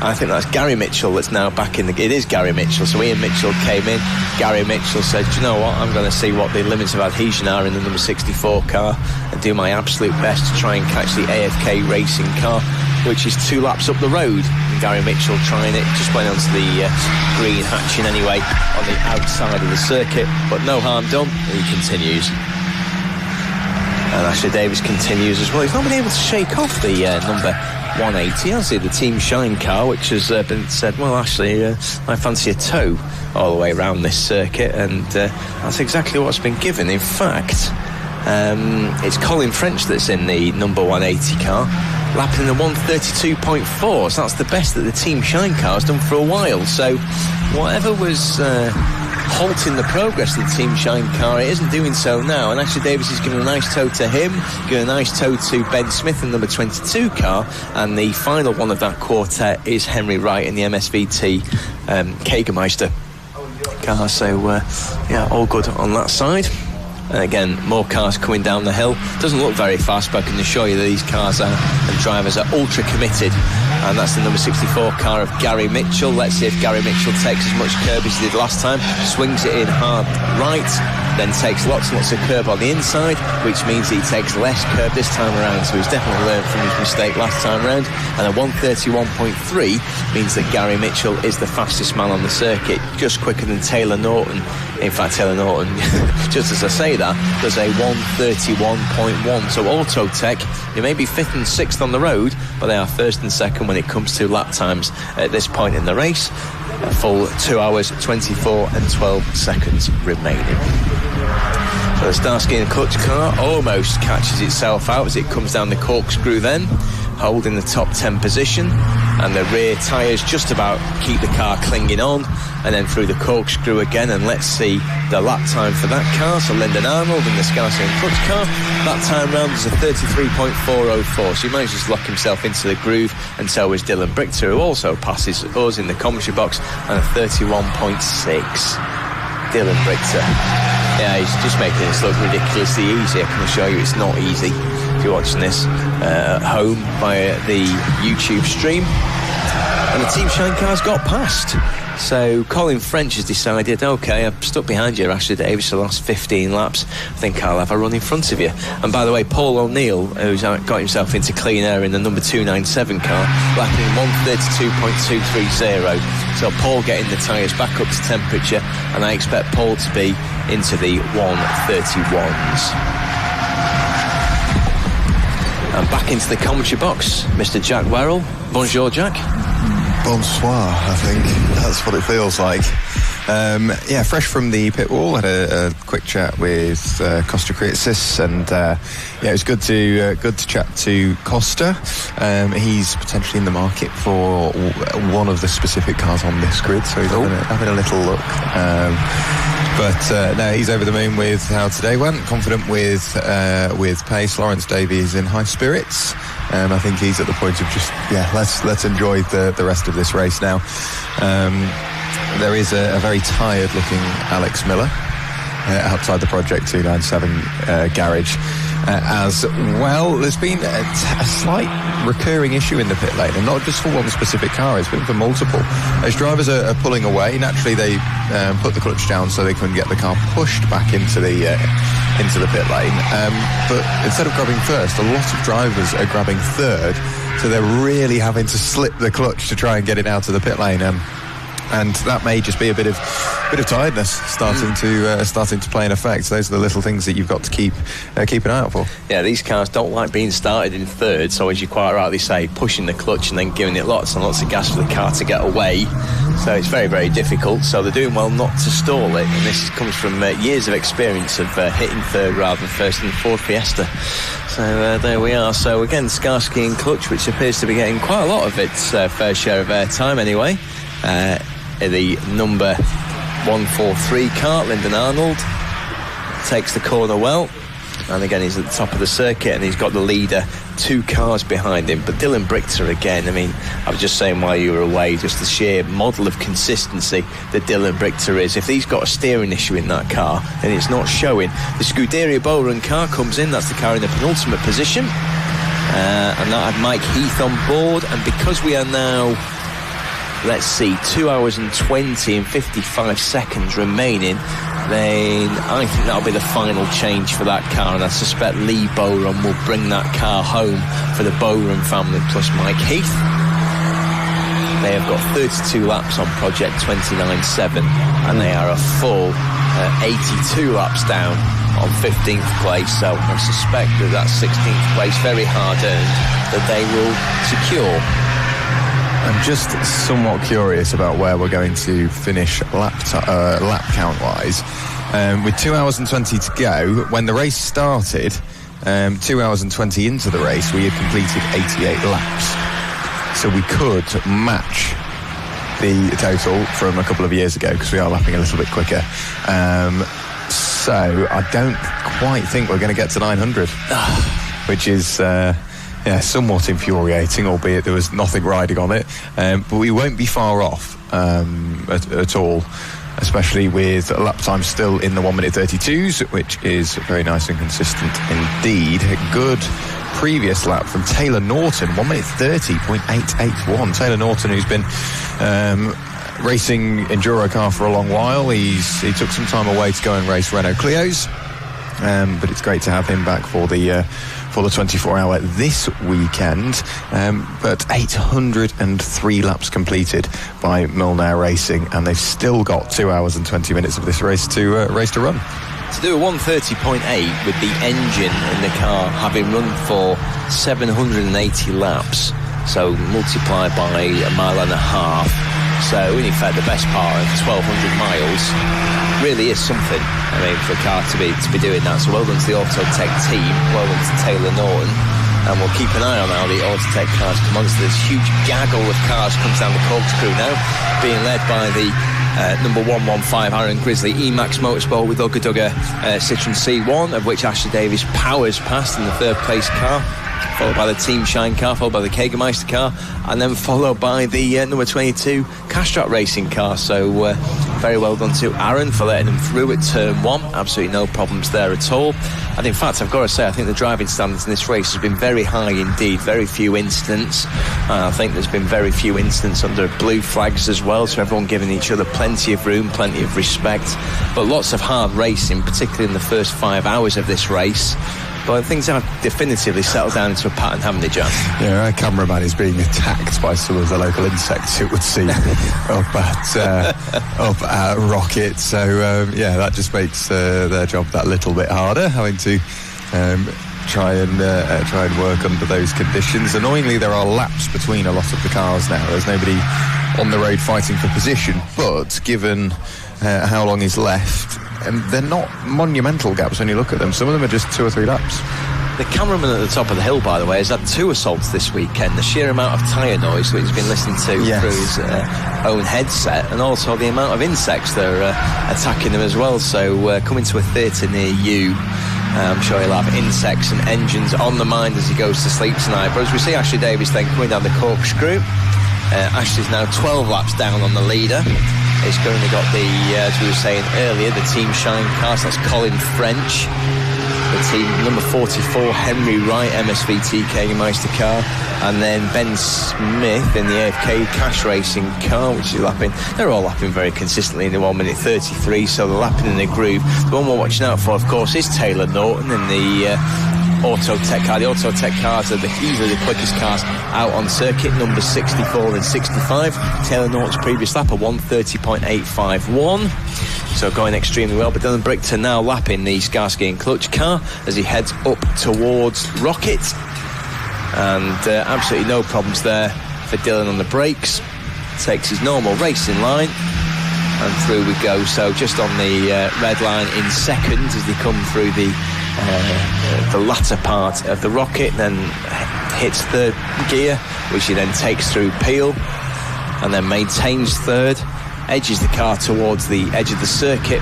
I think that's Gary Mitchell that's now back in the... It is Gary Mitchell. So Ian Mitchell came in. Gary Mitchell said, do you know what? I'm going to see what the limits of adhesion are in the number 64 car and do my absolute best to try and catch the AFK Racing car, which is 2 laps up the road. And Gary Mitchell trying it, just went onto the green hatching anyway on the outside of the circuit, but no harm done. He continues. And Ashley Davis continues as well. He's not been able to shake off the number 180, has he? The Team Shine car, which has been said, well, actually, I fancy a tow all the way around this circuit, and that's exactly what's been given. In fact, it's Colin French that's in the number 180 car, lapping the 132.4, so that's the best that the Team Shine car has done for a while. So whatever was halting the progress of the Team Shine car, it isn't doing so now, and Ashley Davis is giving a nice tow to him, giving a nice tow to Ben Smith in the number 22 car, and the final one of that quartet is Henry Wright in the MSVT Kagermeister car. So yeah, all good on that side. And again, more cars coming down the hill. Doesn't look very fast, but I can assure you that these cars are, and drivers are ultra committed. And that's the number 64 car of Gary Mitchell. Let's see if Gary Mitchell takes as much curb as he did last time. Swings it in hard right, then takes lots and lots of curb on the inside, which means he takes less curb this time around. So he's definitely learned from his mistake last time around. And a 131.3 means that Gary Mitchell is the fastest man on the circuit, just quicker than Taylor Norton. In fact, Taylor Norton, just as I say that, does a 131.1. So Autotech, they may be 5th and 6th on the road, but they are 1st and 2nd when it comes to lap times at this point in the race. A full 2 hours, 24 and 12 seconds remaining. So the Starsky and Clutch car almost catches itself out as it comes down the corkscrew then, holding the top 10 position, and the rear tyres just about keep the car clinging on, and then through the corkscrew again. And let's see the lap time for that car. So Lyndon Arnold in the Starsky and Clutch car, that time round is a 33.404, so he manages to lock himself into the groove, and so is Dylan Brichter, who also passes us in the commentary box, and a 31.6. Dylan Brichter, yeah, he's just making this look ridiculously easy. I can assure you it's not easy if you're watching this at home via the YouTube stream. And the Team Shine car's got past. So Colin French has decided, OK, I've stuck behind you, Ashley Davis, for the last 15 laps. I think I'll have a run in front of you. And by the way, Paul O'Neill, who's got himself into clean air in the number 297 car, lapping 132.230. So Paul getting the tyres back up to temperature, and I expect Paul to be into the 131s. And back into the commentary box, Mr. Jack Werrell. Bonjour, Jack. Bonsoir, I think. That's what it feels like. Yeah, fresh from the pit wall, had a quick chat with Costa Kriatsis, and yeah, it was good to chat to Costa. He's potentially in the market for one of the specific cars on this grid, so he's having a little look. But no, he's over the moon with how today went. Confident with pace. Lawrence Davies in high spirits. I think he's at the point of just, yeah, let's enjoy the rest of this race now. There is a very tired-looking Alex Miller outside the Project 297 garage. As well, there's been a slight recurring issue in the pit lane, and not just for one specific car, it's been for multiple. As drivers are pulling away, naturally they put the clutch down so they can get the car pushed back into the pit lane. But instead of grabbing first, a lot of drivers are grabbing third, so they're really having to slip the clutch to try and get it out of the pit lane. And that may just be a bit of tiredness starting to play an effect. Those are the little things that you've got to keep an eye out for. Yeah, these cars don't like being started in third, so as you quite rightly say, pushing the clutch and then giving it lots and lots of gas for the car to get away. So it's very, very difficult. So they're doing well not to stall it, and this comes from years of experience of hitting third rather than first in the Ford Fiesta. So there we are. So again, Skarsky in clutch, which appears to be getting quite a lot of its fair share of airtime anyway. The number 143 car, Lyndon Arnold, takes the corner well, and again he's at the top of the circuit and he's got the leader 2 cars behind him. But Dylan Brichter again, I mean, I was just saying while you were away, just the sheer model of consistency that Dylan Brichter is. If he's got a steering issue in that car, then it's not showing. The Scuderia Bowrun car comes in, that's the car in the penultimate position, and that had Mike Heath on board. And because we are now, let's see, 2 hours and 20 and 55 seconds remaining, then I think that'll be the final change for that car, and I suspect Lee Bowrun will bring that car home for the Bowrun family plus Mike Heath. They have got 32 laps on Project 29.7, and they are a full 82 laps down on 15th place, so I suspect that 16th place, very hard earned, that they will secure. I'm just somewhat curious about where we're going to finish lap count-wise. With 2 hours and 20 to go, when the race started, 2 hours and 20 into the race, we had completed 88 laps. So we could match the total from a couple of years ago, because we are lapping a little bit quicker. So I don't quite think we're going to get to 900, which is... somewhat infuriating, albeit there was nothing riding on it. But we won't be far off at all, especially with lap time still in the 1 minute 32s, which is very nice and consistent indeed. A good previous lap from Taylor Norton, 1 minute 30.881. Taylor Norton, who's been racing EnduroKA for a long while. He took some time away to go and race Renault Clios, but it's great to have him back for the 24-hour this weekend. But 803 laps completed by Milner Racing, and they've still got 2 hours and 20 minutes of this race to run. To do a 130.8 with the engine in the car having run for 780 laps, so multiplied by 1.5 miles, so in effect the best part of 1,200 miles, really is something. I mean, for a car to be doing that. So well done to the Autotech team, well done to Taylor Norton, and we'll keep an eye on how the Autotech cars come on. So this huge gaggle of cars comes down the corkscrew now, being led by the number 115 Aaron Grizzly Emax Motorsport with Ugga Dugga Citroen C1, of which Ashley Davis powers past in the third place car, followed by the Team Shine car, followed by the Kegermeister car, and then followed by the number 22 Castrol Racing car. So very well done to Aaron for letting them through at turn 1. Absolutely no problems there at all. And in fact, I've got to say, I think the driving standards in this race has been very high indeed. Very few incidents. I think there's been very few incidents under blue flags as well, so everyone giving each other plenty of room, plenty of respect. But lots of hard racing, particularly in the first 5 hours of this race. But things have definitively settled down into a pattern, haven't they, John? Yeah, our cameraman is being attacked by some of the local insects, it would seem, up at Rocket. So, that just makes their job that little bit harder, having to try and work under those conditions. Annoyingly, there are laps between a lot of the cars now. There's nobody on the road fighting for position, but given how long is left, and they're not monumental gaps when you look at them. Some of them are just 2 or 3 laps. The cameraman at the top of the hill, by the way, has had 2 assaults this weekend. The sheer amount of tyre noise that he's been listening to through his own headset, and also the amount of insects that are attacking him as well. So coming to a theatre near you, I'm sure he'll have insects and engines on the mind as he goes to sleep tonight. But as we see Ashley Davis then coming down the corkscrew, Ashley's now 12 laps down on the leader. He's currently got the, as we were saying earlier, the Team Shine car. So that's Colin French. The team number 44, Henry Wright, MSVT Kegermeister car. And then Ben Smith in the AFK Cash Racing car, which is lapping. They're all lapping very consistently in the 1 minute 33, so they're lapping in a groove. The one we're watching out for, of course, is Taylor Norton in the Autotech car. The Autotech cars are easily the quickest cars out on circuit, numbers 64 and 65. Taylor Norton's previous lap, a 1:30.851. So going extremely well. But Dylan Brickton now lapping the Skarsgård and Clutch car as he heads up towards Rocket. And absolutely no problems there for Dylan on the brakes. Takes his normal racing line. And through we go. So just on the red line in second as they come through the latter part of the Rocket, then hits third gear, which he then takes through Peel and then maintains third, edges the car towards the edge of the circuit.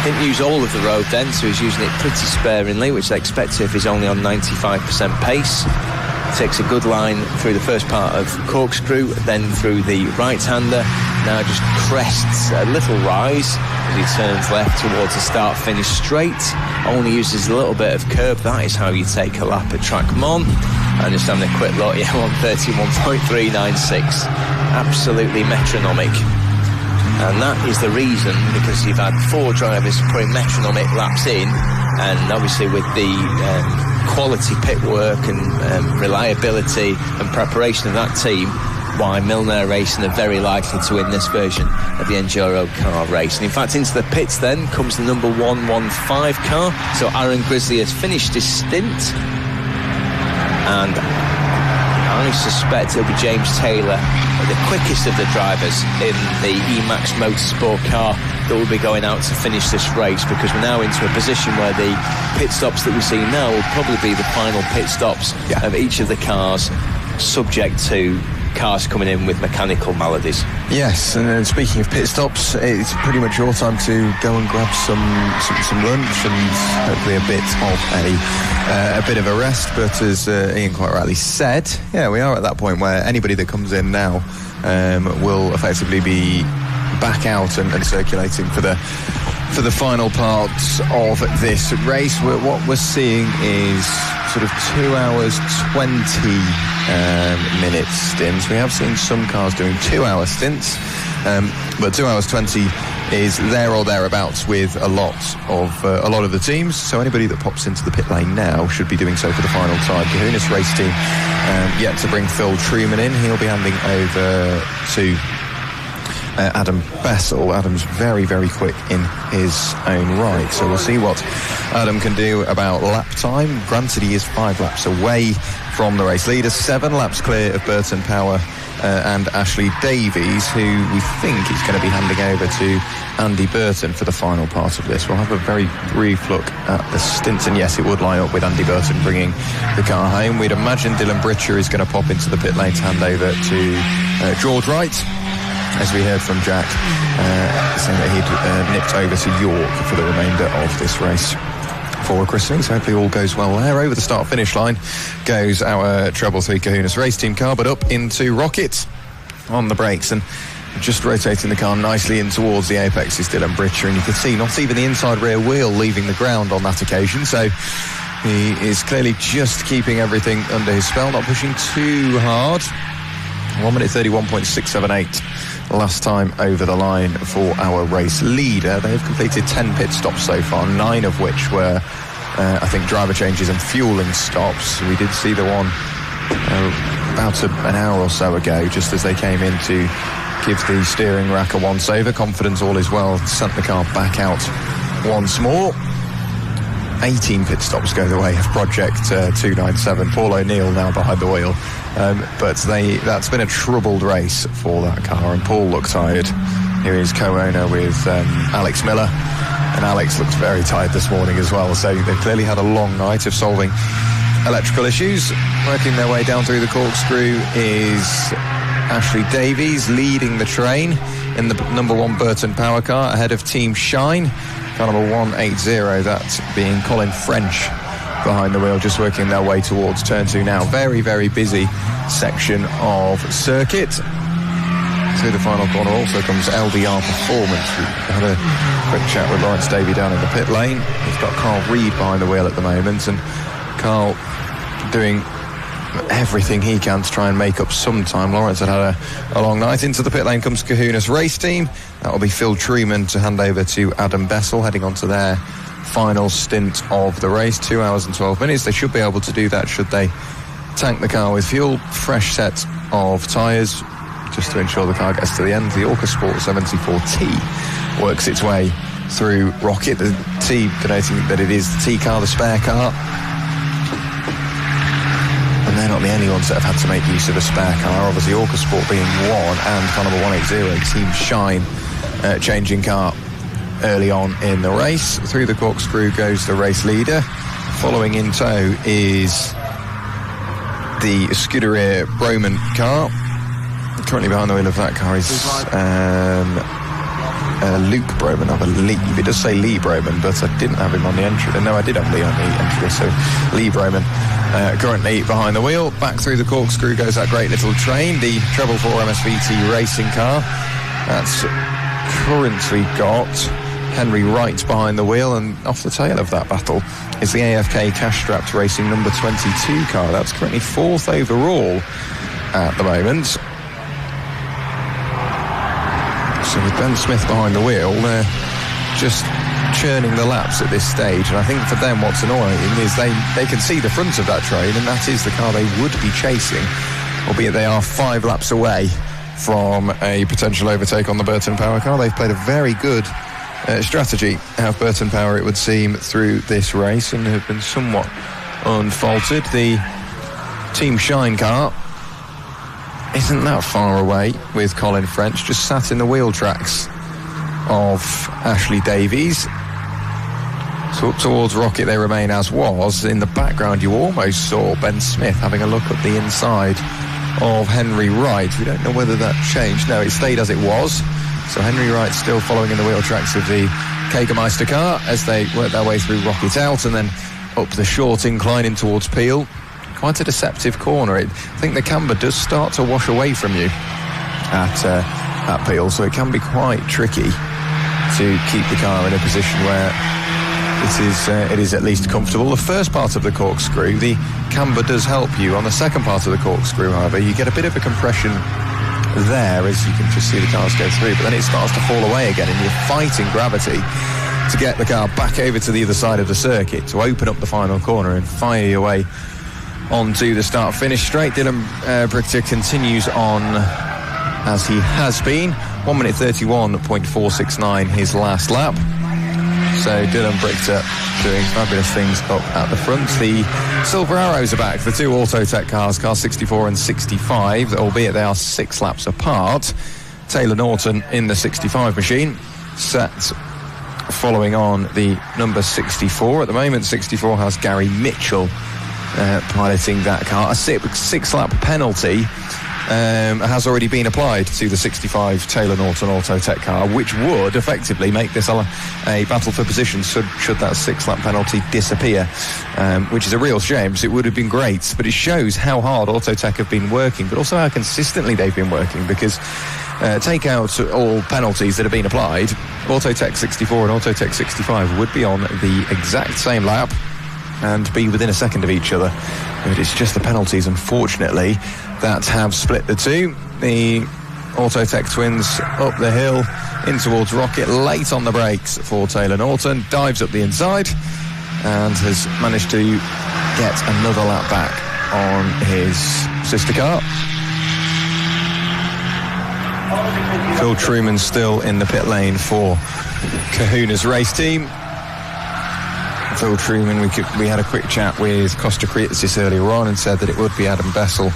Didn't use all of the road then, so he's using it pretty sparingly, which I expect if he's only on 95% pace. Takes a good line through the first part of Corkscrew, then through the right-hander. Now just crests a little rise as he turns left towards the start-finish straight. Only uses a little bit of curb. That is how you take a lap at Track Mon. And just having a quick look, 1:31.396. Absolutely metronomic. And that is the reason, because you've had 4 drivers putting metronomic laps in, and obviously with the quality pit work and reliability and preparation of that team, why Milner Racing are very likely to win this version of the EnduroKA race. And in fact, into the pits then comes the number 115 car. So Aaron Grizzly has finished his stint, and I suspect it'll be James Taylor, the quickest of the drivers in the Emax Motorsport car, that will be going out to finish this race, because we're now into a position where the pit stops that we see now will probably be the final pit stops of each of the cars, subject to cars coming in with mechanical maladies. Yes, and then speaking of pit stops, it's pretty much your time to go and grab some lunch and hopefully a bit of a rest. But as Ian quite rightly said, we are at that point where anybody that comes in now will effectively be back out and circulating for the final parts of this race. What we're seeing is sort of 2 hours 20 minute stints. We have seen some cars doing 2 hour stints, but 2 hours 20 is there or thereabouts with a lot of the teams. So anybody that pops into the pit lane now should be doing so for the final time. The Ynys race team yet to bring Phil Truman in. He'll be handing over to Adam Bessel. Adam's very, very quick in his own right, so we'll see what Adam can do about lap time. Granted, he is 5 laps away from the race leader, 7 laps clear of Burton Power and Ashley Davies, who we think is going to be handing over to Andy Burton for the final part of this. We'll have a very brief look at the stints, and yes, it would line up with Andy Burton bringing the car home. We'd imagine Dylan Britcher is going to pop into the pit lane to hand over to George Wright, as we heard from Jack, saying that he'd nipped over to York for the remainder of this race for christening. So hopefully all goes well there. Over the start-finish line goes our Treble 3 Kahunas race team car, but up into Rocket on the brakes, and just rotating the car nicely in towards the apex is Dylan Britcher, and you can see not even the inside rear wheel leaving the ground on that occasion. So he is clearly just keeping everything under his spell, not pushing too hard. 1:31.678 last time over the line for our race leader. They have completed 10 pit stops so far, 9 of which were I think driver changes and fueling stops. We did see the one about an hour or so ago, just as they came in to give the steering rack a once-over. Confidence all is well, sent the car back out once more. 18 pit stops go the way of Project 297. Paul O'Neill now behind the wheel. But that's been a troubled race for that car, and Paul looked tired. Here is co-owner with Alex Miller, and Alex looks very tired this morning as well. So they've clearly had a long night of solving electrical issues. Working their way down through the corkscrew is Ashley Davies leading the train in the number 1 Burton Power car ahead of Team Shine. Car number 180, that being Colin French behind the wheel, just working their way towards turn 2 now. Very, very busy section of circuit. Through the final corner also comes LDR Performance. We had a quick chat with Lawrence Davey down in the pit lane. He's got Carl Reed behind the wheel at the moment, and Carl doing everything he can to try and make up some time. Lawrence had a long night. Into the pit lane comes Kahunas race team. That will be Phil Truman to hand over to Adam Bessel, heading onto their final stint of the race, 2 hours and 12 minutes. They should be able to do that should they tank the car with fuel. Fresh set of tyres, just to ensure the car gets to the end. The Motorsport 74T works its way through Rocket, the T denoting that it is the T car, the spare car. And they're not the only ones that have had to make use of a spare car. Obviously, Motorsport being one, and car number 180, Team Shine, changing car early on in the race. Through the corkscrew goes the race leader. Following in tow is the Scuderia Broman car. Currently behind the wheel of that car is Luke Broman, I believe. It does say Lee Broman, but I didn't have him on the entry. No, I did have Lee on the entry, so Lee Broman currently behind the wheel. Back through the corkscrew goes that great little train, the Treble 4 MSVT racing car. That's currently got Henry Wright behind the wheel, and off the tail of that battle is the AFK cash-strapped racing number 22 car. That's currently 4th overall at the moment. So with Ben Smith behind the wheel, they're just churning the laps at this stage. And I think for them what's annoying is they can see the front of that train, and that is the car they would be chasing, albeit they are 5 laps away from a potential overtake on the Burton Power car. They've played a very good strategy, have Burton Power, it would seem, through this race, and have been somewhat unfaulted. The Team Shine car isn't that far away with Colin French, just sat in the wheel tracks of Ashley Davies. So up towards Rocket they remain as was. In the background you almost saw Ben Smith having a look at the inside of Henry Wright. We don't know whether that changed. No, it stayed as it was. So Henry Wright still following in the wheel tracks of the Kegermeister car as they work their way through Rocket out and then up the short incline in towards Peel. Quite a deceptive corner. I think the camber does start to wash away from you at Peel, so it can be quite tricky to keep the car in a position where it is at least comfortable. The first part of the corkscrew, the camber does help you. On the second part of the corkscrew, however, you get a bit of a compression there as you can just see the cars go through, but then it starts to fall away again and you're fighting gravity to get the car back over to the other side of the circuit to open up the final corner and fire your way onto the start-finish straight. Dylan Brichter continues on as he has been. 1 minute 31.469 his last lap. So Dylan Brichter doing fabulous things up at the front. The Silver Arrows are back, the 2 Autotech cars, car 64 and 65, albeit they are 6 laps apart. Taylor Norton in the 65 machine, set following on the number 64. At the moment, 64 has Gary Mitchell piloting that car. A 6-lap penalty has already been applied to the 65 Taylor Norton Autotech car, which would effectively make this a battle for position should that 6-lap penalty disappear, which is a real shame because it would have been great. But it shows how hard Autotech have been working, but also how consistently they've been working, because take out all penalties that have been applied, Autotech 64 and Autotech 65 would be on the exact same lap and be within a second of each other. But it's just the penalties, unfortunately, that have split the two. The Autotech twins up the hill in towards Rocket, late on the brakes for Taylor Norton, dives up the inside and has managed to get another lap back on his sister car. Phil Truman still in the pit lane for Kahuna's race team. Phil Truman, we had a quick chat with Costa Creatis earlier on and said that it would be Adam Bessel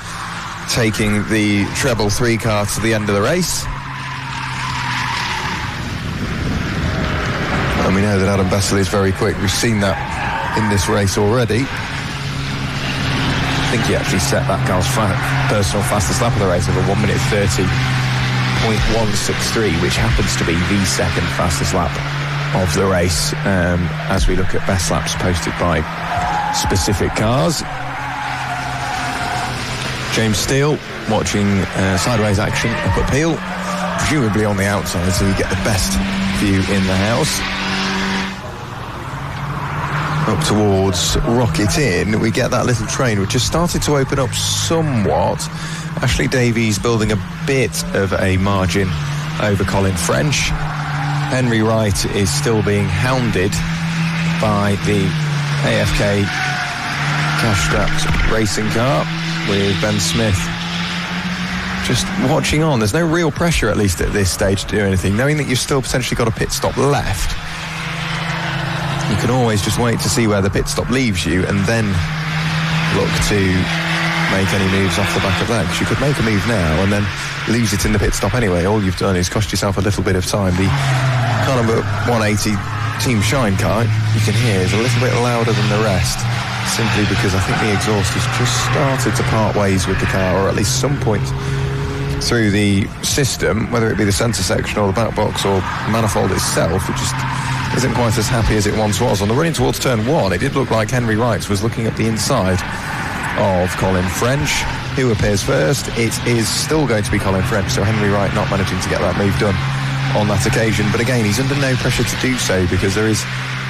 taking the Treble 3 car to the end of the race. And we know that Adam Bessel is very quick. We've seen that in this race already. I think he actually set that car's personal fastest lap of the race of a 1 minute 30.163, which happens to be the second fastest lap of the race, as we look at best laps posted by specific cars. James Steele watching sideways action up at Peel, presumably on the outside, so you get the best view in the house. Up towards Rocket Inn, we get that little train which has started to open up somewhat. Ashley Davies building a bit of a margin over Colin French. Henry Wright is still being hounded by the AFK cash-strapped racing car with Ben Smith just watching on. There's no real pressure, at least at this stage, to do anything. Knowing that you've still potentially got a pit stop left, you can always just wait to see where the pit stop leaves you and then look to make any moves off the back of that, because you could make a move now and then lose it in the pit stop anyway. All you've done is cost yourself a little bit of time. The car number 180 Team Shine car, you can hear, is a little bit louder than the rest, simply because I think the exhaust has just started to part ways with the car, or at least some point through the system, whether it be the centre section or the back box or manifold itself. It just isn't quite as happy as it once was. On the running towards turn 1, it did look like Henry Wright was looking at the inside of Colin French. Who appears first? It is still going to be Colin French, so Henry Wright not managing to get that move done on that occasion. But again, he's under no pressure to do so, because there is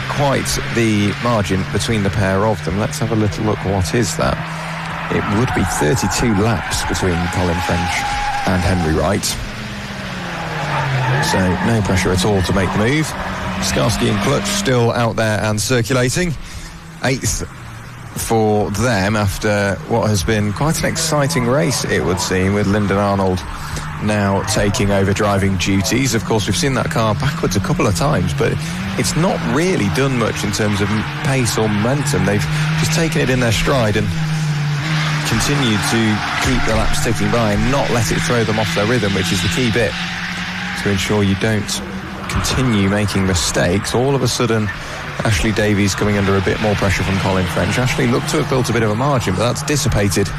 quite the margin between the pair of them. Let's have a little look. What is that? It would be 32 laps between Colin French and Henry Wright. So no pressure at all to make the move. Skarsky and Clutch still out there and circulating. 8th for them after what has been quite an exciting race, it would seem, with Lyndon Arnold now taking over driving duties. Of course, we've seen that car backwards a couple of times, but it's not really done much in terms of pace or momentum. They've just taken it in their stride and continued to keep the laps ticking by and not let it throw them off their rhythm, which is the key bit to ensure you don't continue making mistakes. All of a sudden, Ashley Davies coming under a bit more pressure from Colin French. Ashley looked to have built a bit of a margin, but that's dissipated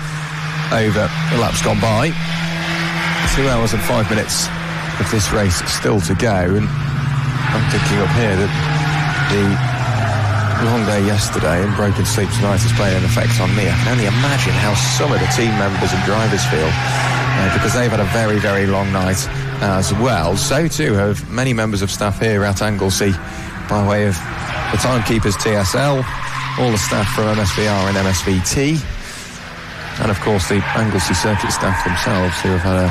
over the laps gone by. 2 hours and 5 minutes of this race still to go, and I'm thinking up here that the long day yesterday and broken sleep tonight has played an effect on me. I can only imagine how some of the team members and drivers feel, because they've had a very, very long night as well. So too have many members of staff here at Anglesey, by way of the Timekeepers TSL, all the staff from MSVR and MSVT, and of course the Anglesey circuit staff themselves, who have had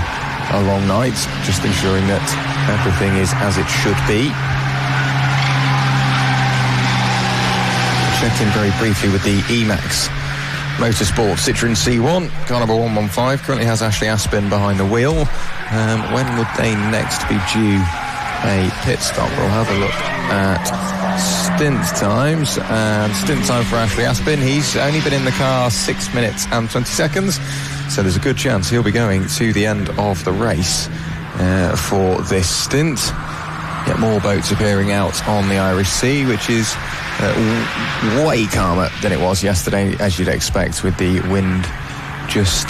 a long night, just ensuring that everything is as it should be. Check in very briefly with the Emax Motorsport Citroen C1, car number 115, currently has Ashley Aspin behind the wheel. When would they next be due a pit stop? We'll have a look at stint times, and stint time for Ashley Aspin. He's only been in the car 6 minutes and 20 seconds, so there's a good chance he'll be going to the end of the race for this stint. Yet more boats appearing out on the Irish Sea, which is way calmer than it was yesterday, as you'd expect, with the wind just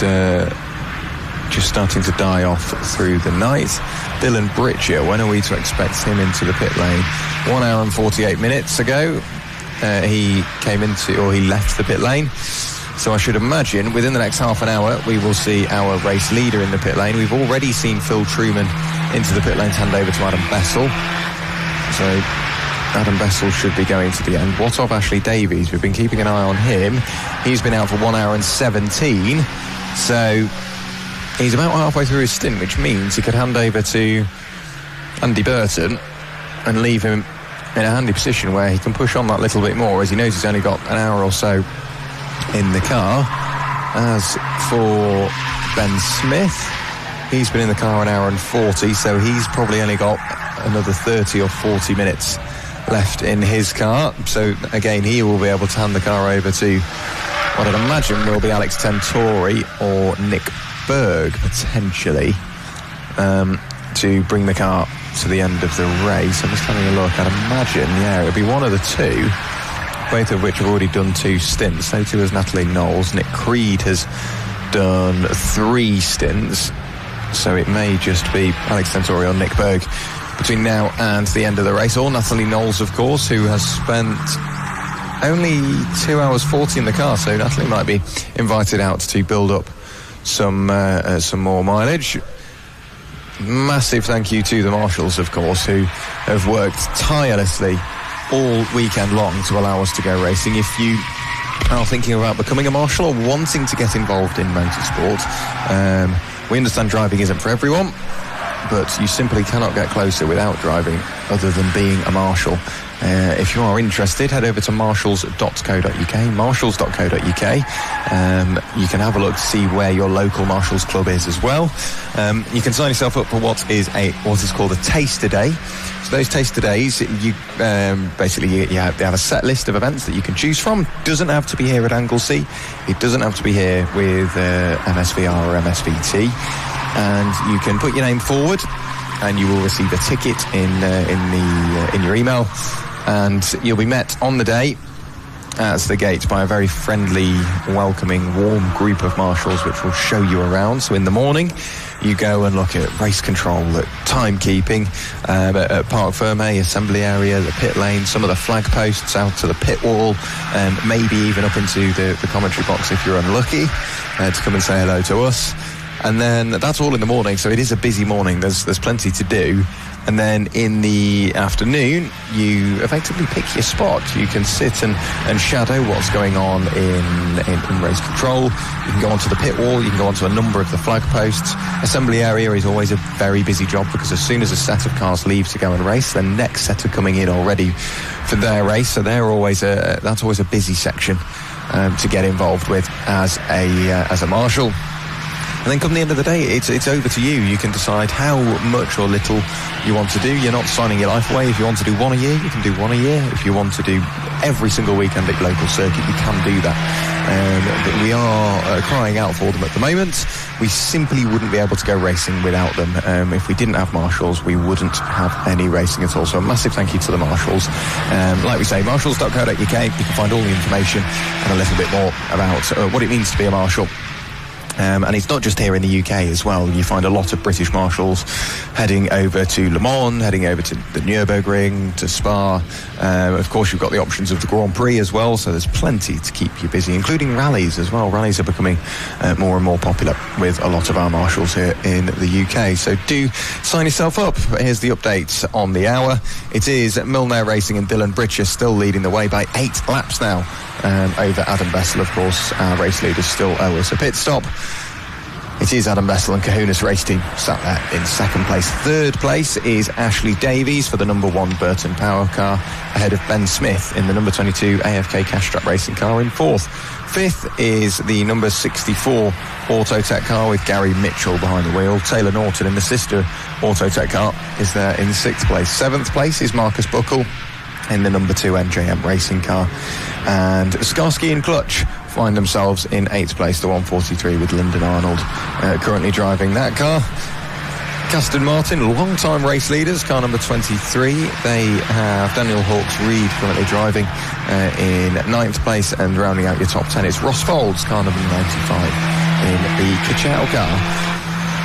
starting to die off through the night. Dylan Britcher, when are we to expect him into the pit lane? 1 hour and 48 minutes ago, he left the pit lane. So I should imagine within the next half an hour we will see our race leader in the pit lane. We've already seen Phil Truman into the pit lane to hand over to Adam Bessel. So Adam Bessel should be going to the end. What of Ashley Davies? We've been keeping an eye on him. He's been out for 1 hour and 17. So he's about halfway through his stint, which means he could hand over to Andy Burton and leave him in a handy position where he can push on that little bit more, as he knows he's only got an hour or so in the car. As for Ben Smith, he's been in the car an hour and 40, so he's probably only got another 30 or 40 minutes left in his car. So again, he will be able to hand the car over to what I'd imagine will be Alex Tentori or Nick Berg, potentially, to bring the car to the end of the race. I'm just having a look. I'd imagine, it'll be one of the two, both of which have already done 2 stints. So too has Natalie Knowles. Nick Creed has done 3 stints, so it may just be Alex Tentori or Nick Berg between now and the end of the race. Or Natalie Knowles, of course, who has spent only 2 hours 40 in the car, so Natalie might be invited out to build up some more mileage. Massive thank you to the marshals, of course, who have worked tirelessly all weekend long to allow us to go racing. If you are thinking about becoming a marshal or wanting to get involved in motorsport, we understand driving isn't for everyone, but you simply cannot get closer without driving other than being a marshal. If you are interested, head over to marshalls.co.uk, marshalls.co.uk. You can have a look to see where your local Marshalls club is as well. You can sign yourself up for what is called a taster day. So those taster days, you basically you have a set list of events that you can choose from. Doesn't have to be here at Anglesey. It doesn't have to be here with MSVR or MSVT. And you can put your name forward, and you will receive a ticket in your email. And you'll be met on the day at the gate by a very friendly, welcoming, warm group of marshals which will show you around. So in the morning, you go and look at race control, at timekeeping, at Parc Fermé, assembly area, the pit lane, some of the flag posts out to the pit wall, maybe even up into the commentary box if you're unlucky, to come and say hello to us. And then that's all in the morning, so it is a busy morning. There's plenty to do. And then in the afternoon, you effectively pick your spot. You can sit and shadow what's going on in race control. You can go onto the pit wall. You can go onto a number of the flag posts. Assembly area is always a very busy job, because as soon as a set of cars leave to go and race, the next set are coming in already for their race. So that's always a busy section to get involved with as a marshal. And then come the end of the day, it's over to you. You can decide how much or little you want to do. You're not signing your life away. If you want to do one a year, you can do one a year. If you want to do every single weekend at your local circuit, you can do that. But we are crying out for them at the moment. We simply wouldn't be able to go racing without them. If we didn't have marshals, we wouldn't have any racing at all. So a massive thank you to the marshals. Like we say, marshalls.co.uk, you can find all the information and a little bit more about what it means to be a marshal. And it's not just here in the UK as well. You find a lot of British marshals heading over to Le Mans, heading over to the Nürburgring, to Spa. Of course, you've got the options of the Grand Prix as well, so there's plenty to keep you busy, including rallies as well. Rallies are becoming more and more popular with a lot of our marshals here in the UK. So do sign yourself up. Here's the update on the hour. It is Milner Racing and Dylan Britcher still leading the way by 8 laps now over Adam Bessel. Of course, our race leaders still owe us a pit stop. It is Adam Bessel and Kahuna's race team sat there in second place. Third place is Ashley Davies for the number 1 Burton Power car, ahead of Ben Smith in the number 22 AFK Cash Strap Racing car in 4th. 5th is the number 64 Autotech car with Gary Mitchell behind the wheel. Taylor Norton in the sister Autotech car is there in 6th place. 7th place is Marcus Buckle in the number 2 NJM Racing car. And Skarsky and Clutch find themselves in 8th place, the 143 with Lyndon Arnold currently driving that car. Caston Martin, long-time race leaders, car number 23. They have Daniel Hawkes-Reed currently driving in 9th place, and rounding out your top 10 is Ross Folds, car number 95 in the Kachow car.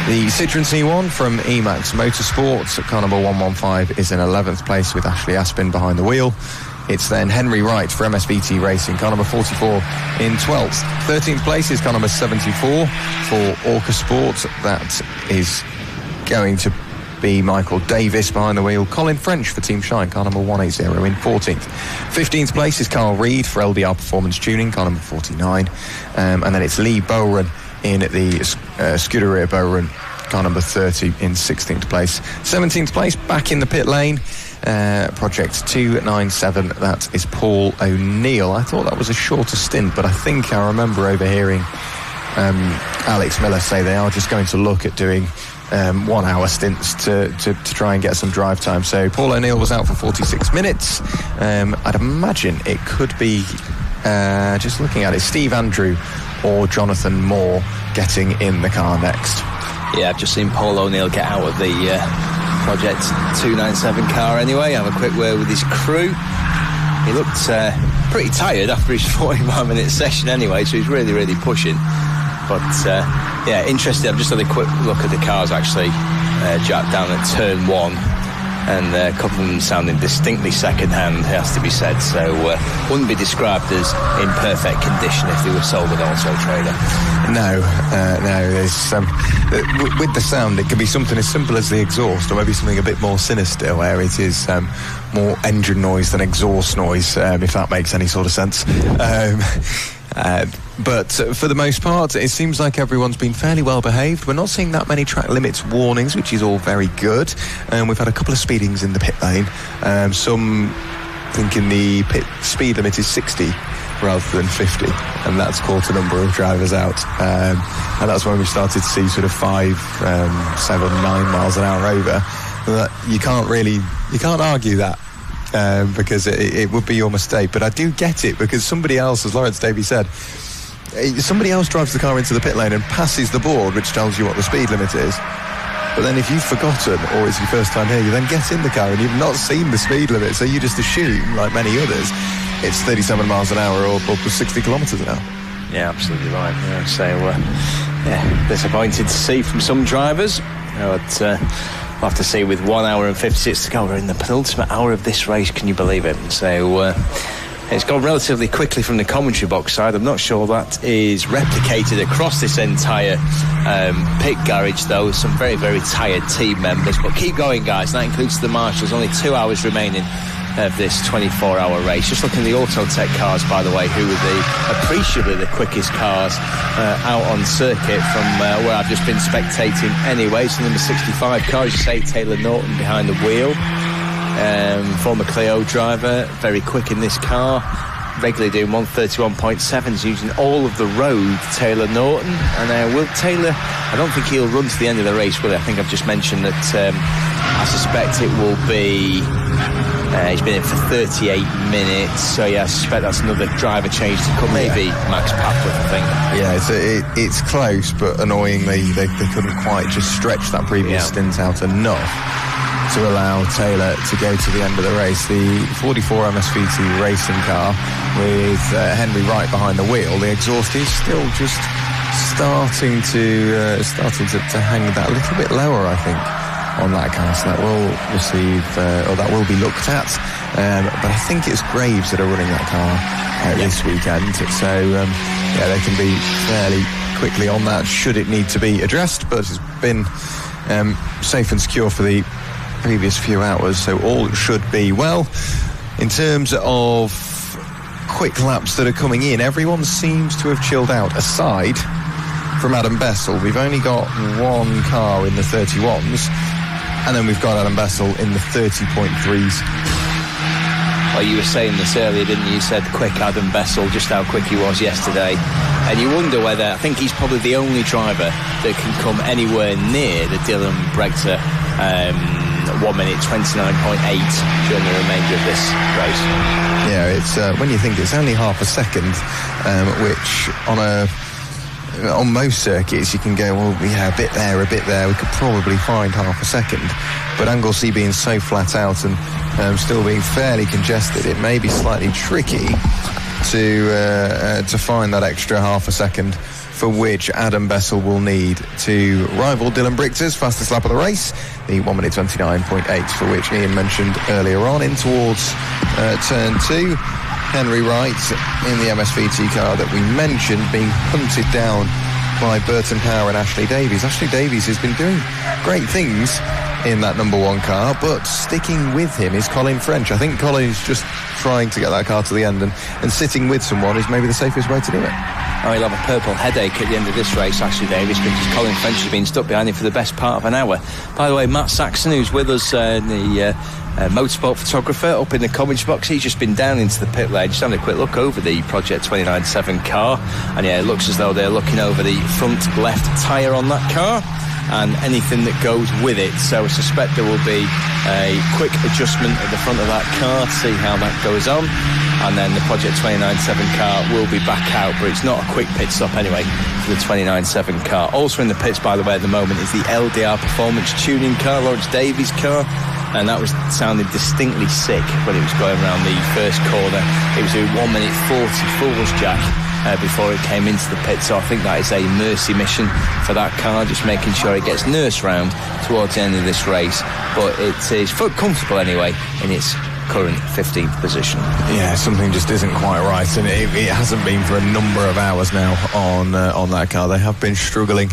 The Citroen C1 from Emax Motorsport, car number 115, is in 11th place with Ashley Aspin behind the wheel. It's then Henry Wright for MSVT Racing, car number 44 in 12th. 13th place is car number 74 for Orca Sport. That is going to be Michael Davis behind the wheel. Colin French for Team Shine, car number 180 in 14th. 15th place is Carl Reed for LDR Performance Tuning, car number 49. And then it's Lee Bowron in the Scuderia Bowron, car number 30 in 16th place. 17th place, back in the pit lane, Project 297, that is Paul O'Neill. I thought that was a shorter stint, but I think I remember overhearing Alex Miller say they are just going to look at doing 1 hour stints to try and get some drive time. So Paul O'Neill was out for 46 minutes. I'd imagine it could be, just looking at it, Steve Andrew or Jonathan Moore getting in the car next. Yeah, I've just seen Paul O'Neill get out of the Project 297 car anyway, have a quick word with his crew. He looked pretty tired after his 45-minute session anyway, so he's really, really pushing. But yeah, interesting. I've just had a quick look at the cars actually, Jack, down at turn 1, and a couple of them sounding distinctly second-hand, it has to be said. So wouldn't be described as in perfect condition if they were sold at Auto Trader. No. There's with the sound, it can be something as simple as the exhaust, or maybe something a bit more sinister, where it is more engine noise than exhaust noise, if that makes any sort of sense. But for the most part, it seems like everyone's been fairly well behaved. We're not seeing that many track limits warnings, which is all very good. We've had a couple of speedings in the pit lane, some thinking the pit speed limit is 60 rather than 50, and that's caught a number of drivers out. And that's when we started to see sort of 5, 7, 9 miles an hour over. You can't argue that. Because it would be your mistake. But I do get it, because somebody else, as Lawrence Davies said, somebody else drives the car into the pit lane and passes the board which tells you what the speed limit is. But then if you've forgotten, or it's your first time here, you then get in the car and you've not seen the speed limit, so you just assume, like many others, it's 37 miles an hour or 60 kilometres an hour. Yeah, absolutely right. Yeah, so, disappointed to see from some drivers. But we'll have to see with 1 hour and 56 to go. We're in the penultimate hour of this race, can you believe it? So it's gone relatively quickly from the commentary box side. I'm not sure that is replicated across this entire pit garage, though. Some very, very tired team members. But keep going, guys. That includes the marshals. Only 2 hours remaining of this 24-hour race. Just looking at the Autotech cars, by the way, who were appreciably the quickest cars out on circuit from where I've just been spectating anyway. So number 65 car, as you say, Taylor Norton behind the wheel. Former Clio driver, very quick in this car, regularly doing 131.7s, using all of the road, Taylor Norton. And will Taylor, I don't think he'll run to the end of the race, will he? I think I've just mentioned that I suspect it will be he's been in for 38 minutes, so yeah, I suspect that's another driver change to come. Maybe Max Papworth, I think. Yeah, it's close, but annoyingly they couldn't quite just stretch that previous stint out enough to allow Taylor to go to the end of the race. The 44 MSVT racing car with Henry Wright behind the wheel, the exhaust is still just starting to hang that a little bit lower, I think, on that car, so that will receive or that will be looked at, but I think it's Graves that are running that car this weekend, so they can be fairly quickly on that should it need to be addressed, but it's been safe and secure for the previous few hours, so all should be well. In terms of quick laps that are coming in, everyone seems to have chilled out, aside from Adam Bessel. We've only got one car in the 31s, and then we've got Adam Bessel in the 30.3s. Well, you were saying this earlier, didn't you? You said quick Adam Bessel, just how quick he was yesterday. And you wonder whether, I think he's probably the only driver that can come anywhere near the Dylan Bregta 1 minute 29.8 during the remainder of this race. Yeah, it's when you think it's only half a second, which on most circuits you can go, well, yeah, a bit there, we could probably find half a second, but Anglesey being so flat out and still being fairly congested, it may be slightly tricky to find that extra half a second, for which Adam Bessel will need to rival Dylan Bregta's fastest lap of the race, the 1 minute 29.8, for which Ian mentioned earlier on, in towards turn 2. Henry Wright in the MSVT car that we mentioned, being hunted down by Burton Power and Ashley Davies. Ashley Davies has been doing great things in that number 1 car, but sticking with him is Colin French. I think Colin is just trying to get that car to the end, and sitting with someone is maybe the safest way to do it. Oh, he'll have a purple headache at the end of this race, Ashley Davies, because Colin French has been stuck behind him for the best part of an hour. By the way, Matt Saxon, who's with us, the motorsport photographer, up in the commentary box, he's just been down into the pit lane, just having a quick look over the Project 29.7 car, and yeah, it looks as though they're looking over the front left tyre on that car and anything that goes with it, so I suspect there will be a quick adjustment at the front of that car to see how that goes on, and then the Project 29.7 car will be back out, but it's not a quick pit stop anyway for the 29.7 car. Also in the pits, by the way, at the moment is the LDR Performance Tuning car, Lawrence Davies' car, and that was sounding distinctly sick when it was going around the first corner. It was doing 1 minute 44s, Jack, before it came into the pit, so I think that is a mercy mission for that car, just making sure it gets nursed round towards the end of this race, but it is comfortable anyway in its current 15th position. Yeah, something just isn't quite right, and it hasn't been for a number of hours now on that car. They have been struggling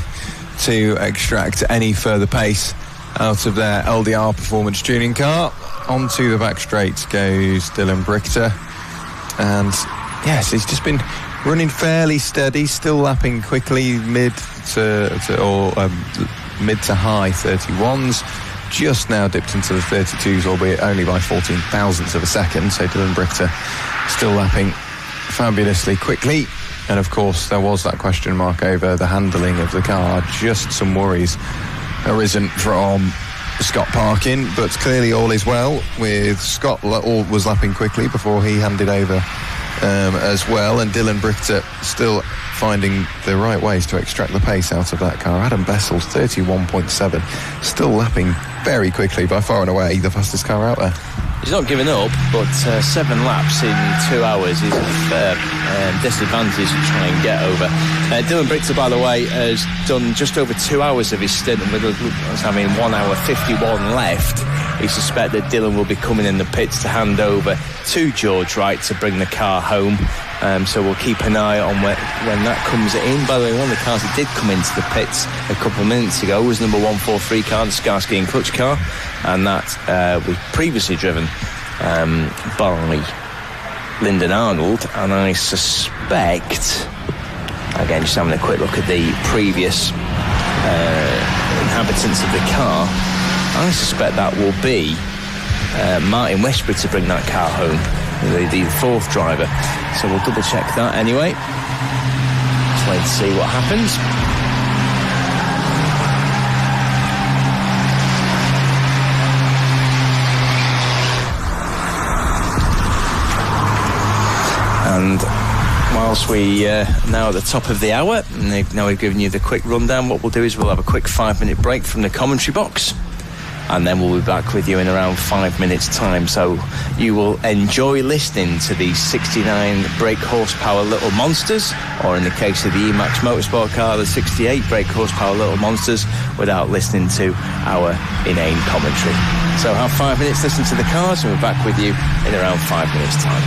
to extract any further pace out of their LDR Performance Tuning car. Onto the back straight goes Dylan Bregta, and yes, he's just been running fairly steady, still lapping quickly mid to high 31s. just now dipped into the 32s, albeit only by 14 thousandths of a second. So Dylan Brichter still lapping fabulously quickly. And of course, there was that question mark over the handling of the car. Just some worries arisen from Scott Parkin, but clearly all is well with Scott. All was lapping quickly before he handed over as well, and Dylan Brichter still finding the right ways to extract the pace out of that car. Adam Bessel's 31.7, still lapping very quickly, by far and away the fastest car out there. He's not giving up, but 7 laps in 2 hours is a fair disadvantage to try and get over. Dylan Brichter, by the way, has done just over 2 hours of his stint, and with us having 1 hour 51 left, he suspects that Dylan will be coming in the pits to hand over to George Wright to bring the car home. So we'll keep an eye on when that comes in. By the way, one of the cars that did come into the pits a couple of minutes ago was number 143 car, the Skarsky and Clutch car, and that was previously driven by Lyndon Arnold, and I suspect, again just having a quick look at the previous inhabitants of the car, I suspect that will be Martin Westbury to bring that car home, the fourth driver. So we'll double check that anyway. Let's wait to see what happens. And whilst we now at the top of the hour, and now we've given you the quick rundown, what we'll do is we'll have a quick 5-minute break from the commentary box, and then we'll be back with you in around 5 minutes' time. So you will enjoy listening to the 69 brake horsepower Little Monsters, or in the case of the Emax Motorsport car, the 68 brake horsepower Little Monsters, without listening to our inane commentary. So have 5 minutes, listen to the cars, and we're back with you in around 5 minutes' time.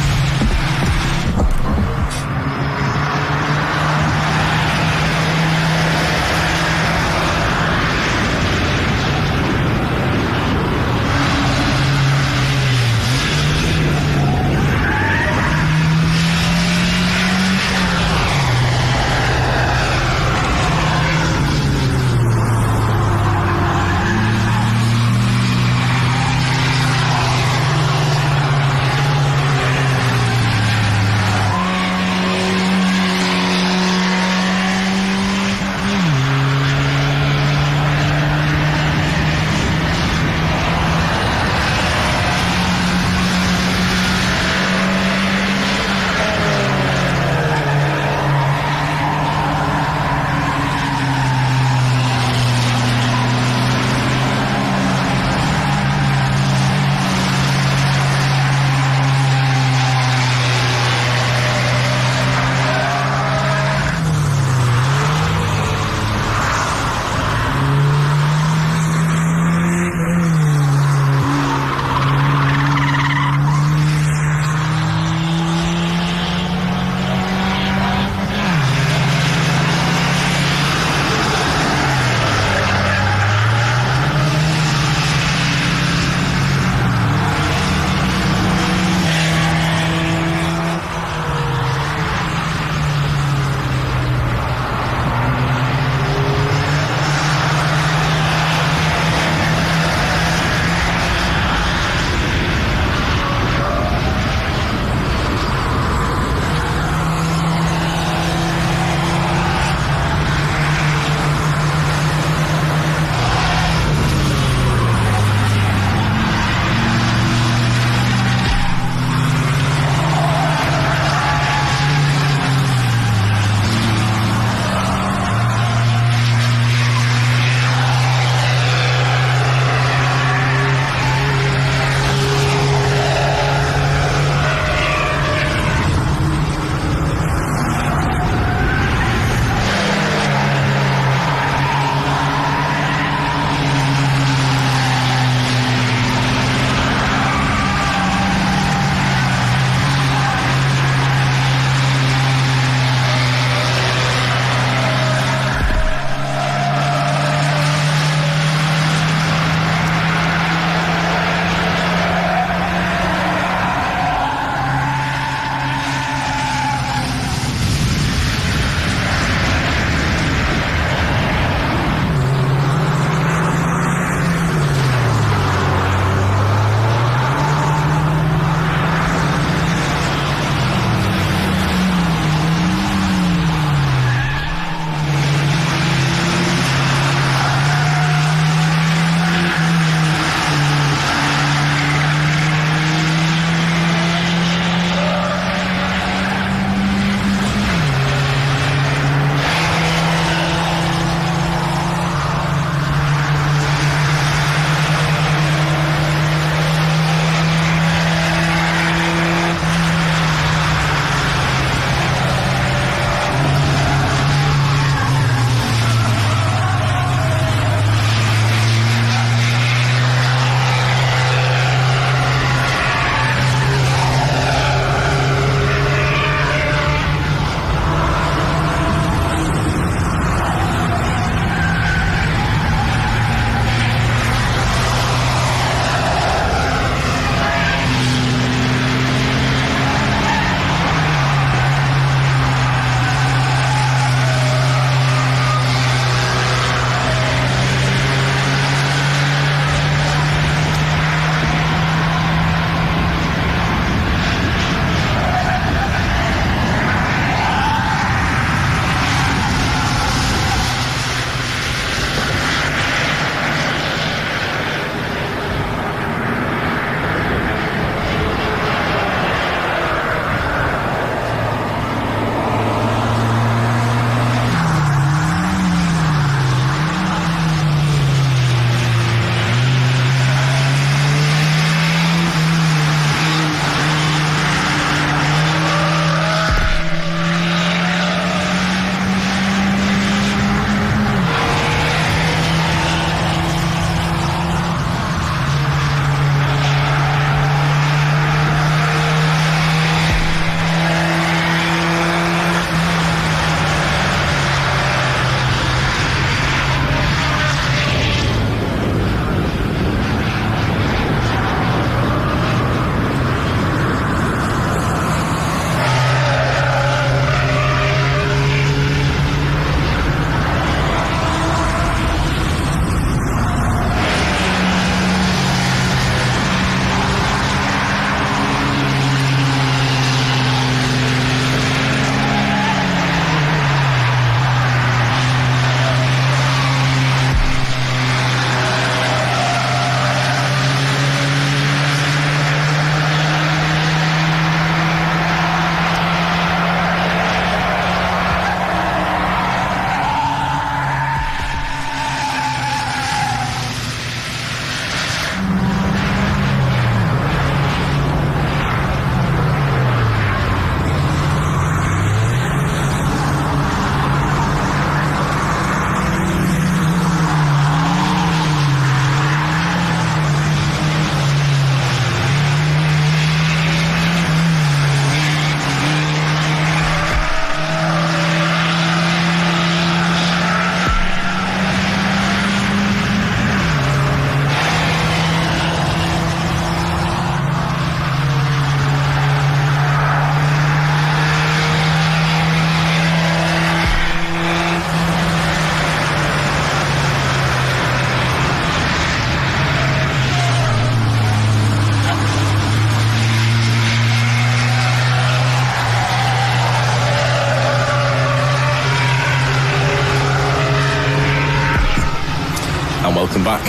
Welcome back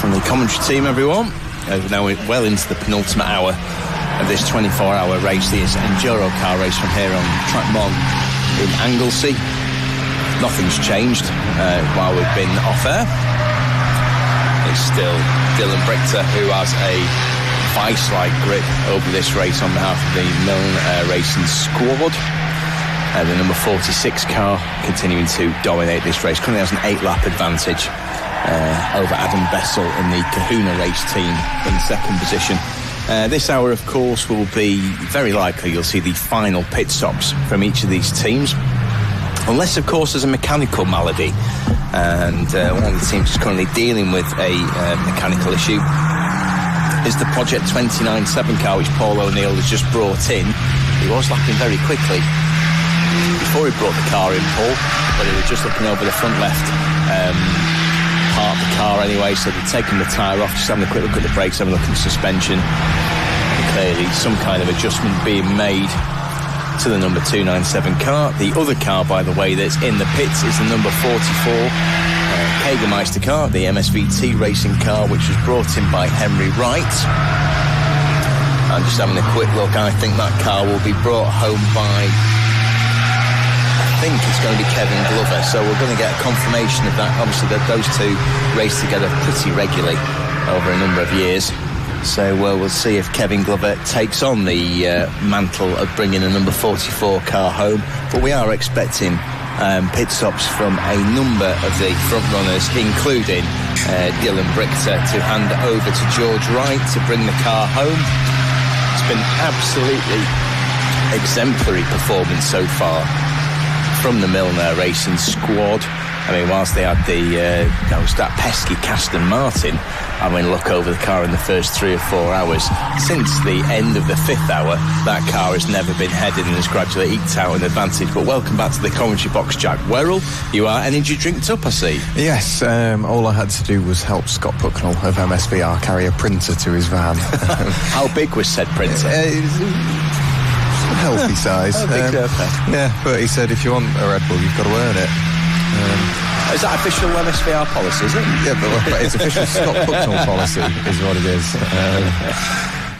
from the commentary team, everyone. We're now well into the penultimate hour of this 24-hour race, the EnduroKA race from here on Track 1 in Anglesey. Nothing's changed while we've been off air. It's still Dylan Brichter who has a vice-like grip over this race on behalf of the Milne Racing squad. The number 46 car continuing to dominate this race. Currently has an 8-lap advantage over Adam Bessel in the Kahuna race team in second position. This hour, of course, will be very likely you'll see the final pit stops from each of these teams. Unless, of course, there's a mechanical malady. And one of the teams is currently dealing with a mechanical issue. Is the Project 29-7 car, which Paul O'Neill has just brought in. He was lapping very quickly before he brought the car in, Paul, but he was just looking over the front left part of the car anyway, so they've taken the tyre off, just having a quick look at the brakes, having a look at the suspension. And clearly some kind of adjustment being made to the number 297 car. The other car, by the way, that's in the pits is the number 44 Jägermeister car, the MSVT racing car, which was brought in by Henry Wright. I'm just having a quick look. I think that car will be brought home by, I think it's going to be Kevin Glover. So we're going to get a confirmation of that. Obviously, that those two race together pretty regularly over a number of years. So we'll see if Kevin Glover takes on the mantle of bringing a number 44 car home. But we are expecting pit stops from a number of the front runners, including Dylan Brichter, to hand over to George Wright to bring the car home. It's been absolutely exemplary performance so far from the Milne Racing squad. I mean, whilst they had that pesky Aston Martin, I mean, look over the car in the first 3 or 4 hours. Since the end of the 5th hour, that car has never been headed and has gradually eked out an advantage. But welcome back to the commentary box, Jack Werrell. You are energy drinked up, I see. Yes, all I had to do was help Scott Pucknell of MSVR carry a printer to his van. How big was said printer? Healthy size. Yeah, but he said if you want a Red Bull, you've got to earn it. Is that official MSVR policy, is it? Yeah, but it's official Scott Pucknell policy is what it is.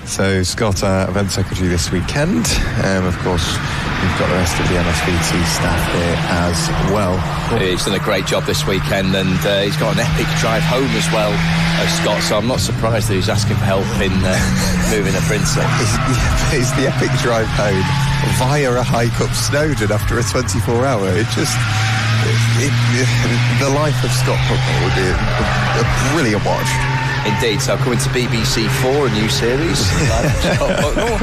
So Scott, our event secretary this weekend. Of course, we've got the rest of the MSVT staff here as well. He's done a great job this weekend, and he's got an epic drive home as well, Scott, so I'm not surprised that he's asking for help in moving a printer. It's the epic drive home via a hike up Snowdon after a 24-hour. It just... the life of Scott Pucknell would be a brilliant watch. Indeed, so coming to BBC 4, a new series. Scott Pucknell.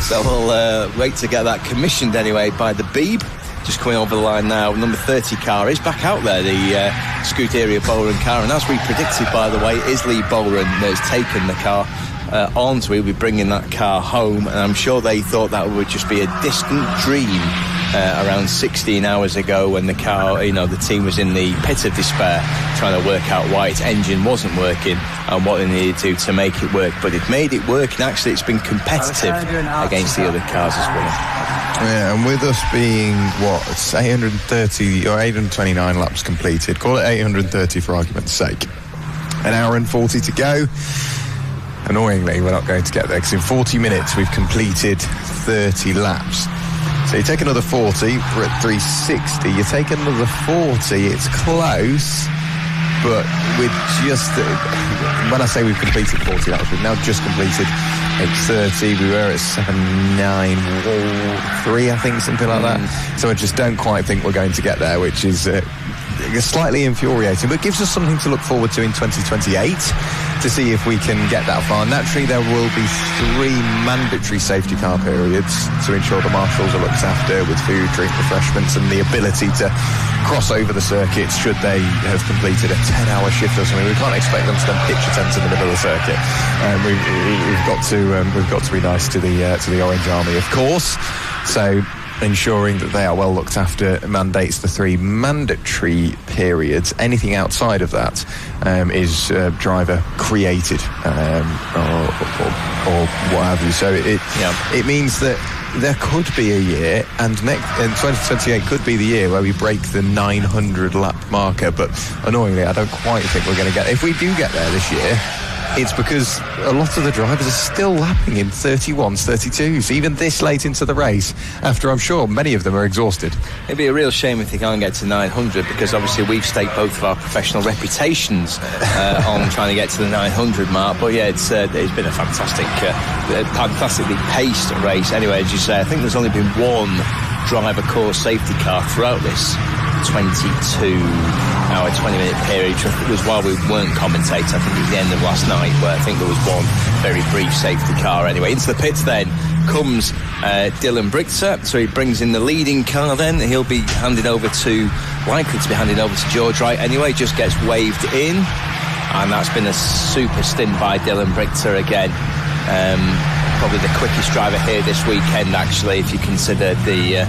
So we'll wait to get that commissioned anyway by the Beeb. Just coming over the line now, number 30 car is back out there, the Scuderia Bowran car, and as we predicted, by the way, is Lee Bowran that has taken the car on, so he'll be bringing that car home, and I'm sure they thought that would just be a distant dream around 16 hours ago when the car, the team was in the pit of despair trying to work out why its engine wasn't working and what they needed to do to make it work. But it made it work, and actually it's been competitive against the other cars as well. Yeah, and with us being, it's 830 or 829 laps completed, call it 830 for argument's sake. An hour and 40 to go. Annoyingly, we're not going to get there because in 40 minutes we've completed 30 laps. So you take another 40, we're at 360. You take another 40, it's close, but we're just... when I say we've completed 40 laps, we've now just completed 830. We were at 793, I think, something like that. So I just don't quite think we're going to get there, which is slightly infuriating, but gives us something to look forward to in 2028 to see if we can get that far. Naturally, there will be 3 mandatory safety car periods to ensure the marshals are looked after with food, drink, refreshments, and the ability to cross over the circuits should they have completed a 10-hour shift or something. We can't expect them to then pitch a tent in the middle of the circuit. We've got to be nice to the Orange Army, of course. So ensuring that they are well looked after mandates the 3 mandatory periods. Anything outside of that is driver created or what have you. So it means that there could be a year, and 2028 could be the year where we break the 900 lap marker, but annoyingly I don't quite think we're going to get. If we do get there this year, it's because a lot of the drivers are still lapping in 31s, 32s, even this late into the race, after I'm sure many of them are exhausted. It'd be a real shame if they can't get to 900, because obviously we've staked both of our professional reputations on trying to get to the 900 mark. But yeah, it's been a fantastically paced race. Anyway, as you say, I think there's only been one driver core safety car throughout this 22-hour, 20-minute period, which was while we weren't commentating. I think it was the end of last night, where I think there was one very brief safety car. Anyway, into the pits then comes Dylan Brichter, so he brings in the leading car then. He'll be likely to be handed over to George Wright anyway, just gets waved in, and that's been a super stint by Dylan Brichter again. Probably the quickest driver here this weekend, actually, if you consider the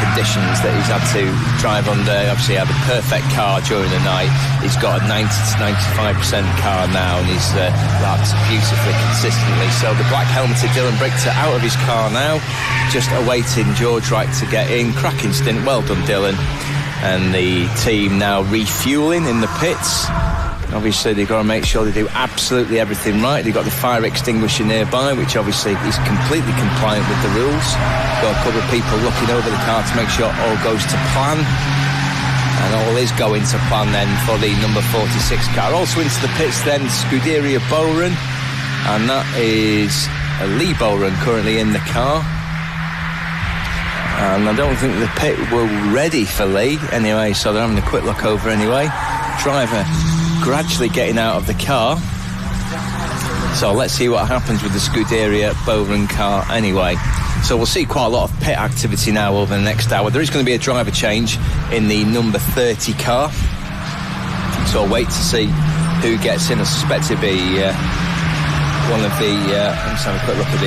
conditions that he's had to drive under. Obviously, he had a perfect car during the night. He's got a 90 to 95% car now, and he's lapped beautifully consistently. So the black helmeted Dylan Brichter out of his car now, just awaiting George Wright to get in. Cracking stint, well done, Dylan. And the team now refuelling in the pits. Obviously, they've got to make sure they do absolutely everything right. They've got the fire extinguisher nearby, which obviously is completely compliant with the rules. Got a couple of people looking over the car to make sure all goes to plan. And all is going to plan then for the number 46 car. Also into the pits then, Scuderia Bowron. And that is Lee Bowron currently in the car. And I don't think the pit were ready for Lee anyway, so they're having a quick look over anyway. Driver gradually getting out of the car, so let's see what happens with the Scuderia Bowron car anyway. So we'll see quite a lot of pit activity now over the next hour. There is going to be a driver change in the number 30 car, so I'll wait to see who gets in. I suspect it'll be one of the let's have a quick look at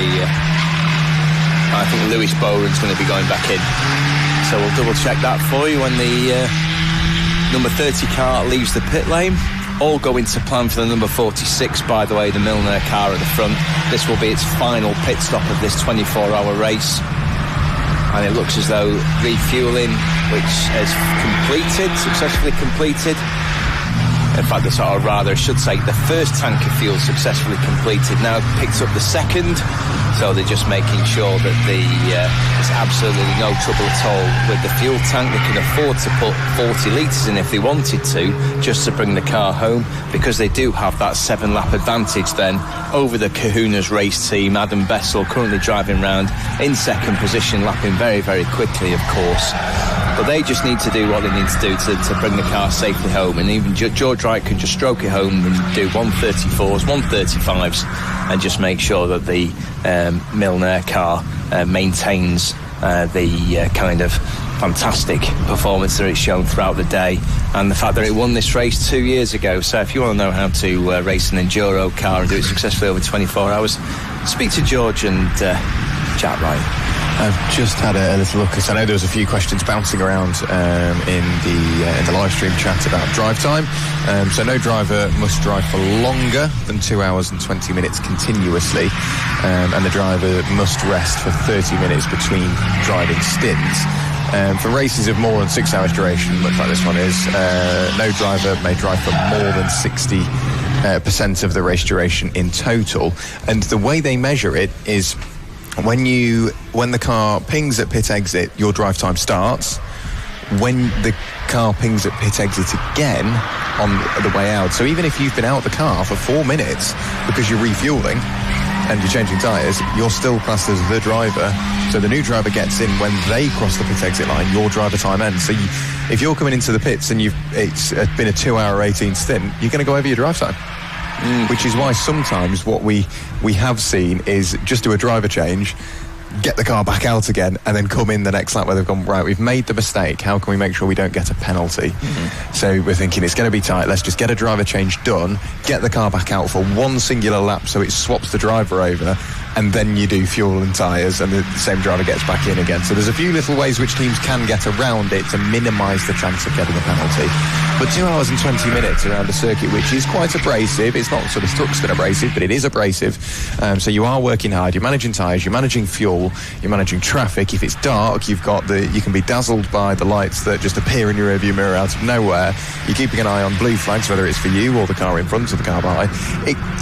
I think Lewis Bowron's going to be going back in, so we'll double check that for you when the number 30 car leaves the pit lane. All going to plan for the number 46, by the way, the Milner car at the front. This will be its final pit stop of this 24-hour race. And it looks as though refuelling, which has successfully completed. In fact, I should say the first tank of fuel successfully completed. Now picked up the second, so they're just making sure that there's absolutely no trouble at all with the fuel tank. They can afford to put 40 litres in if they wanted to, just to bring the car home, because they do have that 7-lap advantage then over the Kahuna's race team. Adam Bessel currently driving round in second position, lapping very, very quickly, of course. But they just need to do what they need to do to bring the car safely home. And even George Wright can just stroke it home and do 134s, 135s, and just make sure that the Milner car maintains the kind of fantastic performance that it's shown throughout the day, and the fact that it won this race 2 years ago. So if you want to know how to race an enduro car and do it successfully over 24 hours, speak to George and chat Wright. I've just had a little look, because I know there was a few questions bouncing around in the live stream chat about drive time. So no driver must drive for longer than 2 hours and 20 minutes continuously, and the driver must rest for 30 minutes between driving stints. For races of more than 6 hours duration, much like this one is, no driver may drive for more than 60% of the race duration in total. And the way they measure it is when the car pings at pit exit, your drive time starts. When the car pings at pit exit again on the way out, so even if you've been out of the car for 4 minutes because you're refueling and you're changing tyres, you're still classed as the driver. So the new driver gets in when they cross the pit exit line, your driver time ends. So if you're coming into the pits and it's been a 2 hour 18 stint, you're going to go over your drive time. Which is why sometimes what we have seen is just do a driver change, get the car back out again, and then come in the next lap where they've gone, right, we've made the mistake, how can we make sure we don't get a penalty? So we're thinking it's going to be tight, let's just get a driver change done, get the car back out for one singular lap so it swaps the driver over, and then you do fuel and tyres and the same driver gets back in again. So there's a few little ways which teams can get around it to minimise the chance of getting a penalty. But 2 hours and 20 minutes around a circuit which is quite abrasive. It's not sort of Thruxton abrasive, but it is abrasive. So you are working hard. You're managing tyres, you're managing fuel, you're managing traffic. If it's dark, you can be dazzled by the lights that just appear in your rearview mirror out of nowhere. You're keeping an eye on blue flags, whether it's for you or the car in front or the car behind.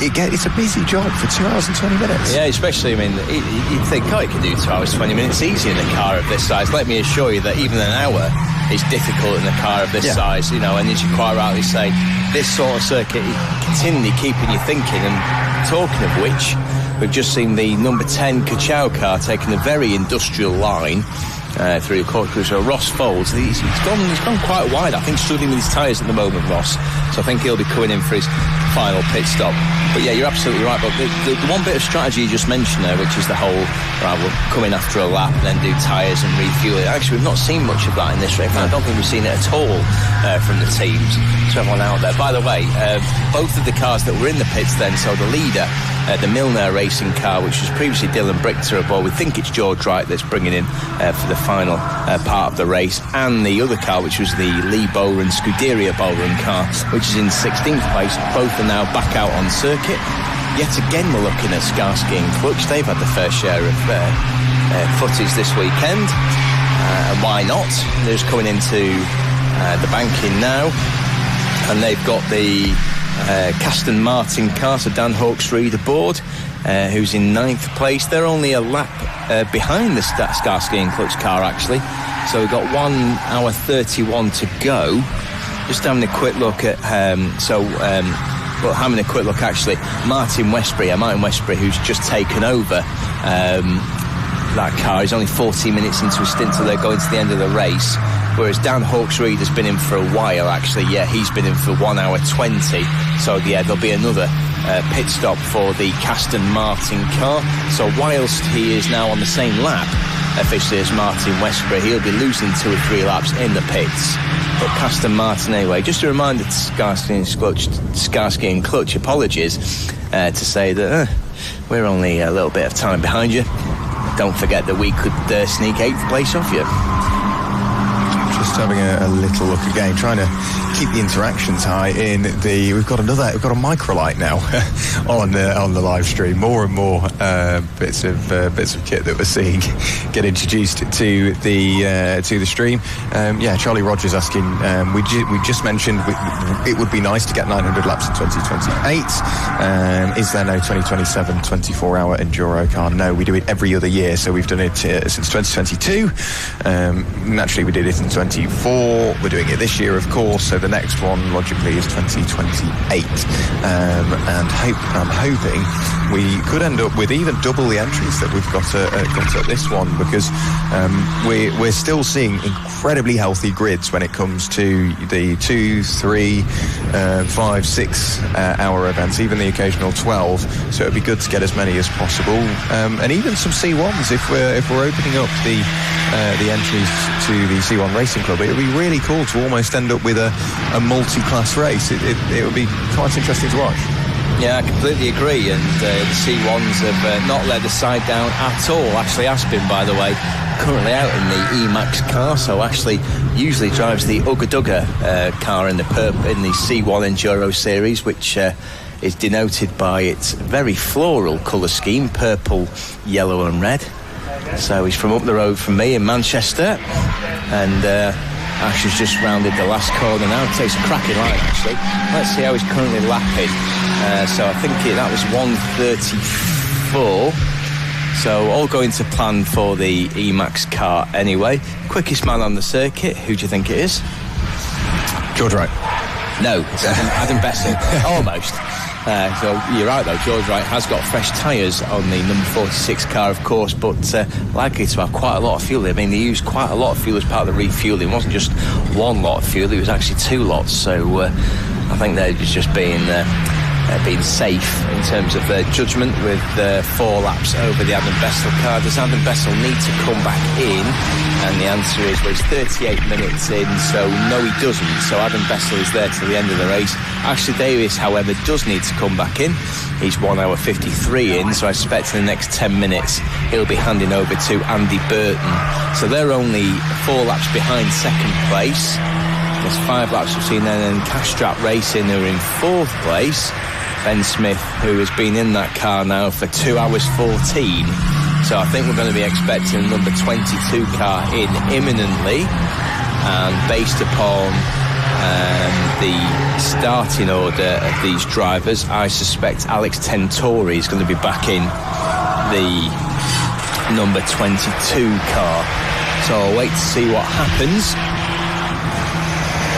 It's a busy job for 2 hours and 20 minutes. Yeah, especially, I mean, you'd think, you can do 2 hours, 20 minutes easy in a car of this size. Let me assure you that even an hour is difficult in a car of this size, and as you quite rightly say, this sort of circuit is continually keeping you thinking. And talking of which, we've just seen the number 10 Ka-Chow car taking a very industrial line through the course. So Ross Folds, he's gone quite wide. I think struggling with his tyres at the moment, Ross. So I think he'll be coming in for his final pit stop. But yeah, you're absolutely right. But the one bit of strategy you just mentioned there, which is the whole, we'll come in after a lap and then do tyres and refuel it. Actually, we've not seen much of that in this race. I don't think we've seen it at all from the teams. So everyone out there. By the way, both of the cars that were in the pits then, so the leader, the Milner racing car, which was previously Dylan Brichter aboard, we think it's George Wright that's bringing in for the final part of the race, and the other car, which was the Lee Bowron Scuderia Bowron car, which is in 16th place. Both are now back out on circuit. Yet again, we're looking at Skarsky and Clutch. They've had the fair share of footage this weekend, and why not? They're just coming into the banking now, and they've got the Aston Martin car, so Dan Hawkes-Reid aboard, who's in 9th place. They're only a lap behind the Skarsky and Clutch car, actually. So we've got 1 hour 31 to go. Just having a quick look at having a quick look actually. Martin Westbury, who's just taken over that car. He's only 14 minutes into his stint, so they're going to the end of the race. Whereas Dan Hawkes-Reid has been in for a while, actually. Yeah, he's been in for 1 hour 20. So, yeah, there'll be another pit stop for the Aston Martin car. So whilst he is now on the same lap, officially, as Martin Westbury, he'll be losing 2 or 3 laps in the pits. But Aston Martin, anyway, just a reminder to Skarsky and Clutch, apologies, to say that we're only a little bit of time behind you. Don't forget that we could sneak 8th place off you. Just having a little look again, trying to keep the interactions high in the. We've got a microlight now on the live stream. More and more bits of kit that we're seeing get introduced to the stream. Charlie Rogers asking. We just mentioned it would be nice to get 900 laps in 2028. Is there no 2027 24-hour EnduroKA? No, we do it every other year. So we've done it since 2022. Naturally, we did it in 2024. We're doing it this year, of course. So the next one, logically, is 2028. And I'm hoping we could end up with even double the entries that we've got at this one, because we're still seeing incredibly healthy grids when it comes to the 2, 3, 5, 6 hour events, even the occasional 12. So it'd be good to get as many as possible, and even some C1s if we're opening up the entries to the C1 Racing Club. It would be really cool to almost end up with a multi-class race. It would be quite interesting to watch. Yeah, I completely agree, and the C1s have not let the side down at all. Ashley Aspin, by the way, currently out in the Emax car, so Ashley usually drives the Ugga Dugga car in the C1 Enduro series, which is denoted by its very floral colour scheme, purple, yellow and red. So he's from up the road from me in Manchester, and Ash has just rounded the last corner now. It takes a cracking line, actually. Let's see how he's currently lapping. So I think that was 1:34. So all going to plan for the Emax car anyway. Quickest man on the circuit, who do you think it is? George Wright. No, it's Adam Bessel. Almost. So you're right though, George Wright has got fresh tyres on the number 46 car, of course, but likely to have quite a lot of fuel. I mean, they used quite a lot of fuel as part of the refueling. It wasn't just one lot of fuel, it was actually 2 lots. So I think they're just being safe in terms of their judgment with 4 laps over the Adam Bessel car. Does Adam Bessel need to come back in? And the answer is, well, he's 38 minutes in, so no, he doesn't. So Adam Bessel is there till the end of the race. Ashley Davis, however, does need to come back in. He's 1 hour 53 in, so I expect in the next 10 minutes he'll be handing over to Andy Burton. So they're only 4 laps behind second place. There's 5 laps we've seen then, and Castrap Racing, who are in 4th place. Ben Smith, who has been in that car now for 2 hours 14. So I think we're going to be expecting a number 22 car in imminently. And based upon the starting order of these drivers, I suspect Alex Tentori is going to be back in the number 22 car. So I'll wait to see what happens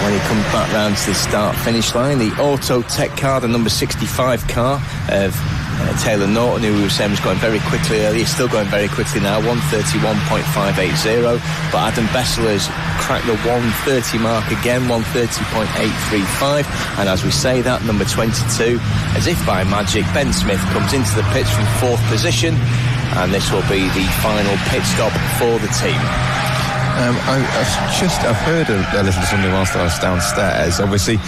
when he comes back round to the start-finish line. The Auto Tech car, the number 65 car of Taylor Norton, who we were saying was going very quickly earlier, still going very quickly now, 1:31.580. But Adam Bessel has cracked the 1:30 mark again, 1:30.835. And as we say that, number 22, as if by magic, Ben Smith comes into the pits from 4th position, and this will be the final pit stop for the team. I've heard a little something whilst I was downstairs. Obviously,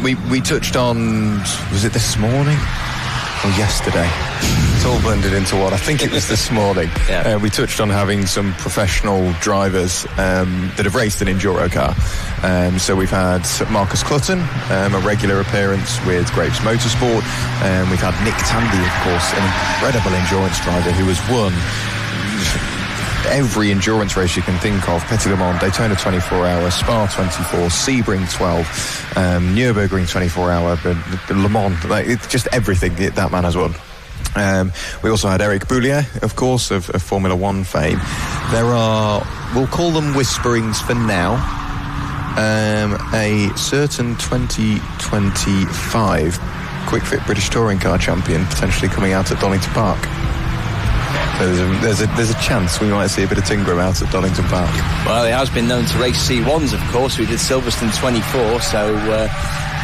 we touched on, was it this morning or yesterday? It's all blended into one. I think it was this morning. Yeah. We touched on having some professional drivers that have raced an EnduroKA. So we've had Marcus Clutton, a regular appearance with Grapes Motorsport. We've had Nick Tandy, of course, an incredible endurance driver who has won every endurance race you can think of: Petit Le Mans, Daytona 24-hour, Spa 24, Sebring 12, Nürburgring 24-hour, Le Mans, it's just everything that man has won. We also had Eric Boulier, of course, of Formula One fame. There are, we'll call them whisperings for now, a certain 2025 Quick Fit British Touring Car champion potentially coming out at Donington Park. There's a chance we might see a bit of Tingram out at Donington Park. Well, he has been known to race C1s, of course. We did Silverstone 24, so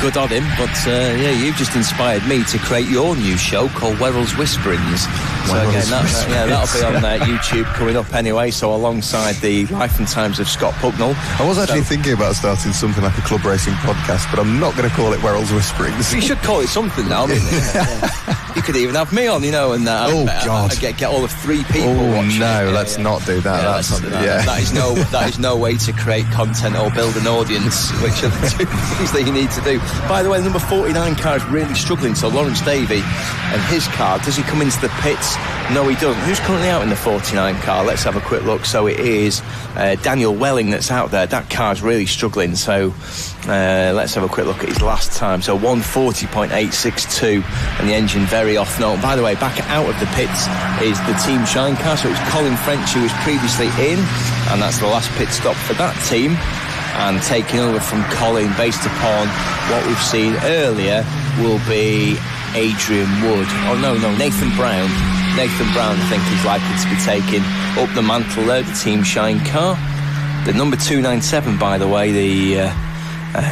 good on him. But yeah, you've just inspired me to create your new show called Werrell's Whisperings. So again, that'll be on YouTube coming up anyway. So alongside the Life and Times of Scott Pucknell. I was actually thinking about starting something like a club racing podcast, but I'm not going to call it Werrell's Whisperings. You should call it something now. You could even have me on, you know, and God, get all of 3 people. Oh no, let's not do that. That is no way to create content or build an audience, which are the 2 things that you need to do. By the way, the number 49 car is really struggling. So Lawrence Davey and his car, does he come into the pits? No, he doesn't. Who's currently out in the 49 car? Let's have a quick look. So it is Daniel Welling that's out there. That car's really struggling. So let's have a quick look at his last time. So 1:40.862, and the engine very off note. By the way, back out of the pits is the Team Shine car. So it's Colin French who was previously in, and that's the last pit stop for that team. And taking over from Colin, based upon what we've seen earlier, will be Adrian Wood. Oh, no, Nathan Brown. Nathan Brown, I think, is likely to be taking up the mantle there, the Team Shine car. The number 297, by the way, the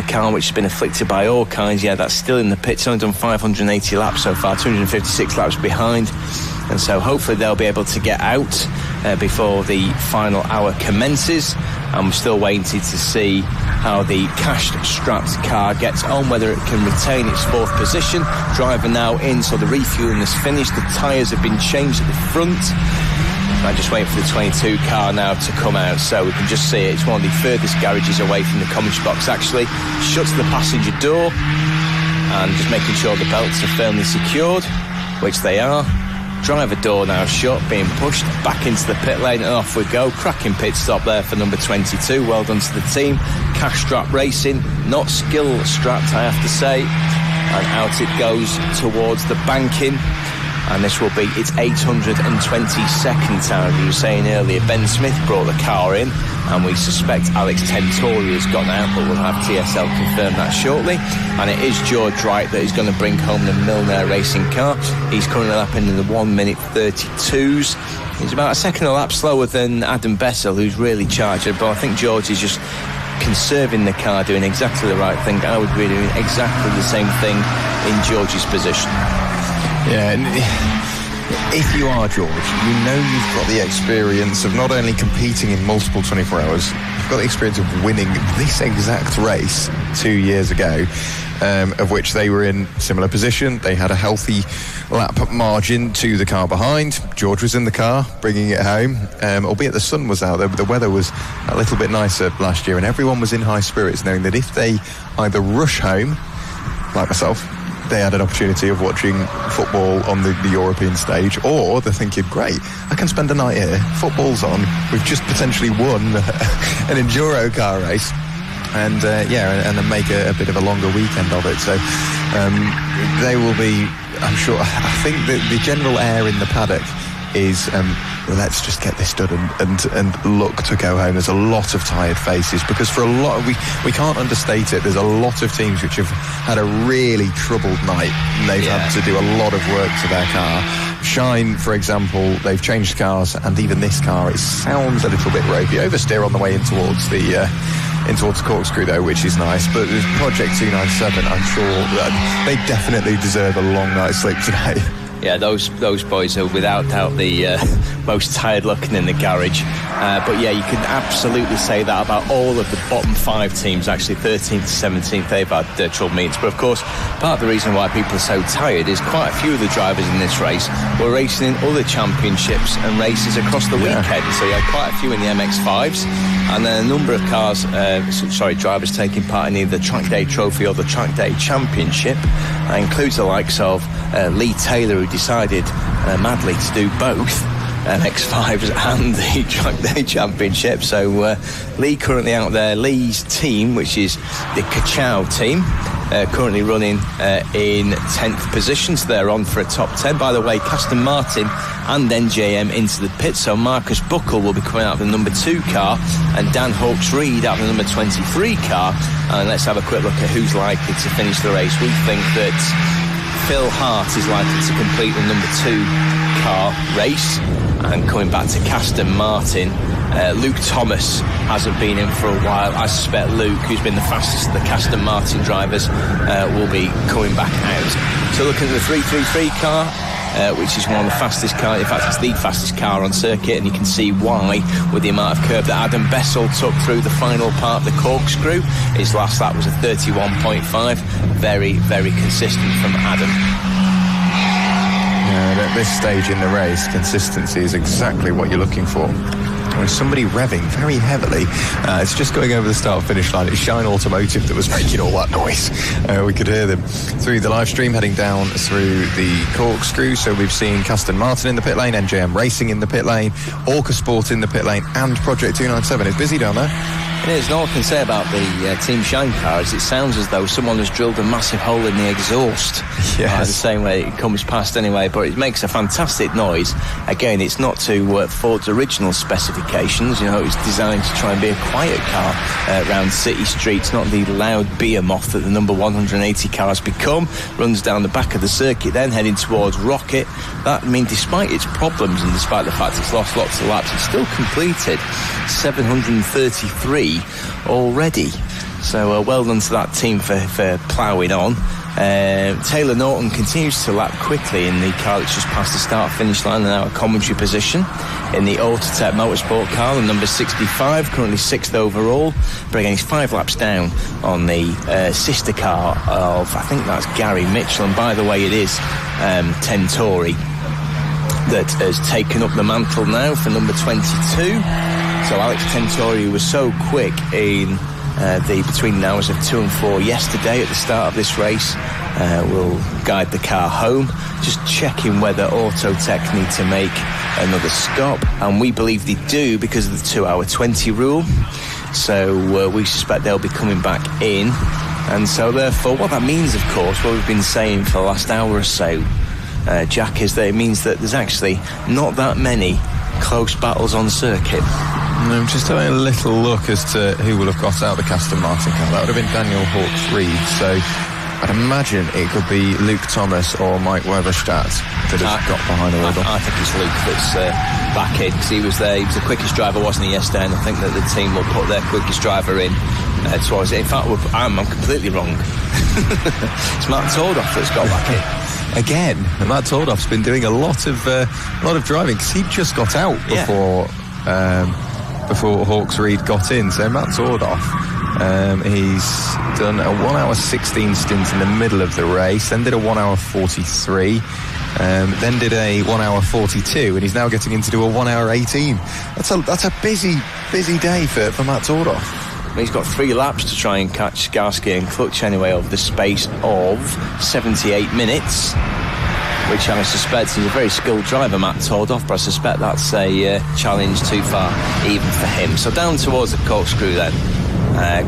car which has been afflicted by all kinds, that's still in the pits. Only done 580 laps so far, 256 laps behind. And so hopefully they'll be able to get out before the final hour commences. And we're still waiting to see how the cash-strapped car gets on, whether it can retain its 4th position. Driver now in, so the refueling is finished. The tyres have been changed at the front. I'm just waiting for the 22 car now to come out, so we can just see it. It's one of the furthest garages away from the commentary box, actually. Shuts the passenger door, and just making sure the belts are firmly secured, which they are. Driver door now shut, being pushed back into the pit lane, and off we go. Cracking pit stop there for number 22. Well done to the team. Cash Strap Racing, not skill strapped, I have to say. And out it goes towards the banking. And this will be its 822nd time. We were saying earlier, Ben Smith brought the car in, and we suspect Alex Tentori has gone out, but we'll have TSL confirm that shortly. And it is George Wright that is going to bring home the Milner racing car. He's currently lapping in the 1:32s. He's about a second a lap slower than Adam Bessel, who's really charged, but I think George is just conserving the car, doing exactly the right thing. I would be doing exactly the same thing in George's position. Yeah, and if you are George, you know you've got the experience of not only competing in multiple 24 hours, you've got the experience of winning this exact race 2 years ago. of which they were in similar position. They had a healthy lap margin to the car behind. George was in the car, bringing it home, albeit the sun was out there, but the weather was a little bit nicer last year, and everyone was in high spirits, knowing that if they either rush home, like myself, they had an opportunity of watching football on the European stage, or they're thinking, great, I can spend a night here, football's on, we've just potentially won an EnduroKA race, and then make a bit of a longer weekend of it. So they will be, I'm sure, I think that the general air in the paddock is let's just get this done and look to go home. There's a lot of tired faces, because for a lot of, we can't understate it, there's a lot of teams which have had a really troubled night, and they've had to do a lot of work to their car. Shine, for example, they've changed cars, and even this car, it sounds a little bit ropey. Oversteer on the way in towards the corkscrew though, which is nice. But with Project 297, I'm sure that they definitely deserve a long night's sleep today. Yeah, those boys are without doubt the most tired looking in the garage. But yeah, you can absolutely say that about all of the bottom 5 teams. Actually, 13th to 17th, they've had trouble meets. But of course, part of the reason why people are so tired is quite a few of the drivers in this race were racing in other championships and races across the weekend. So you had quite a few in the MX-5s, and then a number of drivers taking part in either the Track Day Trophy or the Track Day Championship. That includes the likes of Lee Taylor, who decided madly to do both MX-5s and the Track Day Championship. So Lee currently out there. Lee's team, which is the Kachow team, currently running in 10th position, so they're on for a top 10. By the way, Aston Martin and NJM into the pit, so Marcus Buckle will be coming out of the number 2 car, and Dan Hawkes-Reed out of the number 23 car. And let's have a quick look at who's likely to finish the race. We think that Phil Hart is likely to complete the number 2 car race, and coming back to Aston Martin, Luke Thomas hasn't been in for a while. I suspect Luke, who's been the fastest of the Aston Martin drivers, will be coming back out. So looking at the 333 car, which is one of the fastest cars, in fact it's the fastest car on circuit, and you can see why with the amount of curve that Adam Bessel took through the final part of the corkscrew. His last lap was a 31.5, very, very consistent from Adam. At this stage in the race, consistency is exactly what you're looking for. There's somebody revving very heavily. It's just going over the start-finish line. It's Shine Automotive that was making all that noise. We could hear them through the live stream heading down through the corkscrew. So we've seen Aston Martin in the pit lane, NJM Racing in the pit lane, Orca Sport in the pit lane, and Project 297. It's busy down there. It is, and all I can say about the Team Shine car is it sounds as though someone has drilled a massive hole in the exhaust. Yes. The same way it comes past anyway, but it makes a fantastic noise. Again, it's not to Ford's original specifications. You know, it was designed to try and be a quiet car around city streets, not the loud behemoth that the number 180 cars become. Runs down the back of the circuit, then heading towards Rocket. That, I mean, despite its problems and despite the fact it's lost lots of laps, it's still completed 733 already. So well done to that team for ploughing on. Taylor Norton continues to lap quickly in the car that's just past the start-finish line and now at commentary position in the Autotech Motorsport car, the number 65, currently 6th overall, but again he's 5 laps down on the sister car of, I think that's Gary Mitchell, and by the way it is Tentori that has taken up the mantle now for number 22. So Alex Tentori, who was so quick in between the hours of 2 and 4 yesterday at the start of this race, will guide the car home, just checking whether Autotech need to make another stop, and we believe they do because of the 2 hour 20 rule. So we suspect they'll be coming back in, and so therefore what that means, of course, what we've been saying for the last hour or so, Jack, is that it means that there's actually not that many close battles on circuit. I'm just having a little look as to who will have got out the Aston Martin car. That would have been Daniel Hawkes-Reed, so I'd imagine it could be Luke Thomas or Mike Weberstadt that has got behind the wheel. I think it's Luke that's back in, because he was there. He was the quickest driver, wasn't he, yesterday, and I think that the team will put their quickest driver in towards it. In fact, I'm completely wrong. It's Matt Tordoff that's got back in. Again, Matt Tordoff's been doing a lot of driving, because he just got out before Hawkes-Reed got in. So Matt Tordoff He's done a 1 hour 16 stint in the middle of the race, then did a 1 hour 43, then did a 1 hour 42, and he's now getting in to do a 1 hour 18. That's a busy day for Matt Tordoff. He's got 3 laps to try and catch Skarsky and Clutch anyway over the space of 78 minutes, which I suspect he's a very skilled driver, Matt Tordoff, but I suspect that's a challenge too far even for him. So down towards the corkscrew then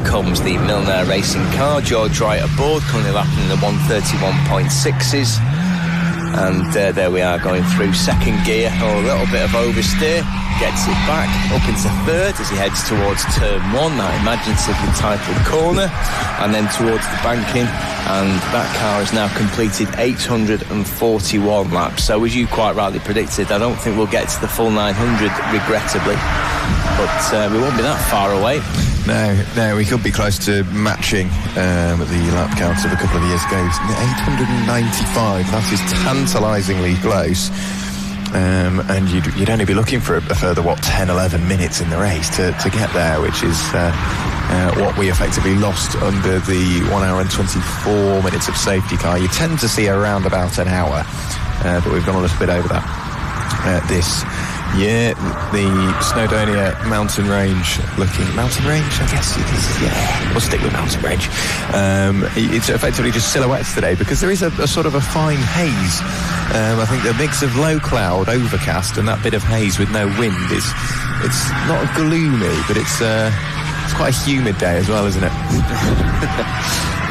comes the Milner racing car. George Wright aboard, currently lapping in the 131.6s. And there we are, going through second gear. A little bit of oversteer, gets it back up into third as he heads towards turn 1, that imaginatively titled corner, and then towards the banking. And that car has now completed 841 laps. So as you quite rightly predicted, I don't think we'll get to the full 900, regrettably. But we won't be that far away. No, we could be close to matching the lap counts of a couple of years ago. 895, that is tantalisingly close. And you'd only be looking for a further, 10-11 minutes in the race to get there, which is what we effectively lost under the 1 hour and 24 minutes of safety car. You tend to see around about an hour, but we've gone a little bit over that this year. The Snowdonia mountain range, I guess it is, yeah, we'll stick with mountain range. It's effectively just silhouettes today because there is a sort of a fine haze. I think the mix of low cloud, overcast, and that bit of haze with no wind it's not gloomy, but it's quite a humid day as well, isn't it?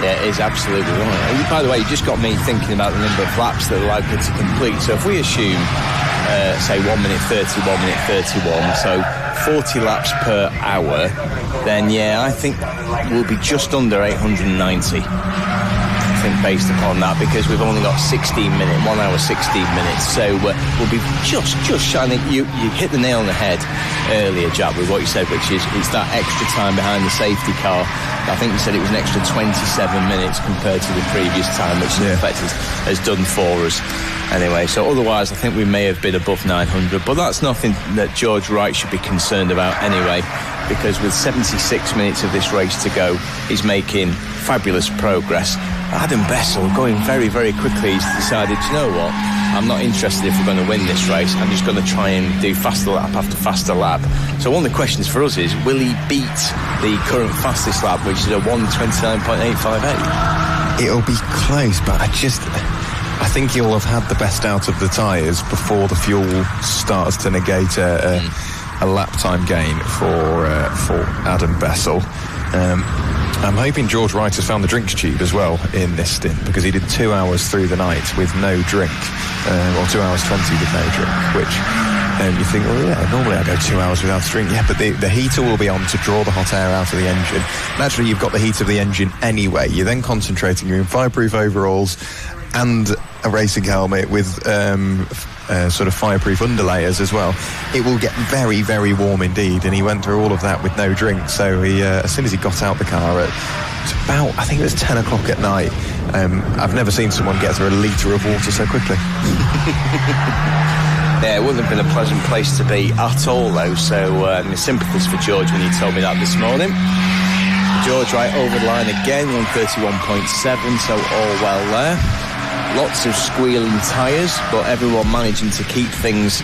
Yeah, it is absolutely right. By the way, you just got me thinking about the number of laps that are likely to complete. So if we assume, say 1 minute 30, 1 minute 31, so 40 laps per hour, then yeah, I think we'll be just under 890. I think based upon that, because we've only got 16 minutes, 1 hour 16 minutes, so we'll be just shining. You hit the nail on the head earlier, Jack, with what you said, which is it's that extra time behind the safety car. I think you said it was an extra 27 minutes compared to the previous time, which in effect has done for us. Anyway, so otherwise I think we may have been above 900, but that's nothing that George Wright should be concerned about anyway, because with 76 minutes of this race to go, he's making fabulous progress. Adam Bessel going very, very quickly. He's decided, you know what, I'm not interested if we're going to win this race. I'm just going to try and do faster lap after faster lap. So one of the questions for us is, will he beat the current fastest lap, which is a 1:29.858? It'll be close, but I think he'll have had the best out of the tyres before the fuel starts to negate a lap time gain for Adam Bessel. I'm hoping George Wright has found the drinks tube as well in this stint, because he did 2 hours through the night with no drink, or 2 hours 20 with no drink, which you think, well, yeah, normally I go 2 hours without a drink. Yeah, but the heater will be on to draw the hot air out of the engine. Naturally, you've got the heat of the engine anyway. You're then concentrating, you're in fireproof overalls and a racing helmet with sort of fireproof underlayers as well. It will get very, very warm indeed, and he went through all of that with no drink. So he, as soon as he got out the car at about, I think it was 10 o'clock at night, I've never seen someone get through a litre of water so quickly. Yeah, it wouldn't have been a pleasant place to be at all, though, so my sympathies for George when he told me that this morning. George Wright over the line again, 131.7, so all well there. Lots of squealing tyres, but everyone managing to keep things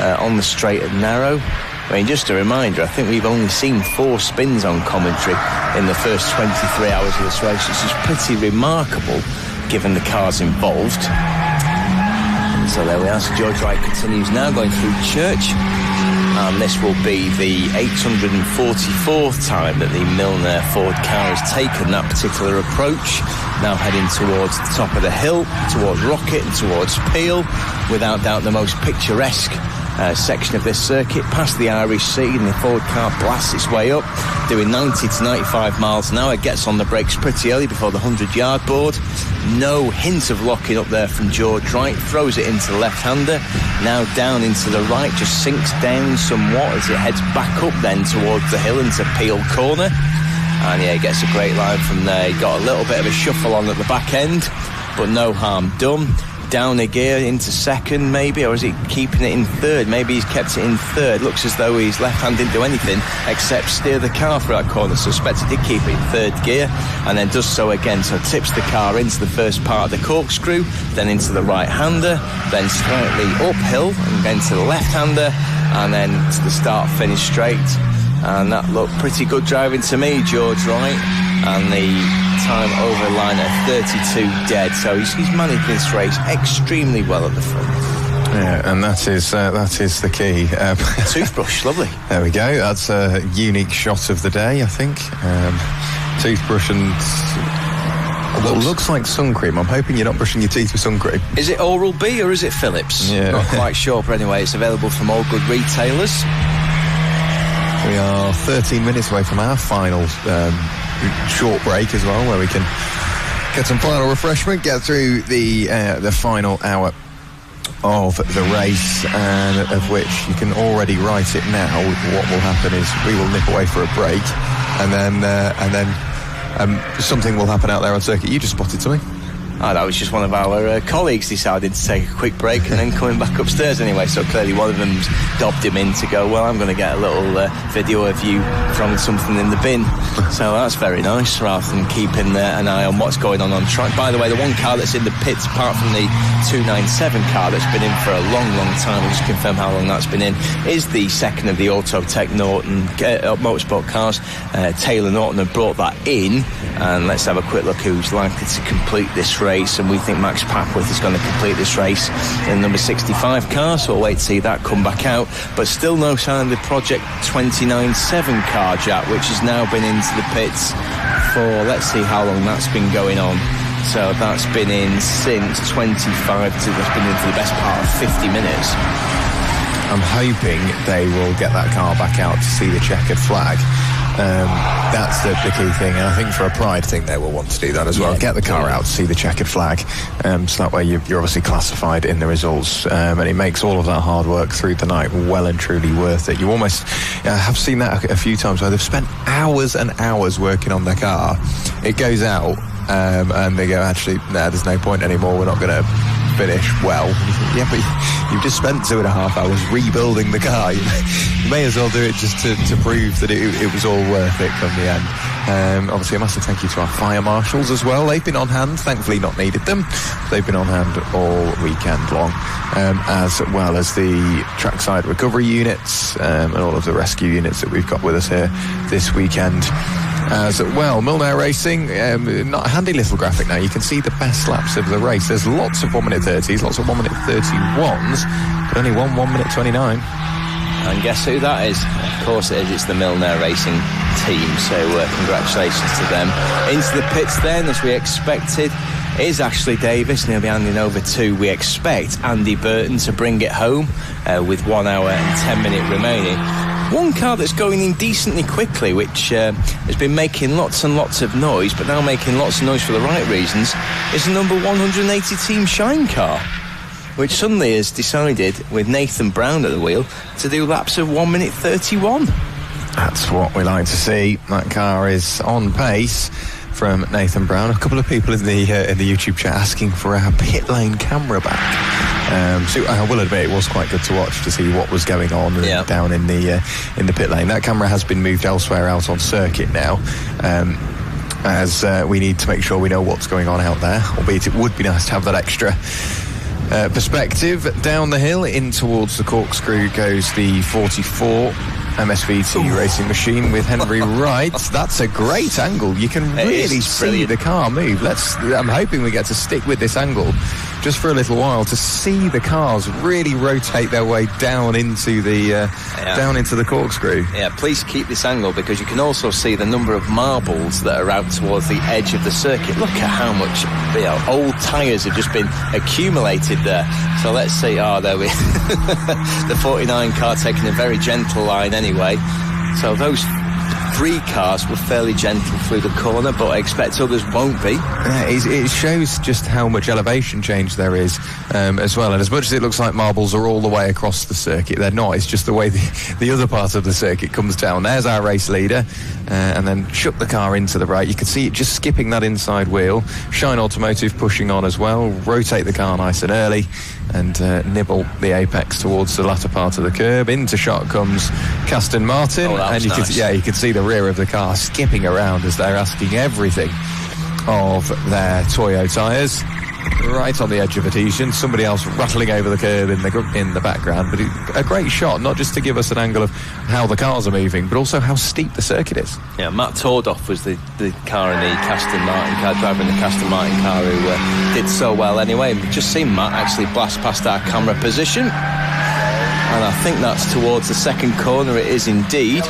on the straight and narrow. I mean, just a reminder, I think we've only seen 4 spins on commentary in the first 23 hours of this race, which is pretty remarkable given the cars involved. So there we are. So George Wright continues now going through Church, and this will be the 844th time that the Milner Ford car has taken that particular approach. Now heading towards the top of the hill, towards Rocket and towards Peel. Without doubt the most picturesque section of this circuit, past the Irish Sea, and the Ford car blasts its way up, doing 90 to 95 miles an hour, gets on the brakes pretty early before the 100-yard board. No hint of locking up there from George Wright, throws it into the left-hander, now down into the right, just sinks down somewhat as it heads back up then towards the hill into Peel Corner. And yeah, he gets a great line from there. He got a little bit of a shuffle on at the back end, but no harm done. down a gear into second maybe, or is he keeping it in third? Maybe he's kept it in third. Looks as though his left hand didn't do anything except steer the car through that corner. Suspect he did keep it in third gear and then does so again. So tips the car into the first part of the corkscrew, then into the right-hander, then slightly uphill and then to the left-hander, and then to the start-finish straight. And that looked pretty good driving to me, George Wright. And the time over the line at 32 dead. So he's managed this race extremely well at the front. Yeah, and that is the key. Toothbrush, lovely. There we go. That's a unique shot of the day, I think. Toothbrush and what looks like sun cream. I'm hoping you're not brushing your teeth with sun cream. Is it Oral-B or is it Philips? Yeah. Not quite sure, but anyway, it's available from all good retailers. We are 13 minutes away from our final short break as well, where we can get some final refreshment, get through the final hour of the race, and of which you can already write it now. What will happen is we will nip away for a break, and then something will happen out there on circuit. You just spotted something. Oh, that was just one of our colleagues decided to take a quick break and then coming back upstairs anyway. So clearly one of them's dobbed him in to go, well, I'm going to get a little video of you throwing something in the bin. So that's very nice, rather than keeping an eye on what's going on track. By the way, the one car that's in the pits, apart from the 297 car that's been in for a long, long time, we'll just confirm how long that's been in, is the second of the Autotech Norton Motorsport cars. Taylor Norton have brought that in, and let's have a quick look who's likely to complete this race. And we think Max Papworth is going to complete this race in number 65 car, so we'll wait to see that come back out. But still no sign of the Project 297 car, Jack, which has now been into the pits for, let's see how long that's been going on. So that's been in since 25 to, that's been into the best part of 50 minutes. I'm hoping they will get that car back out to see the checkered flag. That's the key thing, and I think for a pride thing they will want to do that as well. Get the car out to see the checkered flag, so that way you're obviously classified in the results, and it makes all of that hard work through the night well and truly worth it. You almost have seen that a few times where they've spent hours and hours working on their car. It goes out and they go, actually, there's no point anymore, we're not going to finish well. And you think, yeah, but you've just spent 2.5 hours rebuilding the car. You may as well do it just to prove that it was all worth it come the end. Obviously a massive thank you to our fire marshals as well. They've been on hand, thankfully not needed them. They've been on hand all weekend long, as well as the trackside recovery units and all of the rescue units that we've got with us here this weekend. As well, Milner Racing, not a handy little graphic now. You can see the best laps of the race. There's lots of 1 minute 30s, lots of 1 minute 31s, but only 1 minute 29. And guess who that is? Of course it is, it's the Milner Racing team, so congratulations to them. Into the pits then, as we expected, is Ashley Davis, and he'll be handing over to, we expect, Andy Burton to bring it home with 1 hour and 10 minutes remaining. One car that's going in decently quickly, which has been making lots and lots of noise, but now making lots of noise for the right reasons, is the number 180 Team Shine car, which suddenly has decided, with Nathan Brown at the wheel, to do laps of 1 minute 31. That's what we like to see. That car is on pace from Nathan Brown. A couple of people in the YouTube chat asking for our pit lane camera back. So I will admit it was quite good to watch to see what was going on down in the pit lane. That camera has been moved elsewhere out on circuit now, as we need to make sure we know what's going on out there. Albeit it would be nice to have that extra perspective. Down the hill in towards the corkscrew goes the 44 MSVT racing machine with Henry Wright. That's a great angle. You can really see the car move. I'm hoping we get to stick with this angle just for a little while to see the cars really rotate their way down into the corkscrew. Yeah, please keep this angle, because you can also see the number of marbles that are out towards the edge of the circuit. Look at how much old tyres have just been accumulated there. So let's see. There we the 49 car taking a very gentle line anyway. So those 3 cars were fairly gentle through the corner, but I expect others won't be. Yeah, it shows just how much elevation change there is as well. And as much as it looks like marbles are all the way across the circuit, they're not. It's just the way the other part of the circuit comes down. There's our race leader, and then shook the car into the right. You can see it just skipping that inside wheel. Shine Automotive pushing on as well. Rotate the car nice and early, and nibble the apex towards the latter part of the curb. Into shot comes Aston Martin, and you nice. you can see the rear of the car skipping around as they're asking everything of their Toyo tyres. Right on the edge of adhesion, somebody else rattling over the curb in the background, but a great shot, not just to give us an angle of how the cars are moving, but also how steep the circuit is. Yeah, Matt Tordoff was the car in the Aston Martin car, driver in the Aston Martin car, who did so well anyway. We've just seen Matt actually blast past our camera position, and I think that's towards the second corner. It is indeed.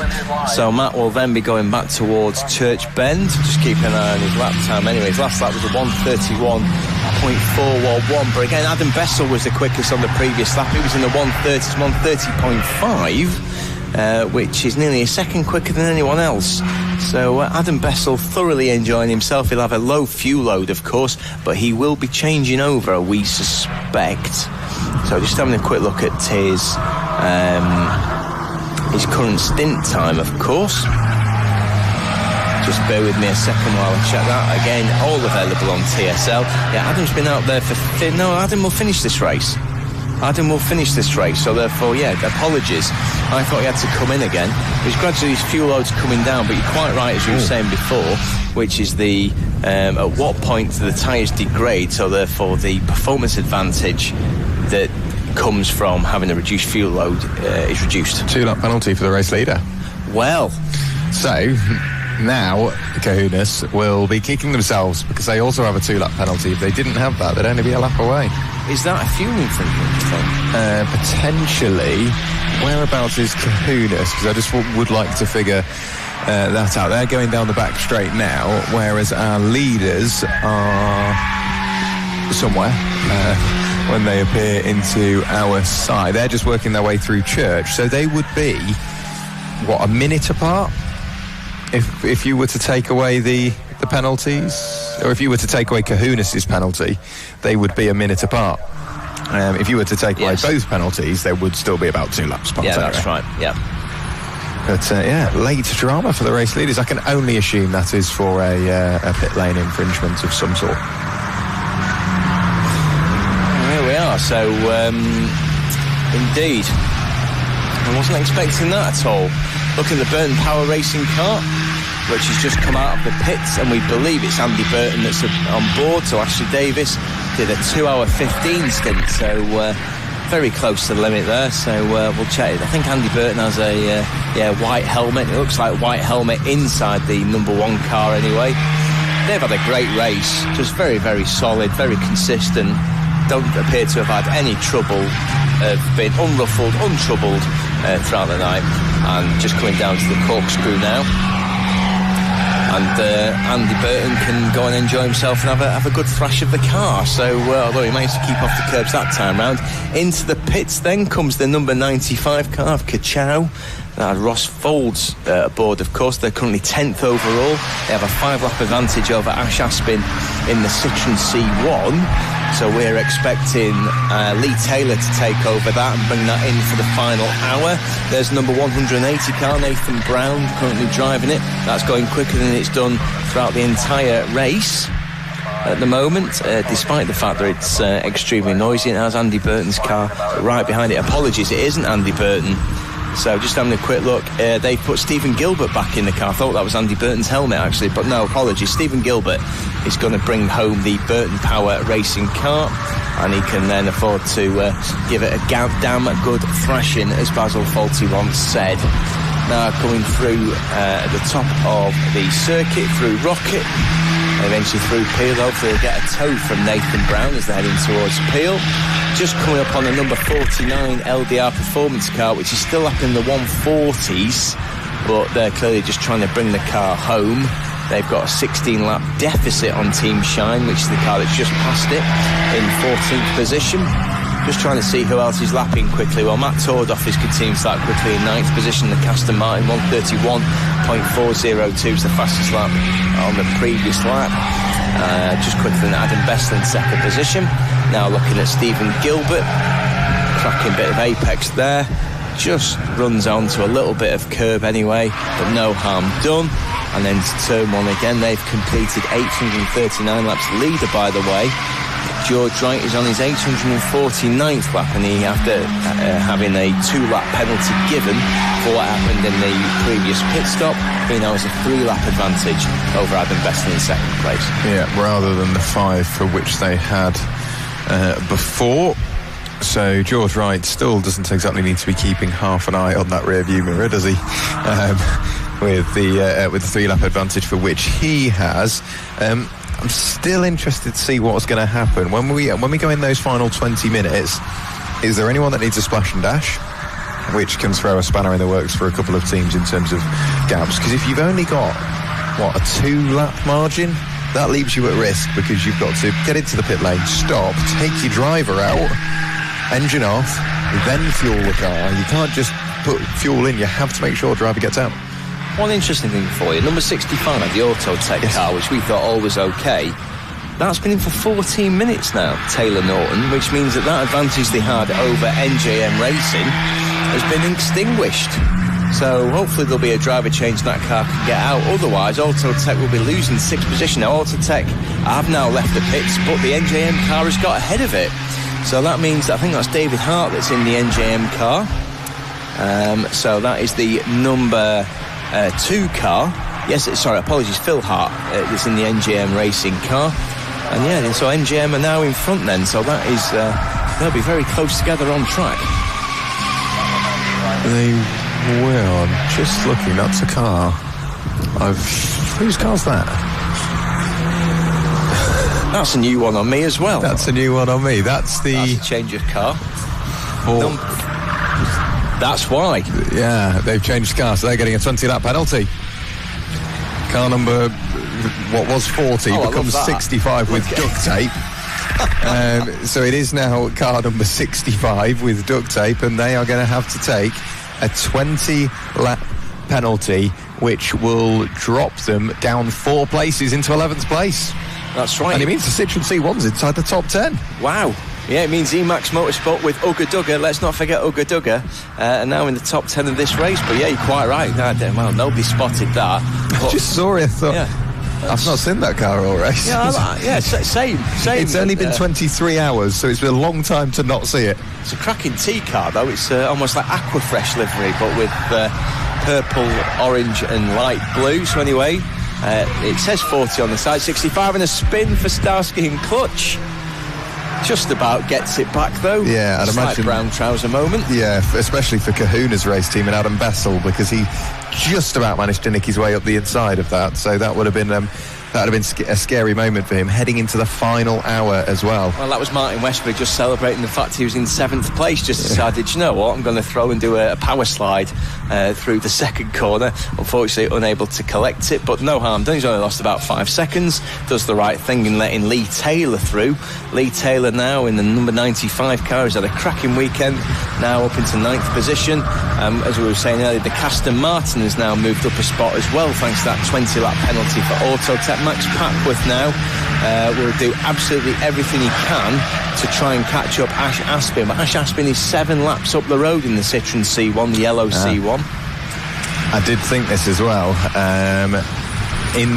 So Matt will then be going back towards Church Bend. Just keep an eye on his lap time anyway. His last lap was a 1:31.411, but again Adam Bessel was the quickest on the previous lap. He was in the 1:30s, 1:30.5, which is nearly a second quicker than anyone else. So Adam Bessel thoroughly enjoying himself. He'll have a low fuel load, of course, but he will be changing over, we suspect. So just having a quick look at his current stint time, of course. Just bear with me a second while I check that. Again, all available on TSL. Yeah, Adam's been out there for... Adam will finish this race. So therefore, yeah, apologies. I thought he had to come in again. He's gradually, his fuel load's coming down, but you're quite right, as you were saying before, which is the at what point do the tyres degrade, so therefore the performance advantage that comes from having a reduced fuel load is reduced. 2-lap penalty for the race leader. Well, so now Ynys will be kicking themselves because they also have a 2-lap penalty. If they didn't have that, they'd only be a lap away. Is that a fuel infringement, you think? Potentially. Whereabouts is Ynys? Because I just would like to figure that out. They're going down the back straight now, whereas our leaders are somewhere when they appear into our side. They're just working their way through Church, so they would be, what, a minute apart? If you were to take away the penalties, or if you were to take away Ynys' penalty, they would be a minute apart. If you were to take away both penalties, they would still be about 2 laps apart. Yeah, that's right, yeah. But late drama for the race leaders. I can only assume that is for a pit lane infringement of some sort. There we are. So, indeed, I wasn't expecting that at all. Look at the Burton Power Racing car, which has just come out of the pits, and we believe it's Andy Burton that's on board. So Ashley Davis did a 2-hour 15 stint, so very close to the limit there. So we'll check it. I think Andy Burton has a white helmet. It looks like white helmet inside the number 1 car anyway. They've had a great race, just very, very solid, very consistent. Don't appear to have had any trouble, have been unruffled, untroubled throughout the night, and just coming down to the corkscrew now. And Andy Burton can go and enjoy himself and have a good thrash of the car. So although he managed to keep off the curbs that time round, into the pits then comes the number 95 car of Kachow. Ross Folds aboard, of course. They're currently 10th overall. They have a 5-lap advantage over Ash Aspin in the Citroen C1. So we're expecting Lee Taylor to take over that and bring that in for the final hour. There's number 180 car, Nathan Brown, currently driving it. That's going quicker than it's done throughout the entire race at the moment, despite the fact that it's extremely noisy. It has Andy Burton's car right behind it. Apologies, it isn't Andy Burton. So just having a quick look, they put Stephen Gilbert back in the car. I thought that was Andy Burton's helmet actually, but no, apologies. Stephen Gilbert is going to bring home the Burton Power Racing car, and he can then afford to give it a damn good thrashing, as Basil Fawlty once said. Now coming through at the top of the circuit, through Rocket, eventually through Peel. Hopefully they'll get a tow from Nathan Brown as they're heading towards Peel. Just coming up on the number 49 LDR Performance car, which is still up in the 140s, but they're clearly just trying to bring the car home. They've got a 16-lap deficit on Team Shine, which is the car that's just passed it in 14th position. Just trying to see who else is lapping quickly. Well, Matt Tordoff is continuing to lap quickly in 9th position. The Aston Martin 1:31.402 is the fastest lap on the previous lap. Just quicker than Adam Bessel in 2nd position. Now looking at Stephen Gilbert. Cracking bit of apex there. Just runs on to a little bit of curb anyway, but no harm done. And then to turn 1 again, they've completed 839 laps. Leader, by the way, George Wright, is on his 849th lap, and he, after having a 2-lap penalty given for what happened in the previous pit stop, he now has a 3-lap advantage over Adam Bessel in 2nd place. Yeah, rather than the 5 for which they had before. So George Wright still doesn't exactly need to be keeping half an eye on that rear view mirror, does he? With the 3-lap advantage for which he has. I'm still interested to see what's going to happen when we go in those final 20 minutes. Is there anyone that needs a splash and dash, which can throw a spanner in the works for a couple of teams in terms of gaps? Because if you've only got a 2-lap margin, that leaves you at risk, because you've got to get into the pit lane, stop, take your driver out, engine off, then fuel the car. You can't just put fuel in, you have to make sure the driver gets out. One interesting thing for you, number 65, the Autotech car, which we thought all was okay, that's been in for 14 minutes now, Taylor Norton, which means that advantage they had over NJM Racing has been extinguished. So hopefully there'll be a driver change and that car can get out. Otherwise, Autotech will be losing 6th position. Now, Autotech have now left the pits, but the NJM car has got ahead of it. So that means, I think that's David Hart that's in the NJM car. So that is the number 2 car. Yes, sorry, apologies, Phil Hart is in the NJM Racing car. And yeah, so NJM are now in front then. So that is, they'll be very close together on track. They will. I'm just looking, that's a car. Whose car's that? That's a new one on me as well. That's a new one on me. That's a change of car. That's why. Yeah, they've changed cars, so they're getting a 20-lap penalty. Car number, what was 40, becomes 65 with duct tape. So it is now car number 65 with duct tape, and they are going to have to take a 20-lap penalty, which will drop them down 4 places into 11th place. That's right. And it means the Citroen C1's inside the top 10. Wow. Yeah, it means Emax Motorsport with Ugga Dugga. Let's not forget Ugga Dugga. And now in the top 10 of this race. But yeah, you're quite right. Well, nobody spotted that. I just saw it. I thought, I've not seen that car all race. Yeah, same. It's only been 23 hours, so it's been a long time to not see it. It's a cracking T car, though. It's almost like Aquafresh livery, but with purple, orange and light blue. So anyway, it says 40 on the side, 65 and a spin for Starsky and Clutch. Just about gets it back, though. Yeah, I'd imagine. Brown trouser moment. Yeah, especially for Kahuna's race team and Adam Bessel, because he just about managed to nick his way up the inside of that. So that would have been a scary moment for him heading into the final hour as well. Well, that was Martin Westbury just celebrating the fact he was in 7th place. Just decided, you know what, I'm going to throw and do a power slide through the second corner. Unfortunately, unable to collect it, but no harm done. He's only lost about 5 seconds. Does the right thing in letting Lee Taylor through. Lee Taylor now in the number 95 car has had a cracking weekend. Now up into 9th position. As we were saying earlier, the Aston Martin has now moved up a spot as well, thanks to that 20-lap penalty for Autotech. Max Packworth now will do absolutely everything he can to try and catch up Ash Aspin. But Ash Aspin is 7 laps up the road in the Citroen C1, the yellow C1. I did think this as well. In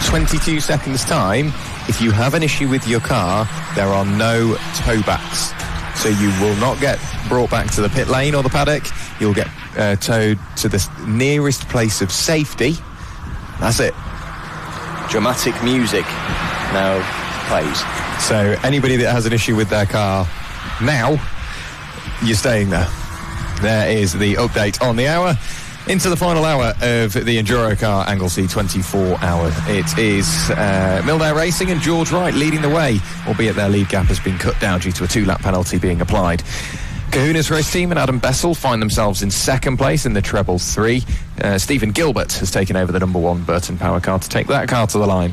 22 seconds' time, if you have an issue with your car, there are no tow backs. So you will not get brought back to the pit lane or the paddock. You'll get towed to the nearest place of safety. That's it. Dramatic music now plays. So anybody that has an issue with their car now, you're staying there. There is the update on the hour. Into the final hour of the EnduroKA Anglesey 24 hour. It is Mildare Racing and George Wright leading the way, albeit their lead gap has been cut down due to a 2-lap penalty being applied. Kahuna's race team and Adam Bessel find themselves in 2nd place in the treble 3. Stephen Gilbert has taken over the number 1 Burton Power car to take that car to the line.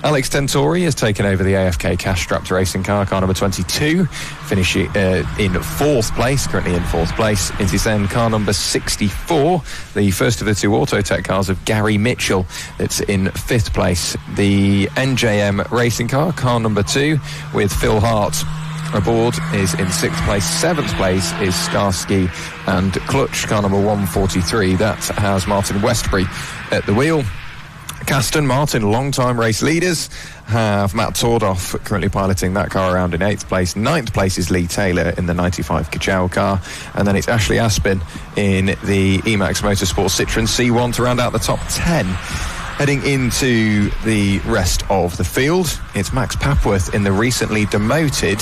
Alex Tentori has taken over the AFK cash-strapped racing car number 22, finishing in 4th place, currently in 4th place. It is then car number 64, the first of the 2 Autotech cars of Gary Mitchell, that's in 5th place. The NJM racing car number 2, with Phil Hart aboard, is in 6th place. 7th place is Starsky and Clutch, car number 143. That has Martin Westbury at the wheel. Caston Martin, long-time race leaders, have Matt Tordoff currently piloting that car around in 8th place. 9th place is Lee Taylor in the 95 Kachau car, and then it's Ashley Aspin in the Emax Motorsport Citroen C1 to round out the top 10. Heading into the rest of the field, it's Max Papworth in the recently demoted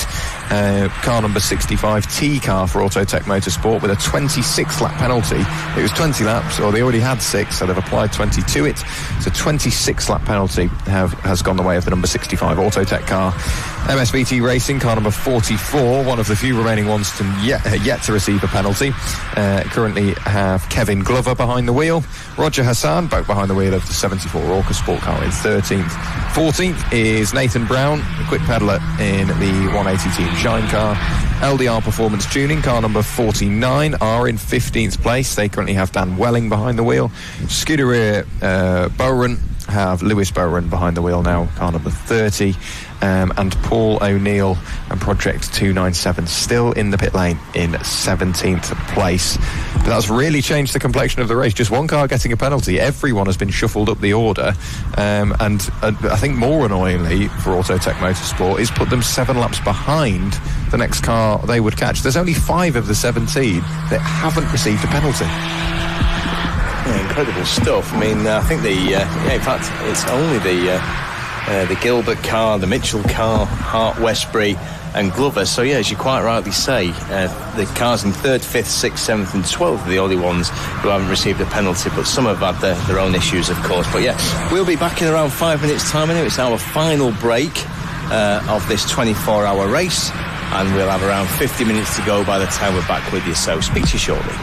car number 65 T car for Autotech Motorsport with a 26-lap penalty. It was 20 laps, or they already had 6, so they've applied 20 to it. So 26-lap penalty has gone the way of the number 65 Autotech car. MSVT Racing, car number 44, one of the few remaining ones to yet to receive a penalty. Currently have Kevin Glover behind the wheel, Roger Hassan back behind the wheel of the 74 Orca Sport car in 13th. 14th is Nathan Brown, the quick peddler in the 180 Team Shine car. LDR Performance Tuning, car number 49, are in 15th place. They currently have Dan Welling behind the wheel. Scuderia Bowron have Lewis Bowron behind the wheel now, car number 30. And Paul O'Neill and Project 297 still in the pit lane in 17th place. But that's really changed the complexion of the race. Just one car getting a penalty. Everyone has been shuffled up the order. And I think more annoyingly for Autotech Motorsport is put them 7 laps behind the next car they would catch. There's only 5 of the 17 that haven't received a penalty. Yeah, incredible stuff. I mean, I think in fact, it's only the Gilbert car, the Mitchell car, Hart, Westbury and Glover. So yeah, as you quite rightly say, the cars in 3rd, 5th, 6th, 7th and 12th are the only ones who haven't received a penalty, but some have had their own issues, of course. But yeah, we'll be back in around 5 minutes time anyway. It's our final break of this 24-hour race, and we'll have around 50 minutes to go by the time we're back with you. So speak to you shortly.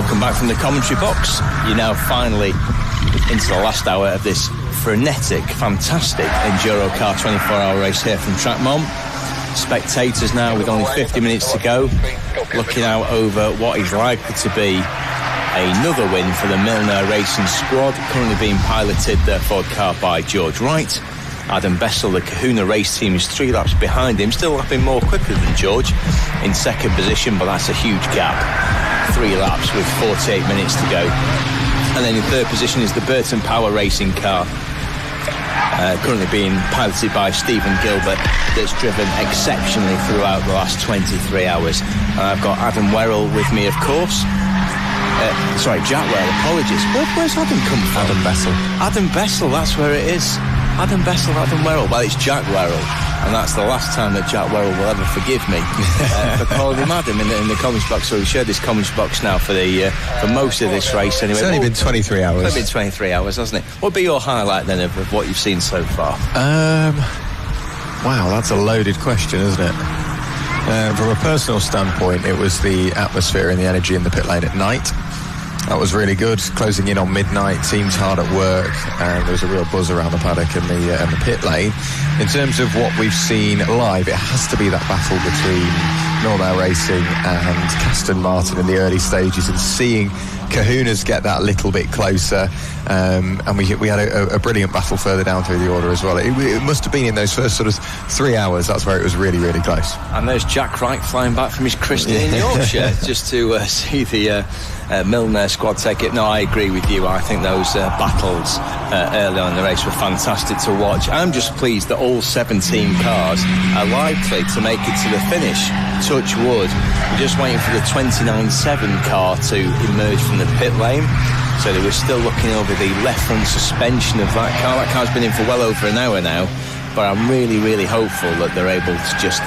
Welcome back from the commentary box. You're now finally into the last hour of this frenetic, fantastic EnduroKA 24-hour race here from Track Mom. Spectators now with only 50 minutes to go, looking out over what is likely to be another win for the Milner Racing squad, currently being piloted, their Ford car, by George Wright. Adam Bessel, the Kahuna race team, is 3 laps behind him, still lapping more quicker than George in second position, but that's a huge gap. 3 laps with 48 minutes to go. And then in third position is the Burton Power Racing car, currently being piloted by Stephen Gilbert, that's driven exceptionally throughout the last 23 hours. And I've got Adam Werrell with me, of course. Jack Werrell, apologies. Where's Adam come from? Adam Bessel. Adam Bessel, that's where it is. Adam Bessel, Adam Werrell. Well, it's Jack Werrell, and that's the last time that Jack Werrell will ever forgive me for calling him Adam in the commentary box. So we've shared this commentary box now for most of this race anyway. It's only been 23 hours. It's only been 23 hours, hasn't it? What would be your highlight then of what you've seen so far? Wow, that's a loaded question, isn't it? From a personal standpoint, it was the atmosphere and the energy in the pit lane at night. That was really good. Closing in on midnight, teams hard at work, and there was a real buzz around the paddock and the pit lane. In terms of what we've seen live, it has to be that battle between Milner Racing and Aston Martin in the early stages, and seeing Kahunas get that little bit closer, and we had a brilliant battle further down through the order as well. It must have been in those first sort of 3 hours, that's where it was really, really close. And there's Jack Wright flying back from his christening in Yorkshire just to see the Milner squad take it. No, I agree with you. I think those battles early on in the race were fantastic to watch. I'm just pleased that all 17 cars are likely to make it to the finish. Touch wood. We're just waiting for the 29.7 car to emerge from the pit lane. So they were still looking over the left front suspension of that car. That car's been in for well over an hour now. But I'm really, really hopeful that they're able to just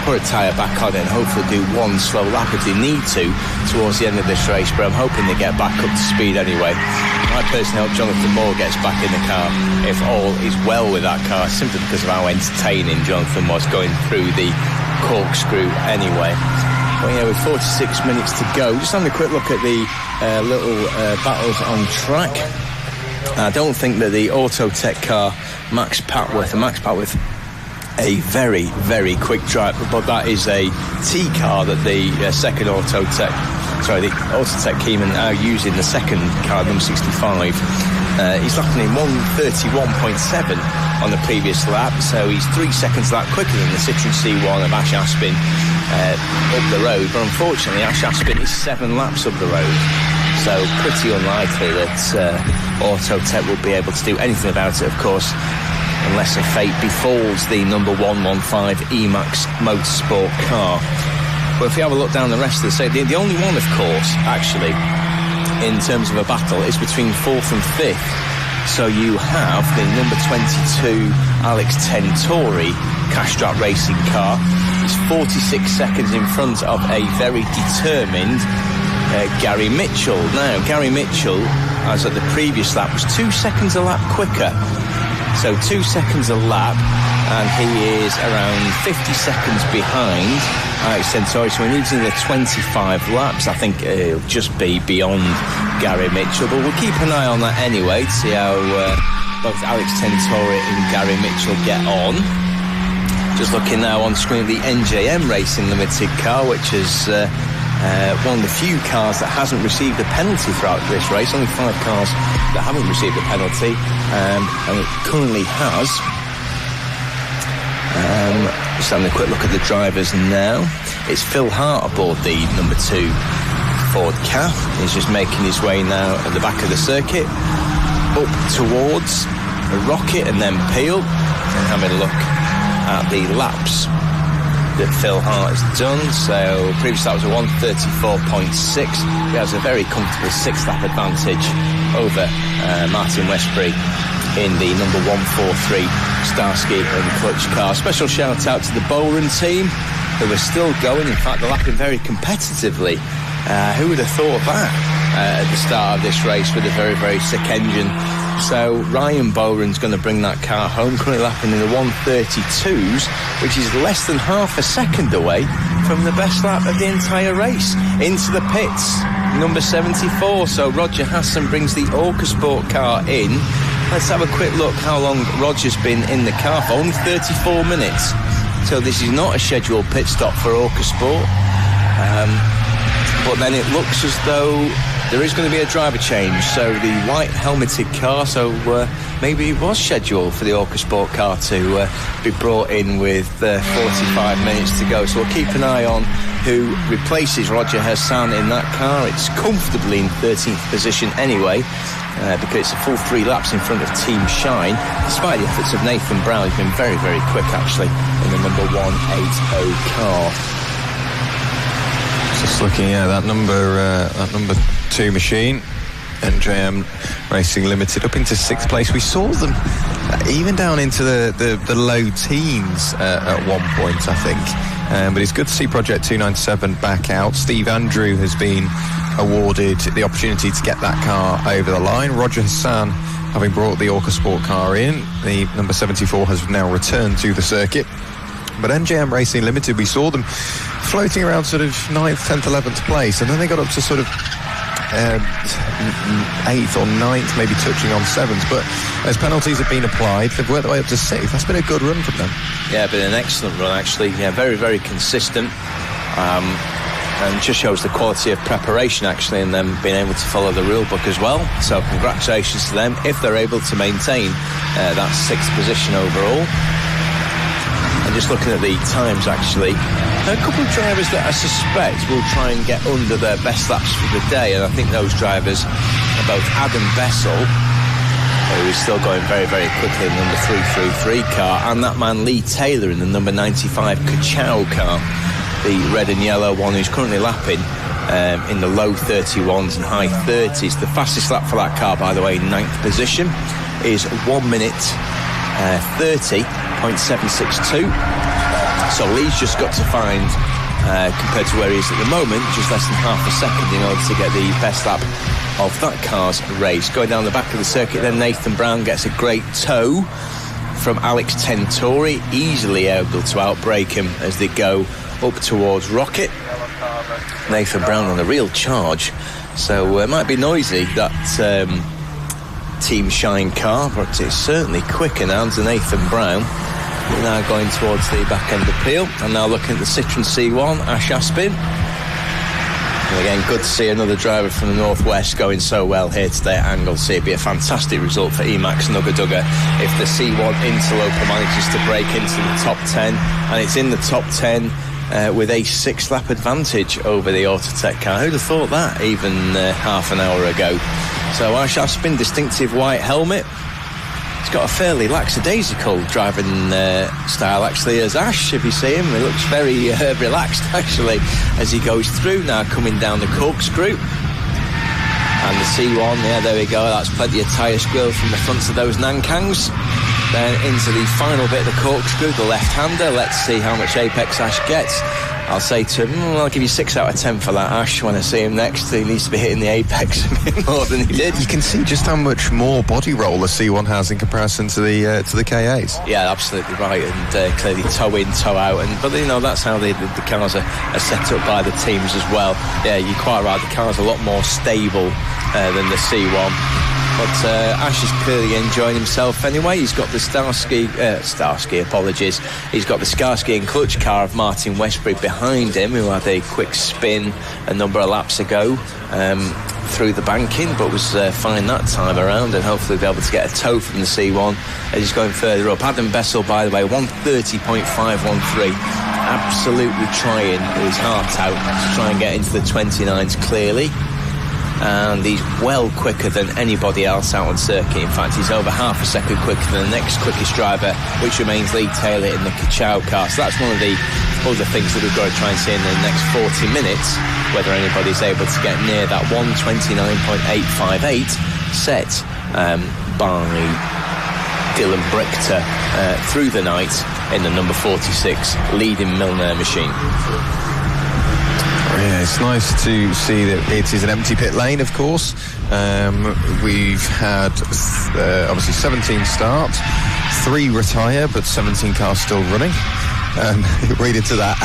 put a tyre back on it and hopefully do one slow lap if they need to towards the end of this race. But I'm hoping they get back up to speed anyway. I personally hope Jonathan Moore gets back in the car if all is well with that car, simply because of how entertaining Jonathan was going through the corkscrew anyway. But yeah, with 46 minutes to go, just having a quick look at the little battles on track. I don't think that the Autotech car, Max Patworth, a very, very quick driver, but that is a T car that the second Autotech team are now using, the second car, number 65. He's lapping in 1:31.7 on the previous lap, so he's 3 seconds lap quicker than the Citroen C1 of Ash Aspin up the road. But unfortunately, Ash Aspin is 7 laps up the road, so pretty unlikely that Autotech will be able to do anything about it, of course, unless a fate befalls the number 115 Emax Motorsport car. But if you have a look down the rest of the set, the only one, of course, actually, in terms of a battle, is between 4th and 5th. So you have the number 22 Alex Tentori Castrap Racing car. He's 46 seconds in front of a very determined Gary Mitchell. Now, Gary Mitchell, as at the previous lap, was 2 seconds a lap quicker. So 2 seconds a lap, and he is around 50 seconds behind Alex Tentori. So he needs another 25 laps. I think it'll just be beyond Gary Mitchell, but we'll keep an eye on that anyway to see how both Alex Tentori and Gary Mitchell get on. Just looking now on screen at the NJM Racing Limited car, which is one of the few cars that hasn't received a penalty throughout this race. Only 5 cars that haven't received a penalty, and it currently has. Just having a quick look at the drivers now. It's Phil Hart aboard the number 2 Ford Ka. He's just making his way now at the back of the circuit up towards Rocket and then Peel, and having a look at the laps that Phil Hart has done. So previous lap was a 1:34.6. He has a very comfortable 6th lap advantage over Martin Westbury in the number 143 Starsky and Clutch car. Special shout out to the Bowron team, who are still going. In fact, they're lapping very competitively. Who would have thought that at the start of this race with a very, very sick engine? So Ryan Bowron's going to bring that car home, currently lapping in the 1:32s, which is less than half a second away from the best lap of the entire race. Into the pits number 74. So Roger Hassan brings the Autosport car in. Let's have a quick look how long Roger's been in the car for. Only 34 minutes. So this is not a scheduled pit stop for Autosport. But then it looks as though there is going to be a driver change. So the white helmeted car, so maybe it was scheduled for the Autosport car to be brought in with 45 minutes to go. So we'll keep an eye on who replaces Roger Hassan in that car. It's comfortably in 13th position anyway, because it's a full 3 laps in front of Team Shine, despite the efforts of Nathan Brown. He's been very, very quick actually in the number 180 car. Just looking at that number 2 machine, NJM Racing Limited, up into 6th place. We saw them even down into the low teens at one point, I think. But it's good to see Project 297 back out. Steve Andrew has been awarded the opportunity to get that car over the line. Roger Hassan, having brought the Autosport car in, the number 74 has now returned to the circuit. But NJM Racing Limited, we saw them floating around sort of 9th, 10th, 11th place, and then they got up to sort of 8th or 9th, maybe touching on 7th. But as penalties have been applied, they've worked their way up to 6th. That's been a good run from them. Yeah, been an excellent run actually. Yeah, very, very consistent. And just shows the quality of preparation actually, and them being able to follow the rule book as well. So congratulations to them if they're able to maintain that 6th position overall. And just looking at the times actually, a couple of drivers that I suspect will try and get under their best laps for the day, and I think those drivers are both Adam Bessel, who is still going very, very quickly in the number 333 car, and that man Lee Taylor in the number 95 Ka-Chow car, the red and yellow one, who's currently lapping in the low 31s and high 30s. The fastest lap for that car, by the way, 9th position, is 1 minute 30.762. So Lee's just got to find, compared to where he is at the moment, just less than half a second in order to get the best lap of that car's race. Going down the back of the circuit, then Nathan Brown gets a great tow from Alex Tentori, easily able to outbrake him as they go up towards Rocket. Nathan Brown on a real charge, so it might be noisy, that Team Shine car, but it's certainly quicker now to Nathan Brown. We're now going towards the back end appeal, and now looking at the Citroen C1, Ash Aspin. And again, good to see another driver from the Northwest going so well here today at Anglesey. It'd be a fantastic result for Emax Nuggadugga if the C1 Interloper manages to break into the top 10, and it's in the top 10 with a 6-lap advantage over the Autotech car. Who'd have thought that even half an hour ago? So Ash Aspin, distinctive white helmet. He's got a fairly lackadaisical driving style actually as Ash, if you see him. He looks very relaxed actually as he goes through, now coming down the corkscrew. And the C1, yeah, there we go, that's plenty of tyre squeal from the fronts of those Nankangs. Then into the final bit of the corkscrew, the left-hander. Let's see how much apex Ash gets. I'll say to him, I'll give you 6 out of 10 for that, Ash. When I see him next, he needs to be hitting the apex a bit more than he did. You can see just how much more body roll the C1 has in comparison to the KAs. Yeah, absolutely right, and clearly toe in, toe out. But you know, that's how the cars are set up by the teams as well. Yeah, you're quite right. The car's a lot more stable than the C1. But Ash is clearly enjoying himself anyway. He's got the Starsky, apologies. He's got the Skarsky and Clutch car of Martin Westbury behind him, who had a quick spin a number of laps ago through the banking, but was fine that time around, and hopefully be able to get a tow from the C1 as he's going further up. Adam Bessel, by the way, 130.513. Absolutely trying his heart out to try and get into the 29s clearly. And he's well quicker than anybody else out on circuit. In fact, he's over half a second quicker than the next quickest driver, which remains Lee Taylor in the Ka-Chow car. So that's one of the other things that we've got to try and see in the next 40 minutes, whether anybody's able to get near that 129.858 set by Dylan Brichter through the night in the number 46 leading Milner machine. Yeah, it's nice to see that it is an empty pit lane, of course. We've had obviously 17 start, 3 retire, but 17 cars still running. Read into that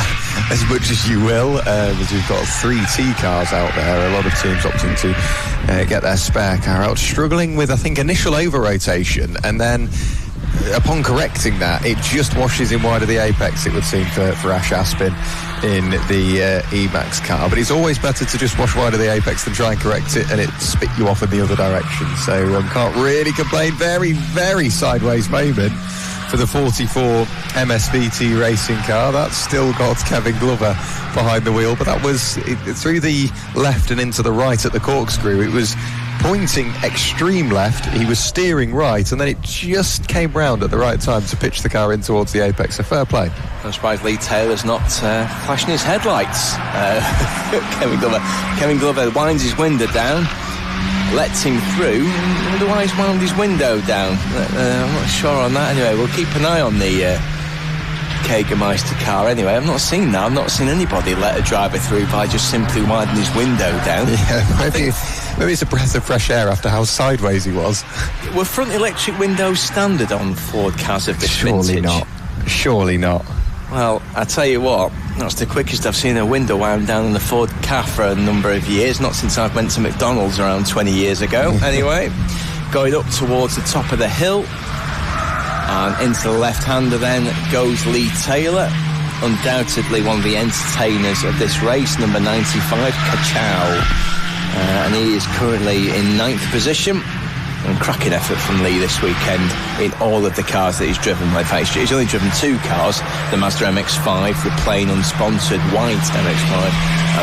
as much as you will, as we've got 3 T cars out there. A lot of teams opting to get their spare car out, struggling with, I think, initial over-rotation, and then upon correcting that, it just washes in wide of the apex, it would seem, for Ash Aspin in the E-Max car. But it's always better to just wash wide of the apex than try and correct it and it spit you off in the other direction. So can't really complain. Very, very sideways moment for the 44 MSVT racing car. That's still got Kevin Glover behind the wheel, but that was through the left and into the right at the corkscrew. It was pointing extreme left, he was steering right, and then it just came round at the right time to pitch the car in towards the apex. So fair play. I'm surprised Lee Taylor's not flashing his headlights. Kevin Glover winds his window down, lets him through. I wonder why he's wound his window down. I'm not sure on that. Anyway, we'll keep an eye on the Jägermeister car anyway. I've not seen that. I've not seen anybody let a driver through by just simply widening his window down. Yeah, maybe it's a breath of fresh air after how sideways he was. Were front electric windows standard on Ford cars of this vintage? Surely not. Well, I tell you what, that's the quickest I've seen a window wound down in the Ford car for a number of years, not since I went to McDonald's around 20 years ago. Anyway, going up towards the top of the hill, and into the left-hander then goes Lee Taylor, undoubtedly one of the entertainers of this race, number 95, Kachow. And he is currently in 9th position. And cracking effort from Lee this weekend in all of the cars that he's driven. In fact, he's only driven 2 cars, the Mazda MX-5, the plain unsponsored white MX-5,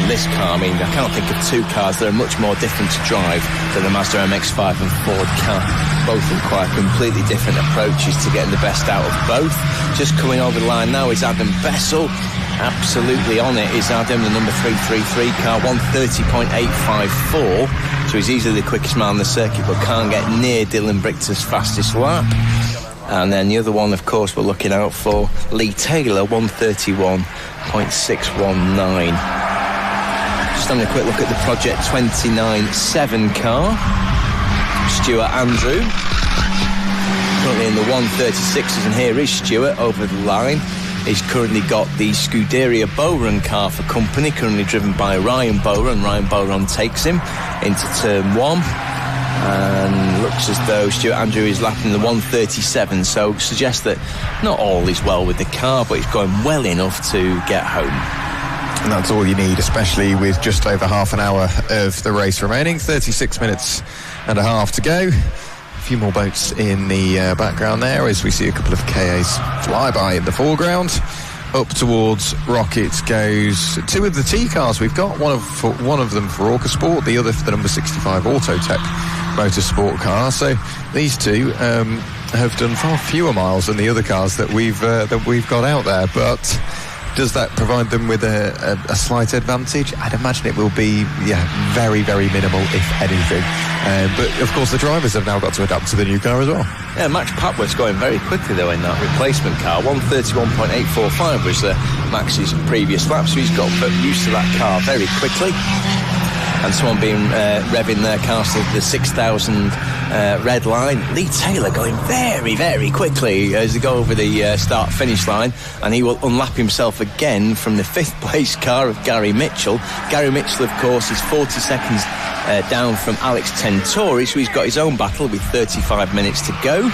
and this car. I mean, I can't think of 2 cars that are much more different to drive than the Mazda MX-5 and Ford car. Both require completely different approaches to getting the best out of both. Just coming over the line now is Adam Bessel. Absolutely on it is Adam, the number 333 car, 130.854. So he's easily the quickest man on the circuit, but can't get near Dylan Brichter's fastest lap. And then the other one, of course, we're looking out for Lee Taylor, 131.619. Just having a quick look at the Project 29.7 car. Stuart Andrew, currently in the 136s, and here is Stuart over the line. He's currently got the Scuderia Bowron car for company, currently driven by Ryan Bowron. Ryan Bowron takes him into turn 1, and looks as though Stuart Andrew is lapping the 137, so suggests that not all is well with the car, but he's going well enough to get home. And that's all you need, especially with just over half an hour of the race remaining. 36 minutes and a half to go. A few more boats in the background there as we see a couple of KAs fly by in the foreground. Up towards Rocket goes 2 of the T cars we've got, one of them for Orca Sport, the other for the number 65 Autotech Motorsport car. So these 2 have done far fewer miles than the other cars that we've got out there, but does that provide them with a slight advantage? I'd imagine it will be, very, very minimal, if anything. But, of course, the drivers have now got to adapt to the new car as well. Yeah, Max Papworth's going very quickly, though, in that replacement car. 131.845 was Max's previous lap, so he's got used to that car very quickly. And someone being revving their car to the 6,000 red line. Lee Taylor going very, very quickly as they go over the start-finish line, and he will unlap himself again from the 5th place car of Gary Mitchell. Gary Mitchell, of course, is 40 seconds down from Alex Tentori, so he's got his own battle with 35 minutes to go.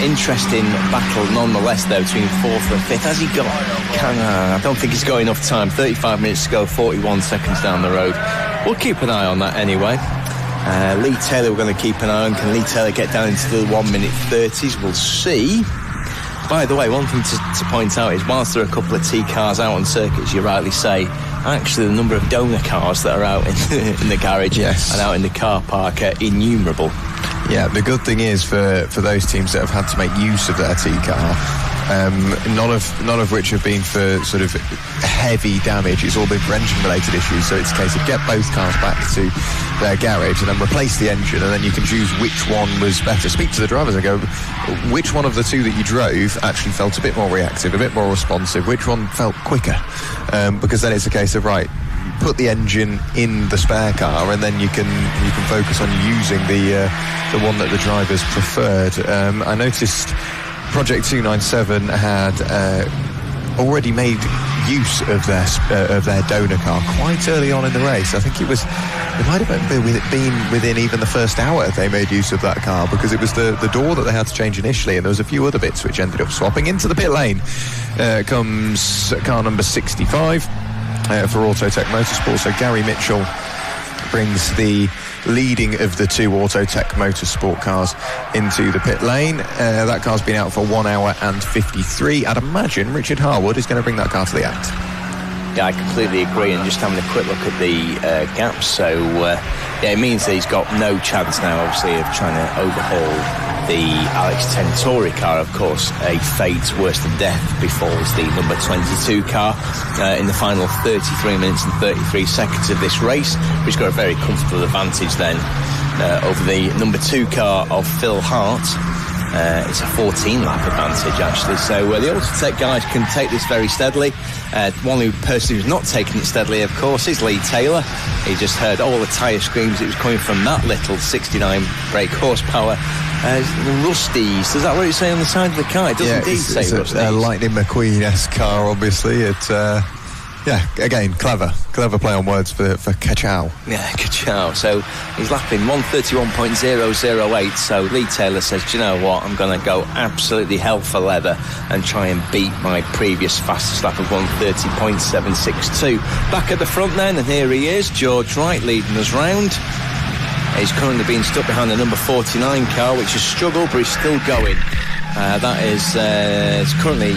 Interesting battle nonetheless, though, between 4th and 5th. Has he got... I don't think he's got enough time. 35 minutes to go, 41 seconds down the road. We'll keep an eye on that anyway. Lee Taylor we're going to keep an eye on. Can Lee Taylor get down into the 1 minute 30s? We'll see. By the way, one thing to point out is whilst there are a couple of T cars out on circuits, you rightly say, actually the number of donor cars that are out in the garage and out in the car park are innumerable. Yeah, the good thing is for those teams that have had to make use of their T car, none of which have been for sort of heavy damage. It's all been for engine-related issues, so it's a case of get both cars back to their garage and then replace the engine, and then you can choose which one was better. Speak to the drivers and go, which one of the 2 that you drove actually felt a bit more reactive, a bit more responsive, which one felt quicker, because then it's a case of, right, put the engine in the spare car, and then you can focus on using the one that the drivers preferred. I noticed Project 297 had already made use of their donor car quite early on in the race. I think it might have been within even the first hour they made use of that car, because it was the door that they had to change initially, and there was a few other bits which ended up swapping. Into the pit lane comes car number 65 for Autotech Motorsport. So Gary Mitchell brings the leading of the two Autotech Motorsport cars into the pit lane. That car's been out for 1 hour and 53. I'd imagine Richard Harwood is going to bring that car to the act. Yeah, I completely agree, and just having a quick look at the gaps, so it means that he's got no chance now, obviously, of trying to overhaul the Alex Tentori car. Of course, a fate worse than death befalls the number 22 car in the final 33 minutes and 33 seconds of this race, which got a very comfortable advantage then over the number 2 car of Phil Hart. It's a 14-lap advantage, actually. So the Autotech guys can take this very steadily. One person who's not taking it steadily, of course, is Lee Taylor. He just heard all the tyre screams. It was coming from that little 69 brake horsepower. Rusties. Is that what you say on the side of the car? It doesn't indeed say Rusties. A Lightning McQueen-esque car, obviously. It's again, clever play on words for Kachow. Yeah, Kachow. So he's lapping 131.008. So Lee Taylor says, do you know what? I'm going to go absolutely hell for leather and try and beat my previous fastest lap of 130.762. Back at the front then, and here he is, George Wright leading us round. He's currently being stuck behind the number 49 car, which has struggled, but he's still going. That is it's currently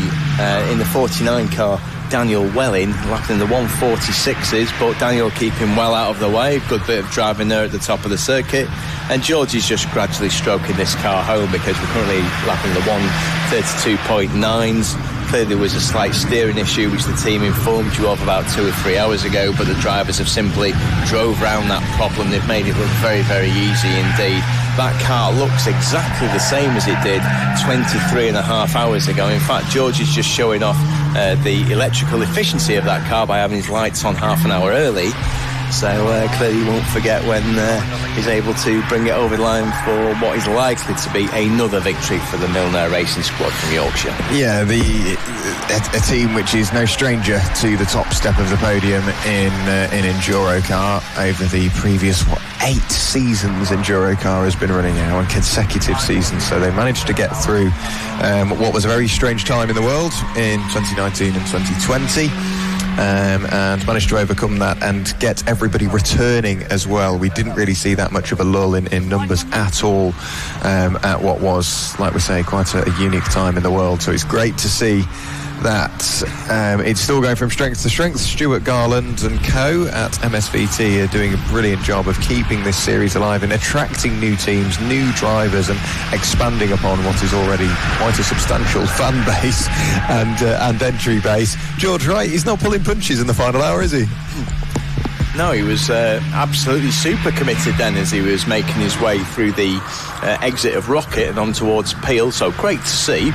in the 49 car, Daniel Welling, lapping the 146s, but Daniel keeping well out of the way. Good bit of driving there at the top of the circuit. And George is just gradually stroking this car home, because we're currently lapping the 132.9s. Clearly there was a slight steering issue, which the team informed you of about 2 or 3 hours ago, but the drivers have simply drove round that problem. They've made it look very, very easy indeed. That car looks exactly the same as it did 23 and a half hours ago. In fact, George is just showing off the electrical efficiency of that car by having his lights on half an hour early. So clearly he won't forget when he's able to bring it over the line for what is likely to be another victory for the Milner Racing Squad from Yorkshire. Yeah, a team which is no stranger to the top step of the podium in EnduroKA. Over the previous 8 seasons EnduroKA has been running now, and consecutive seasons, so they managed to get through what was a very strange time in the world in 2019 and 2020. And managed to overcome that and get everybody returning as well. We didn't really see that much of a lull in numbers at all at what was, like we say, quite a unique time in the world. So it's great to see that it's still going from strength to strength. Stuart Garland and co at MSVT are doing a brilliant job of keeping this series alive and attracting new teams, new drivers, and expanding upon what is already quite a substantial fan base and entry base. George Wright, he's not pulling punches in the final hour, is he? No, he was absolutely super committed then as he was making his way through the exit of Rocket and on towards Peel, so great to see.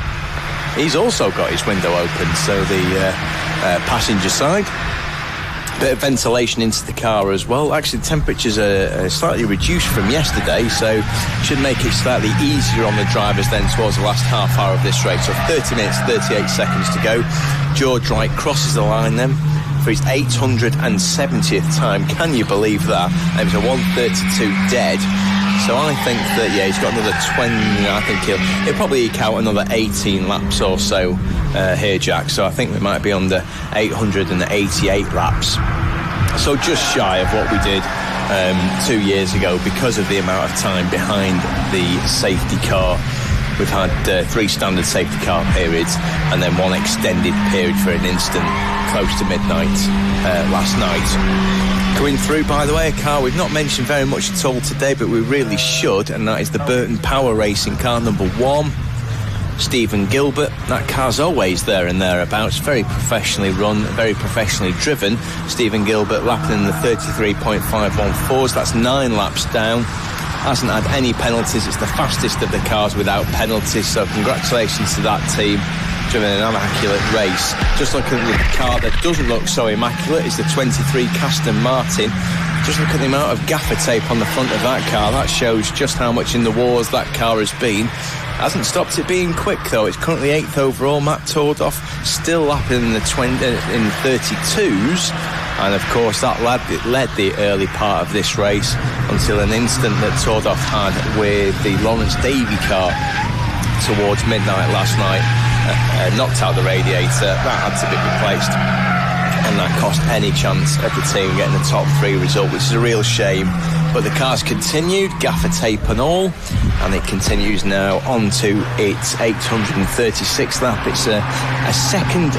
He's also got his window open, so the passenger side. Bit of ventilation into the car as well. Actually, the temperatures are slightly reduced from yesterday, so should make it slightly easier on the drivers then towards the last half hour of this race. So 30 minutes, 38 seconds to go. George Wright crosses the line then for his 870th time. Can you believe that? It was a 132 dead. So I think that, he's got another 20, I think he'll probably eke out another 18 laps or so here, Jack. So I think we might be on the 888 laps. So just shy of what we did 2 years ago because of the amount of time behind the safety car. We've had 3 standard safety car periods and then 1 extended period for an instant close to midnight last night. Going through, by the way, a car we've not mentioned very much at all today, but we really should, and that is the Burton Power Racing car number 1, Stephen Gilbert. That car's always there and thereabouts, very professionally run, very professionally driven. Stephen Gilbert lapping in the 33.514s, that's 9 laps down. Hasn't had any penalties. It's the fastest of the cars without penalties, so congratulations to that team. Driven an immaculate race. Just looking at the car that doesn't look so immaculate is the 23 Aston Martin. Just look at the amount of gaffer tape on the front of that car. That shows just how much in the wars that car has been. Hasn't stopped it being quick though. It's currently 8th overall. Matt Tordoff still lapping in the 32s, and of course that led the early part of this race until an incident that Tordoff had with the Lawrence Davey car towards midnight last night. Knocked out the radiator. That had to be replaced, and that cost any chance of the team getting the top 3 result, which is a real shame. But the car's continued, gaffer tape and all, and it continues now on to its 836th lap. It's a second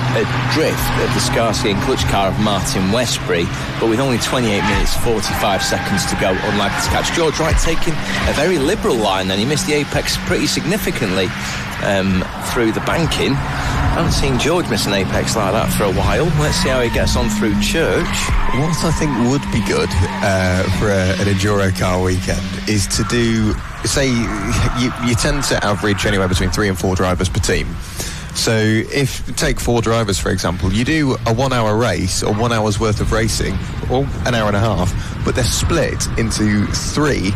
drift of the Skarsky and clutch car of Martin Westbury, but with only 28 minutes 45 seconds to go, unlikely to catch. George Wright taking a very liberal line, and he missed the apex pretty significantly through the banking. I haven't seen George miss an apex like that for a while. Let's see how he gets on through Church. What I think would be good for an EnduroKA weekend is to do, say, you tend to average anywhere between 3 and 4 drivers per team. So if take 4 drivers, for example, you do a 1 hour race or 1 hour's worth of racing, or an hour and a half, but they're split into 3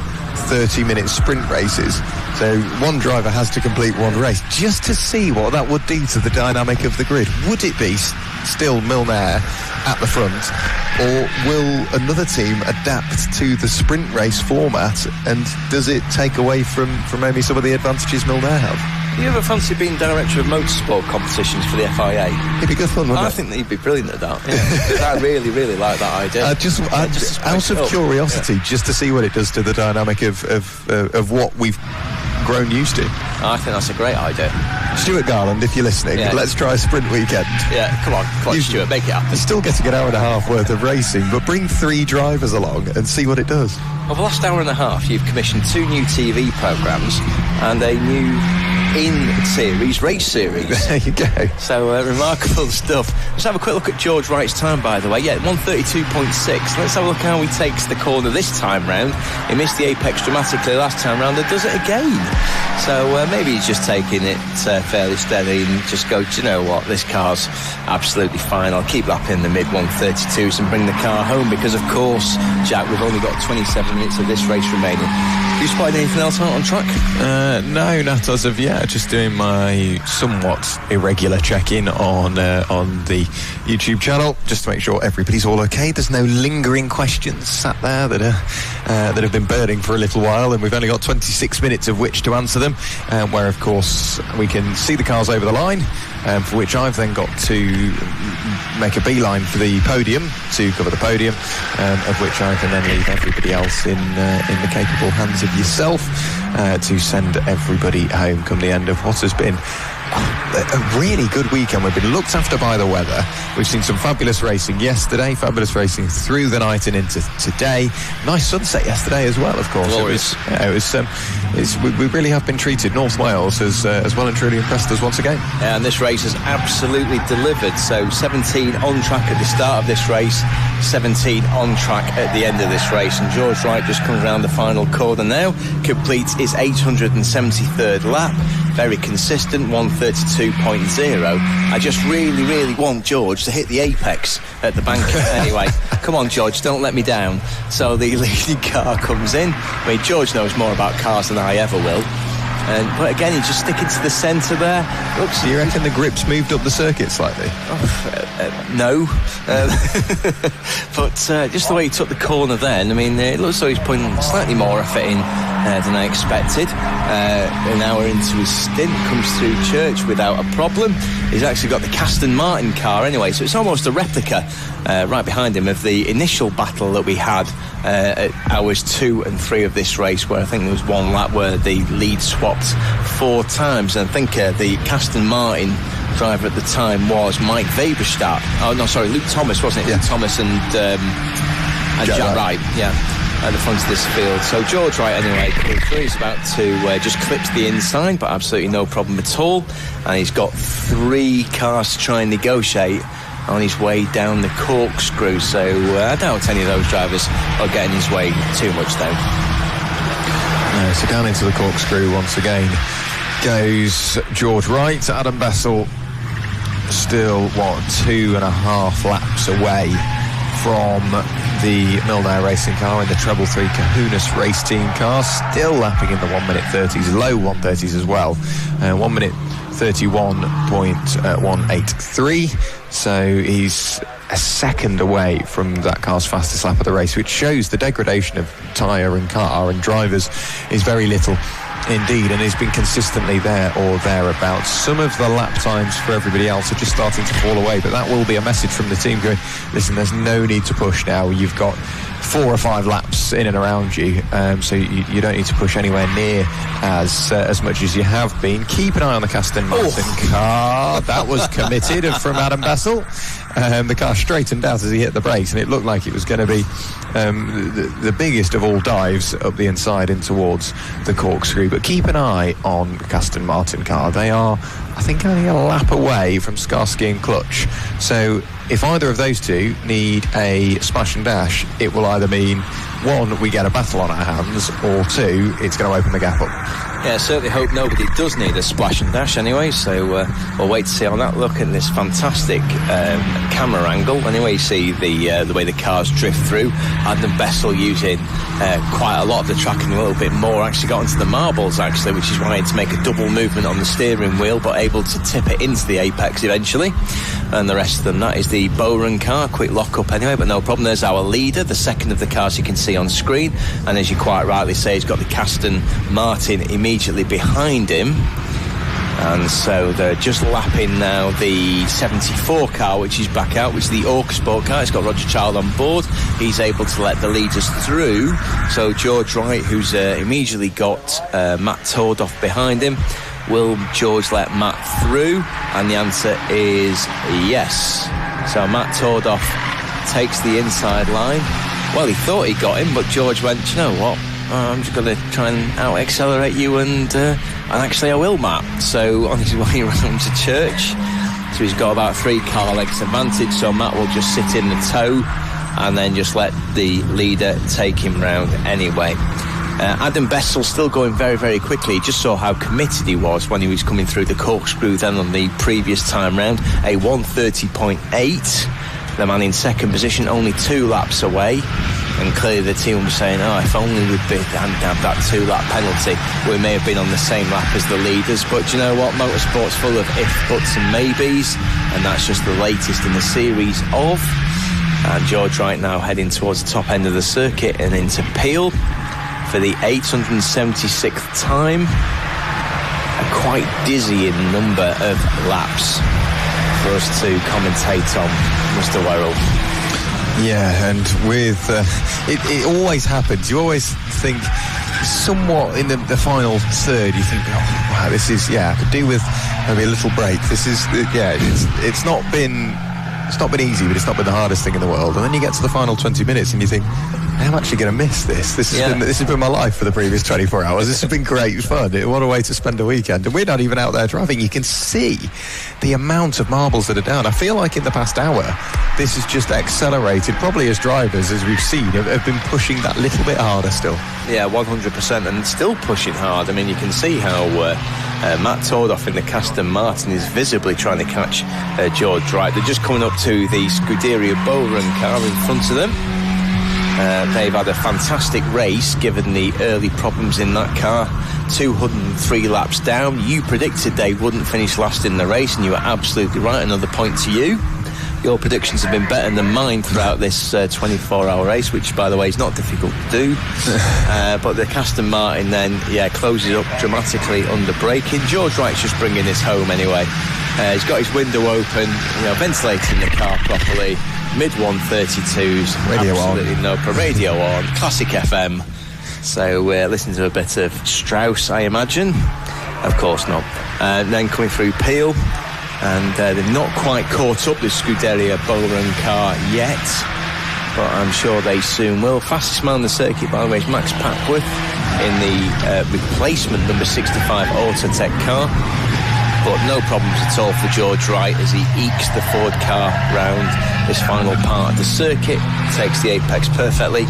30-minute sprint races. So one driver has to complete 1 race just to see what that would do to the dynamic of the grid. Would it be still Milner at the front, or will another team adapt to the sprint race format, and does it take away from maybe some of the advantages Milner have? Do you ever fancy being director of motorsport competitions for the FIA? It'd be good fun, wouldn't it? I think that you'd be brilliant at that. Yeah. I really, really like that idea. Out of curiosity, just to see what it does to the dynamic of what we've grown used to. I think that's a great idea. Stuart Garland, if you're listening, let's try a sprint weekend. Yeah, come on, Stuart, make it happen. You're still getting an hour and a half worth of racing, but bring 3 drivers along and see what it does. Over the last hour and a half, you've commissioned 2 new TV programmes and a new in-series race series. There you go. So remarkable stuff. Let's have a quick look at George Wright's time, by the way. Yeah, 1:32.6. Let's have a look how he takes the corner this time round. He missed the apex dramatically last time round and does it again. So maybe he's just taking it fairly steady and just go, do you know what, this car's absolutely fine. I'll keep lapping in the mid 1:32s and bring the car home, because of course, Jack, we've only got 27 minutes of this race remaining. Have you spotted anything else out on track? No, not as of yet. Just doing my somewhat irregular check-in on the YouTube channel, just to make sure everybody's all okay. There's no lingering questions sat there that have been burning for a little while, and we've only got 26 minutes of which to answer them. Where, of course, we can see the cars over the line, for which I've then got to make a beeline for the podium, to cover the podium, of which I can then leave everybody else in the capable hands of yourself, to send everybody home come the end of what has been a really good weekend. We've been looked after by the weather. We've seen some fabulous racing yesterday, fabulous racing through the night and into today. Nice sunset yesterday as well, of course. Glorious. We really have been treated. North Wales has well and truly impressed us once again. Yeah, and this race has absolutely delivered. So 17 on track at the start of this race, 17 on track at the end of this race, and George Wright just comes around the final corner now, completes his 873rd lap. Very consistent, 1:32.0. I just really, really want George to hit the apex at the bank. Anyway, come on, George, don't let me down. So the leading car comes in. I mean, George knows more about cars than I ever will. But again, he's just sticking to the centre there. Oops. Do you reckon the grips moved up the circuit slightly? No. But just the way he took the corner then, I mean, it looks like he's putting slightly more effort in than I expected. An hour into his stint, comes through Church without a problem. He's actually got the Aston Martin car anyway, so it's almost a replica right behind him of the initial battle that we had at hours 2 and 3 of this race, where I think there was one lap where the lead swapped 4 times. And I think the Aston Martin driver at the time was Mike Weberstadt. Oh no, sorry, Luke Thomas, wasn't it? Yeah. Luke Thomas and Jack Wright. Yeah, at the front of this field. So George Wright anyway, he's about to just clips the inside, but absolutely no problem at all. And he's got 3 cars to try and negotiate on his way down the corkscrew. So I doubt any of those drivers are getting his way too much though. So down into the corkscrew once again goes George Wright. Adam Bessel still 2.5 laps away from the Milner Racing car in the Treble 3 Kahunas race team car, still lapping in the 1 minute 30s, low 130s as well. 1 minute 31.183, so he's a second away from that car's fastest lap of the race, which shows the degradation of tyre and car and drivers is very little indeed, and has been consistently there or thereabouts. Some of the lap times for everybody else are just starting to fall away, but that will be a message from the team going, listen, there's no need to push now. You've got 4 or 5 laps in and around you, so you don't need to push anywhere near as much as you have been. Keep an eye on the Aston Martin car. That was committed from Adam Bessel. The car straightened out as he hit the brakes, and it looked like it was going to be the biggest of all dives up the inside in towards the corkscrew. But keep an eye on the Aston Martin car. They are, I think, only a lap away from Skarsky and Clutch. So if either of those two need a smash and dash, it will either mean, 1, we get a battle on our hands, or 2, it's going to open the gap up. Yeah, I certainly hope nobody does need a splash and dash anyway, so we'll wait to see on that. Look at this fantastic camera angle. Anyway, you see the way the cars drift through. Adam Bessel using quite a lot of the track and a little bit more. Actually got into the marbles, actually, which is why he had to make a double movement on the steering wheel, but able to tip it into the apex eventually. And the rest of them, that is the Bowron car. Quick lock-up anyway, but no problem. There's our leader, the second of the cars you can see on screen. And as you quite rightly say, he's got the Aston Martin immediately behind him. And so they're just lapping now the 74 car, which is back out, which is the Orcasport car. It's got Roger Child on board. He's able to let the leaders through. So George Wright, who's immediately got Matt Tordoff behind him. Will George let Matt through? And the answer is yes. So Matt Tordoff takes the inside line. Well, he thought he got him, but George went, you know what? I'm just going to try and out-accelerate you, and actually I will, Matt. So on his way around to church, so he's got about 3 car lengths advantage, so Matt will just sit in the tow and then just let the leader take him round anyway. Adam Bessel still going very, very quickly. You just saw how committed he was when he was coming through the corkscrew then on the previous time round. A 1:30.8. The man in second position, only 2 laps away. And clearly the team was saying, if only we'd have that 2-lap penalty, we may have been on the same lap as the leaders. But you know what? Motorsport's full of if, buts and maybes, and that's just the latest in the series of. And George Wright now heading towards the top end of the circuit and into Peel for the 876th time. A quite dizzying number of laps for us to commentate on, Mr. Werrell. Yeah, and with it always happens. You always think somewhat in the final third, you think, wow, this is, I could do with maybe a little break. This is, it's not been easy, but it's not been the hardest thing in the world. And then you get to the final 20 minutes and you think, I'm actually going to miss this. This has been my life for the previous 24 hours. This has been great fun. What a way to spend a weekend. And we're not even out there driving. You can see the amount of marbles that are down. I feel like in the past hour, this has just accelerated, probably as drivers, as we've seen, have been pushing that little bit harder still. Yeah, 100%, and still pushing hard. I mean, you can see how Matt Tordoff in the Aston Martin is visibly trying to catch George Wright. They're just coming up to the Scuderia Bowron car in front of them. They've had a fantastic race given the early problems in that car. 203 laps down. You predicted they wouldn't finish last in the race, and you were absolutely right. Another point to you. Your predictions have been better than mine throughout this 24-hour race, which, by the way, is not difficult to do. But the Aston Martin then, closes up dramatically under braking. George Wright's just bringing this home anyway. He's got his window open, ventilating the car properly. Mid-132s, radio absolutely on. No problem. Radio on, classic FM. So we're listening to a bit of Strauss, I imagine. Of course not. Then coming through Peel, and they've not quite caught up the Scuderia Bowron car yet, but I'm sure they soon will. Fastest man on the circuit, by the way, is Max Packworth in the replacement number 65 Autotech car. But no problems at all for George Wright as he ekes the Ford car round this final part of the circuit. Takes the apex perfectly.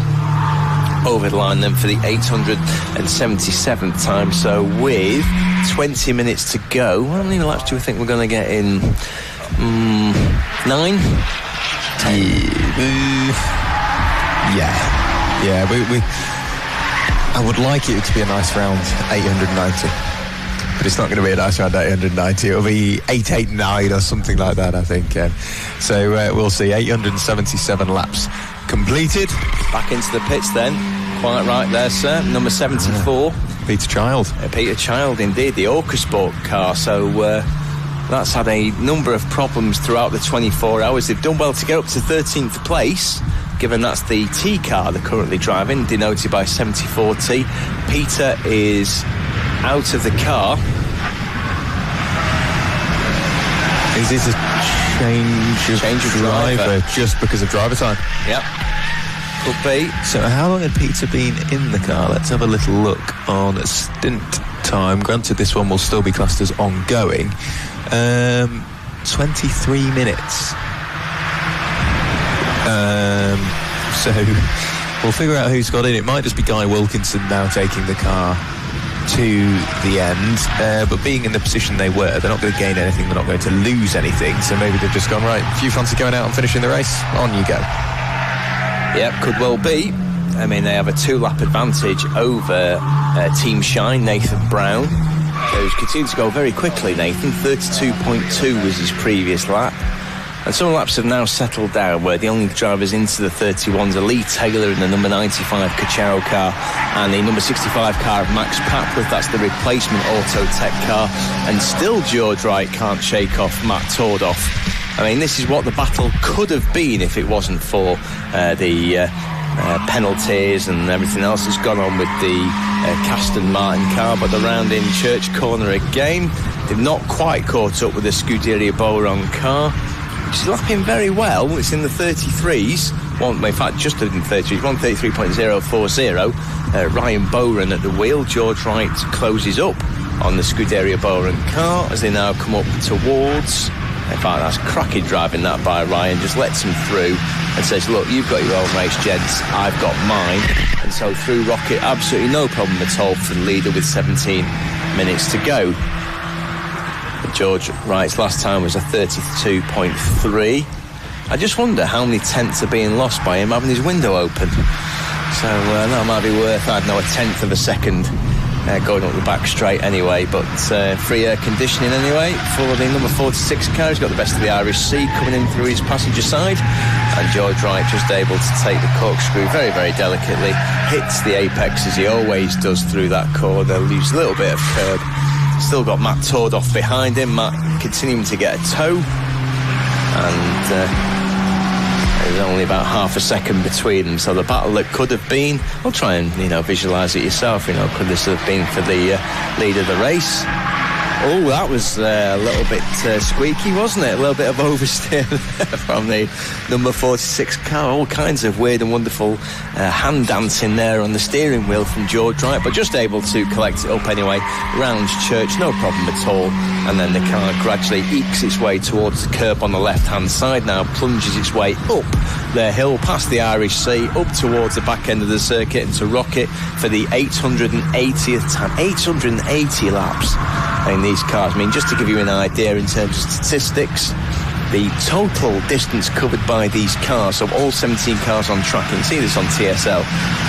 Over the line then for the 877th time. So with 20 minutes to go, how many laps do we think we're going to get in? 9? 10? Yeah. I would like it to be a nice round 890, but it's not going to be a nice round 890. It'll be 889 or something like that, I think. So we'll see. 877 laps completed. Back into the pits then. Quite right there, sir. Number 74. Peter Child. Peter Child, indeed, the EnduroKA car. So that's had a number of problems throughout the 24 hours. They've done well to get up to 13th place, given that's the T car they're currently driving, denoted by 74T. Peter is out of the car. Is this a change of driver just because of driver time? Yep. Could be. So how long had Peter been in the car? Let's have a little look on stint time. Granted, this one will still be classed as ongoing. 23 minutes. So we'll figure out who's got in. It might just be Guy Wilkinson now taking the car to the end, but being in the position they were, they're not going to gain anything, they're not going to lose anything, so maybe they've just gone, right, if you fancy going out and finishing the race, on you go. Yep, could well be. I mean, they have a 2-lap advantage over Team Shine, Nathan Brown, who's continued to go very quickly. Nathan, 32.2 was his previous lap. And some laps have now settled down, where the only drivers into the 31s are Lee Taylor in the number 95 Cacharo car and the number 65 car of Max Papworth. That's the replacement Auto Tech car. And still George Wright can't shake off Matt Tordoff. I mean, this is what the battle could have been if it wasn't for the penalties and everything else that's gone on with the Caston Martin car. But they're round in Church Corner again. They've not quite caught up with the Scuderia Boron car, which is lapping very well. It's in the 33s. In fact, just in the 33s, 133.040. Ryan Bowen at the wheel. George Wright closes up on the Scuderia Bowen car as they now come up towards. In fact, that's cracking driving that by Ryan. Just lets him through and says, look, you've got your own race, gents. I've got mine. And so through Rocket, absolutely no problem at all for the leader with 17 minutes to go. George Wright's last time was a 32.3. I just wonder how many tenths are being lost by him having his window open. So that might be worth, I don't know, a tenth of a second going up the back straight anyway. But free air conditioning anyway for the number 46 car. He's got the best of the Irish Sea coming in through his passenger side. And George Wright just able to take the corkscrew very, very delicately. Hits the apex as he always does through that corner. Lose a little bit of curb. Still got Matt Tordoff behind him. Matt continuing to get a tow. And there's only about half a second between them. So the battle that could have been, I'll try and, visualise it yourself. Could this have been for the lead of the race? Oh, that was a little bit squeaky, wasn't it? A little bit of oversteer from the number 46 car. All kinds of weird and wonderful hand dancing there on the steering wheel from George Wright, but just able to collect it up anyway. Rounds Church, no problem at all. And then the car gradually ekes its way towards the curb on the left-hand side now, plunges its way up the hill, past the Irish Sea, up towards the back end of the circuit and to Rocket for the 880th time. 880 laps in these cars. I mean, just to give you an idea in terms of statistics, the total distance covered by these cars, so all 17 cars on track, you can see this on TSL,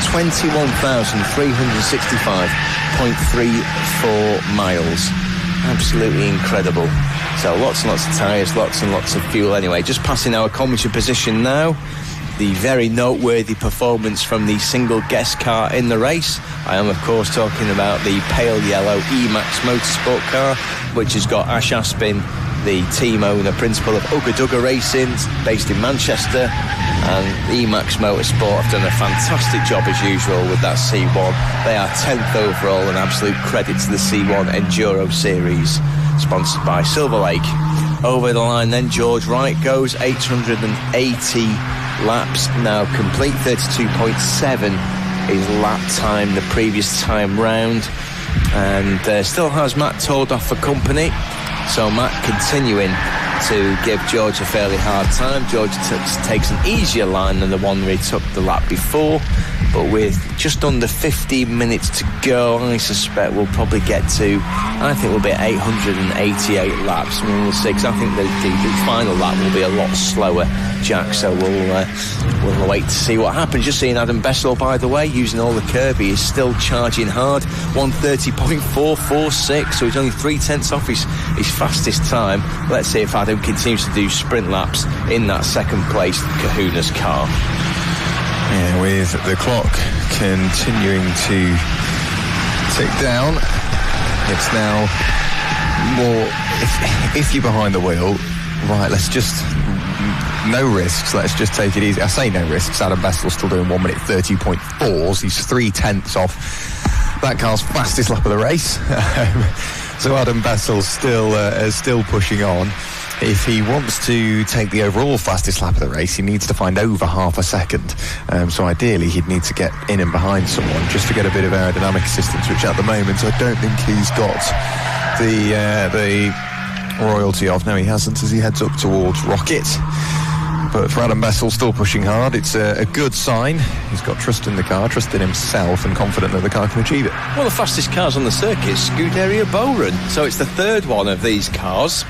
21,365.34 miles. Absolutely incredible. So lots and lots of tyres, lots and lots of fuel anyway. Just passing our commentary position now. The very noteworthy performance from the single guest car in the race. I am, of course, talking about the pale yellow Ynys Motorsport car, which has got Ash Aspin, the team owner, principal of Ugga Racing, based in Manchester. And Ynys Motorsport have done a fantastic job, as usual, with that C1. They are 10th overall, an absolute credit to the C1 Enduro Series, sponsored by Silver Lake. Over the line then, George Wright goes, 880 laps now complete, 32.7 is lap time the previous time round, and still has Matt Tordoff for company. So Matt continuing to give George a fairly hard time. George takes an easier line than the one where he took the lap before, but with just under 15 minutes to go, I suspect we'll probably get to, I think we'll be at 888 laps. I mean, we'll see, because I think the final lap will be a lot slower, Jack, so we'll wait to see what happens. Just seeing Adam Bessel, by the way, using all the curve, he is still charging hard, 1:30.446, so he's only 3/10 off his fastest time. Let's see if Adam continues to do sprint laps in that second place Kahuna's car. Yeah, with the clock continuing to tick down, it's now more, if you're behind the wheel, right, let's just, no risks, let's just take it easy. I say no risks, Adam Bessel's still doing 1:30.4, he's 3/10 off that car's fastest lap of the race. So Adam Bessel's still pushing on. If he wants to take the overall fastest lap of the race, he needs to find over half a second. So ideally, he'd need to get in and behind someone just to get a bit of aerodynamic assistance, which at the moment I don't think he's got the royalty of. No, he hasn't, as he heads up towards Rocket. But for Adam Bessel, still pushing hard. It's a good sign. He's got trust in the car, trust in himself, and confident that the car can achieve it. Well, the fastest cars on the circuit is Scuderia Bowron. So it's the third one of these cars,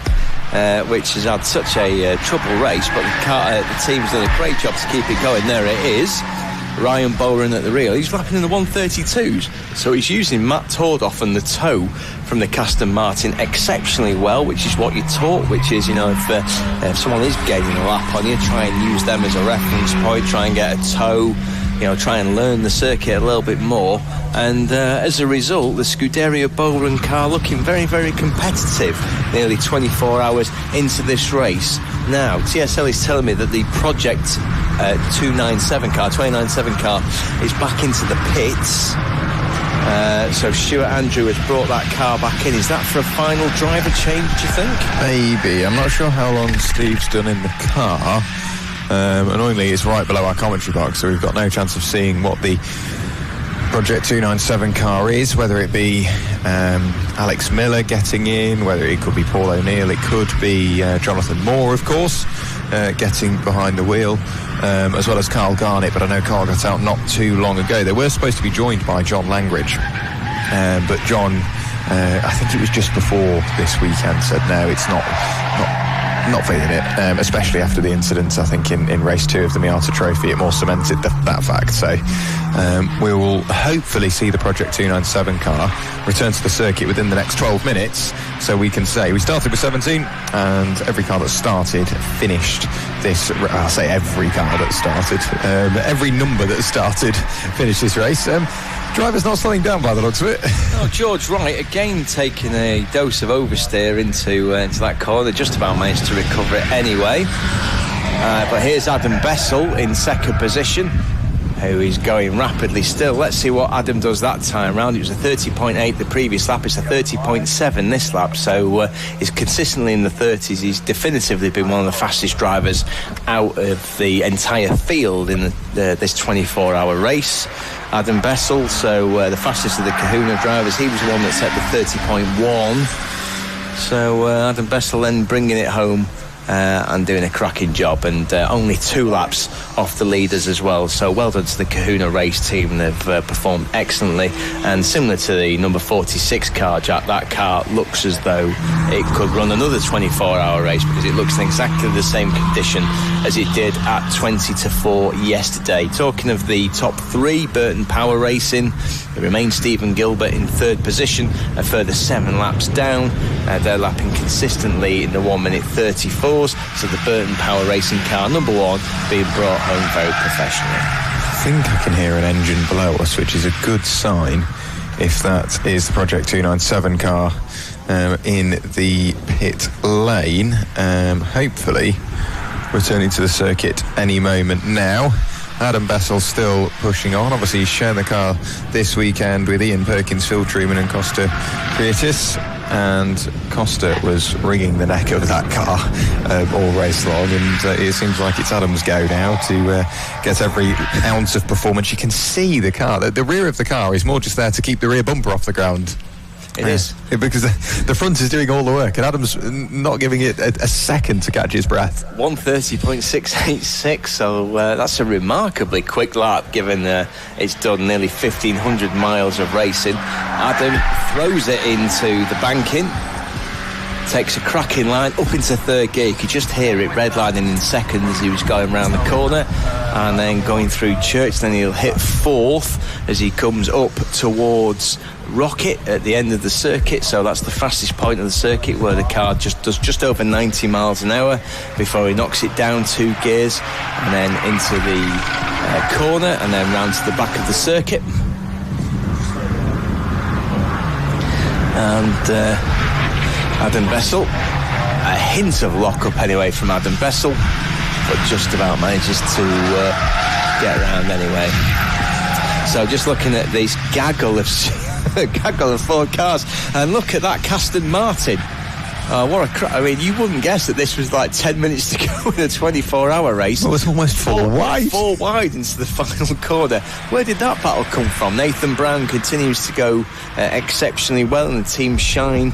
which has had such a trouble race, but the team's done a great job to keep it going. There it is. Ryan Bowron at the rear. He's lapping in the 1:32s, so he's using Matt Tordoff and the tow from the Aston Martin exceptionally well, which is what you're taught, which is, if someone is gaining a lap on you, try and use them as a reference point, try and get a tow, try and learn the circuit a little bit more. And as a result, the Scuderia Bowron car looking very, very competitive nearly 24 hours into this race. Now, TSL is telling me that the Project 297 car is back into the pits. So Stuart Andrew has brought that car back in. Is that for a final driver change, do you think? Maybe. I'm not sure how long Steve's done in the car. Annoyingly, it's right below our commentary box, so we've got no chance of seeing what the Project 297 car is, whether it be Alex Miller getting in, whether it could be Paul O'Neill, it could be Jonathan Moore, of course, getting behind the wheel, as well as Carl Garnett, but I know Carl got out not too long ago. They were supposed to be joined by John Langridge, but John, I think it was just before this weekend, said no, it's not feeling it, especially after the incident, I think, in race 2 of the Miata Trophy. It more cemented that fact. So we will hopefully see the Project 297 car return to the circuit within the next 12 minutes, so we can say we started with 17 and every car that started finished this. I'll say every car that started, every number that started finished this race. Driver's not slowing down by the looks of it. Oh, George Wright again taking a dose of oversteer into that corner. Just about managed to recover it anyway. But here's Adam Bessel in second position, who is going rapidly still. Let's see what Adam does that time round. It was a 30.8 the previous lap. It's a 30.7 this lap. So he's consistently in the 30s. He's definitively been one of the fastest drivers out of the entire field in this 24-hour race. Adam Bessel, so the fastest of the Kahuna drivers, he was the one that set the 30.1. So Adam Bessel then bringing it home and doing a cracking job, and only 2 laps off the leaders as well. So well done to the Kahuna race team. They've performed excellently, and similar to the number 46 car, Jack, that car looks as though it could run another 24-hour race, because it looks in exactly the same condition as it did at 20-4 yesterday. Talking of the top 3, Burton Power Racing, it remains Stephen Gilbert in third position, a further 7 laps down. They're lapping consistently in the 1:34s, so the Burton Power Racing car, number 1, being brought home very professionally. I think I can hear an engine below us, which is a good sign if that is the Project 297 car in the pit lane. Hopefully returning to the circuit any moment now. Adam Bessel still pushing on. Obviously, he's sharing the car this weekend with Ian Perkins, Phil Truman and Costa Creatis. And Costa was wringing the neck of that car all race long, and it seems like it's Adam's go now to get every ounce of performance. You can see the car. The rear of the car is more just there to keep the rear bumper off the ground. It is. Because the front is doing all the work, and Adam's not giving it a second to catch his breath. 1:30.686, so that's a remarkably quick lap, given it's done nearly 1,500 miles of racing. Adam throws it into the banking, takes a cracking line up into third gear. You could just hear it redlining in second as he was going round the corner, and then going through Church. Then he'll hit fourth as he comes up towards Rocket at the end of the circuit. So that's the fastest point of the circuit, where the car does just over 90 miles an hour before he knocks it down 2 gears and then into the corner and then round to the back of the circuit. And Adam Bessel, a hint of lock-up anyway from Adam Bessel, but just about manages to get around anyway. So just looking at this gaggle of 4 cars, and look at that Aston Martin. What a I mean, you wouldn't guess that this was like 10 minutes to go in a 24-hour race. Well, it's almost 4 wide. 4 wide into the final corner. Where did that battle come from? Nathan Brown continues to go exceptionally well in the Team Shine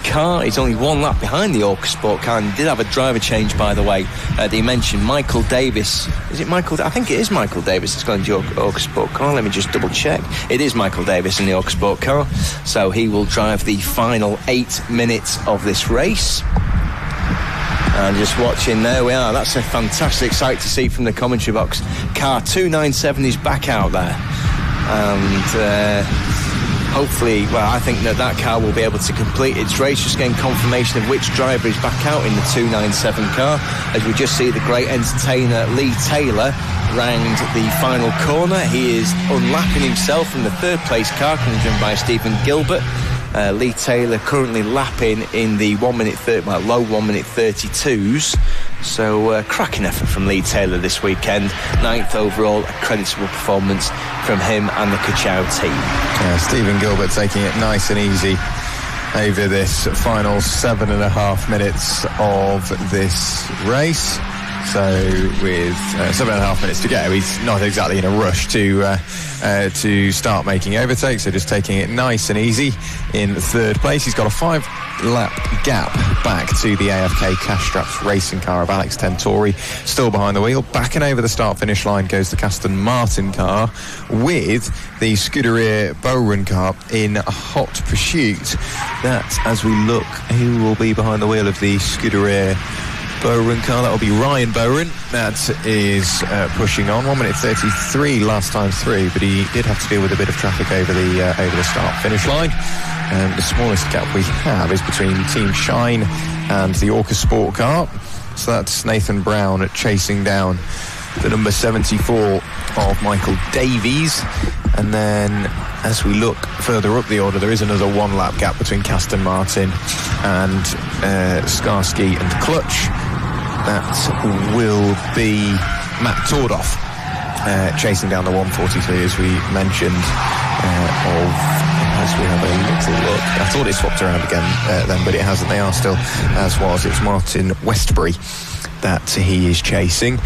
car. He's only 1 lap behind the Motorsport car, and he did have a driver change, by the way. They mentioned Michael Davis. Is it Michael? I think it is Michael Davis that's going to the Motorsport car. Let me just double check. It is Michael Davis in the Motorsport car, so he will drive the final 8 minutes of this race. And just watching, there we are. That's a fantastic sight to see from the commentary box. Car 297 is back out there, and hopefully, well, I think that car will be able to complete its race. Just getting confirmation of which driver is back out in the 297 car, as we just see the great entertainer Lee Taylor round the final corner. He is unlapping himself from the 3rd place car, coming driven by Stephen Gilbert. Lee Taylor currently lapping in the low 1 minute 32s. So cracking effort from Lee Taylor this weekend. 9th overall, a creditable performance from him and the Kachow team. Yeah, Stephen Gilbert taking it nice and easy over this final 7.5 minutes of this race. So with 7.5 minutes to go, he's not exactly in a rush to start making overtakes, so just taking it nice and easy in 3rd place. He's got a 5-lap gap back to the AFK Cash Straps racing car of Alex Tentori, still behind the wheel. Backing over the start-finish line goes the Aston Martin car, with the Scuderia Bowrun car in hot pursuit. That, as we look, who will be behind the wheel of the Scuderia Bowrun car? That will be Ryan Bowrun. That is pushing on. 1 minute 33 last time through, but he did have to deal with a bit of traffic over the start-finish line. The smallest gap we have is between Team Shine and the Motorsport car. So that's Nathan Brown chasing down the number 74 of Michael Davies. And then, as we look further up the order, there is another 1-lap gap between Aston Martin and Skarsky and Clutch. That will be Matt Tordoff chasing down the 143, as we mentioned. As we have a little look, I thought it swapped around again then, but it hasn't. They are still as was. It's Martin Westbury that he is chasing.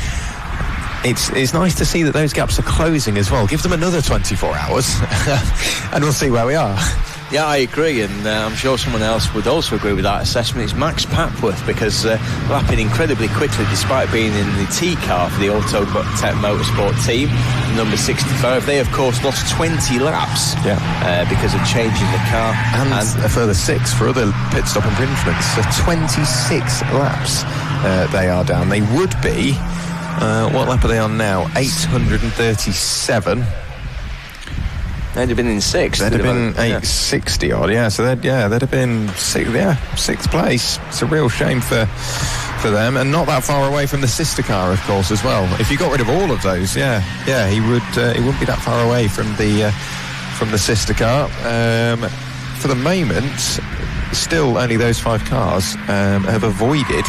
It's nice to see that those gaps are closing as well. Give them another 24 hours and we'll see where we are. Yeah, I agree, and I'm sure someone else would also agree with that assessment. It's Max Papworth, because lapping incredibly quickly despite being in the T car for the Autotech Motorsport team, number 65. They, of course, lost 20 laps because of changing the car. And a further 6 for other pit stop infringements. So 26 laps they are down. They would be... what lap are they on now? 837. They'd have been in 6th. They'd have been 860 odd, yeah. So they'd have been 6th place. It's a real shame for them, and not that far away from the sister car, of course, as well. If you got rid of all of those, he wouldn't be that far away from the sister car. For the moment, still only those 5 cars have avoided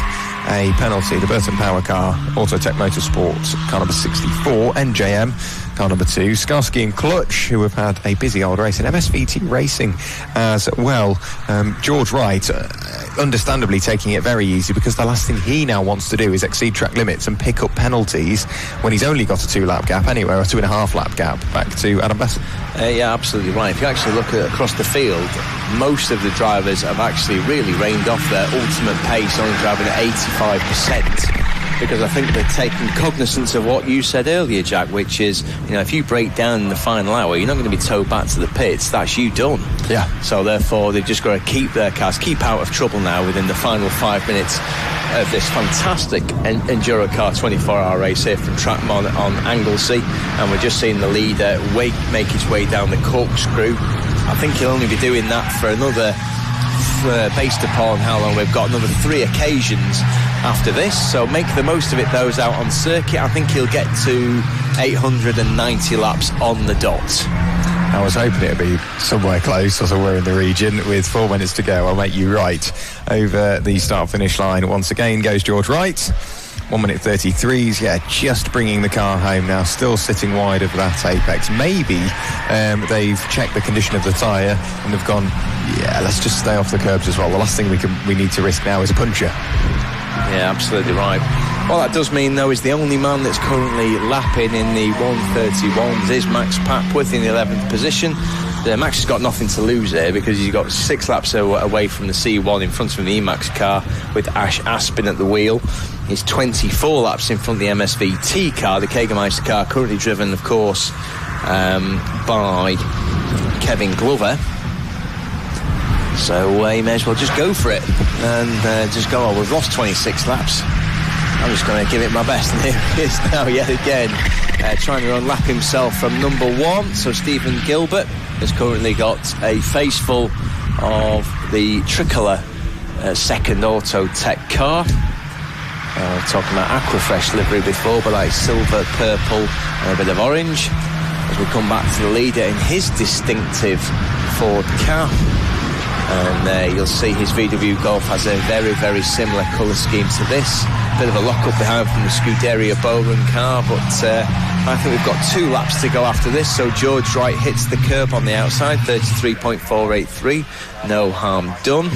a penalty. The Burton Power car, Autotech Motorsport, car number 64, NJM, car number 2, Skarsky and Clutch, who have had a busy old race, and MSVT Racing as well. George Wright, understandably taking it very easy, because the last thing he now wants to do is exceed track limits and pick up penalties when he's only got a 2-lap gap anyway, or a 2.5-lap gap back to Adam Bessel. Yeah, absolutely right. If you actually look across the field, most of the drivers have actually really reined off their ultimate pace, only driving at 85%. Because I think they're taking cognizance of what you said earlier, Jack, which is, if you break down in the final hour, you're not going to be towed back to the pits. That's you done. Yeah. So therefore, they've just got to keep their cars, keep out of trouble now within the final 5 minutes of this fantastic EnduroKA 24-hour race here from Trackmon on Anglesey. And we're just seeing the leader make his way down the corkscrew. I think he'll only be doing that for another, based upon how long we've got, another 3 occasions after this, so make the most of it. Those out on circuit, I think he'll get to 890 laps on the dot. I was hoping it would be somewhere close, or somewhere in the region. With 4 minutes to go, I'll make you right. Over the start-finish line once again goes George Wright. 1 minute 33s, just bringing the car home now, still sitting wide of that apex. Maybe they've checked the condition of the tyre and they've gone, let's just stay off the curbs as well. The last thing we need to risk now is a puncher. Yeah, absolutely right. Well, that does mean, though, is the only man that's currently lapping in the 131s is Max Papworth in the 11th position. Max has got nothing to lose there because he's got 6 laps away from the C1 in front of the Emax car with Ash Aspin at the wheel. He's 24 laps in front of the MSVT car, the Kegermeister car, currently driven, of course, by Kevin Glover. So he may as well just go for it and just go, we've lost 26 laps. I'm just going to give it my best. And here he is now yet again, trying to unlap himself from number 1. So Stephen Gilbert has currently got a face full of the tricolour second Auto Tech car. Talking about Aquafresh livery before, but like silver, purple and a bit of orange. As we come back to the leader in his distinctive Ford car. And you'll see his VW Golf has a very, very similar colour scheme to this. Bit of a lock-up behind from the Scuderia Bowman car, but I think we've got 2 laps to go after this. So George Wright hits the curb on the outside, 33.483. No harm done.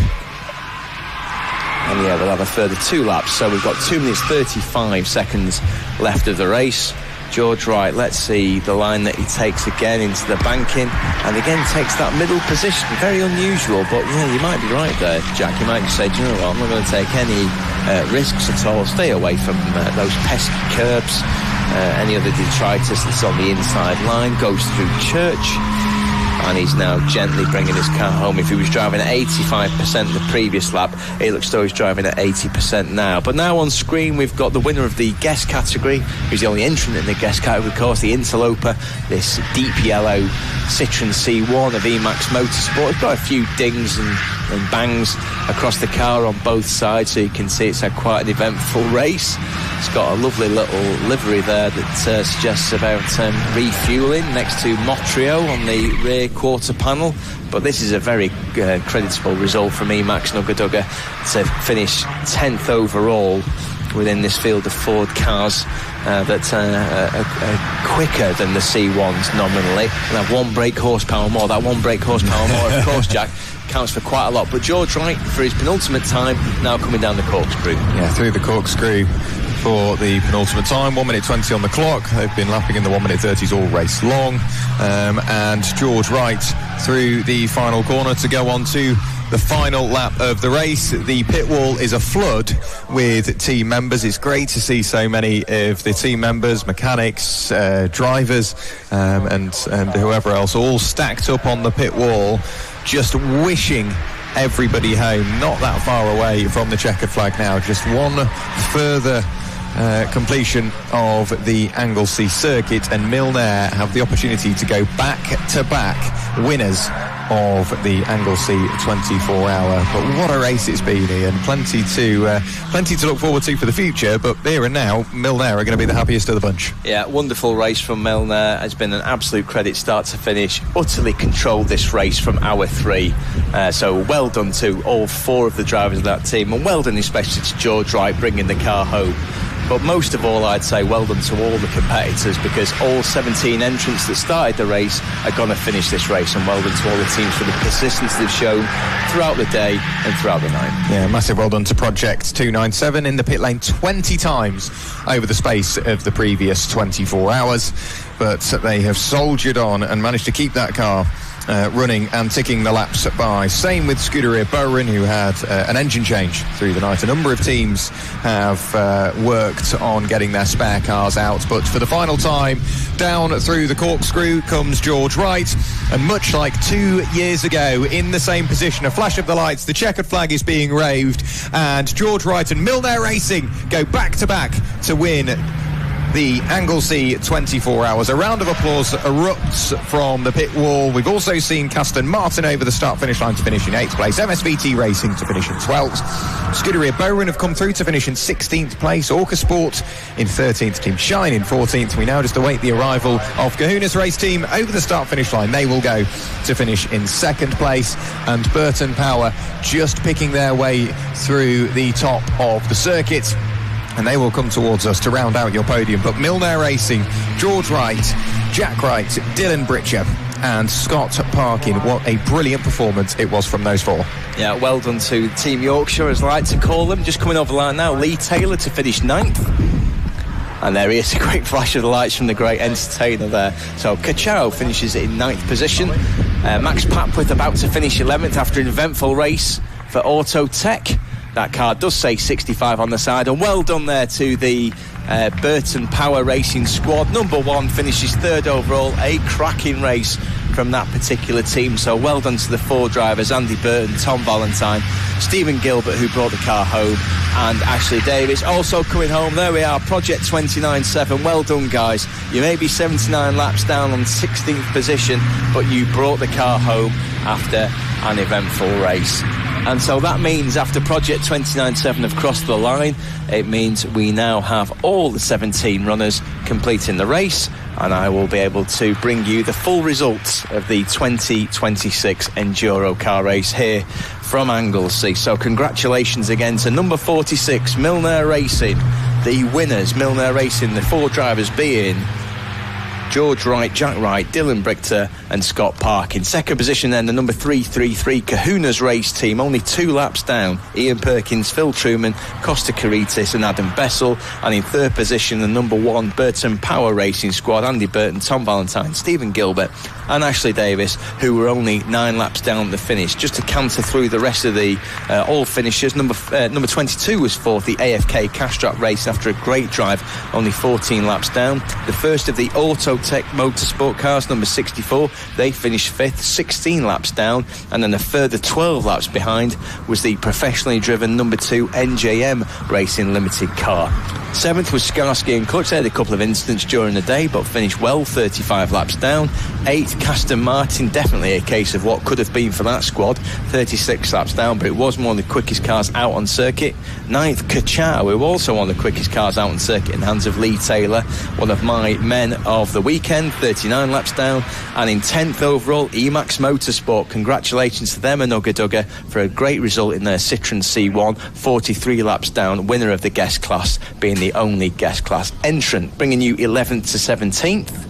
And we'll have a further 2 laps. So we've got 2 minutes 35 seconds left of the race. George Wright, let's see the line that he takes again into the banking, and again takes that middle position. Very unusual, but you might be right there, Jack. You might just say, do you know what, I'm not going to take any risks at all. Stay away from those pesky curbs. Any other detritus that's on the inside line goes through Church. And he's now gently bringing his car home. If he was driving at 85% the previous lap, it looks as though he's driving at 80% now. But now on screen, we've got the winner of the guest category, who's the only entrant in the guest category, of course, the Interloper, this deep yellow Citroen C1 of Emax Motorsport. It's got a few dings and bangs across the car on both sides, so you can see it's had quite an eventful race. It's got a lovely little livery there that suggests about refueling next to Motrio on the rear quarter panel. But this is a very creditable result from Emax Nugga Dugga to finish 10th overall within this field of Ford cars that are quicker than the C1s nominally and have 1 brake horsepower more. That 1 brake horsepower more, of course, Jack, counts for quite a lot. But George Wright, for his penultimate time, now coming down the corkscrew. Yeah, through the corkscrew for the penultimate time. 1 minute 20 on the clock. They've been lapping in the 1 minute 30s all race long. And George Wright through the final corner to go on to the final lap of the race. The pit wall is a flood with team members. It's great to see so many of the team members, mechanics, drivers, and whoever else, all stacked up on the pit wall, just wishing everybody home. Not that far away from the checkered flag now. Just one further completion of the Anglesey circuit, and Milnair have the opportunity to go back-to-back winners of the Anglesey 24-hour. But what a race it's been, Ian. Plenty to look forward to for the future, but here and now, Milnair are going to be the happiest of the bunch. Yeah, wonderful race from Milnair. It's been an absolute credit start to finish. Utterly controlled this race from hour 3. So well done to all 4 of the drivers of that team, and well done especially to George Wright bringing the car home. But most of all, I'd say well done to all the competitors, because all 17 entrants that started the race are going to finish this race, and well done to all the teams for the persistence they've shown throughout the day and throughout the night. Yeah, massive well done to Project 297 in the pit lane 20 times over the space of the previous 24 hours. But they have soldiered on and managed to keep that car running and ticking the laps by. Same with Scuderia Bowen, who had an engine change through the night. A number of teams have worked on getting their spare cars out, but for the final time, down through the corkscrew comes George Wright, and much like 2 years ago, in the same position, a flash of the lights, the checkered flag is being waved, and George Wright and Milner Racing go back to back to win the Anglesey 24 Hours. A round of applause erupts from the pit wall. We've also seen Caston Martin over the start-finish line to finish in 8th place. MSVT Racing to finish in 12th. Scuderia Bowen have come through to finish in 16th place. Orca Sport in 13th. Team Shine in 14th. We now just await the arrival of Kahuna's race team over the start-finish line. They will go to finish in 2nd place. And Burton Power just picking their way through the top of the circuit, and they will come towards us to round out your podium. But Milner Racing, George Wright, Jack Wright, Dylan Britcher and Scott Parkin, what a brilliant performance it was from those 4. Yeah, well done to Team Yorkshire, as I like to call them. Just coming over the line now, Lee Taylor to finish 9th. And there he is, a quick flash of the lights from the great entertainer there. So Cachao finishes in 9th position. Max Papworth about to finish 11th after an eventful race for Auto Tech. That car does say 65 on the side, and well done there to the Burton Power Racing squad. Number 1 finishes 3rd overall, a cracking race from that particular team. So well done to the 4 drivers, Andy Burton, Tom Valentine, Stephen Gilbert, who brought the car home, and Ashley Davis also coming home. There we are, Project 29-7. Well done, guys. You may be 79 laps down on 16th position, but you brought the car home after an eventful race. And so that means after Project 29-7 have crossed the line, it means we now have all the 17 runners completing the race, and I will be able to bring you the full results of the 2026 EnduroKA race here from Anglesey. So congratulations again to number 46, Milner Racing. The winners, Milner Racing, the 4 drivers being George Wright, Jack Wright, Dylan Brichter and Scott Park. In 2nd position then, the number 333 Kahuna's race team, only 2 laps down, Ian Perkins, Phil Truman, Costa Caritis and Adam Bessel. And in 3rd position, the number 1 Burton Power Racing squad, Andy Burton, Tom Valentine, Stephen Gilbert and Ashley Davis, who were only 9 laps down at the finish. Just to canter through the rest of the all finishers, number 22 was 4th, the AFK Castrap race after a great drive, only 14 laps down. The first of the Auto Tech Motorsport cars, number 64, they finished 5th, 16 laps down, and then a further 12 laps behind was the professionally driven number 2 NJM Racing Limited car. 7th was Skarsky and Clutch. They had a couple of incidents during the day, but finished well, 35 laps down. 8th, Caston Martin, definitely a case of what could have been for that squad, 36 laps down, but it was one of the quickest cars out on circuit. 9th, Cachao, who also one of the quickest cars out on circuit in the hands of Lee Taylor, one of my men of the weekend, 39 laps down. And in 10th overall, Emax Motorsport, congratulations to them and Ugga Dugga for a great result in their Citroen C1, 43 laps down, winner of the guest class, being the only guest class entrant, bringing you 11th to 17th.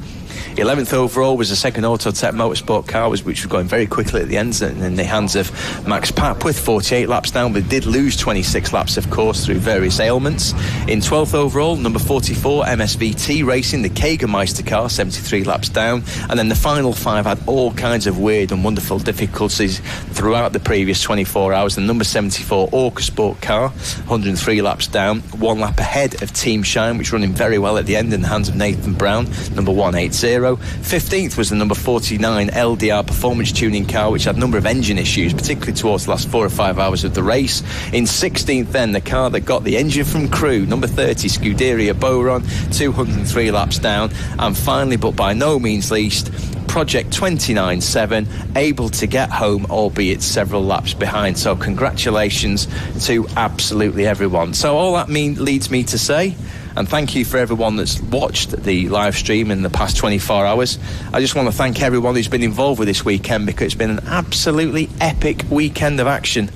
11th overall was the second Autotech Motorsport car, which was going very quickly at the end, and in the hands of Max Papworth, 48 laps down, but did lose 26 laps, of course, through various ailments. In 12th overall, number 44, MSVT Racing, the Kagermeister car, 73 laps down, and then the final 5 had all kinds of weird and wonderful difficulties throughout the previous 24 hours. The number 74 Orca Sport car, 103 laps down, 1 lap ahead of Team Shine, which running very well at the end in the hands of Nathan Brown, number 180. 15th was the number 49 LDR Performance Tuning car, which had a number of engine issues, particularly towards the last 4 or 5 hours of the race. In 16th then, the car that got the engine from Crew, number 30 Scuderia Boron, 203 laps down. And finally, but by no means least, Project 29-7, able to get home, albeit several laps behind. So congratulations to absolutely everyone. So all that leads me to say, and thank you for everyone that's watched the live stream in the past 24 hours. I just want to thank everyone who's been involved with this weekend, because it's been an absolutely epic weekend of action.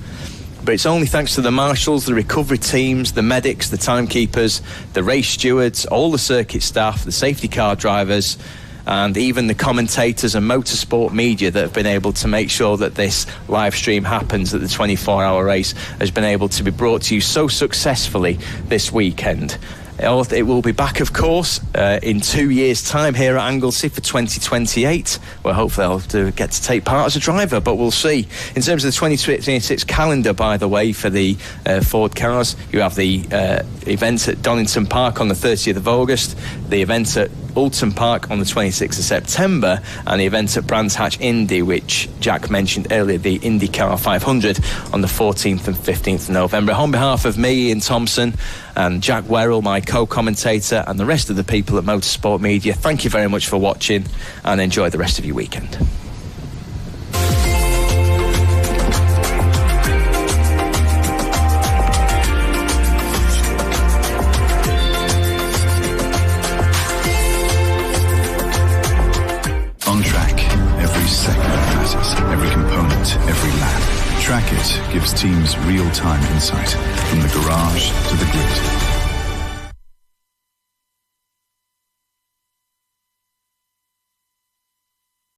But it's only thanks to the marshals, the recovery teams, the medics, the timekeepers, the race stewards, all the circuit staff, the safety car drivers, and even the commentators and motorsport media that have been able to make sure that this live stream happens, that the 24-hour race has been able to be brought to you so successfully this weekend. It will be back, of course, in 2 years' time here at Anglesey for 2028, where hopefully I'll get to take part as a driver, but we'll see. In terms of the 2026 calendar, by the way, for the Ford cars, you have the event at Donington Park on the 30th of August, the event at Alton Park on the 26th of September, and the event at Brands Hatch Indy, which Jack mentioned earlier, the IndyCar 500, on the 14th and 15th of November. On behalf of me, Ian Thompson, and Jack Werrell, my co-commentator, and the rest of the people at Motorsport Media, thank you very much for watching, and enjoy the rest of your weekend. On track, every second matters, every component, every lap. Track It gives teams real-time insight from the garage to the grid.